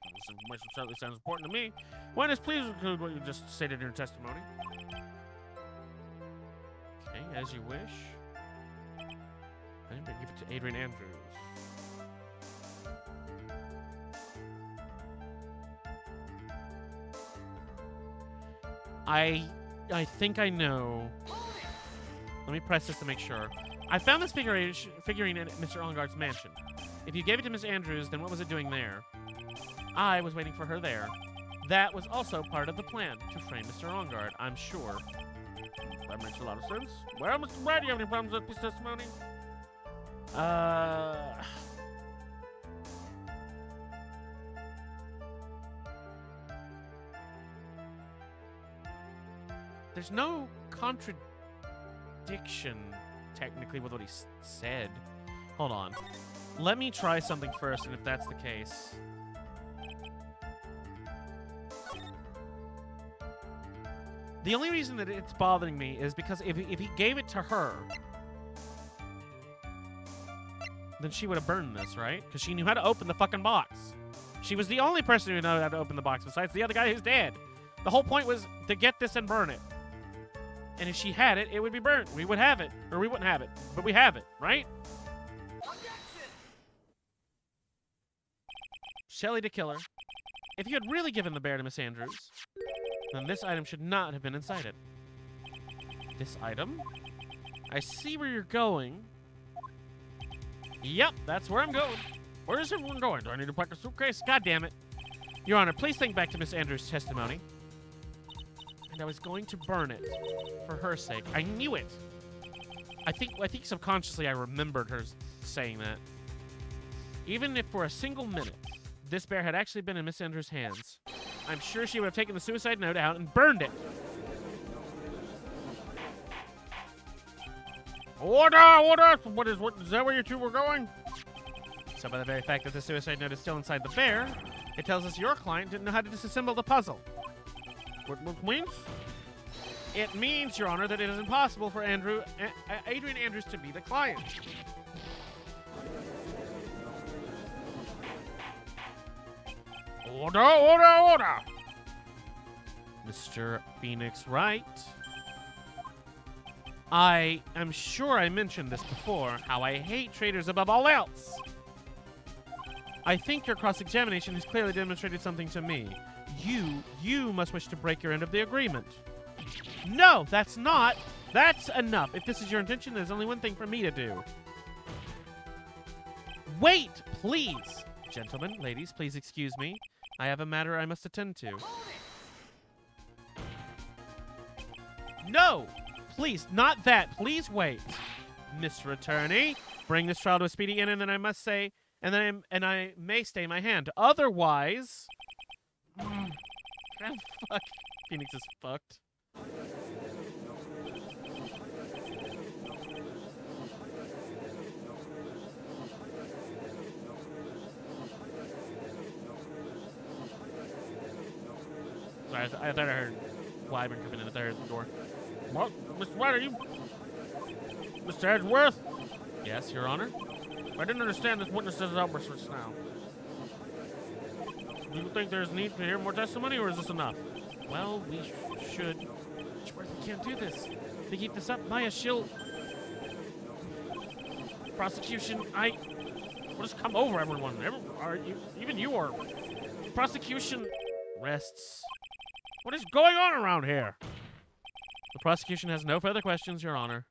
This information certainly sounds important to me. Witness, please include what you just stated in your testimony. Okay, as you wish. I'm going to give it to Adrian Andrews. I think I know. Let me press this to make sure. I found this figurine at Mr. Ellengaard's mansion. If you gave it to Miss Andrews, then what was it doing there? I was waiting for her there. That was also part of the plan, to frame Mr. Ellengaard, I'm sure. That makes a lot of sense. Well, Mr. Brad, do you have any problems with this testimony? There's no contradiction, technically, with what he said. Hold on. Let me try something first, and if that's the case... The only reason that it's bothering me is because if he gave it to her, then she would have burned this, right? Because she knew how to open the fucking box. She was the only person who knew how to open the box besides the other guy who's dead. The whole point was to get this and burn it. And if she had it, it would be burnt. We would have it. Or we wouldn't have it. But we have it, right? Shelley the Killer. If you had really given the bear to Miss Andrews, then this item should not have been inside it. This item? I see where you're going. Yep, that's where I'm going. Where is everyone going? Do I need to pack a suitcase? God damn it. Your Honor, please think back to Miss Andrews' testimony. And I was going to burn it for her sake. I knew it. I think subconsciously I remembered her saying that. Even if for a single minute this bear had actually been in Miss Andrews' hands, I'm sure she would have taken the suicide note out and burned it. Order! Order! What is that where you two were going? So by the very fact that the suicide note is still inside the bear, it tells us your client didn't know how to disassemble the puzzle. What means? It means, Your Honor, that it is impossible for Adrian Andrews to be the client. Order! Order! Order! Mr. Phoenix Wright. I am sure I mentioned this before, how I hate traitors above all else. I think your cross-examination has clearly demonstrated something to me. You must wish to break your end of the agreement. No, that's not. That's enough. If this is your intention, there's only one thing for me to do. Wait, please. Gentlemen, ladies, please excuse me. I have a matter I must attend to. No! Please, not that. Please wait. Mr. Attorney, bring this trial to a speedy end, and then I must say, and I may stay my hand. Otherwise... fuck. Phoenix is fucked. Sorry, I thought I heard Wyvern coming in at the door. What? Mr. White, are you... Mr. Edgeworth? Yes, Your Honor? I didn't understand this witness's outburst just now. Do you think there's need to hear more testimony, or is this enough? Well, we should... Edgeworth, we can't do this. If we keep this up, Maya, she'll... Prosecution, What has come over everyone? Even you are... Prosecution rests. What is going on around here? The prosecution has no further questions, Your Honor.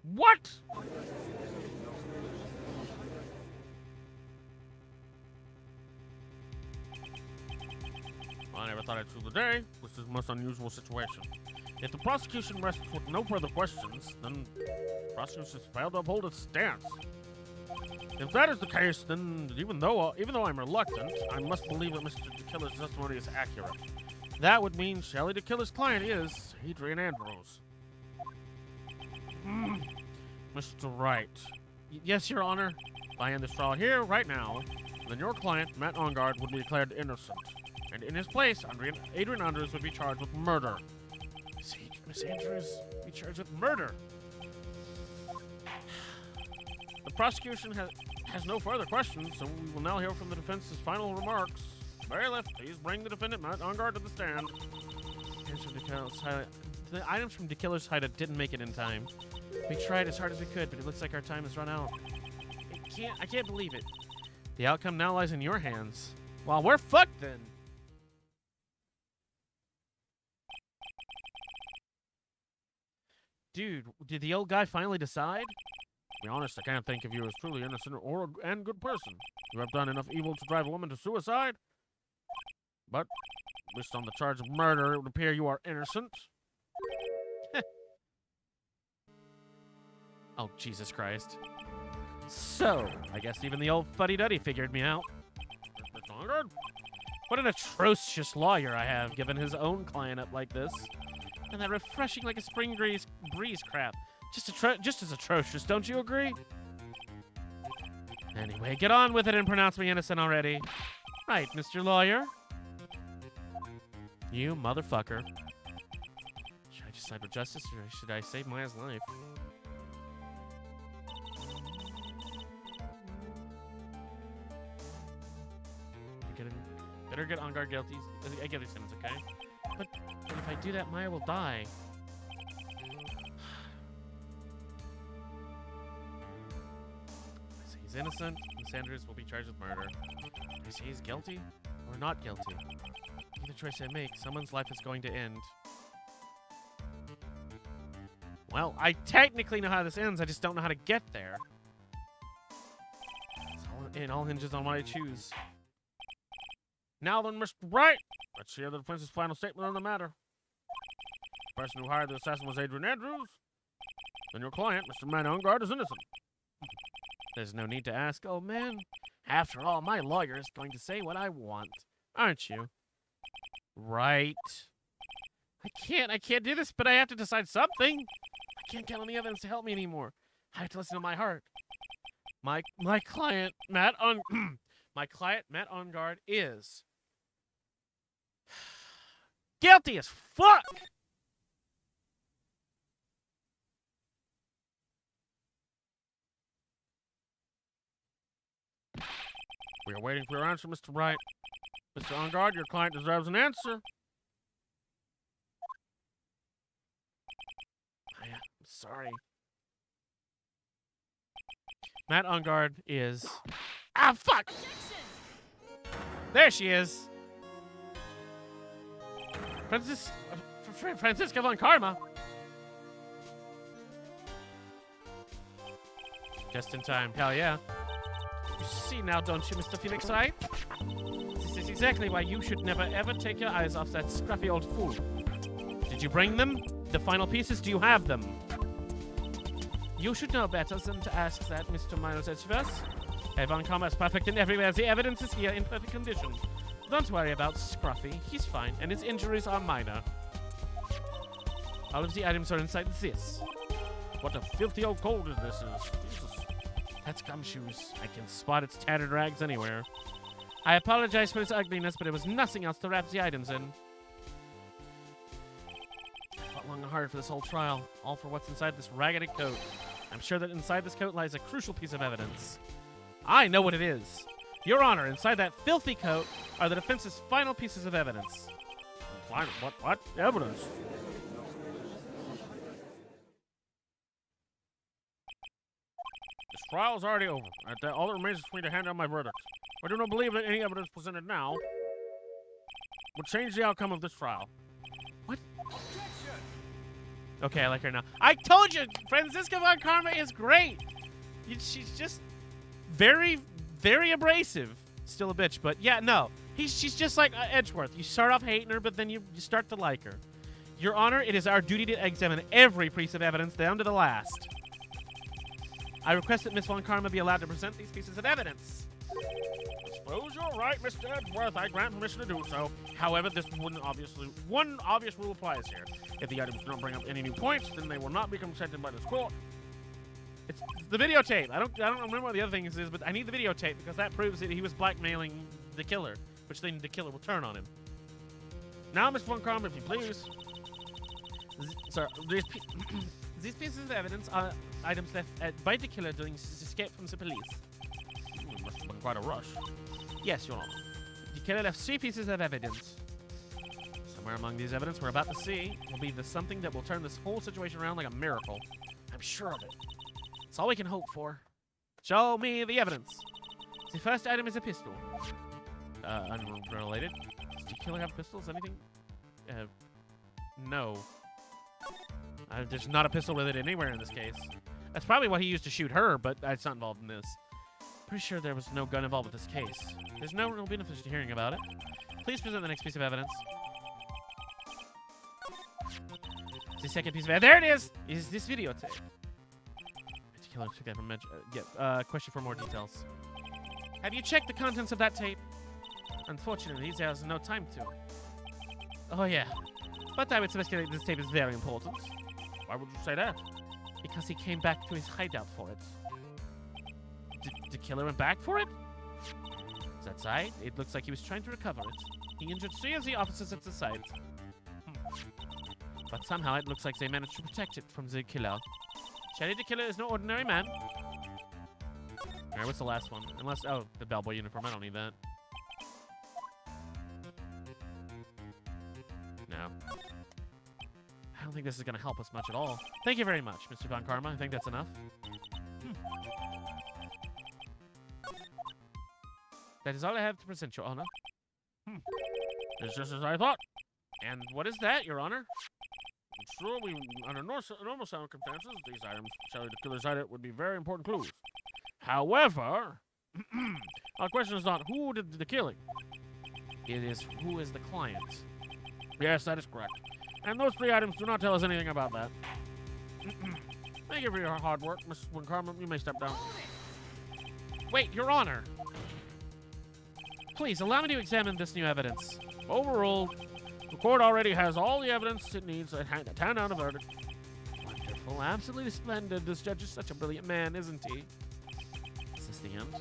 What? I never thought I'd see the day. This is a most unusual situation. If the prosecution rests with no further questions, then the prosecution has failed to uphold its stance. If that is the case, then even though I'm reluctant, I must believe that Mr. DeKiller's testimony is accurate. That would mean Shelley DeKiller's client is Adrian Andrews. Mr. Wright. Yes, Your Honor. If I end this trial here, right now, then your client, Matt Ellengaard, would be declared innocent. And in his place, Adrian Andrews would be charged with murder. Miss Andrews be charged with murder. The prosecution has no further questions, so we will now hear from the defense's final remarks. Bailiff, please bring the defendant, Matt Ellengaard, to the stand. The items from DeKiller's hideout didn't make it in time. We tried as hard as we could, but it looks like our time has run out. I can't believe it. The outcome now lies in your hands. Well, we're fucked then. Dude, did the old guy finally decide? To be honest, I can't think of you as truly innocent and good person. You have done enough evil to drive a woman to suicide. But, based on the charge of murder, it would appear you are innocent. Oh, Jesus Christ. So, I guess even the old fuddy-duddy figured me out. What an atrocious lawyer I have, given his own client up like this. And that refreshing like a spring breeze crap. Just as atrocious, don't you agree? Anyway, get on with it and pronounce me innocent already. Right, Mr. Lawyer? You motherfucker. Should I just side with justice, or should I save Maya's life? Better get on guard guilty. I get these sentence, okay? But if I do that, Maya will die. I say he's innocent, and Sanders will be charged with murder. I say he's guilty or not guilty. Either choice I make, someone's life is going to end. Well, I technically know how this ends, I just don't know how to get there. It all hinges on what I choose. Now then, Mr. Bright, let's hear the defense's final statement on the matter. The person who hired the assassin was Adrian Andrews. Then your client, Mr. Matt Engelgard, is innocent. There's no need to ask, oh man. After all, my lawyer is going to say what I want, aren't you? Right. I can't do this, but I have to decide something. I can't count on the evidence to help me anymore. I have to listen to my heart. My client, Matt Engelgard is guilty as fuck! We are waiting for your answer, Mr. Wright. Mr. Engelgard, your client deserves an answer. I'm sorry. Matt Engelgard is... Ah, fuck! There she is! Franziska von Karma. Just in time. Hell yeah. You see now, don't you, Mr. Felix Wright? This is exactly why you should never ever take your eyes off that scruffy old fool. Did you bring them? The final pieces? Do you have them? You should know better than to ask that, Mr. Miles Edgeworth. Von Karma is perfect in everywhere. The evidence is here in perfect condition. Don't worry about Scruffy. He's fine, and his injuries are minor. All of the items are inside this. What a filthy old cold this is. Jesus. That's Gumshoes. I can spot its tattered rags anywhere. I apologize for its ugliness, but it was nothing else to wrap the items in. I fought long and hard for this whole trial, all for what's inside this raggedy coat. I'm sure that inside this coat lies a crucial piece of evidence. I know what it is. Your Honor, inside that filthy coat are the defense's final pieces of evidence. What? Evidence? This trial is already over. All that remains is for me to hand down my verdict. I do not believe that any evidence presented now would change the outcome of this trial. What? Okay, I like her now. I told you, Franziska von Karma is great. She's just very, very abrasive. Still a bitch, but yeah, no. She's just like Edgeworth. You start off hating her, but then you start to like her. Your Honor, it is our duty to examine every piece of evidence down to the last. I request that Miss Von Karma be allowed to present these pieces of evidence. I suppose you're right, Mr. Edgeworth. I grant permission to do so. However, one obvious rule applies here. If the items do not bring up any new points, then they will not be consented by this court. It's the videotape. I don't remember what the other thing is, but I need the videotape because that proves that he was blackmailing the killer, which then the killer will turn on him. Now, Miss Von Karma, if you please. These pieces of evidence are items left by the killer during his escape from the police. Must have been quite a rush. Yes, Your Honor. The killer left 3 pieces of evidence. Somewhere among these evidence we're about to see will be the something that will turn this whole situation around like a miracle. I'm sure of it. It's all we can hope for. Show me the evidence. The first item is a pistol. Unrelated. Does the killer have pistols? Anything? No. There's not a pistol with it anywhere in this case. That's probably what he used to shoot her, but it's not involved in this. Pretty sure there was no gun involved with this case. There's no real benefit to hearing about it. Please present the next piece of evidence. The second piece of evidence. There it is! Is this videotape? The killer took that from question for more details. Have you checked the contents of that tape? Unfortunately, there was no time to. Oh, yeah. But I would speculate this tape is very important. Why would you say that? Because he came back to his hideout for it. The killer went back for it? Is that site? It looks like he was trying to recover it. He injured CNC officers at the site. But somehow it looks like they managed to protect it from the killer. Shelly the killer is no ordinary man. Alright, what's the last one? Unless, oh, the bellboy uniform. I don't need that. No. I don't think this is going to help us much at all. Thank you very much, Mr. Von Karma. I think that's enough. That is all I have to present, Your Honor. It's just as I thought. And what is that, Your Honor? Sure, under normal circumstances, these items, Shelly the killer's item, would be very important clues. However, our question is not who did the killing. It is who is the client. Yes, that is correct. And those 3 items do not tell us anything about that. Thank you for your hard work, Mrs. Von Karma. You may step down. Wait, Your Honor. Please, allow me to examine this new evidence. Overruled. The court already has all the evidence it needs to hand down a verdict. Wonderful. Absolutely splendid. This judge is such a brilliant man, isn't he? Is this the end?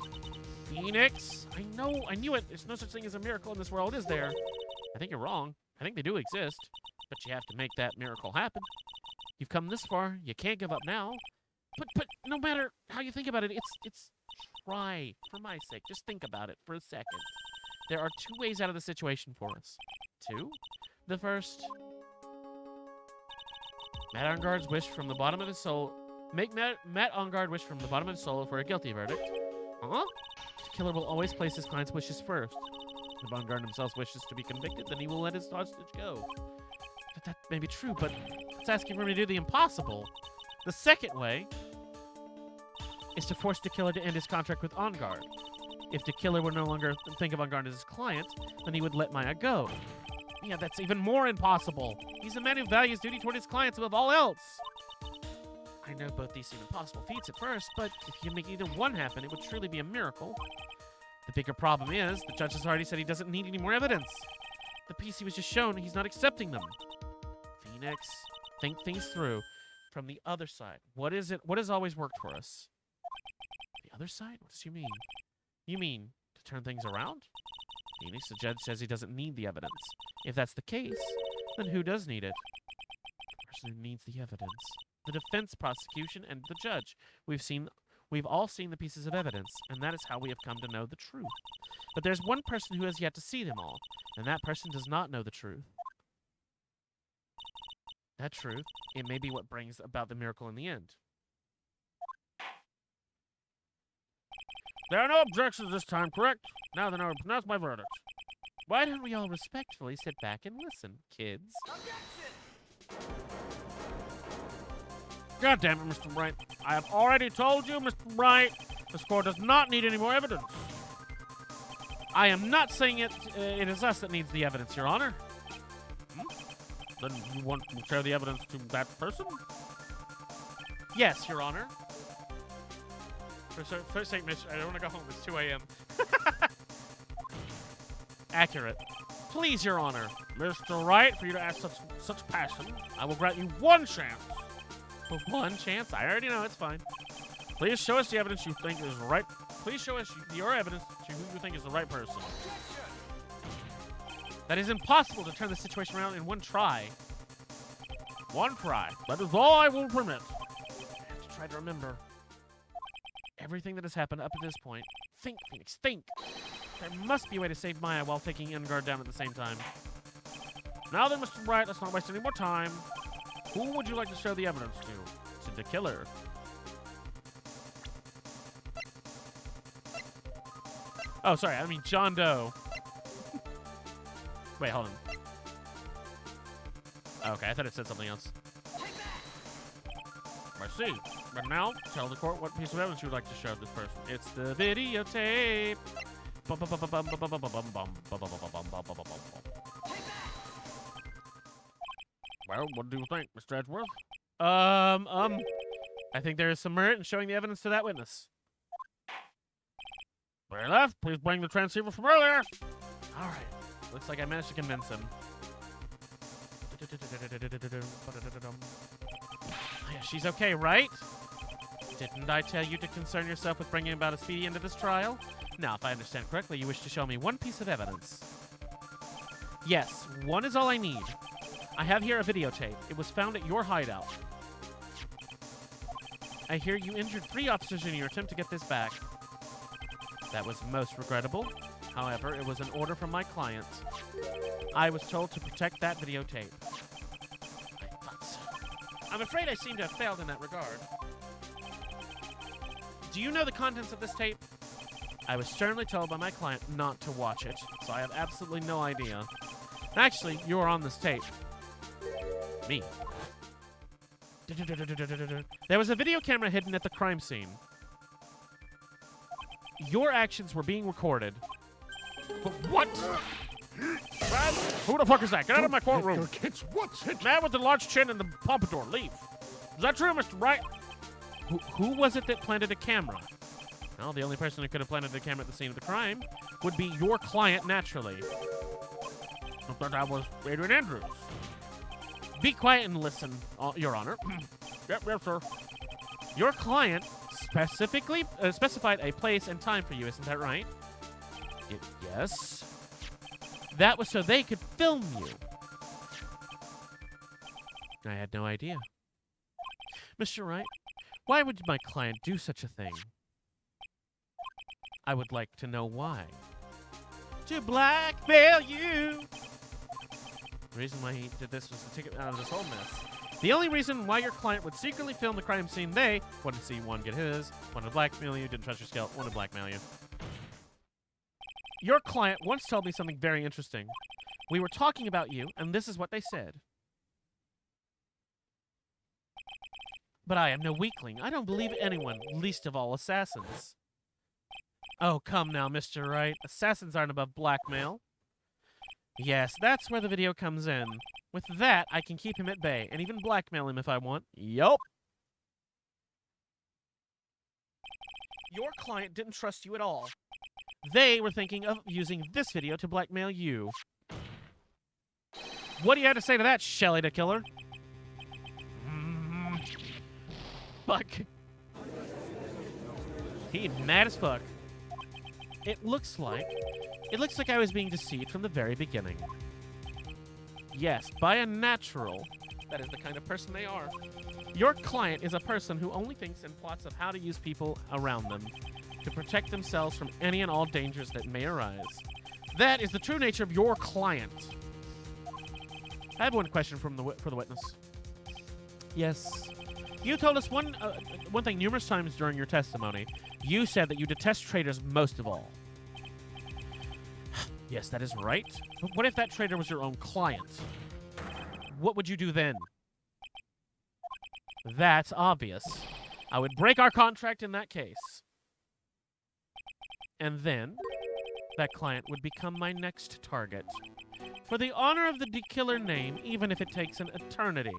Phoenix? I knew it. There's no such thing as a miracle in this world, is there? I think you're wrong. I think they do exist. But you have to make that miracle happen. You've come this far. You can't give up now. But no matter how you think about it, it's try. For my sake, just think about it for a second. There are 2 ways out of the situation for us. 2? The first, Matt Engarde's wish from the bottom of his soul. Make Matt Engarde wish from the bottom of his soul for a guilty verdict. Huh? The killer will always place his client's wishes first. If Engarde himself wishes to be convicted, then he will let his hostage go. But that may be true, but it's asking for him to do the impossible. The second way is to force the killer to end his contract with Engarde. If the killer would no longer think of Engarde as his client, then he would let Maya go. Yeah, that's even more impossible. He's a man who values duty toward his clients above all else. I know both these seem impossible feats at first, but if you make either one happen, it would truly be a miracle. The bigger problem is, the judge has already said he doesn't need any more evidence. The piece he was just shown, he's not accepting them. Phoenix, think things through. From the other side, what is it? What has always worked for us? The other side? What does you mean? You mean to turn things around? Phoenix, the judge says he doesn't need the evidence. If that's the case, then who does need it? The person who needs the evidence. The defense, prosecution, and the judge. We've all seen the pieces of evidence, and that is how we have come to know the truth. But there's one person who has yet to see them all, and that person does not know the truth. That truth, it may be what brings about the miracle in the end. There are no objections this time, correct? Now then, I will pronounce my verdict. Why don't we all respectfully sit back and listen, kids? God damn it, Mr. Bright. I have already told you, Mr. Bright, this court does not need any more evidence. I am not saying it is us that needs the evidence, Your Honor. Then you want to share the evidence to that person? Yes, Your Honor. First thing, Miss, I don't want to go home. It's 2 a.m. Accurate. Please, Your Honor. Mr. Wright, for you to ask such passion, I will grant you one chance. One chance? I already know. It's fine. Please show us the evidence you think is right. Please show us your evidence to who you think is the right person. That is impossible to turn the situation around in one try. One try. That is all I will permit. I have to try to remember everything that has happened up to this point. Think, Phoenix, think. There must be a way to save Maya while taking Engarde down at the same time. Now then, Mr. Bright, let's not waste any more time. Who would you like to show the evidence to? To the killer. Oh, sorry. I mean John Doe. Wait, hold on. Okay, I thought it said something else. I see. But now, tell the court what piece of evidence you would like to show this person. It's the videotape. Well, what do you think, Mr. Edgeworth? I think there is some merit in showing the evidence to that witness. Fair enough. Please bring the transceiver from earlier. All right. Looks like I managed to convince him. Yeah, she's okay, right? Didn't I tell you to concern yourself with bringing about a speedy end to this trial? Now, if I understand correctly, you wish to show me one piece of evidence. Yes, one is all I need. I have here a videotape. It was found at your hideout. I hear you injured 3 officers in your attempt to get this back. That was most regrettable. However, it was an order from my client. I was told to protect that videotape. I thought so. I'm afraid I seem to have failed in that regard. Do you know the contents of this tape? I was sternly told by my client not to watch it, so I have absolutely no idea. Actually, you are on this tape. Me. There was a video camera hidden at the crime scene. Your actions were being recorded. But what? Man, who the fuck is that? Get out of my courtroom. Kids, what's it? Man with the large chin and the pompadour, leave. Is that true, Mr. Wright? Who was it that planted a camera? Well, the only person who could have planted a camera at the scene of the crime would be your client, naturally. I thought that was Adrian Andrews. Be quiet and listen, Your Honor. Yep, sir. Your client specifically specified a place and time for you, isn't that right? Yes. That was so they could film you. I had no idea. Mr. Wright, why would my client do such a thing? I would like to know why. To blackmail you! The reason why he did this was to take it out of this whole mess. The only reason why your client would secretly film the crime scene, they wanted to see one get his, wanted to blackmail you, didn't trust your skill, wanted to blackmail you. Your client once told me something very interesting. We were talking about you, and this is what they said. But I am no weakling. I don't believe anyone, least of all assassins. Oh, come now, Mr. Wright. Assassins aren't above blackmail. Yes, that's where the video comes in. With that, I can keep him at bay, and even blackmail him if I want. Yup. Your client didn't trust you at all. They were thinking of using this video to blackmail you. What do you have to say to that, Shelly the Killer? Fuck. He mad as fuck. It looks like I was being deceived from the very beginning. Yes, by a natural. That is the kind of person they are. Your client is a person who only thinks in plots of how to use people around them to protect themselves from any and all dangers that may arise. That is the true nature of your client. I have one question for the witness. Yes. You told us one thing numerous times during your testimony. You said that you detest traitors most of all. Yes, that is right. But what if that traitor was your own client? What would you do then? That's obvious. I would break our contract in that case. And then, that client would become my next target. For the honor of the killer name, even if it takes an eternity,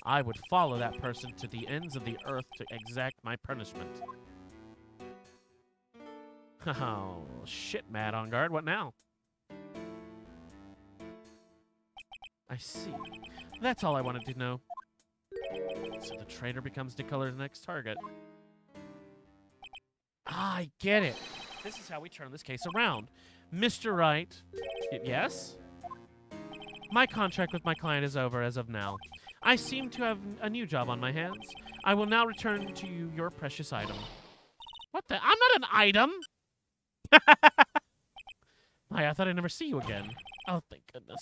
I would follow that person to the ends of the earth to exact my punishment. Oh, shit, Mad on guard. What now? I see. That's all I wanted to know. So the traitor becomes DeColor's next target. Ah, I get it. This is how we turn this case around. Mr. Wright. Yes? My contract with my client is over as of now. I seem to have a new job on my hands. I will now return to you your precious item. What the? I'm not an item! I thought I'd never see you again. Oh, thank goodness.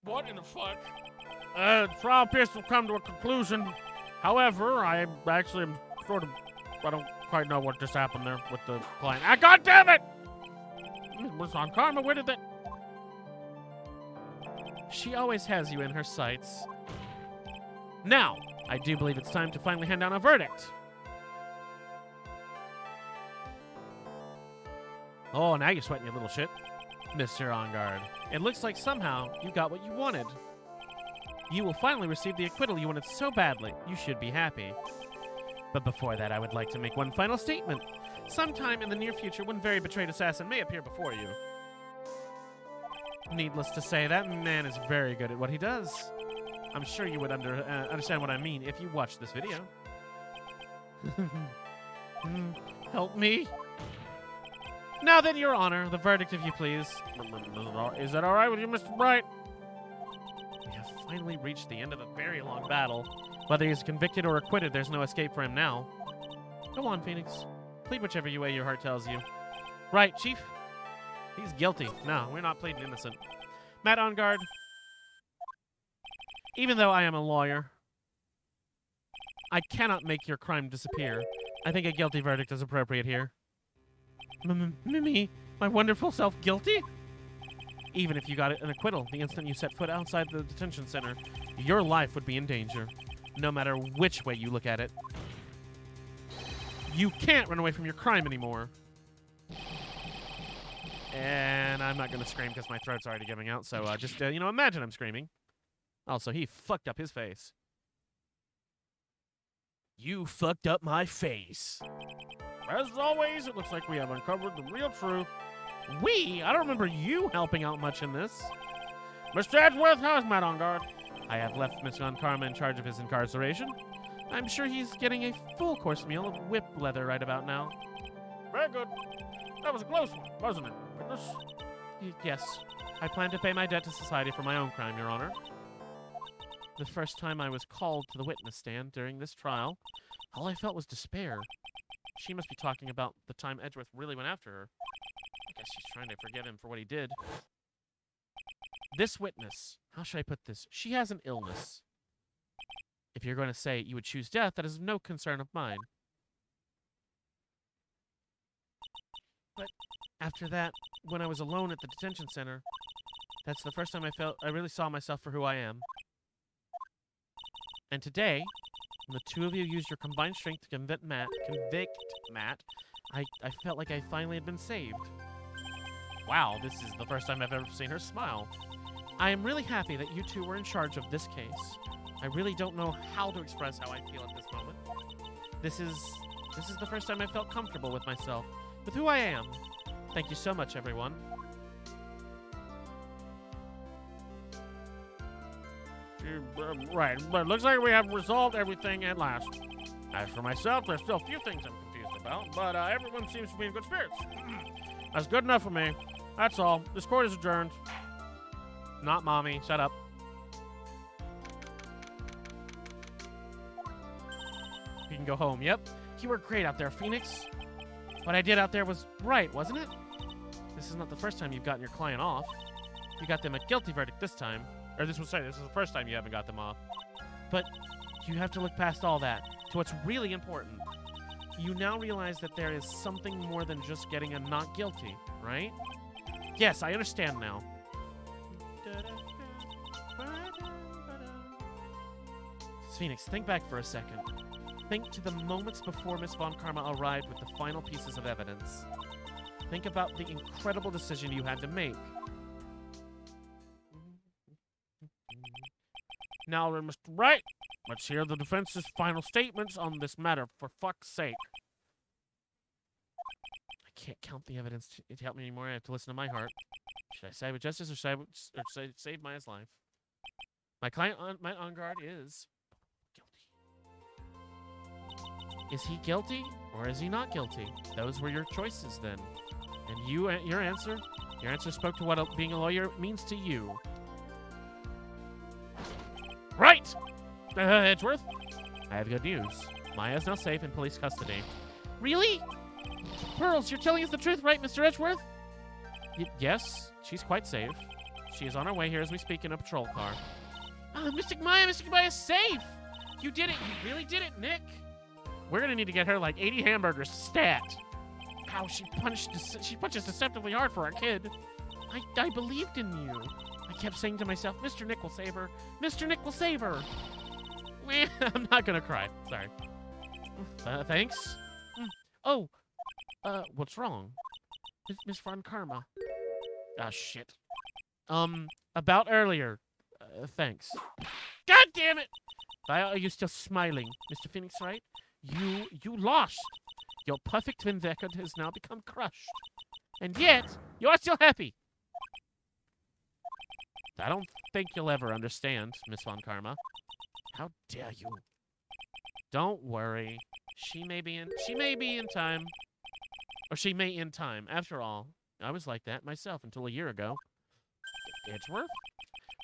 What in the fuck? The trial appears to have come to a conclusion. However, I actually am sort of... I don't quite know what just happened there with the client. Ah, God damn it! It was on karma. Where did that... She always has you in her sights. Now, I do believe it's time to finally hand down a verdict. Oh, now you're sweating, you little shit. Mr. On-Guard, it looks like somehow you got what you wanted. You will finally receive the acquittal you wanted so badly. You should be happy. But before that, I would like to make one final statement. Sometime in the near future, one very betrayed assassin may appear before you. Needless to say, that man is very good at what he does. I'm sure you would understand what I mean if you watched this video. Help me. Now then, Your Honor, the verdict, if you please. Is that all right with you, Mr. Bright? We have finally reached the end of a very long battle. Whether he's convicted or acquitted, there's no escape for him now. Go on, Phoenix. Plead whichever way your heart tells you. Right, Chief? He's guilty. No, we're not pleading innocent. Matt On-Guard, even though I am a lawyer, I cannot make your crime disappear. I think a guilty verdict is appropriate here. Me, my wonderful self, guilty? Even if you got an acquittal the instant you set foot outside the detention center, your life would be in danger, no matter which way you look at it. You can't run away from your crime anymore. And I'm not going to scream because my throat's already giving out, so just, imagine I'm screaming. Also, he fucked up his face. You fucked up my face. As always, it looks like we have uncovered the real truth. We? I don't remember you helping out much in this. Mr. Edgeworth, how's Matt On-Guard? I have left Mr. Karma in charge of his incarceration. I'm sure he's getting a full course meal of whip leather right about now. Very good. That was a close one, wasn't it, witness? Yes. I plan to pay my debt to society for my own crime, Your Honor. The first time I was called to the witness stand during this trial, all I felt was despair. She must be talking about the time Edgeworth really went after her. I guess she's trying to forgive him for what he did. This witness, how should I put this? She has an illness. If you're going to say you would choose death, that is no concern of mine. But after that, when I was alone at the detention center, that's the first time I really saw myself for who I am. And today, when the two of you used your combined strength to convict Matt, I felt like I finally had been saved. Wow, this is the first time I've ever seen her smile. I am really happy that you two were in charge of this case. I really don't know how to express how I feel at this moment. This is the first time I felt comfortable with myself, with who I am. Thank you so much, everyone. Right, but it looks like we have resolved everything at last. As for myself, there's still a few things I'm confused about, but everyone seems to be in good spirits. That's good enough for me. That's all. This court is adjourned. Not mommy. Shut up. You can go home. Yep. You were great out there, Phoenix. What I did out there was right, wasn't it? This is not the first time you've gotten your client off. You got them a guilty verdict this time. Or this is the first time you haven't got them off. But you have to look past all that to what's really important. You now realize that there is something more than just getting a not guilty, right? Yes, I understand now. Phoenix, think back for a second. Think to the moments before Miss Von Karma arrived with the final pieces of evidence. Think about the incredible decision you had to make. Now, Mr. Wright, let's hear the defense's final statements on this matter, for fuck's sake. I can't count the evidence to help me anymore. I have to listen to my heart. Should I side with justice or save Maya's life? My client, my on-guard, is guilty. Is he guilty or is he not guilty? Those were your choices then. And your answer spoke to what being a lawyer means to you. Right! Edgeworth, I have good news. Maya is now safe in police custody. Really? Pearls, you're telling us the truth, right, Mr. Edgeworth? Yes, she's quite safe. She is on her way here as we speak in a patrol car. Mystic Maya is safe! You did it! You really did it, Nick! We're gonna need to get her like 80 hamburgers stat. Ow, she punches deceptively hard for our kid. I believed in you. I kept saying to myself, Mr. Nick will save her. Mr. Nick will save her. Meh, I'm not gonna cry. Sorry. Thanks. Oh, what's wrong? Miss Von Karma. Ah, shit. About earlier. Thanks. God damn it! Why are you still smiling, Mr. Phoenix Wright? You lost. Your perfect win record has now become crushed. And yet, you're still happy. I don't think you'll ever understand, Miss Von Karma. How dare you? Don't worry. She may be in time. Or she may in time. After all, I was like that myself until a year ago. Edgeworth?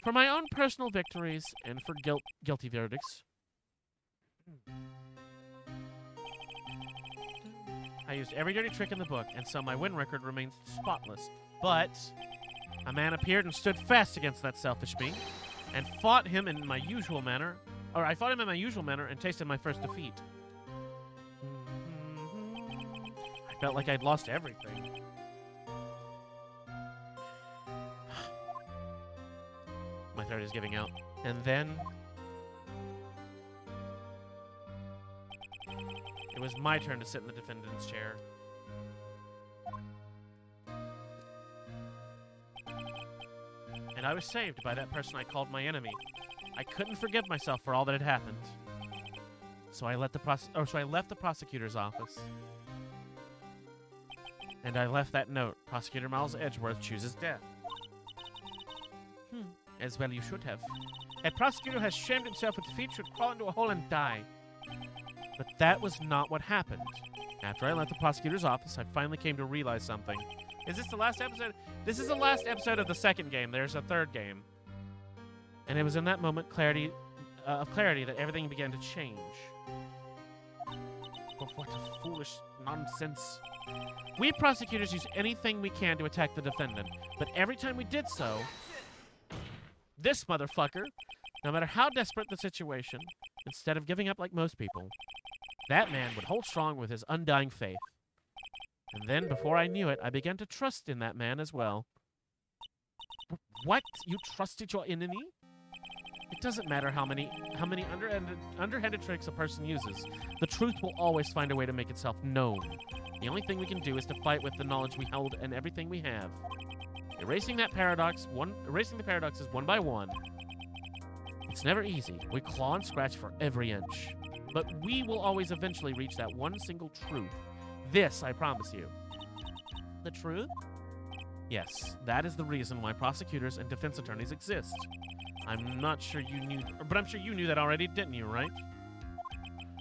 For my own personal victories and for guilty verdicts. I used every dirty trick in the book, and so my win record remains spotless. But a man appeared and stood fast against that selfish me, and fought him in my usual manner. Or I fought him in my usual manner and tasted my first defeat. I felt like I'd lost everything. My throat is giving out. And then it was my turn to sit in the defendant's chair. And I was saved by that person I called my enemy. I couldn't forgive myself for all that had happened. So I left the prosecutor's office. And I left that note. Prosecutor Miles Edgeworth chooses death. As well you should have. A prosecutor has shamed himself with defeat should crawl into a hole and die. But that was not what happened. After I left the prosecutor's office, I finally came to realize something. Is this the last episode? This is the last episode of the second game. There's a third game. And it was in that moment of clarity that everything began to change. But what a foolish nonsense. We prosecutors use anything we can to attack the defendant. But every time we did so, this motherfucker, no matter how desperate the situation, instead of giving up like most people, that man would hold strong with his undying faith. And then, before I knew it, I began to trust in that man as well. What? You trusted your enemy? It doesn't matter how many underhanded tricks a person uses. The truth will always find a way to make itself known. The only thing we can do is to fight with the knowledge we hold and everything we have. Erasing the paradoxes one by one. It's never easy. We claw and scratch for every inch. But we will always eventually reach that one single truth. This, I promise you. The truth? Yes, that is the reason why prosecutors and defense attorneys exist. I'm not sure you knew, but I'm sure you knew that already, didn't you, right?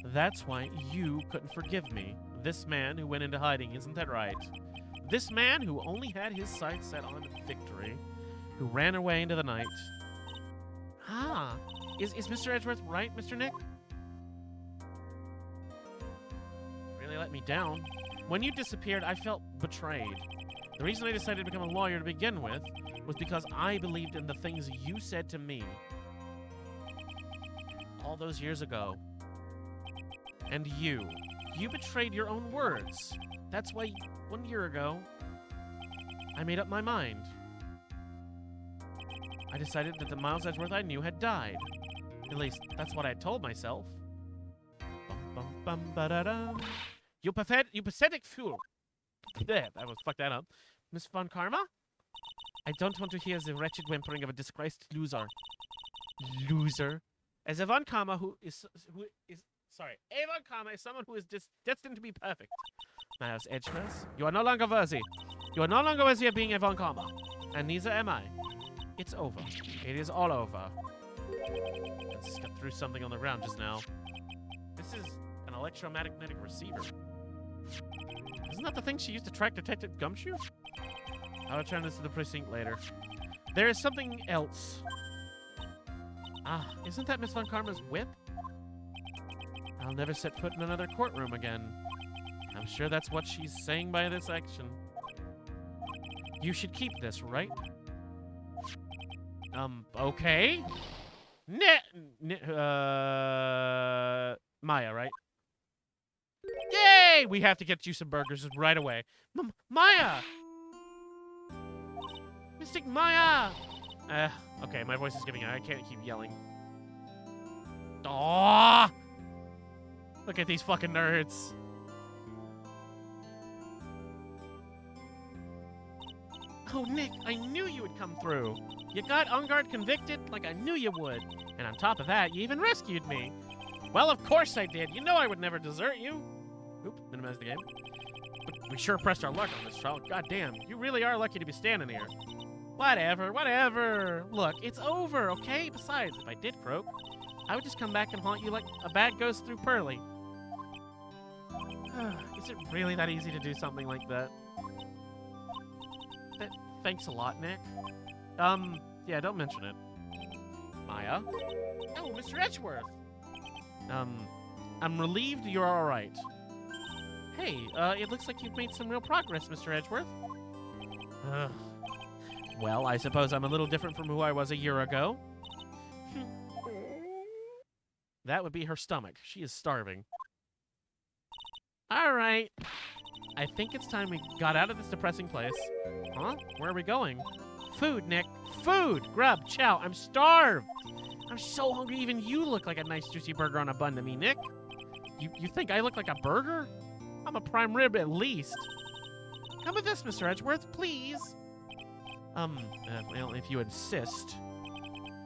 That's why you couldn't forgive me. This man who went into hiding, isn't that right? This man who only had his sights set on victory, who ran away into the night. Ah, is Mr. Edgeworth right, Mr. Nick? Really let me down. When you disappeared, I felt betrayed. The reason I decided to become a lawyer to begin with was because I believed in the things you said to me all those years ago. And you betrayed your own words. That's why 1 year ago, I made up my mind. I decided that the Miles Edgeworth I knew had died. At least, that's what I told myself. You pathetic fool. There, I was fucked that up. Miss Von Karma? I don't want to hear the wretched whimpering of a disgraced loser. Loser? As a Von Karma a Von Karma is someone who is destined to be perfect. Miles Edgeworth, you are no longer worthy. You are no longer worthy of being a Von Karma. And neither am I. It's over. It is all over. I just got through something on the ground just now. This is an electromagnetic receiver. Isn't that the thing she used to track Detective Gumshoe? I'll return this to the precinct later. There is something else. Ah, isn't that Miss Von Karma's whip? I'll never set foot in another courtroom again. I'm sure that's what she's saying by this action. You should keep this, right? Okay. Maya, right? Yay! We have to get you some burgers right away. Maya! Mystic Maya! Okay, my voice is giving out. I can't keep yelling. Aww! Look at these fucking nerds. Oh, Nick, I knew you would come through. You got Ungard convicted like I knew you would. And on top of that, you even rescued me. Well, of course I did. You know I would never desert you. Oop, minimize the game. But we sure pressed our luck on this trial. God damn, you really are lucky to be standing here. Whatever, whatever. Look, it's over, okay? Besides, if I did croak, I would just come back and haunt you like a bad ghost through Pearly. Is it really that easy to do something like that? Thanks a lot, Nick. Yeah, don't mention it. Maya? Oh, Mr. Edgeworth! I'm relieved you're alright. Hey, it looks like you've made some real progress, Mr. Edgeworth. Well, I suppose I'm a little different from who I was a year ago. That would be her stomach. She is starving. Alright. I think it's time we got out of this depressing place. Huh? Where are we going? Food, Nick. Food! Grub, chow. I'm starved! I'm so hungry even you look like a nice juicy burger on a bun to me, Nick. You think I look like a burger? I'm a prime rib at least. Come with us, Mr. Edgeworth, please. Well, if you insist.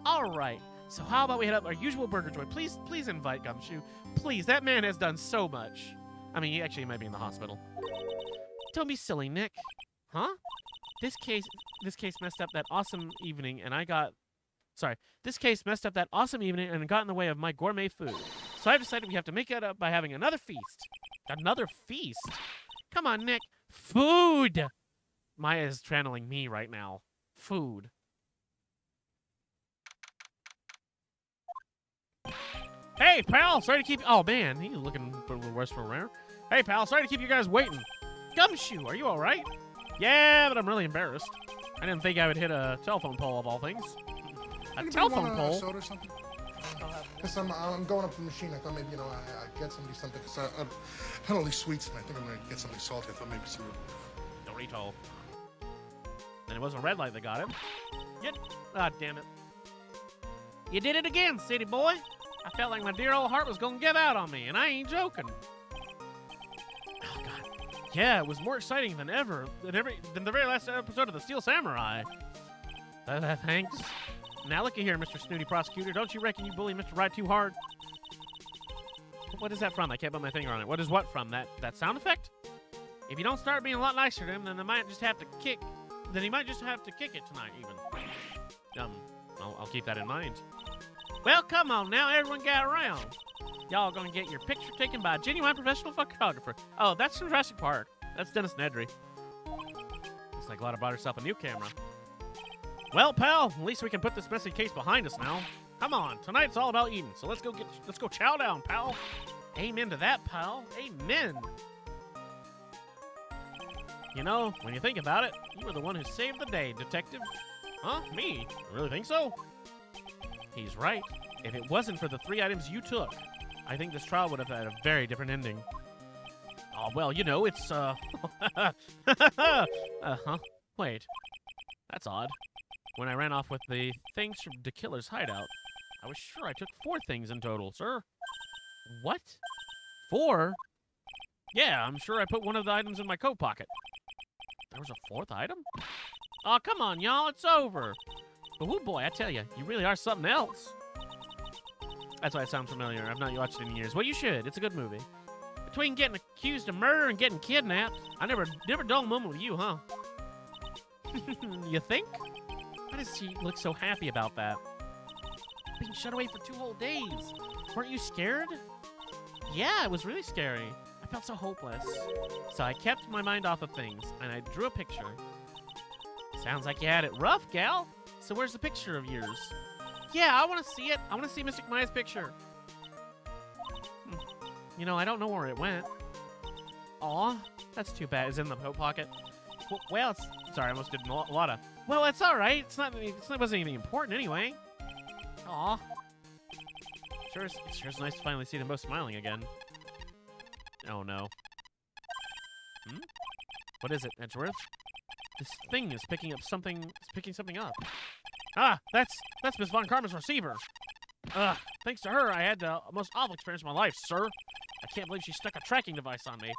All right. So how about we head up our usual burger joint? Please invite Gumshoe. Please, that man has done so much. I mean, he actually might be in the hospital. Don't be silly, Nick. Huh? This case messed up that awesome evening, and I got... Sorry. This case messed up that awesome evening and got in the way of my gourmet food. So I've decided we have to make it up by having another feast. Another feast? Come on, Nick. Food! Maya is channeling me right now. Food. Hey, pal! Sorry to keep... Oh, man. He's looking a little worse for wear. Hey, pal. Sorry to keep you guys waiting. Gumshoe, are you all right? Yeah, but I'm really embarrassed. I didn't think I would hit a telephone pole of all things. A telephone pole? Soda or something? Because I'm going up to the machine. I thought maybe, I'd get somebody something. Because I've had all these sweets, and I think I'm going to get something salty. I thought maybe some... Dorito. And it wasn't red light that got him. Yep. Ah, damn it. You did it again, city boy. I felt like my dear old heart was going to give out on me, and I ain't joking. Oh, God. Yeah, it was more exciting than ever. Than the very last episode of The Steel Samurai. Thanks. Now look at here, Mr. Snooty Prosecutor. Don't you reckon you bully Mr. Right too hard? What is that from? I can't put my finger on it. What is what from? That sound effect? If you don't start being a lot nicer to him, then they might just have to kick. Then he might just have to kick it tonight, even. I'll keep that in mind. Well, come on now, everyone gather around. Y'all gonna get your picture taken by a genuine professional photographer. Oh, that's from Jurassic Park. That's Dennis Nedry. Looks like Lotta bought herself a new camera. Well, pal, at least we can put this messy case behind us now. Come on, tonight's all about eating, so let's go chow down, pal. Amen to that, pal. Amen. You know, when you think about it, you were the one who saved the day, detective. Huh? Me? You really think so? He's right. If it wasn't for the 3 items you took, I think this trial would have had a very different ending. Oh, well, it's, huh? Wait. That's odd. When I ran off with the things from the killer's hideout, I was sure I took 4 things in total, sir. What? 4? Yeah, I'm sure I put one of the items in my coat pocket. There was a 4th item? Oh, come on, y'all, it's over. But whoo boy, I tell you, you really are something else. That's why it sounds familiar. I've not watched it in years. Well, you should. It's a good movie. Between getting accused of murder and getting kidnapped, I never dull moment with you, huh? You think? Why does she look so happy about that? Being shut away for 2 whole days. Weren't you scared? Yeah, it was really scary. I felt so hopeless. So I kept my mind off of things, and I drew a picture. Sounds like you had it rough, gal. So where's the picture of yours? Yeah, I want to see it. I want to see Mystic Maya's picture. I don't know where it went. Aw, that's too bad. Is it in the coat pocket? Well, sorry, I almost did a lot of... Well, it's all right. It wasn't anything important anyway. Aw. It sure is nice to finally see them both smiling again. Oh, no. What is it, Edgeworth? This thing is picking something up. Ah, that's Miss Von Karma's receiver. Thanks to her, I had the most awful experience of my life, sir. I can't believe she stuck a tracking device on me.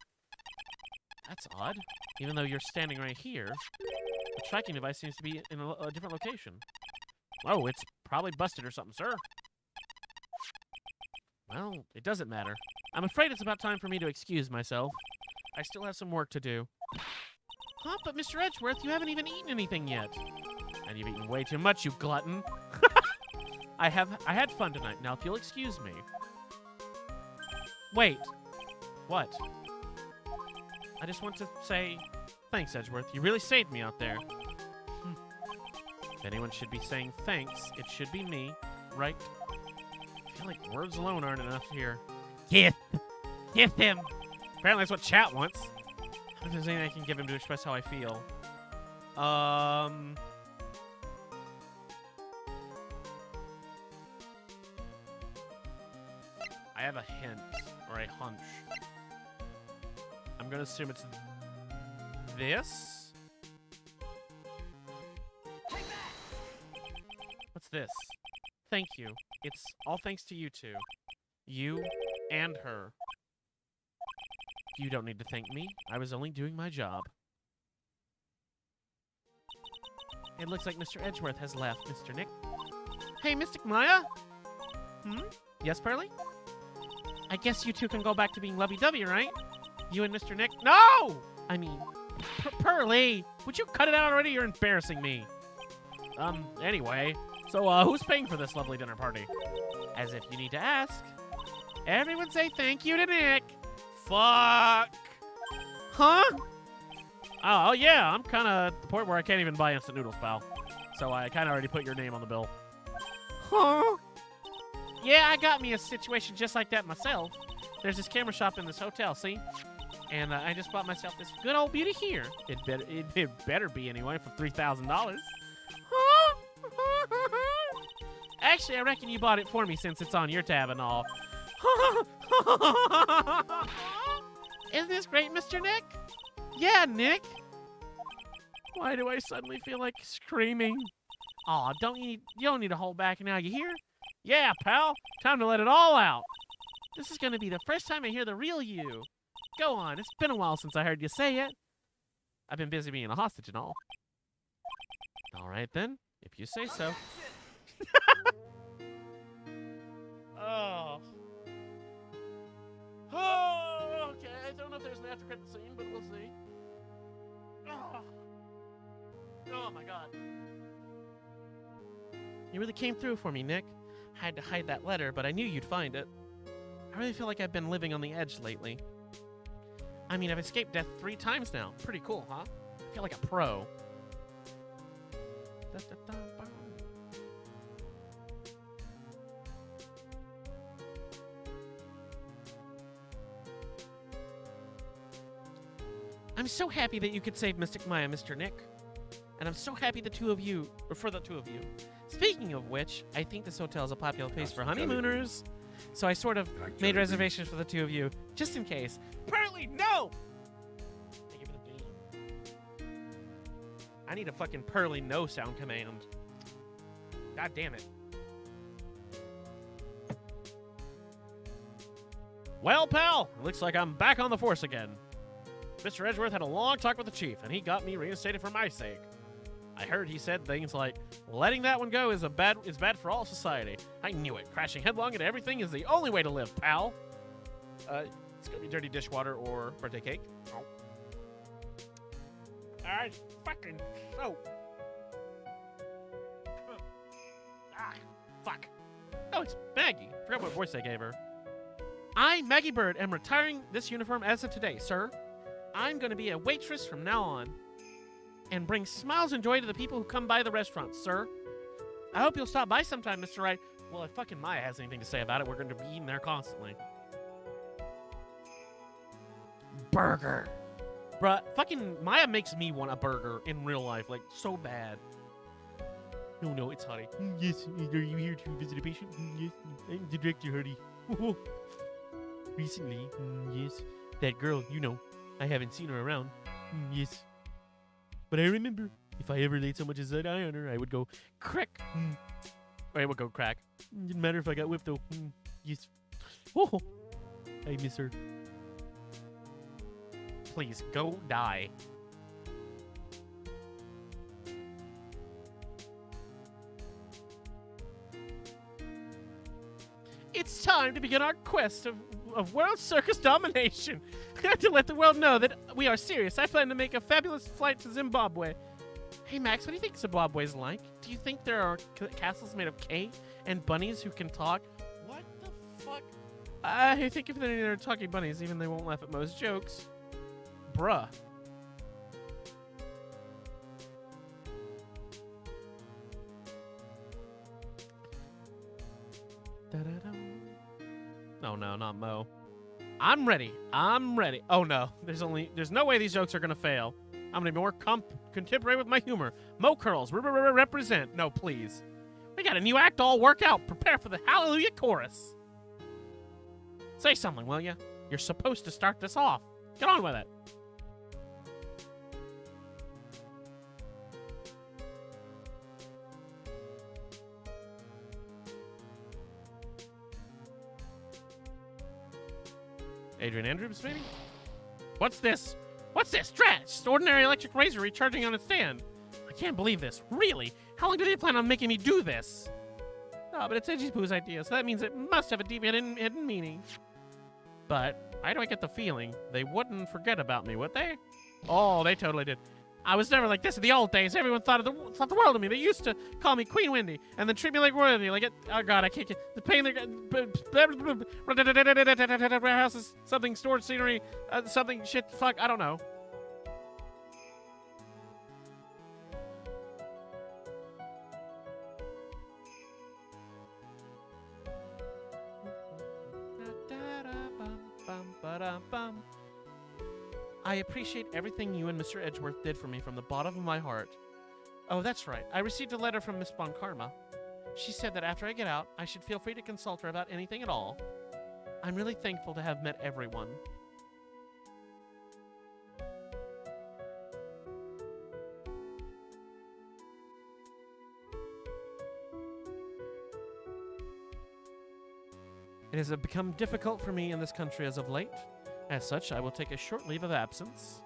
That's odd. Even though you're standing right here, the tracking device seems to be in a different location. Oh, it's probably busted or something, sir. Well, it doesn't matter. I'm afraid it's about time for me to excuse myself. I still have some work to do. Huh? But Mr. Edgeworth, you haven't even eaten anything yet. And you've eaten way too much, you glutton. I had fun tonight. Now, if you'll excuse me. Wait. What? I just want to say thanks, Edgeworth. You really saved me out there. If anyone should be saying thanks, it should be me, right? I feel like words alone aren't enough here. Gift him. Apparently that's what chat wants. I wonder if there's anything I can give him to express how I feel. I have a hint, or a hunch. I'm gonna assume it's this? What's this? Thank you. It's all thanks to you two. You and her. You don't need to thank me. I was only doing my job. It looks like Mr. Edgeworth has left, Mr. Nick. Hey, Mystic Maya? Yes, Pearly? I guess you two can go back to being lovey-dovey, right? You and Mr. Nick? No! I mean, Pearly, would you cut it out already? You're embarrassing me. Anyway. So, who's paying for this lovely dinner party? As if you need to ask. Everyone say thank you to Nick. Fuck. Huh? Oh, yeah, I'm kind of at the point where I can't even buy instant noodles, pal. So I kind of already put your name on the bill. Huh? Yeah, I got me a situation just like that myself. There's this camera shop in this hotel, see? And I just bought myself this good old beauty here. It better be anyway for $3,000. Huh? Actually, I reckon you bought it for me since it's on your tab and all. Isn't this great, Mr. Nick? Yeah, Nick. Why do I suddenly feel like screaming? Aw, you don't need to hold back now, you hear? Yeah, pal. Time to let it all out. This is going to be the first time I hear the real you. Go on, it's been a while since I heard you say it. I've been busy being a hostage and all. All right, then. If you say so. Oh. Oh, okay. I don't know if there's an after credit scene, but we'll see. Oh my god. You really came through for me, Nick. I had to hide that letter, but I knew you'd find it. I really feel like I've been living on the edge lately. I mean, I've escaped death 3 times now. Pretty cool, huh? I feel like a pro. I'm so happy that you could save Mystic Maya, Mr. Nick. And I'm so happy for the two of you. Speaking of which, I think this hotel is a popular place for honeymooners. So I sort of made reservations for the two of you, just in case. Apparently, no! Thank you for the bean. I need a fucking Pearly no sound command. God damn it. Well, pal, it looks like I'm back on the force again. Mr. Edgeworth had a long talk with the chief, and he got me reinstated for my sake. I heard he said things like, letting that one go is bad for all society. I knew it. Crashing headlong into everything is the only way to live, pal. It's gonna be dirty dishwater or birthday cake. Oh. Fucking soap. Fuck. Oh, it's Maggie. Forgot what voice I gave her. I, Maggie Bird, am retiring this uniform as of today, sir. I'm gonna be a waitress from now on. And bring smiles and joy to the people who come by the restaurant, sir. I hope you'll stop by sometime, Mr. Wright. Well, if fucking Maya has anything to say about it, we're going to be eating there constantly. Burger. Bruh, fucking Maya makes me want a burger in real life, like, so bad. No, it's Honey. Yes, are you here to visit a patient? Yes, I'm the director, Honey. Recently, yes. That girl, I haven't seen her around. Yes. But I remember If I ever laid so much as an eye on her, I would go crack. Or I would go crack. Didn't matter if I got whipped though. Yes. Oh, I miss her. Please go die. It's time to begin our quest of world circus domination. We have to let the world know that we are serious. I plan to make a fabulous flight to Zimbabwe. Hey, Max, what do you think Zimbabwe's like? Do you think there are castles made of cake and bunnies who can talk? What the fuck? I think if they're talking bunnies, even they won't laugh at most jokes. Bruh. Oh no, not Mo. I'm ready. I'm ready. Oh no, there's no way these jokes are gonna fail. I'm gonna be more contemporary with my humor. Mo Curls, represent. No, please. We got a new act all work out. Prepare for the Hallelujah chorus. Say something, will ya? You're supposed to start this off. Get on with it. Adrian Andrews, maybe? What's this? What's this? Just ordinary electric razor recharging on its stand. I can't believe this. Really? How long do they plan on making me do this? Oh, but it's Edgy Poo's idea, so that means it must have a deep hidden meaning. But why do I get the feeling they wouldn't forget about me, would they? Oh, they totally did. I was never like this in the old days. Everyone thought the world of me. They used to call me Queen Wendy and then treat me like royalty. Like it. Oh God, I can't get the pain. Warehouses, something storage scenery, something shit. Fuck, I don't know. I appreciate everything you and Mr. Edgeworth did for me from the bottom of my heart. Oh, that's right. I received a letter from Miss Bon Karma. She said that after I get out, I should feel free to consult her about anything at all. I'm really thankful to have met everyone. It has become difficult for me in this country as of late. As such, I will take a short leave of absence.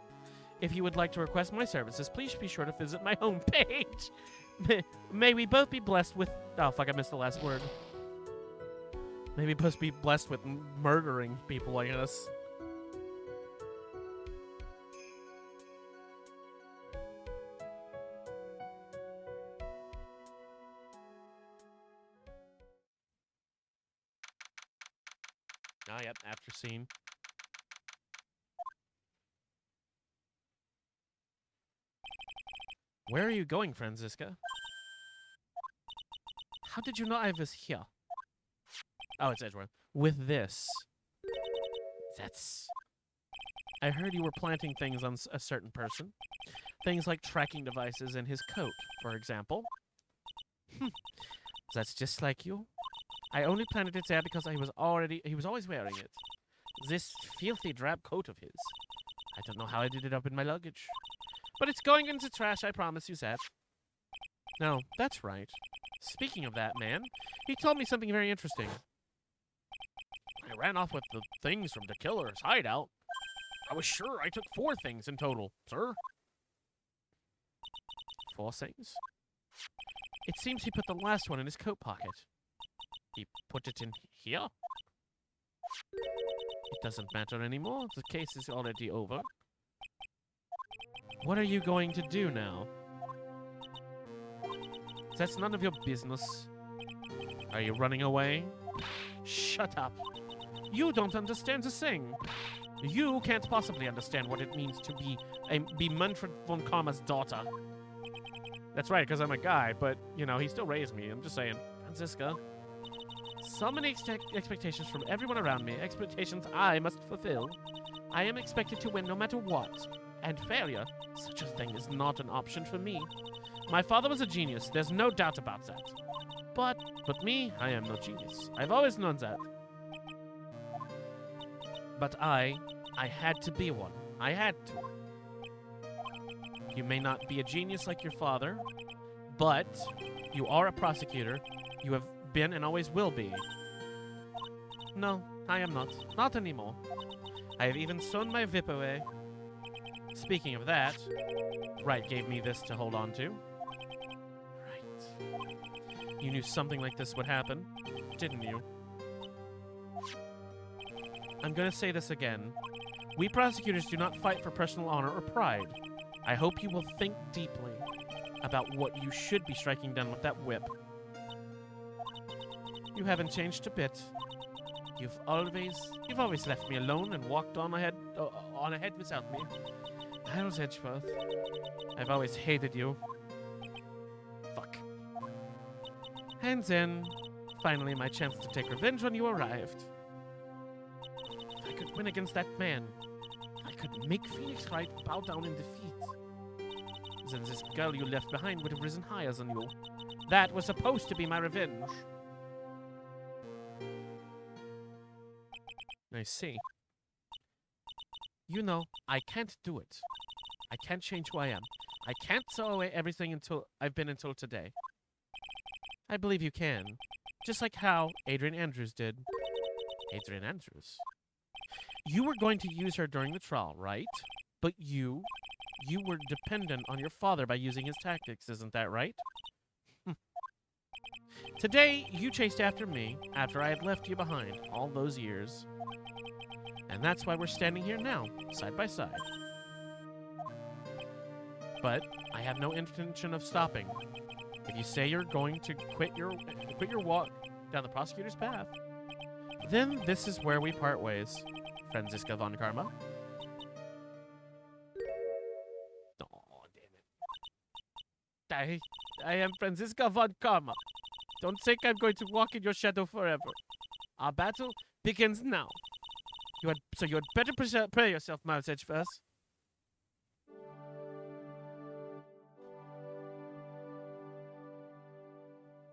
If you would like to request my services, please be sure to visit my homepage. May we both be blessed with... Oh, fuck, I missed the last word. May we both be blessed with murdering people like us. Ah, yep, after scene. Where are you going, Franziska? How did you know I was here? Oh, it's Edgeworth. With this. That's... I heard you were planting things on a certain person. Things like tracking devices in his coat, for example. That's just like you. I only planted it there because he was always wearing it. This filthy drab coat of his. I don't know how I did it up in my luggage. But it's going into trash, I promise you that. No, that's right. Speaking of that man, he told me something very interesting. I ran off with the things from the killer's hideout. I was sure I took 4 things in total, sir. 4 things? It seems he put the last one in his coat pocket. He put it in here? It doesn't matter anymore. The case is already over. What are you going to do now? That's none of your business. Are you running away? Shut up. You don't understand the thing. You can't possibly understand what it means to be Manfred von Karma's daughter. That's right, because I'm a guy, but, you know, he still raised me. I'm just saying. Franziska. So many expectations from everyone around me. Expectations I must fulfill. I am expected to win no matter what. And failure, such a thing is not an option for me. My father was a genius, there's no doubt about that. But me, I am no genius. I've always known that. But I had to be one. I had to. You may not be a genius like your father, but you are a prosecutor. You have been and always will be. No, I am not. Not anymore. I have even sewn my whip away. Speaking of that, Wright gave me this to hold on to. Right. You knew something like this would happen, didn't you? I'm gonna say this again. We prosecutors do not fight for personal honor or pride. I hope you will think deeply about what you should be striking down with that whip. You haven't changed a bit. You've always left me alone and walked on ahead without me. Miles Edgeworth, I've always hated you. Fuck. And then, finally, my chance to take revenge when you arrived. If I could win against that man, I could make Phoenix Wright bow down in defeat. Then this girl you left behind would have risen higher than you. That was supposed to be my revenge. I see. You know, I can't do it. I can't change who I am. I can't throw away everything I've been until today. I believe you can. Just like how Adrian Andrews did. Adrian Andrews? You were going to use her during the trial, right? But you were dependent on your father by using his tactics, isn't that right? Today, you chased after me after I had left you behind all those years. And that's why we're standing here now, side by side. But I have no intention of stopping. If you say you're going to quit your walk down the prosecutor's path, then this is where we part ways, Franziska von Karma. Oh, damn it. I am Franziska von Karma. Don't think I'm going to walk in your shadow forever. Our battle begins now. You had better prepare yourself, Miles Edgeworth.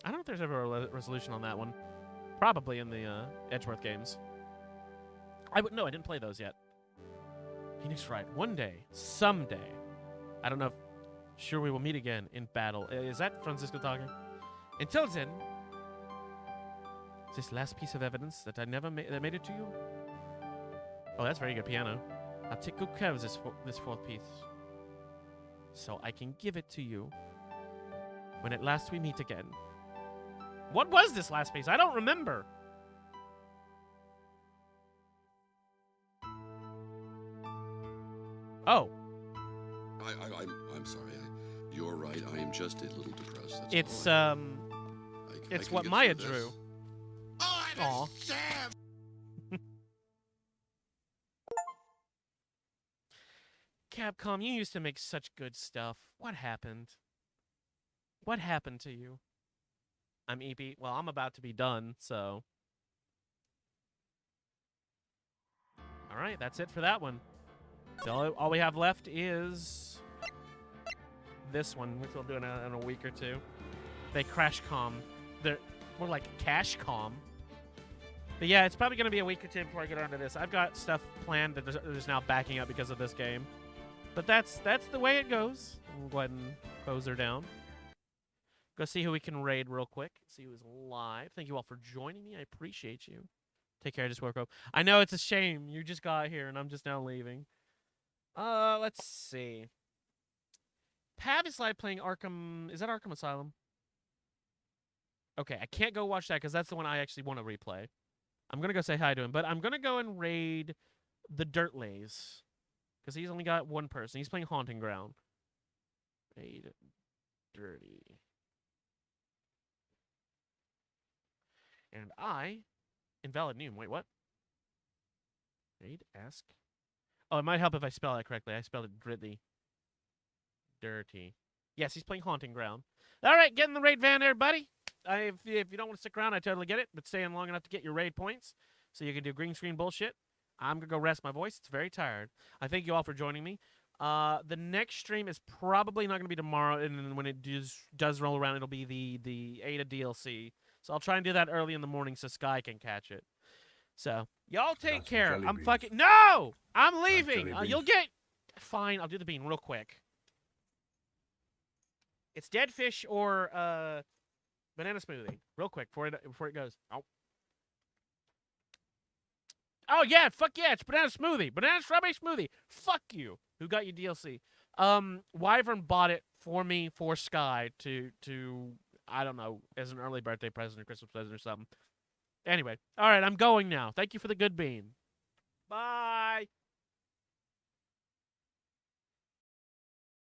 I don't know if there's ever a resolution on that one. Probably in the Edgeworth games. No, I didn't play those yet. Phoenix Wright. One day, someday. I don't know if... Sure, we will meet again in battle. Is that Francisco talking? Until then... This last piece of evidence that I never that made it to you? Oh, that's very good piano. I'll take good care of this fourth piece. So I can give it to you when at last we meet again. What was this last piece? I don't remember. Oh. I'm sorry. You're right. I am just a little depressed. That's it's all. It's I what can Maya get through drew. this. Oh, Aw. Capcom, you used to make such good stuff. What happened? What happened to you? I'm EP. Well, I'm about to be done, so. All right, that's it for that one. All we have left is this one, which we'll do in a week or two. They crash com. They're more like cash com. But yeah, it's probably going to be a week or two before I get onto this. I've got stuff planned that is now backing up because of this game. But that's the way it goes. We'll go ahead and close her down. Go see who we can raid real quick. See who's live. Thank you all for joining me. I appreciate you. Take care. I just woke up. I know it's a shame. You just got here and I'm just now leaving. Let's see. Pav is live playing Arkham. Is that Arkham Asylum? Okay, I can't go watch that because that's the one I actually want to replay. I'm going to go say hi to him, but I'm going to go and raid the Dirtlays because he's only got one person. He's playing Haunting Ground. Raid Dirty. And Invalid Noon. Wait, what? Raid Ask. Oh, it might help if I spell that correctly. I spelled it Dirty. Dirty. Yes, he's playing Haunting Ground. All right, get in the raid van there, buddy. If you don't want to stick around, I totally get it. But stay in long enough to get your raid points so you can do green screen bullshit. I'm going to go rest my voice. It's very tired. I thank you all for joining me. The next stream is probably not going to be tomorrow. And then when it does roll around, it'll be the Ada DLC. So I'll try and do that early in the morning so Sky can catch it. So, y'all take care. I'm fucking... No! I'm leaving! You'll get... Fine, I'll do the bean real quick. It's dead fish or banana smoothie. Real quick before it goes. Oh. Oh yeah, fuck yeah, it's banana smoothie. Banana strawberry smoothie. Fuck you. Who got you DLC? Wyvern bought it for me for Sky to I don't know, as an early birthday present or Christmas present or something. Anyway, all right, I'm going now. Thank you for the good bean. Bye.